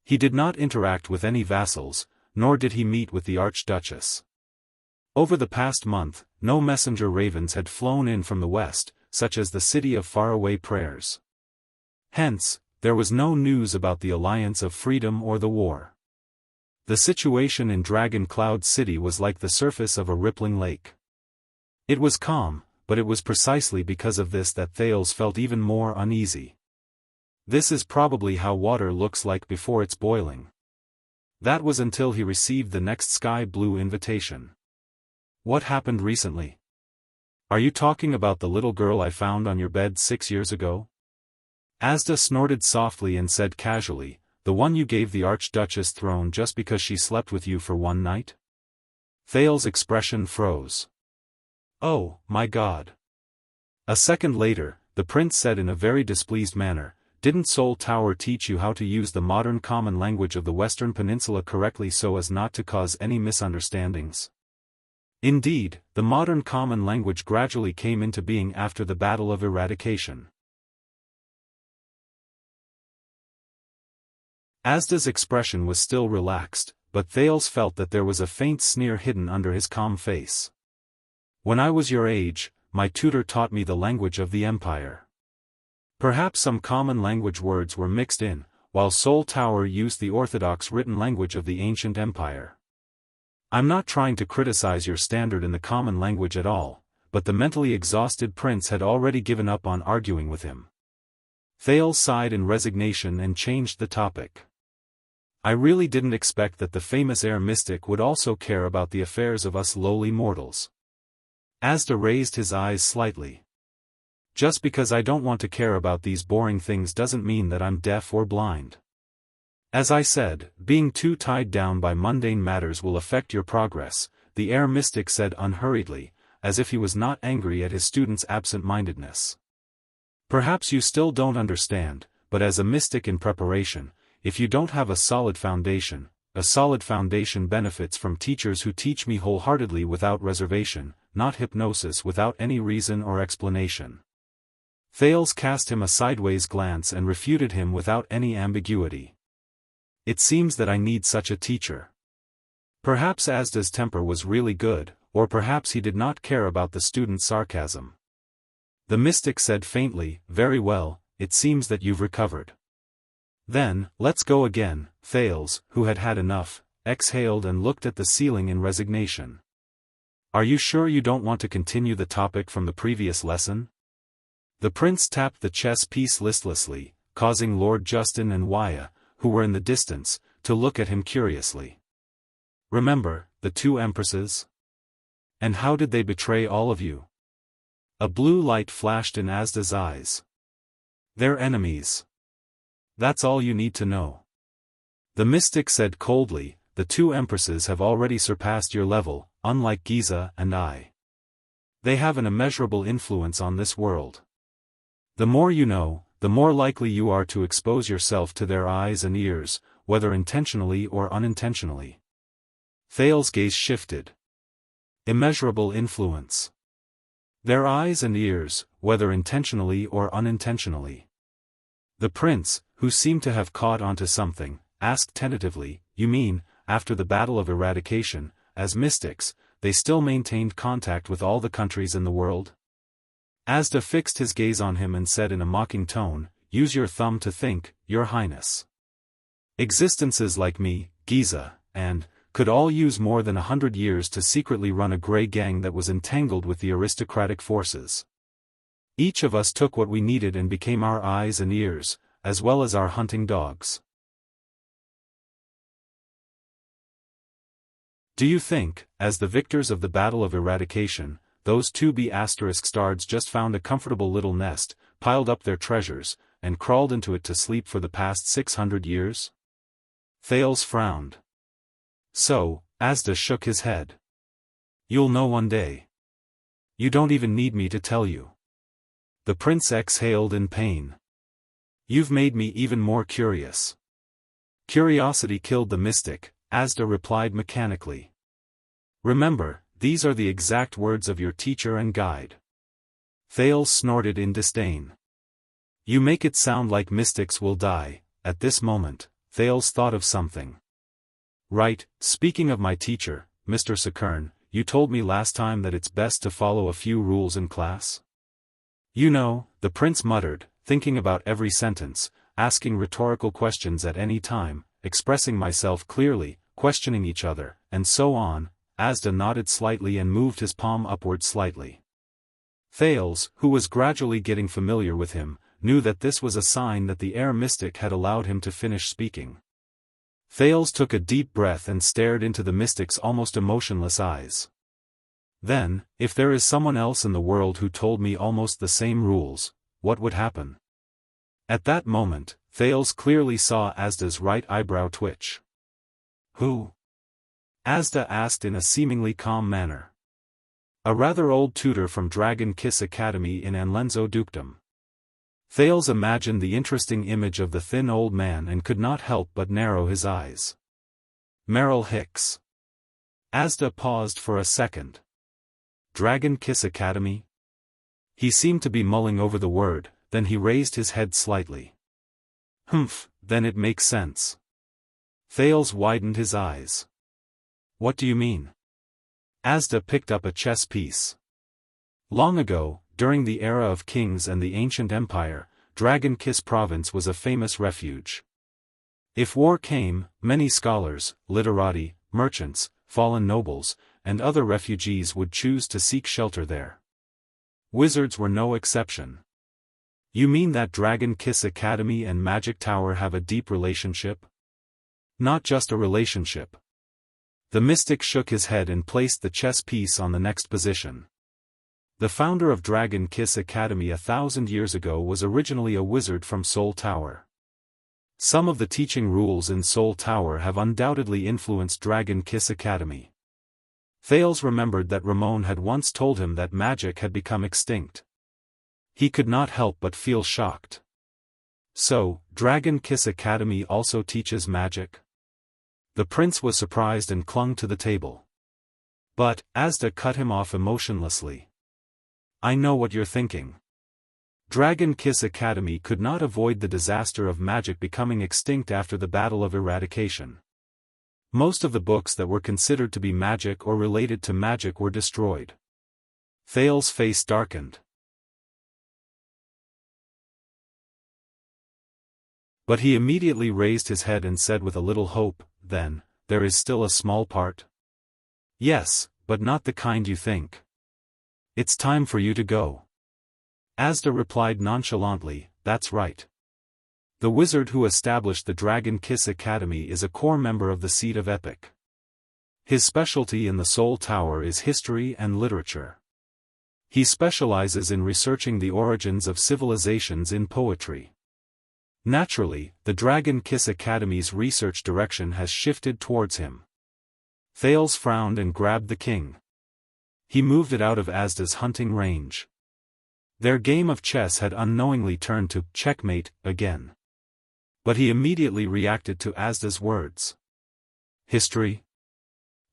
He did not interact with any vassals, nor did he meet with the Archduchess. Over the past month, no messenger ravens had flown in from the west, such as the city of faraway prayers. Hence, there was no news about the Alliance of Freedom or the war. The situation in Dragon Cloud City was like the surface of a rippling lake. It was calm, but it was precisely because of this that Thales felt even more uneasy. This is probably how water looks like before it's boiling. That was until he received the next sky blue invitation. What happened recently? Are you talking about the little girl I found on your bed 6 years ago? Asda snorted softly and said casually, the one you gave the Archduchess throne just because she slept with you for one night? Thales' expression froze. Oh, my God. A second later, the prince said in a very displeased manner, didn't Seoul Tower teach you how to use the modern common language of the Western Peninsula correctly so as not to cause any misunderstandings? Indeed, the modern common language gradually came into being after the Battle of Eradication. Asda's expression was still relaxed, but Thales felt that there was a faint sneer hidden under his calm face. When I was your age, my tutor taught me the language of the Empire. Perhaps some common language words were mixed in, while Seoul Tower used the orthodox written language of the ancient empire. I'm not trying to criticize your standard in the common language at all, but the mentally exhausted prince had already given up on arguing with him. Thales sighed in resignation and changed the topic. I really didn't expect that the famous air mystic would also care about the affairs of us lowly mortals. Asda raised his eyes slightly. Just because I don't want to care about these boring things doesn't mean that I'm deaf or blind. As I said, being too tied down by mundane matters will affect your progress, the air mystic said unhurriedly, as if he was not angry at his student's absent-mindedness. Perhaps you still don't understand, but as a mystic in preparation, if you don't have a solid foundation benefits from teachers who teach me wholeheartedly without reservation, not hypnosis without any reason or explanation. Thales cast him a sideways glance and refuted him without any ambiguity. It seems that I need such a teacher. Perhaps Asda's temper was really good, or perhaps he did not care about the student's sarcasm. The mystic said faintly, very well, it seems that you've recovered. Then, let's go again. Thales, who had had enough, exhaled and looked at the ceiling in resignation. Are you sure you don't want to continue the topic from the previous lesson? The prince tapped the chess piece listlessly, causing Lord Justin and Waya, who were in the distance, to look at him curiously. Remember, the two empresses? And how did they betray all of you? A blue light flashed in Asda's eyes. They're enemies. That's all you need to know. The mystic said coldly, the two empresses have already surpassed your level, unlike Giza and I. They have an immeasurable influence on this world. The more you know, the more likely you are to expose yourself to their eyes and ears, whether intentionally or unintentionally. Thales' gaze shifted. Immeasurable influence. Their eyes and ears, whether intentionally or unintentionally. The prince, who seemed to have caught onto something, asked tentatively, "You mean, after the Battle of Eradication, as mystics, they still maintained contact with all the countries in the world?" Asda fixed his gaze on him and said in a mocking tone, "Use your thumb to think, Your Highness. Existences like me, Giza, and could all use more than 100 years to secretly run a grey gang that was entangled with the aristocratic forces. Each of us took what we needed and became our eyes and ears, as well as our hunting dogs. Do you think, as the victors of the Battle of Eradication, those 2B****stards just found a comfortable little nest, piled up their treasures, and crawled into it to sleep for the past 600 years? Thales frowned. So, Asda shook his head. You'll know one day. You don't even need me to tell you. The prince exhaled in pain. You've made me even more curious. Curiosity killed the mystic, Asda replied mechanically. Remember, these are the exact words of your teacher and guide. Thales snorted in disdain. You make it sound like mystics will die. At this moment, Thales thought of something. Right, speaking of my teacher, Mr. Sakern, you told me last time that it's best to follow a few rules in class? You know, the prince muttered, thinking about every sentence, asking rhetorical questions at any time, expressing myself clearly, questioning each other, and so on. Asda nodded slightly and moved his palm upward slightly. Thales, who was gradually getting familiar with him, knew that this was a sign that the air mystic had allowed him to finish speaking. Thales took a deep breath and stared into the mystic's almost emotionless eyes. Then, if there is someone else in the world who told me almost the same rules, what would happen? At that moment, Thales clearly saw Asda's right eyebrow twitch. Who? Asda asked in a seemingly calm manner. A rather old tutor from Dragon Kiss Academy in Anlenzo Dukedom. Thales imagined the interesting image of the thin old man and could not help but narrow his eyes. Merrill Hicks. Asda paused for a second. Dragon Kiss Academy? He seemed to be mulling over the word, then he raised his head slightly. Humph, then it makes sense. Thales widened his eyes. What do you mean? Asda picked up a chess piece. Long ago, during the era of kings and the ancient empire, Dragon Kiss Province was a famous refuge. If war came, many scholars, literati, merchants, fallen nobles, and other refugees would choose to seek shelter there. Wizards were no exception. You mean that Dragon Kiss Academy and Magic Tower have a deep relationship? Not just a relationship. The mystic shook his head and placed the chess piece on the next position. The founder of Dragon Kiss Academy 1,000 years ago was originally a wizard from Soul Tower. Some of the teaching rules in Soul Tower have undoubtedly influenced Dragon Kiss Academy. Thales remembered that Ramon had once told him that magic had become extinct. He could not help but feel shocked. So, Dragon Kiss Academy also teaches magic? The prince was surprised and clung to the table. But, Asda cut him off emotionlessly. I know what you're thinking. Dragon Kiss Academy could not avoid the disaster of magic becoming extinct after the Battle of Eradication. Most of the books that were considered to be magic or related to magic were destroyed. Thales' face darkened. But he immediately raised his head and said with a little hope, then, there is still a small part? Yes, but not the kind you think. It's time for you to go. Asda replied nonchalantly, that's right. The wizard who established the Dragon Kiss Academy is a core member of the Seat of Epic. His specialty in the Soul Tower is history and literature. He specializes in researching the origins of civilizations in poetry. Naturally, the Dragon Kiss Academy's research direction has shifted towards him. Thales frowned and grabbed the king. He moved it out of Asda's hunting range. Their game of chess had unknowingly turned to checkmate again. But he immediately reacted to Asda's words. History?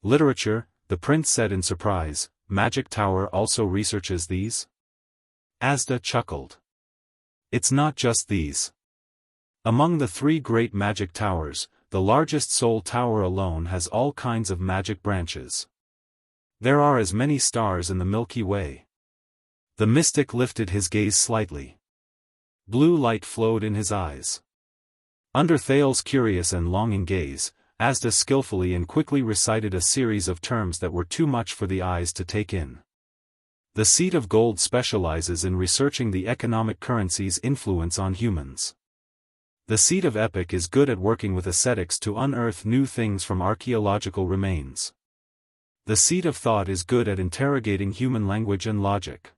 Literature, the prince said in surprise. Magic Tower also researches these? Asda chuckled. It's not just these. Among the 3 great magic towers, the largest Soul Tower alone has all kinds of magic branches. There are as many stars in the Milky Way. The mystic lifted his gaze slightly. Blue light flowed in his eyes. Under Thales's curious and longing gaze, Asda skillfully and quickly recited a series of terms that were too much for the eyes to take in. The Seat of Gold specializes in researching the economic currency's influence on humans. The Seat of Epic is good at working with ascetics to unearth new things from archaeological remains. The Seat of Thought is good at interrogating human language and logic.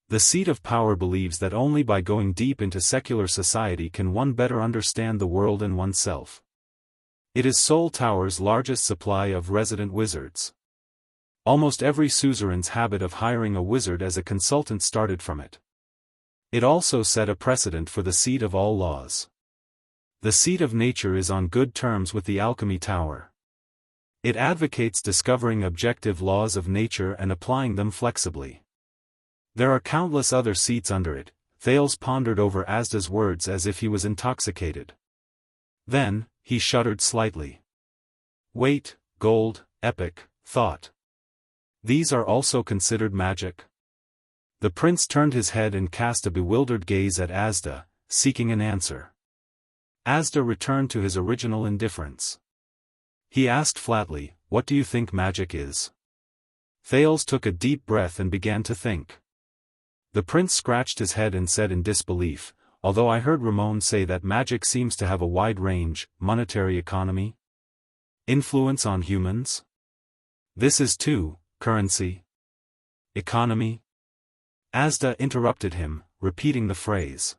The Seat of Power believes that only by going deep into secular society can one better understand the world and oneself. It is Soul Tower's largest supply of resident wizards. Almost every suzerain's habit of hiring a wizard as a consultant started from it. It also set a precedent for the Seat of All Laws. The Seat of Nature is on good terms with the Alchemy Tower. It advocates discovering objective laws of nature and applying them flexibly. There are countless other seats under it. Thales pondered over Asda's words as if he was intoxicated. Then, he shuddered slightly. Wait, gold, epic, thought. These are also considered magic? The prince turned his head and cast a bewildered gaze at Asda, seeking an answer. Asda returned to his original indifference. He asked flatly, "What do you think magic is?" Thales took a deep breath and began to think. The prince scratched his head and said in disbelief, "Although I heard Ramon say that magic seems to have a wide range, monetary economy? Influence on humans? This is too, currency? Economy?" Asda interrupted him, repeating the phrase.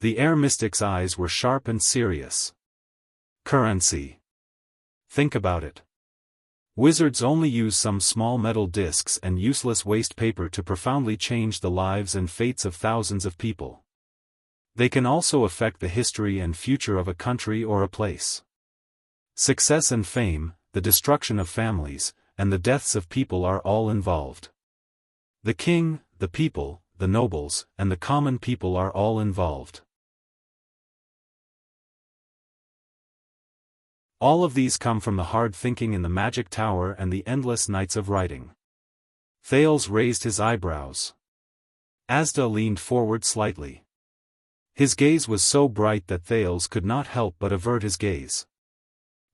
The air mystic's eyes were sharp and serious. Currency. Think about it. Wizards only use some small metal discs and useless waste paper to profoundly change the lives and fates of thousands of people. They can also affect the history and future of a country or a place. Success and fame, the destruction of families, and the deaths of people are all involved. The king, the people, the nobles, and the common people are all involved. All of these come from the hard thinking in the magic tower and the endless nights of writing. Thales raised his eyebrows. Asda leaned forward slightly. His gaze was so bright that Thales could not help but avert his gaze.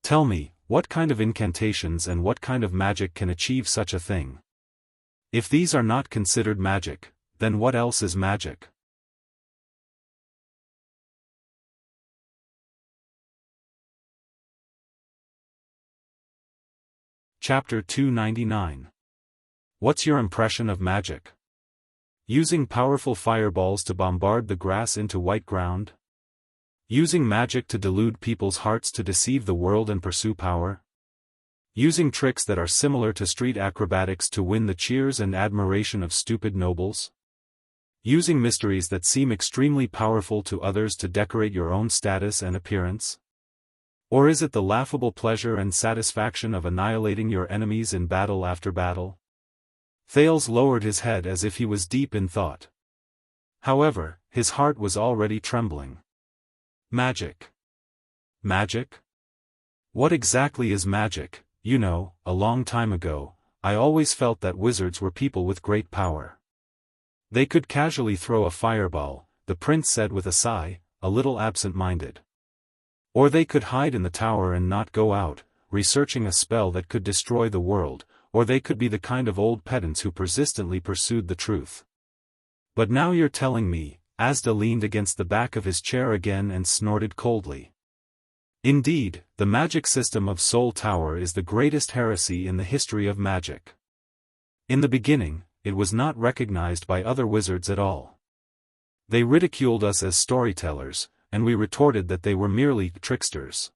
Tell me, what kind of incantations and what kind of magic can achieve such a thing? If these are not considered magic, then what else is magic? Chapter 299. What's your impression of magic? Using powerful fireballs to bombard the grass into white ground? Using magic to delude people's hearts to deceive the world and pursue power? Using tricks that are similar to street acrobatics to win the cheers and admiration of stupid nobles? Using mysteries that seem extremely powerful to others to decorate your own status and appearance? Or is it the laughable pleasure and satisfaction of annihilating your enemies in battle after battle? Thales lowered his head as if he was deep in thought. However, his heart was already trembling. Magic. Magic? What exactly is magic? You know, a long time ago, I always felt that wizards were people with great power. They could casually throw a fireball, the prince said with a sigh, a little absent-minded. Or they could hide in the tower and not go out, researching a spell that could destroy the world, or they could be the kind of old pedants who persistently pursued the truth. But now you're telling me, Asda leaned against the back of his chair again and snorted coldly. Indeed, the magic system of Soul Tower is the greatest heresy in the history of magic. In the beginning, it was not recognized by other wizards at all. They ridiculed us as storytellers, and we retorted that they were merely tricksters.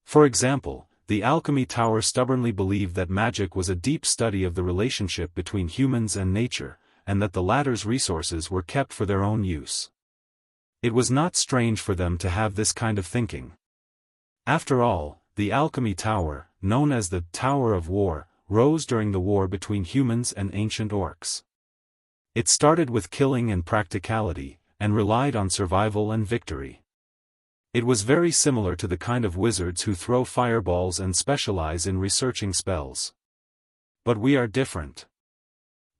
For example, the Alchemy Tower stubbornly believed that magic was a deep study of the relationship between humans and nature, and that the latter's resources were kept for their own use. It was not strange for them to have this kind of thinking. After all, the Alchemy Tower, known as the Tower of War, rose during the war between humans and ancient orcs. It started with killing and practicality, and relied on survival and victory. It was very similar to the kind of wizards who throw fireballs and specialize in researching spells. But we are different.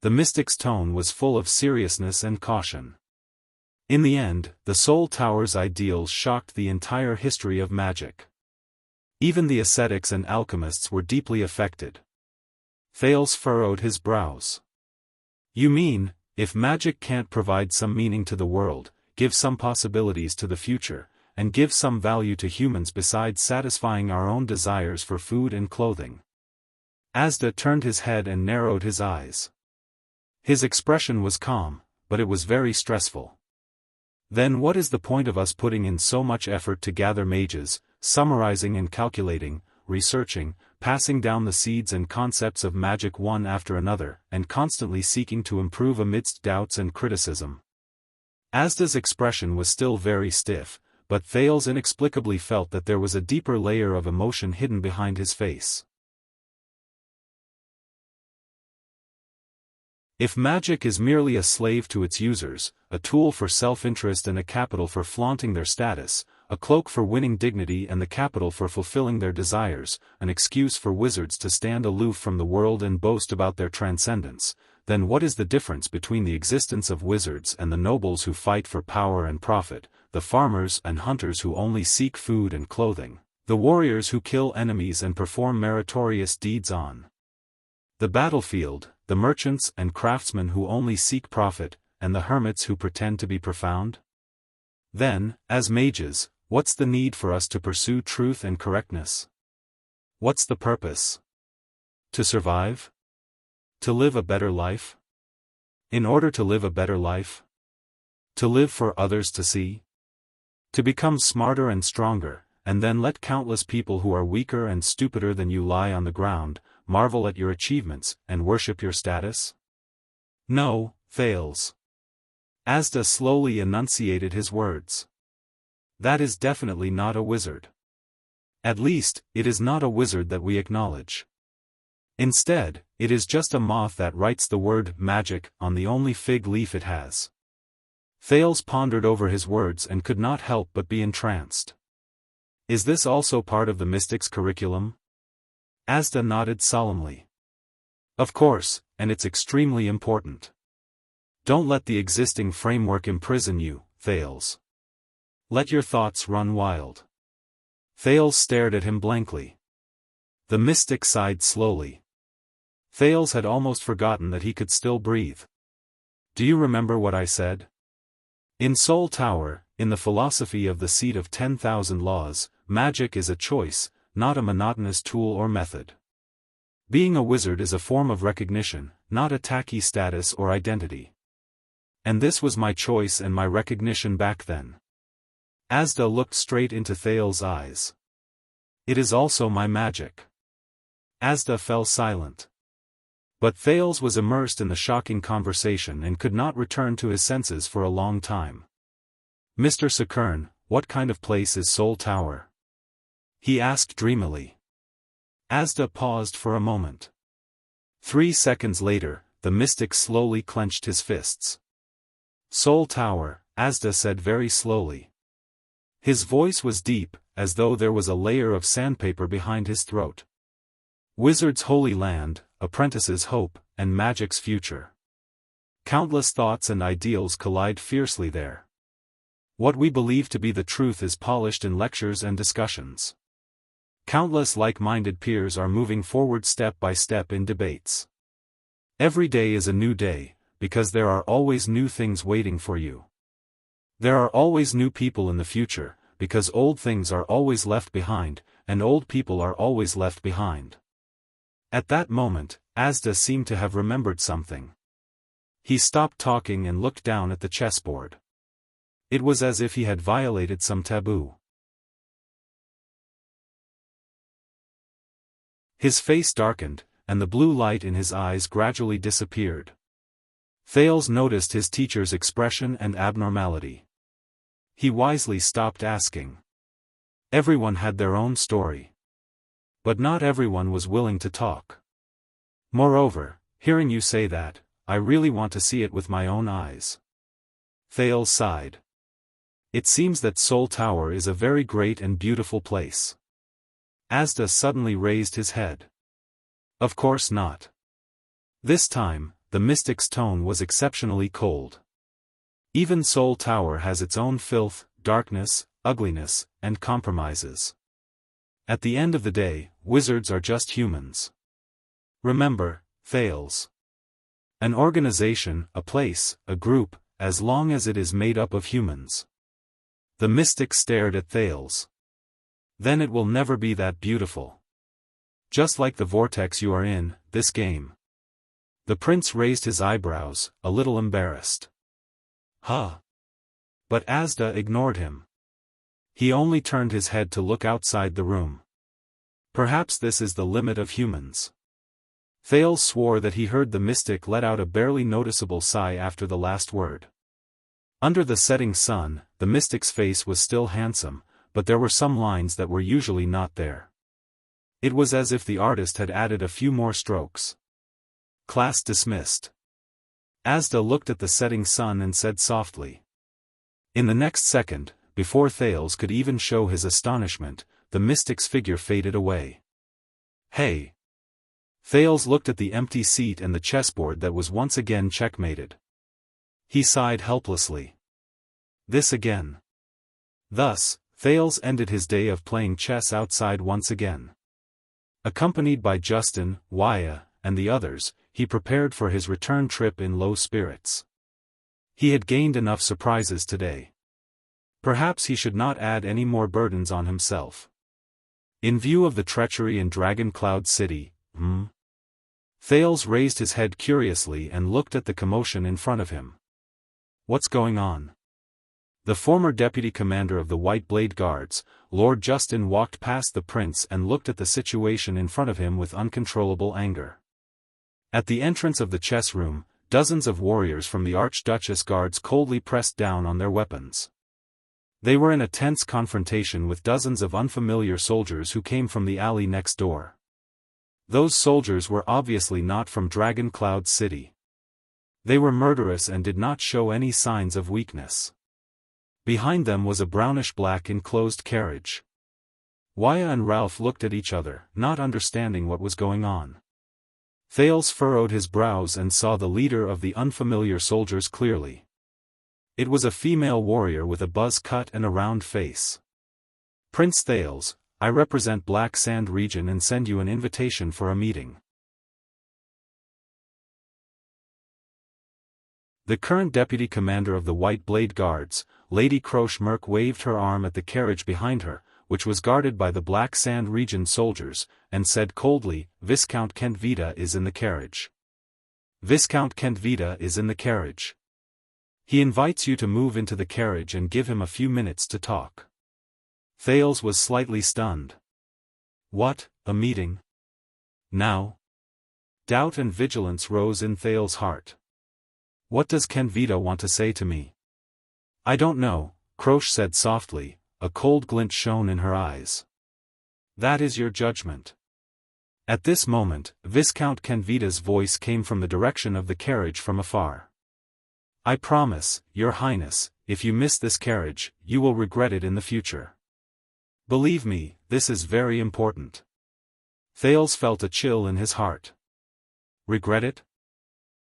The mystic's tone was full of seriousness and caution. In the end, the Soul Tower's ideals shocked the entire history of magic. Even the ascetics and alchemists were deeply affected. Thales furrowed his brows. You mean, if magic can't provide some meaning to the world, give some possibilities to the future, and give some value to humans besides satisfying our own desires for food and clothing? Asda turned his head and narrowed his eyes. His expression was calm, but it was very stressful. Then what is the point of us putting in so much effort to gather mages, summarizing and calculating, researching, passing down the seeds and concepts of magic one after another, and constantly seeking to improve amidst doubts and criticism? Asda's expression was still very stiff, but Thales inexplicably felt that there was a deeper layer of emotion hidden behind his face. If magic is merely a slave to its users, a tool for self-interest and a capital for flaunting their status, a cloak for winning dignity and the capital for fulfilling their desires, an excuse for wizards to stand aloof from the world and boast about their transcendence, then what is the difference between the existence of wizards and the nobles who fight for power and profit, the farmers and hunters who only seek food and clothing, the warriors who kill enemies and perform meritorious deeds on the battlefield, the merchants and craftsmen who only seek profit, and the hermits who pretend to be profound? Then, as mages, what's the need for us to pursue truth and correctness? What's the purpose? To survive? To live a better life? In order to live a better life? To live for others to see? To become smarter and stronger, and then let countless people who are weaker and stupider than you lie on the ground, marvel at your achievements, and worship your status? No, Thales. Asda slowly enunciated his words. That is definitely not a wizard. At least, it is not a wizard that we acknowledge. Instead, it is just a moth that writes the word magic on the only fig leaf it has. Thales pondered over his words and could not help but be entranced. Is this also part of the mystic's curriculum? Asda nodded solemnly. Of course, and it's extremely important. Don't let the existing framework imprison you, Thales. Let your thoughts run wild. Thales stared at him blankly. The mystic sighed slowly. Thales had almost forgotten that he could still breathe. Do you remember what I said? In Soul Tower, in the philosophy of the Seat of 10,000 Laws, magic is a choice, not a monotonous tool or method. Being a wizard is a form of recognition, not a tacky status or identity. And this was my choice and my recognition back then. Asda looked straight into Thales' eyes. It is also my magic. Asda fell silent. But Thales was immersed in the shocking conversation and could not return to his senses for a long time. Mr. Secern, what kind of place is Soul Tower? He asked dreamily. Asda paused for a moment. 3 seconds later, the mystic slowly clenched his fists. Soul Tower, Asda said very slowly. His voice was deep, as though there was a layer of sandpaper behind his throat. Wizard's holy land, apprentices' hope, and magic's future. Countless thoughts and ideals collide fiercely there. What we believe to be the truth is polished in lectures and discussions. Countless like-minded peers are moving forward step by step in debates. Every day is a new day, because there are always new things waiting for you. There are always new people in the future, because old things are always left behind, and old people are always left behind. At that moment, Asda seemed to have remembered something. He stopped talking and looked down at the chessboard. It was as if he had violated some taboo. His face darkened, and the blue light in his eyes gradually disappeared. Thales noticed his teacher's expression and abnormality. He wisely stopped asking. Everyone had their own story. But not everyone was willing to talk. Moreover, hearing you say that, I really want to see it with my own eyes. Thales sighed. It seems that Seoul Tower is a very great and beautiful place. Asda suddenly raised his head. Of course not. This time, the mystic's tone was exceptionally cold. Even Seoul Tower has its own filth, darkness, ugliness, and compromises. At the end of the day, wizards are just humans. Remember, Thales. An organization, a place, a group, as long as it is made up of humans. The mystic stared at Thales. Then it will never be that beautiful. Just like the vortex you are in, this game. The prince raised his eyebrows, a little embarrassed. Huh? But Asda ignored him. He only turned his head to look outside the room. Perhaps this is the limit of humans. Thales swore that he heard the mystic let out a barely noticeable sigh after the last word. Under the setting sun, the mystic's face was still handsome, but there were some lines that were usually not there. It was as if the artist had added a few more strokes. Class dismissed. Asda looked at the setting sun and said softly. In the next second, before Thales could even show his astonishment, the mystic's figure faded away. Hey! Thales looked at the empty seat and the chessboard that was once again checkmated. He sighed helplessly. This again. Thus, Thales ended his day of playing chess outside once again. Accompanied by Justin, Wuxia, and the others, he prepared for his return trip in low spirits. He had gained enough surprises today. Perhaps he should not add any more burdens on himself. In view of the treachery in Dragon Cloud City, Thales raised his head curiously and looked at the commotion in front of him. What's going on? The former deputy commander of the White Blade Guards, Lord Justin, walked past the prince and looked at the situation in front of him with uncontrollable anger. At the entrance of the chess room, dozens of warriors from the Archduchess Guards coldly pressed down on their weapons. They were in a tense confrontation with dozens of unfamiliar soldiers who came from the alley next door. Those soldiers were obviously not from Dragon Cloud City. They were murderous and did not show any signs of weakness. Behind them was a brownish-black enclosed carriage. Wuxia and Ralph looked at each other, not understanding what was going on. Thales furrowed his brows and saw the leader of the unfamiliar soldiers clearly. It was a female warrior with a buzz cut and a round face. Prince Thales, I represent Black Sand Region and send you an invitation for a meeting. The current deputy commander of the White Blade Guards, Lady Croche Merc, waved her arm at the carriage behind her, which was guarded by the Black Sand Region soldiers, and said coldly, Viscount Kentvita is in the carriage. Viscount Kentvita is in the carriage. He invites you to move into the carriage and give him a few minutes to talk. Thales was slightly stunned. What, a meeting? Now? Doubt and vigilance rose in Thales' heart. What does Kentvita want to say to me? I don't know, Croche said softly, a cold glint shone in her eyes. That is your judgment. At this moment, Viscount Kentvita's voice came from the direction of the carriage from afar. I promise, Your Highness, if you miss this carriage, you will regret it in the future. Believe me, this is very important. Thales felt a chill in his heart. Regret it?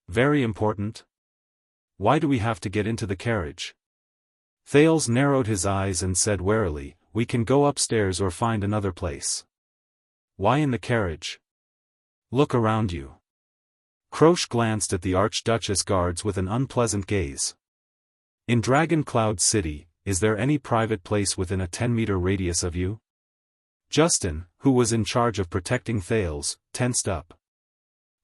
Very important? Why do we have to get into the carriage? Thales narrowed his eyes and said warily, we can go upstairs or find another place. Why in the carriage? Look around you. Croche glanced at the Archduchess Guards with an unpleasant gaze. In Dragon Cloud City, is there any private place within a 10-meter radius of you? Justin, who was in charge of protecting Thales, tensed up.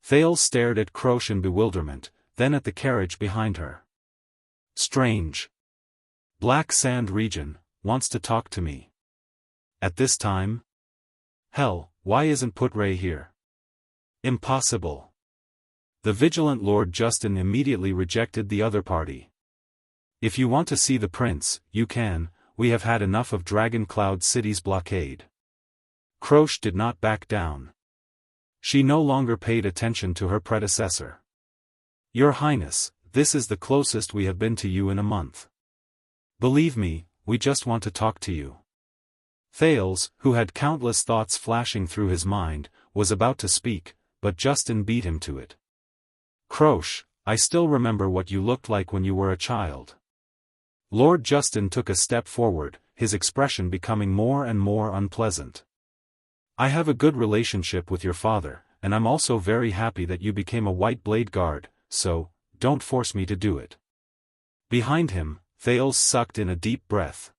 Thales stared at Croche in bewilderment, then at the carriage behind her. Strange. Black Sand Region wants to talk to me. At this time? Hell, why isn't Putray here? Impossible. The vigilant Lord Justin immediately rejected the other party. If you want to see the prince, you can, we have had enough of Dragon Cloud City's blockade. Croche did not back down. She no longer paid attention to her predecessor. "Your Highness, this is the closest we have been to you in a month. Believe me, we just want to talk to you." Thales, who had countless thoughts flashing through his mind, was about to speak, but Justin beat him to it. "Croche, I still remember what you looked like when you were a child." Lord Justin took a step forward, his expression becoming more and more unpleasant. "I have a good relationship with your father, and I'm also very happy that you became a White Blade Guard, so, don't force me to do it." Behind him, Thales sucked in a deep breath.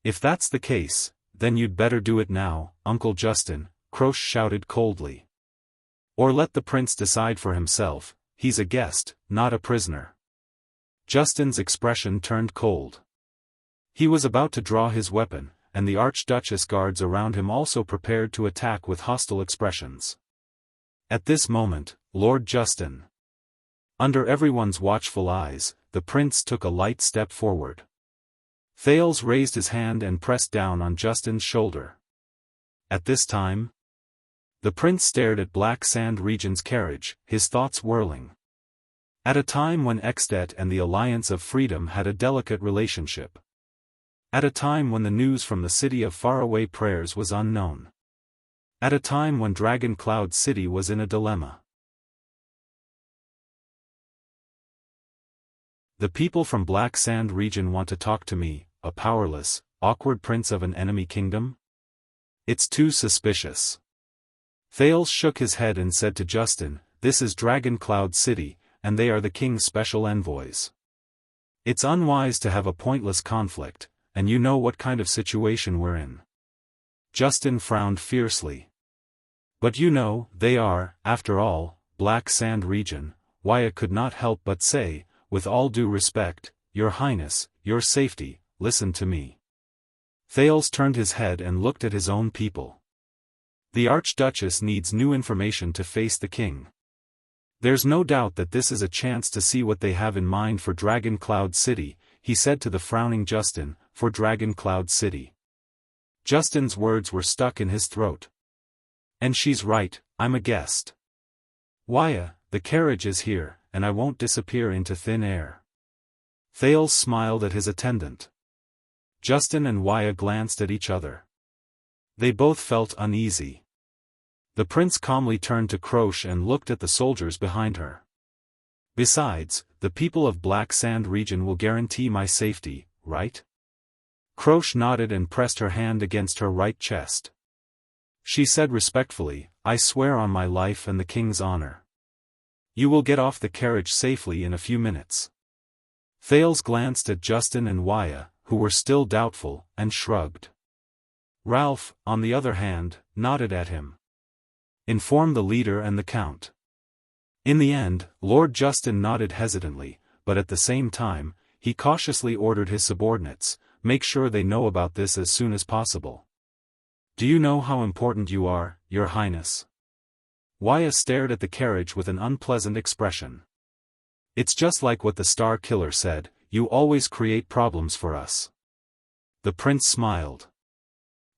"If that's the case, then you'd better do it now, Uncle Justin," Croche shouted coldly. "Or let the prince decide for himself, he's a guest, not a prisoner." Justin's expression turned cold. He was about to draw his weapon, and the Archduchess guards around him also prepared to attack with hostile expressions. At this moment, Lord Justin. Under everyone's watchful eyes, the prince took a light step forward. Thales raised his hand and pressed down on Justin's shoulder. At this time, the prince stared at Black Sand Region's carriage, his thoughts whirling. At a time when Exdet and the Alliance of Freedom had a delicate relationship. At a time when the news from the city of faraway prayers was unknown. At a time when Dragon Cloud City was in a dilemma. "The people from Black Sand Region want to talk to me, a powerless, awkward prince of an enemy kingdom? It's too suspicious." Thales shook his head and said to Justin, "This is Dragon Cloud City, and they are the king's special envoys. It's unwise to have a pointless conflict, and you know what kind of situation we're in." Justin frowned fiercely. "But you know, they are, after all, Black Sand Region," Wyatt could not help but say, "with all due respect, Your Highness, your safety, listen to me." Thales turned his head and looked at his own people. "The Archduchess needs new information to face the king. There's no doubt that this is a chance to see what they have in mind for Dragon Cloud City," he said to the frowning Justin, "for Dragon Cloud City." Justin's words were stuck in his throat. "And she's right, I'm a guest. Wyatt, the carriage is here, and I won't disappear into thin air." Thales smiled at his attendant. Justin and Wyatt glanced at each other. They both felt uneasy. The prince calmly turned to Croche and looked at the soldiers behind her. "Besides, the people of Black Sand Region will guarantee my safety, right?" Croche nodded and pressed her hand against her right chest. She said respectfully, "I swear on my life and the king's honor. You will get off the carriage safely in a few minutes." Thales glanced at Justin and Wyatt, who were still doubtful, and shrugged. Ralph, on the other hand, nodded at him. "Inform the leader and the count." In the end, Lord Justin nodded hesitantly, but at the same time, he cautiously ordered his subordinates, "Make sure they know about this as soon as possible." "Do you know how important you are, Your Highness?" Wyatt stared at the carriage with an unpleasant expression. "It's just like what the Star Killer said, you always create problems for us." The prince smiled.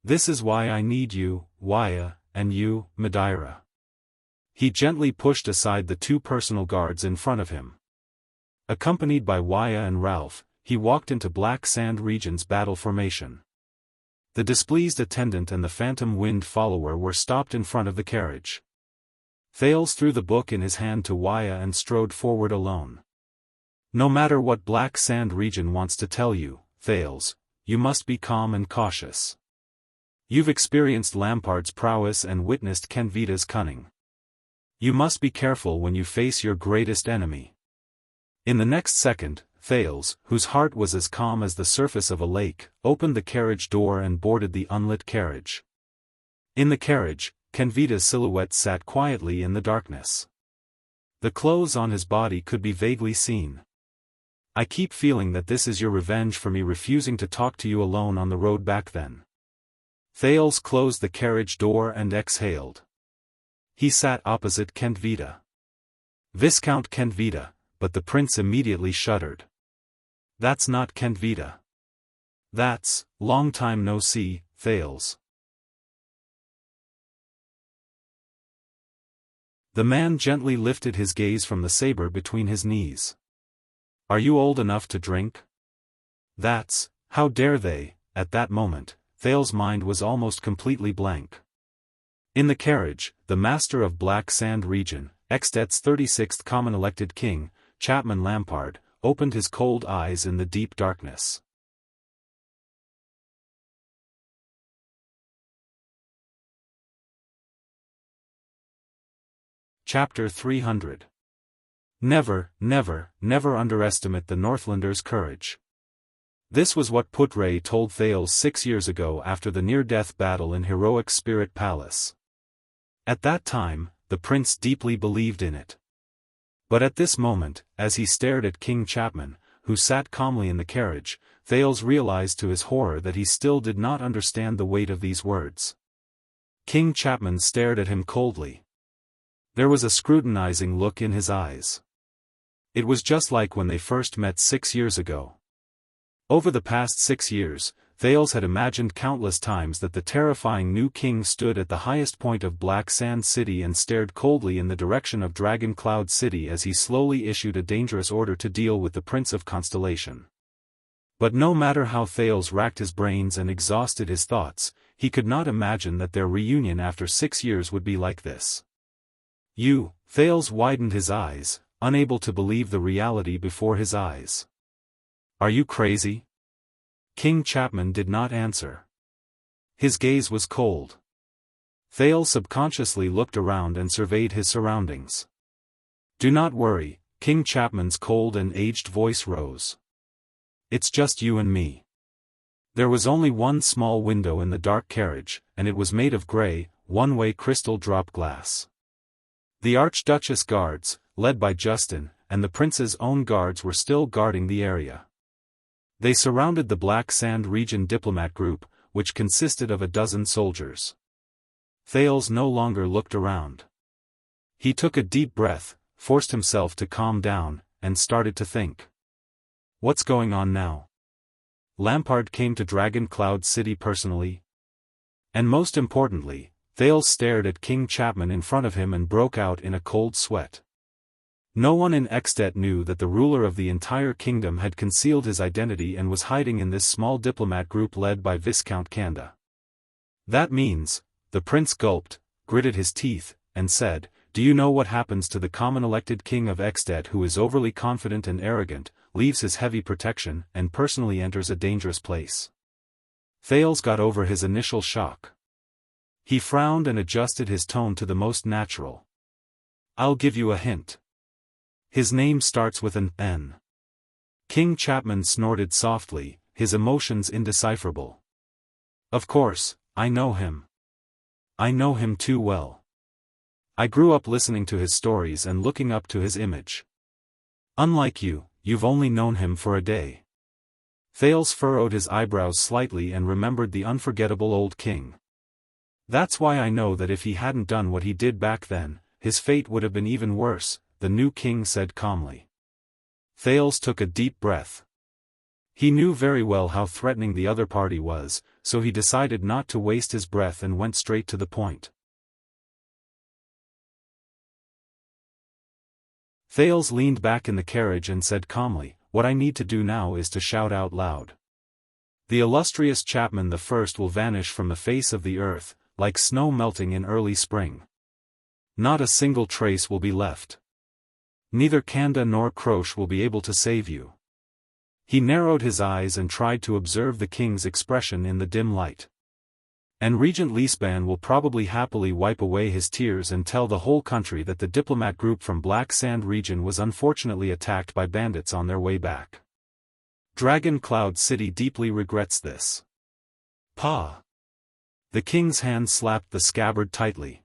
"This is why I need you, Wyatt, and you, Madeira." He gently pushed aside the two personal guards in front of him. Accompanied by Wyatt and Ralph, he walked into Black Sand Region's battle formation. The displeased attendant and the Phantom Wind follower were stopped in front of the carriage. Thales threw the book in his hand to Wyatt and strode forward alone. "No matter what Black Sand Region wants to tell you, Thales, you must be calm and cautious. You've experienced Lampard's prowess and witnessed Kenvita's cunning. You must be careful when you face your greatest enemy." In the next second, Thales, whose heart was as calm as the surface of a lake, opened the carriage door and boarded the unlit carriage. In the carriage, Kenvita's silhouette sat quietly in the darkness. The clothes on his body could be vaguely seen. "I keep feeling that this is your revenge for me refusing to talk to you alone on the road back then." Thales closed the carriage door and exhaled. He sat opposite Kenvita. Viscount Kenvita, but the prince immediately shuddered. "That's not Kenvita. That's, long time no see, Thales." The man gently lifted his gaze from the saber between his knees. Are you old enough to drink? How dare they? At that moment, Thales's mind was almost completely blank. In the carriage, the master of Black Sand region, Extet's 36th common elected king, Chapman Lampard, opened his cold eyes in the deep darkness. Chapter 300. Never, never, never underestimate the Northlanders' courage. This was what Putre told Thales 6 years ago after the near-death battle in Heroic Spirit Palace. At that time, the prince deeply believed in it. But at this moment, as he stared at King Chapman, who sat calmly in the carriage, Thales realized to his horror that he still did not understand the weight of these words. King Chapman stared at him coldly. There was a scrutinizing look in his eyes. It was just like when they first met 6 years ago. Over the past 6 years, Thales had imagined countless times that the terrifying new king stood at the highest point of Black Sand City and stared coldly in the direction of Dragon Cloud City as he slowly issued a dangerous order to deal with the Prince of Constellation. But no matter how Thales racked his brains and exhausted his thoughts, he could not imagine that their reunion after 6 years would be like this. Thales widened his eyes, unable to believe the reality before his eyes. Are you crazy? King Chapman did not answer. His gaze was cold. Thales subconsciously looked around and surveyed his surroundings. Do not worry, King Chapman's cold and aged voice rose. It's just you and me. There was only one small window in the dark carriage, and it was made of gray, one-way crystal drop glass. The Archduchess guards, led by Justin, and the prince's own guards were still guarding the area. They surrounded the Black Sand region diplomat group, which consisted of 12 soldiers. Thales no longer looked around. He took a deep breath, forced himself to calm down, and started to think. What's going on now? Lampard came to Dragon Cloud City personally? And most importantly, Thales stared at King Chapman in front of him and broke out in a cold sweat. No one in Extet knew that the ruler of the entire kingdom had concealed his identity and was hiding in this small diplomat group led by Viscount Kanda. That means, the prince gulped, gritted his teeth, and said, do you know what happens to the common elected king of Extet who is overly confident and arrogant, leaves his heavy protection, and personally enters a dangerous place? Thales got over his initial shock. He frowned and adjusted his tone to the most natural. I'll give you a hint. His name starts with an N. King Chapman snorted softly, his emotions indecipherable. Of course, I know him. I know him too well. I grew up listening to his stories and looking up to his image. Unlike you, you've only known him for a day. Thales furrowed his eyebrows slightly and remembered the unforgettable old king. That's why I know that if he hadn't done what he did back then, his fate would have been even worse, the new king said calmly. Thales took a deep breath. He knew very well how threatening the other party was, so he decided not to waste his breath and went straight to the point. Thales leaned back in the carriage and said calmly, what I need to do now is to shout out loud. The illustrious Chapman I will vanish from the face of the earth, like snow melting in early spring. Not a single trace will be left. Neither Kanda nor Croche will be able to save you. He narrowed his eyes and tried to observe the king's expression in the dim light. And Regent Leespan will probably happily wipe away his tears and tell the whole country that the diplomat group from Black Sand region was unfortunately attacked by bandits on their way back. Dragon Cloud City deeply regrets this. Pa! The king's hand slapped the scabbard tightly.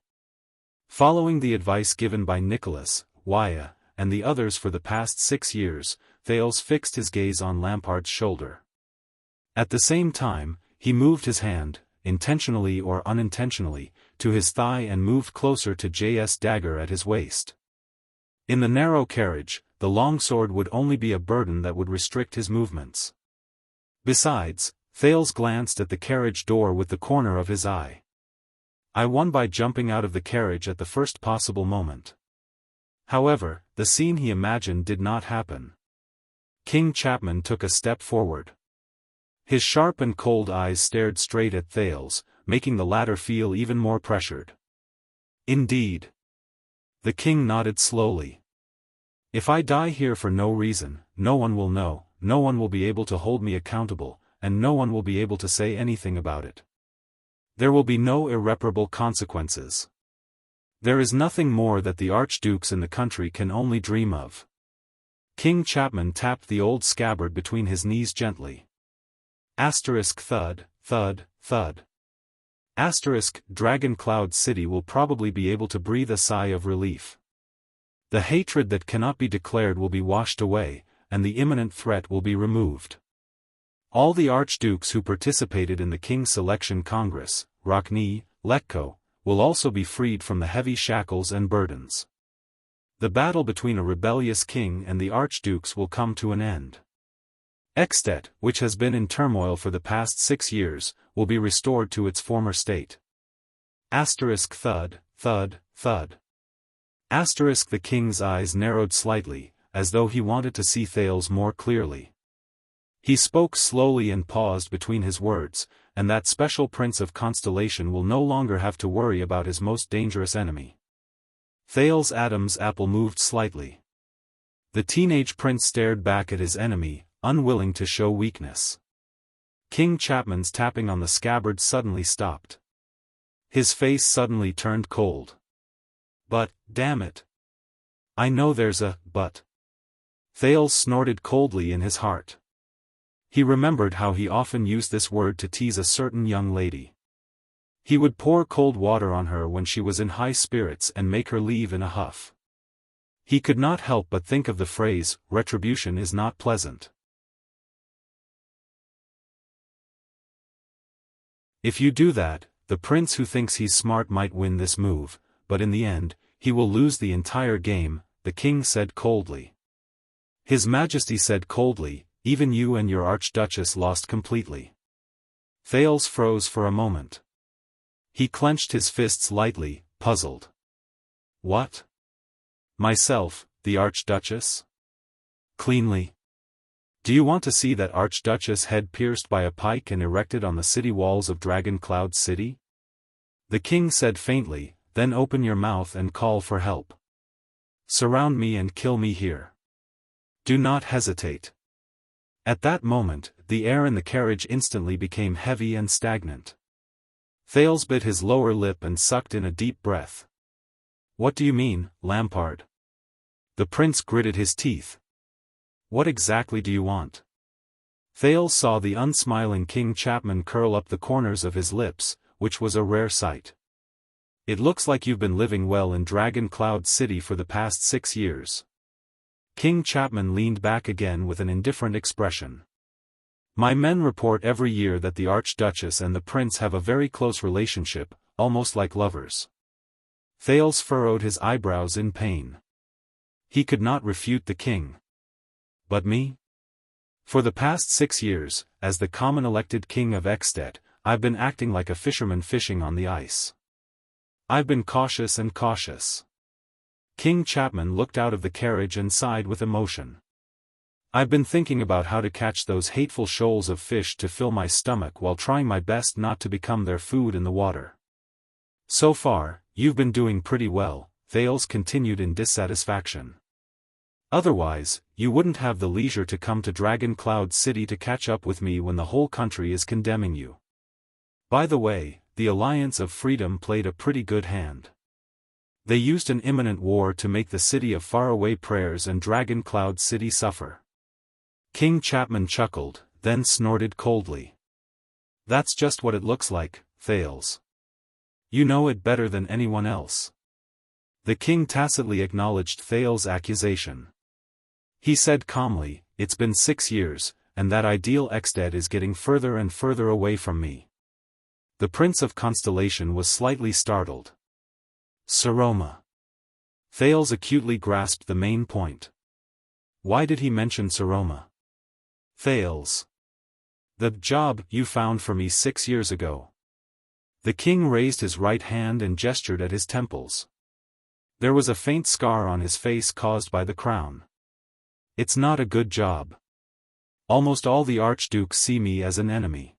Following the advice given by Nicholas, Waya, and the others for the past 6 years, Thales fixed his gaze on Lampard's shoulder. At the same time, he moved his hand, intentionally or unintentionally, to his thigh and moved closer to JS dagger at his waist. In the narrow carriage, the longsword would only be a burden that would restrict his movements. Besides, Thales glanced at the carriage door with the corner of his eye. I won by jumping out of the carriage at the first possible moment. However, the scene he imagined did not happen. King Chapman took a step forward. His sharp and cold eyes stared straight at Thales, making the latter feel even more pressured. Indeed. The king nodded slowly. If I die here for no reason, no one will know, no one will be able to hold me accountable, and no one will be able to say anything about it. There will be no irreparable consequences. There is nothing more that the archdukes in the country can only dream of. King Chapman tapped the old scabbard between his knees gently. Asterisk thud, thud, thud. Asterisk, Dragon Cloud City will probably be able to breathe a sigh of relief. The hatred that cannot be declared will be washed away, and the imminent threat will be removed. All the archdukes who participated in the King's Selection Congress, Rockne, Letko, will also be freed from the heavy shackles and burdens. The battle between a rebellious king and the archdukes will come to an end. Extet, which has been in turmoil for the past 6 years, will be restored to its former state. Asterisk thud, thud, thud. Asterisk the king's eyes narrowed slightly, as though he wanted to see Thales more clearly. He spoke slowly and paused between his words, and that special prince of constellation will no longer have to worry about his most dangerous enemy. Thales' Adam's apple moved slightly. The teenage prince stared back at his enemy, unwilling to show weakness. King Chapman's tapping on the scabbard suddenly stopped. His face suddenly turned cold. But, damn it. I know there's a but. Thales snorted coldly in his heart. He remembered how he often used this word to tease a certain young lady. He would pour cold water on her when she was in high spirits and make her leave in a huff. He could not help but think of the phrase, retribution is not pleasant. If you do that, the prince who thinks he's smart might win this move, but in the end, he will lose the entire game, the king said coldly. His Majesty said coldly, even you and your Archduchess lost completely. Thales froze for a moment. He clenched his fists lightly, puzzled. What? Myself, the Archduchess? Cleanly? Do you want to see that Archduchess head pierced by a pike and erected on the city walls of Dragon Cloud City? The king said faintly, then open your mouth and call for help. Surround me and kill me here. Do not hesitate. At that moment, the air in the carriage instantly became heavy and stagnant. Thales bit his lower lip and sucked in a deep breath. What do you mean, Lampard? The prince gritted his teeth. What exactly do you want? Thales saw the unsmiling King Chapman curl up the corners of his lips, which was a rare sight. It looks like you've been living well in Dragon Cloud City for the past 6 years. King Chapman leaned back again with an indifferent expression. My men report every year that the Archduchess and the prince have a very close relationship, almost like lovers. Thales furrowed his eyebrows in pain. He could not refute the king. But me? For the past 6 years, as the common elected king of Extet, I've been acting like a fisherman fishing on the ice. I've been cautious and cautious. King Chapman looked out of the carriage and sighed with emotion. I've been thinking about how to catch those hateful shoals of fish to fill my stomach while trying my best not to become their food in the water. So far, you've been doing pretty well, Thales continued in dissatisfaction. Otherwise, you wouldn't have the leisure to come to Dragon Cloud City to catch up with me when the whole country is condemning you. By the way, the Alliance of Freedom played a pretty good hand. They used an imminent war to make the city of faraway prayers and Dragon Cloud City suffer. King Chapman chuckled, then snorted coldly. That's just what it looks like, Thales. You know it better than anyone else. The king tacitly acknowledged Thales' accusation. He said calmly, it's been 6 years, and that ideal Extet is getting further and further away from me. The Prince of Constellation was slightly startled. Saroma. Thales acutely grasped the main point. Why did he mention Saroma? Thales. The job you found for me 6 years ago. The king raised his right hand and gestured at his temples. There was a faint scar on his face caused by the crown. It's not a good job. Almost all the archdukes see me as an enemy.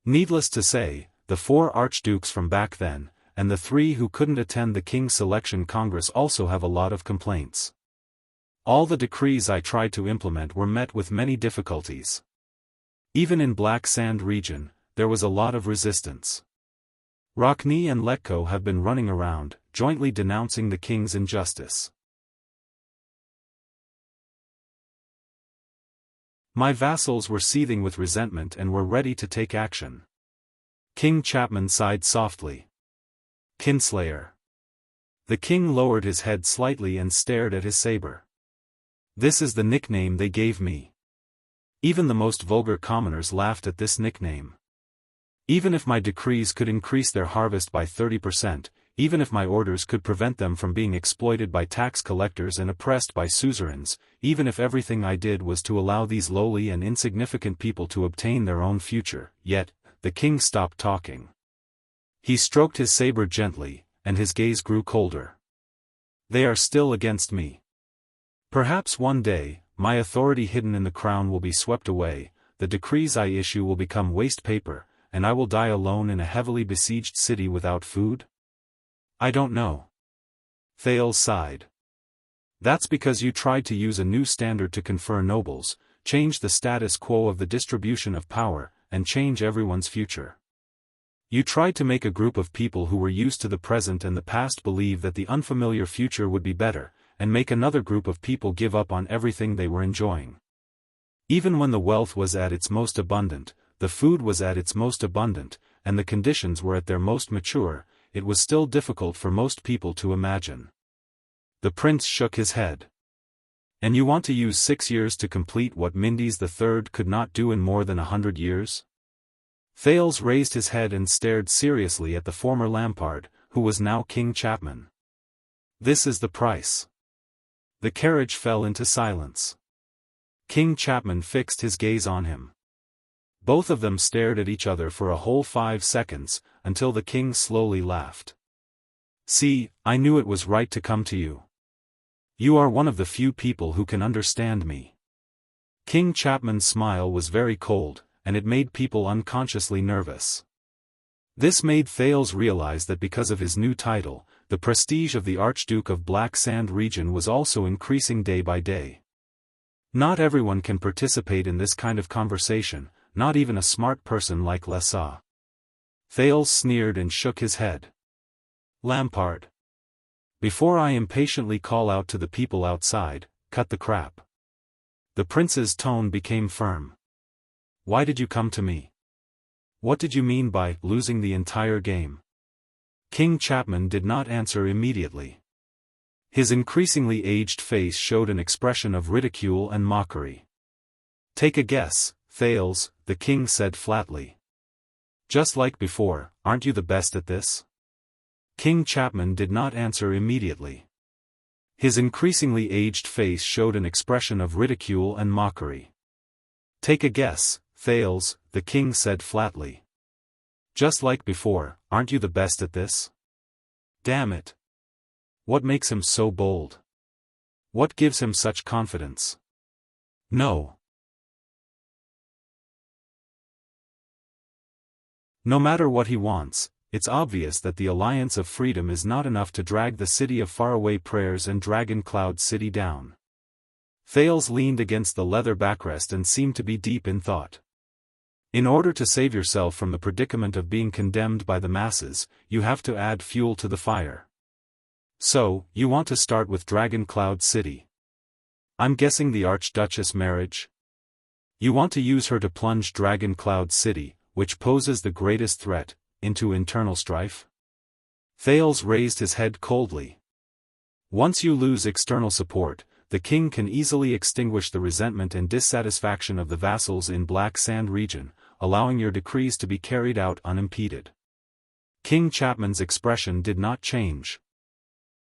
Needless to say, the 4 archdukes from back then, and the 3 who couldn't attend the King's Selection Congress also have a lot of complaints. All the decrees I tried to implement were met with many difficulties. Even in Black Sand region, there was a lot of resistance. Rockney and Letko have been running around, jointly denouncing the king's injustice. My vassals were seething with resentment and were ready to take action. King Chapman sighed softly. Kinslayer. The king lowered his head slightly and stared at his saber. This is the nickname they gave me. Even the most vulgar commoners laughed at this nickname. Even if my decrees could increase their harvest by 30%, even if my orders could prevent them from being exploited by tax collectors and oppressed by suzerains, even if everything I did was to allow these lowly and insignificant people to obtain their own future, yet, the king stopped talking. He stroked his saber gently, and his gaze grew colder. They are still against me. Perhaps one day, my authority hidden in the crown will be swept away, the decrees I issue will become waste paper, and I will die alone in a heavily besieged city without food? I don't know. Thales sighed. That's because you tried to use a new standard to confer nobles, change the status quo of the distribution of power, and change everyone's future. You tried to make a group of people who were used to the present and the past believe that the unfamiliar future would be better, and make another group of people give up on everything they were enjoying. Even when the wealth was at its most abundant, the food was at its most abundant, and the conditions were at their most mature, it was still difficult for most people to imagine. The prince shook his head. And you want to use 6 years to complete what Mindys III could not do in more than 100 years? Thales raised his head and stared seriously at the former Lampard, who was now King Chapman. This is the price. The carriage fell into silence. King Chapman fixed his gaze on him. Both of them stared at each other for a whole 5 seconds, until the king slowly laughed. See, I knew it was right to come to you. You are one of the few people who can understand me. King Chapman's smile was very cold, and it made people unconsciously nervous. This made Thales realize that because of his new title, the prestige of the Archduke of Black Sand region was also increasing day by day. Not everyone can participate in this kind of conversation, not even a smart person like Lessa. Thales sneered and shook his head. Lampard. Before I impatiently call out to the people outside, cut the crap. The prince's tone became firm. Why did you come to me? What did you mean by losing the entire game? King Chapman did not answer immediately. His increasingly aged face showed an expression of ridicule and mockery. Take a guess, Thales, the king said flatly. Just like before, aren't you the best at this? King Chapman did not answer immediately. His increasingly aged face showed an expression of ridicule and mockery. Take a guess, Thales, the king said flatly. Just like before, aren't you the best at this? Damn it. What makes him so bold? What gives him such confidence? No. No matter what he wants, it's obvious that the Alliance of Freedom is not enough to drag the City of Faraway Prayers and Dragon Cloud City down. Thales leaned against the leather backrest and seemed to be deep in thought. In order to save yourself from the predicament of being condemned by the masses, you have to add fuel to the fire. So, you want to start with Dragon Cloud City. I'm guessing the Archduchess marriage? You want to use her to plunge Dragon Cloud City, which poses the greatest threat, into internal strife? Thales raised his head coldly. Once you lose external support, the king can easily extinguish the resentment and dissatisfaction of the vassals in Black Sand region, allowing your decrees to be carried out unimpeded. King Chapman's expression did not change.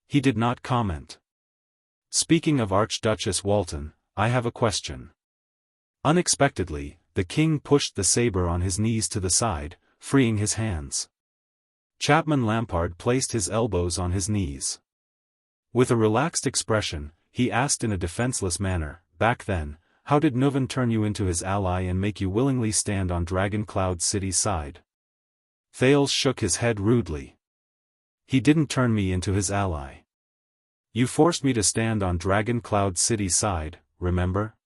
He did not comment. Speaking of Archduchess Walton, I have a question. Unexpectedly, the king pushed the saber on his knees to the side, freeing his hands. Chapman Lampard placed his elbows on his knees. With a relaxed expression, he asked in a defenseless manner, "Back then, how did Nuvan turn you into his ally and make you willingly stand on Dragon Cloud City's side?" Thales shook his head rudely. "He didn't turn me into his ally. You forced me to stand on Dragon Cloud City's side, remember?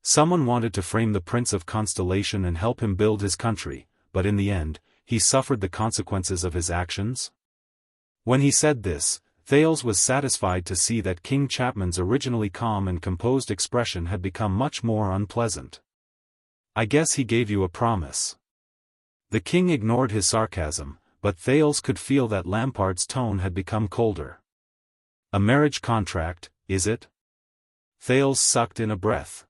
Someone wanted to frame the Prince of Constellation and help him build his country, but in the end, he suffered the consequences of his actions?" When he said this, Thales was satisfied to see that King Chapman's originally calm and composed expression had become much more unpleasant. "I guess he gave you a promise." The king ignored his sarcasm, but Thales could feel that Lampard's tone had become colder. "A marriage contract, is it?" Thales sucked in a breath.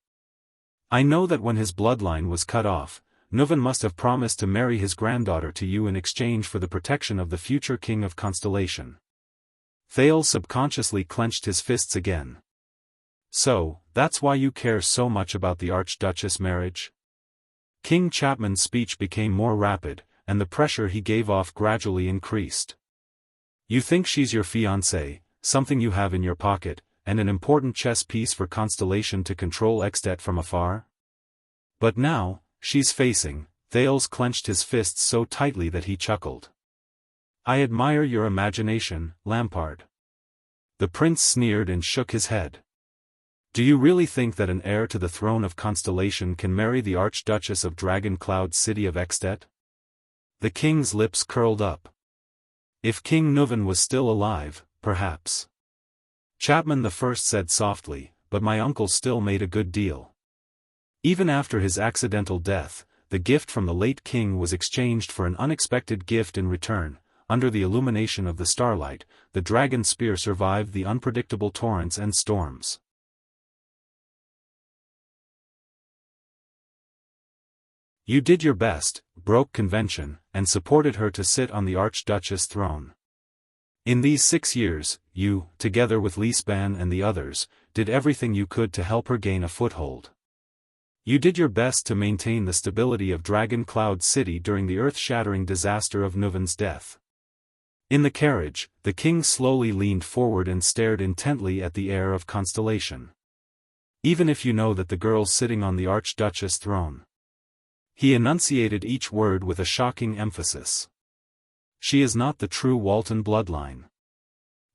"I know that when his bloodline was cut off, Nuvan must have promised to marry his granddaughter to you in exchange for the protection of the future king of Constellation." Thales subconsciously clenched his fists again. "So, that's why you care so much about the Archduchess marriage?" King Chapman's speech became more rapid, and the pressure he gave off gradually increased. "You think she's your fiancée, something you have in your pocket, and an important chess piece for Constellation to control Extet from afar? But now, she's facing..." Thales clenched his fists so tightly that he chuckled. "I admire your imagination, Lampard." The prince sneered and shook his head. "Do you really think that an heir to the throne of Constellation can marry the Archduchess of Dragon Cloud City of Extet?" The king's lips curled up. "If King Nuvan was still alive, perhaps." Chapman I said softly, "But my uncle still made a good deal. Even after his accidental death, the gift from the late king was exchanged for an unexpected gift in return. Under the illumination of the starlight, the dragon spear survived the unpredictable torrents and storms. You did your best, broke convention, and supported her to sit on the Archduchess throne. In these 6 years, you, together with Lisban and the others, did everything you could to help her gain a foothold. You did your best to maintain the stability of Dragon Cloud City during the earth-shattering disaster of Nuvan's death." In the carriage, the king slowly leaned forward and stared intently at the heir of Constellation. "Even if you know that the girl's sitting on the Archduchess throne." He enunciated each word with a shocking emphasis. "She is not the true Walton bloodline."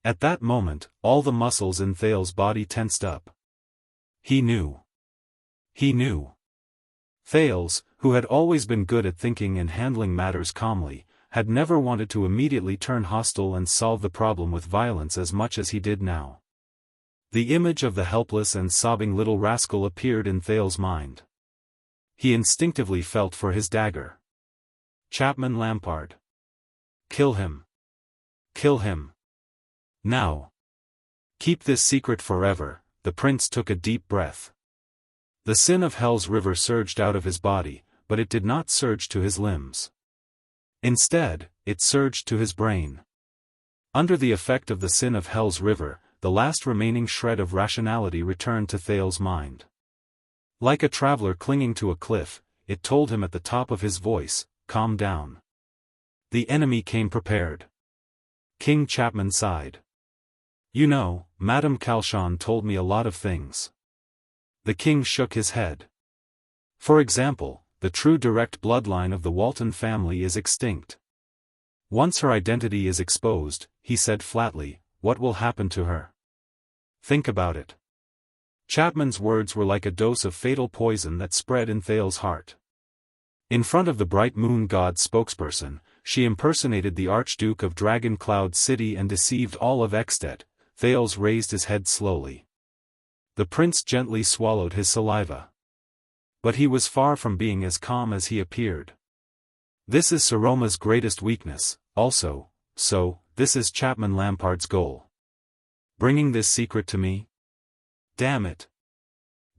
At that moment, all the muscles in Thales' body tensed up. He knew. He knew. Thales, who had always been good at thinking and handling matters calmly, had never wanted to immediately turn hostile and solve the problem with violence as much as he did now. The image of the helpless and sobbing little rascal appeared in Thales' mind. He instinctively felt for his dagger. Chapman Lampard. Kill him. Kill him. Now. Keep this secret forever. The prince took a deep breath. The sin of Hell's river surged out of his body, but it did not surge to his limbs. Instead, it surged to his brain. Under the effect of the sin of Hell's river, the last remaining shred of rationality returned to Thales' mind. Like a traveler clinging to a cliff, it told him at the top of his voice, "Calm down." The enemy came prepared. King Chapman sighed. "You know, Madame Kalshan told me a lot of things." The king shook his head. "For example, the true direct bloodline of the Walton family is extinct. Once her identity is exposed," he said flatly, "what will happen to her? Think about it." Chapman's words were like a dose of fatal poison that spread in Thales' heart. In front of the bright moon god spokesperson, she impersonated the Archduke of Dragon Cloud City and deceived all of Extet. Thales raised his head slowly. The prince gently swallowed his saliva. But he was far from being as calm as he appeared. "This is Saroma's greatest weakness, also, so, this is Chapman Lampard's goal. Bringing this secret to me? Damn it.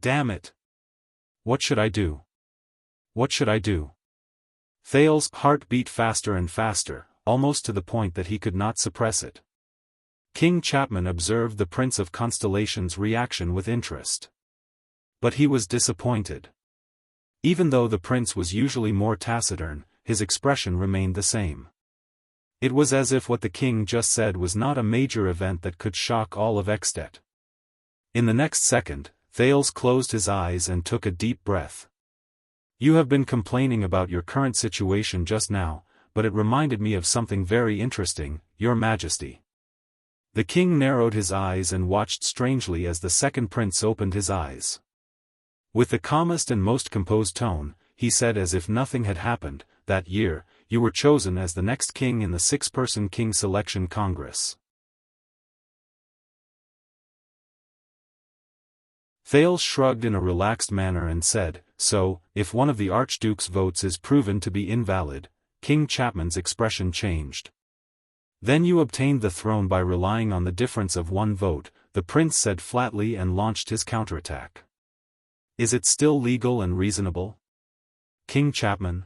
Damn it. What should I do? What should I do?" Thales' heart beat faster and faster, almost to the point that he could not suppress it. King Chapman observed the Prince of Constellation's reaction with interest. But he was disappointed. Even though the prince was usually more taciturn, his expression remained the same. It was as if what the king just said was not a major event that could shock all of Extet. In the next second, Thales closed his eyes and took a deep breath. You have been complaining about your current situation just now, but it reminded me of something very interesting, Your Majesty. The king narrowed his eyes and watched strangely as the second prince opened his eyes. With the calmest and most composed tone, he said as if nothing had happened, that year, you were chosen as the next king in the 6-person king selection congress. Thales shrugged in a relaxed manner and said, so, if one of the Archduke's votes is proven to be invalid, King Chapman's expression changed. Then you obtained the throne by relying on the difference of one vote, the prince said flatly and launched his counterattack. Is it still legal and reasonable? King Chapman?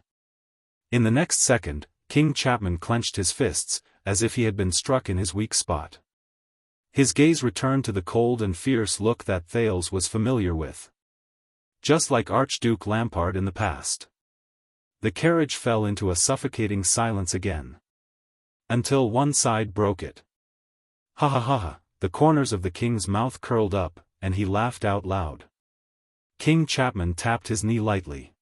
In the next second, King Chapman clenched his fists, as if he had been struck in his weak spot. His gaze returned to the cold and fierce look that Thales was familiar with. Just like Archduke Lampard in the past. The carriage fell into a suffocating silence again. Until one side broke it. Ha ha ha ha, the corners of the king's mouth curled up, and he laughed out loud. King Chapman tapped his knee lightly.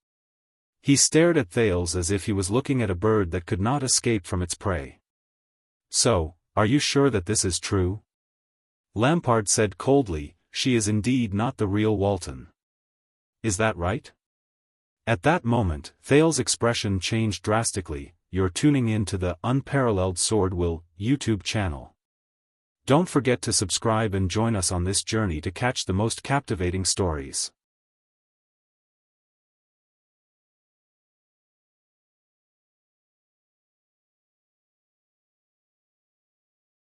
He stared at Thales as if he was looking at a bird that could not escape from its prey. So, are you sure that this is true? Lampard said coldly, she is indeed not the real Walton. Is that right? At that moment, Thales' expression changed drastically. You're tuning in to the Unparalleled SwordWill YouTube channel. Don't forget to subscribe and join us on this journey to catch the most captivating stories.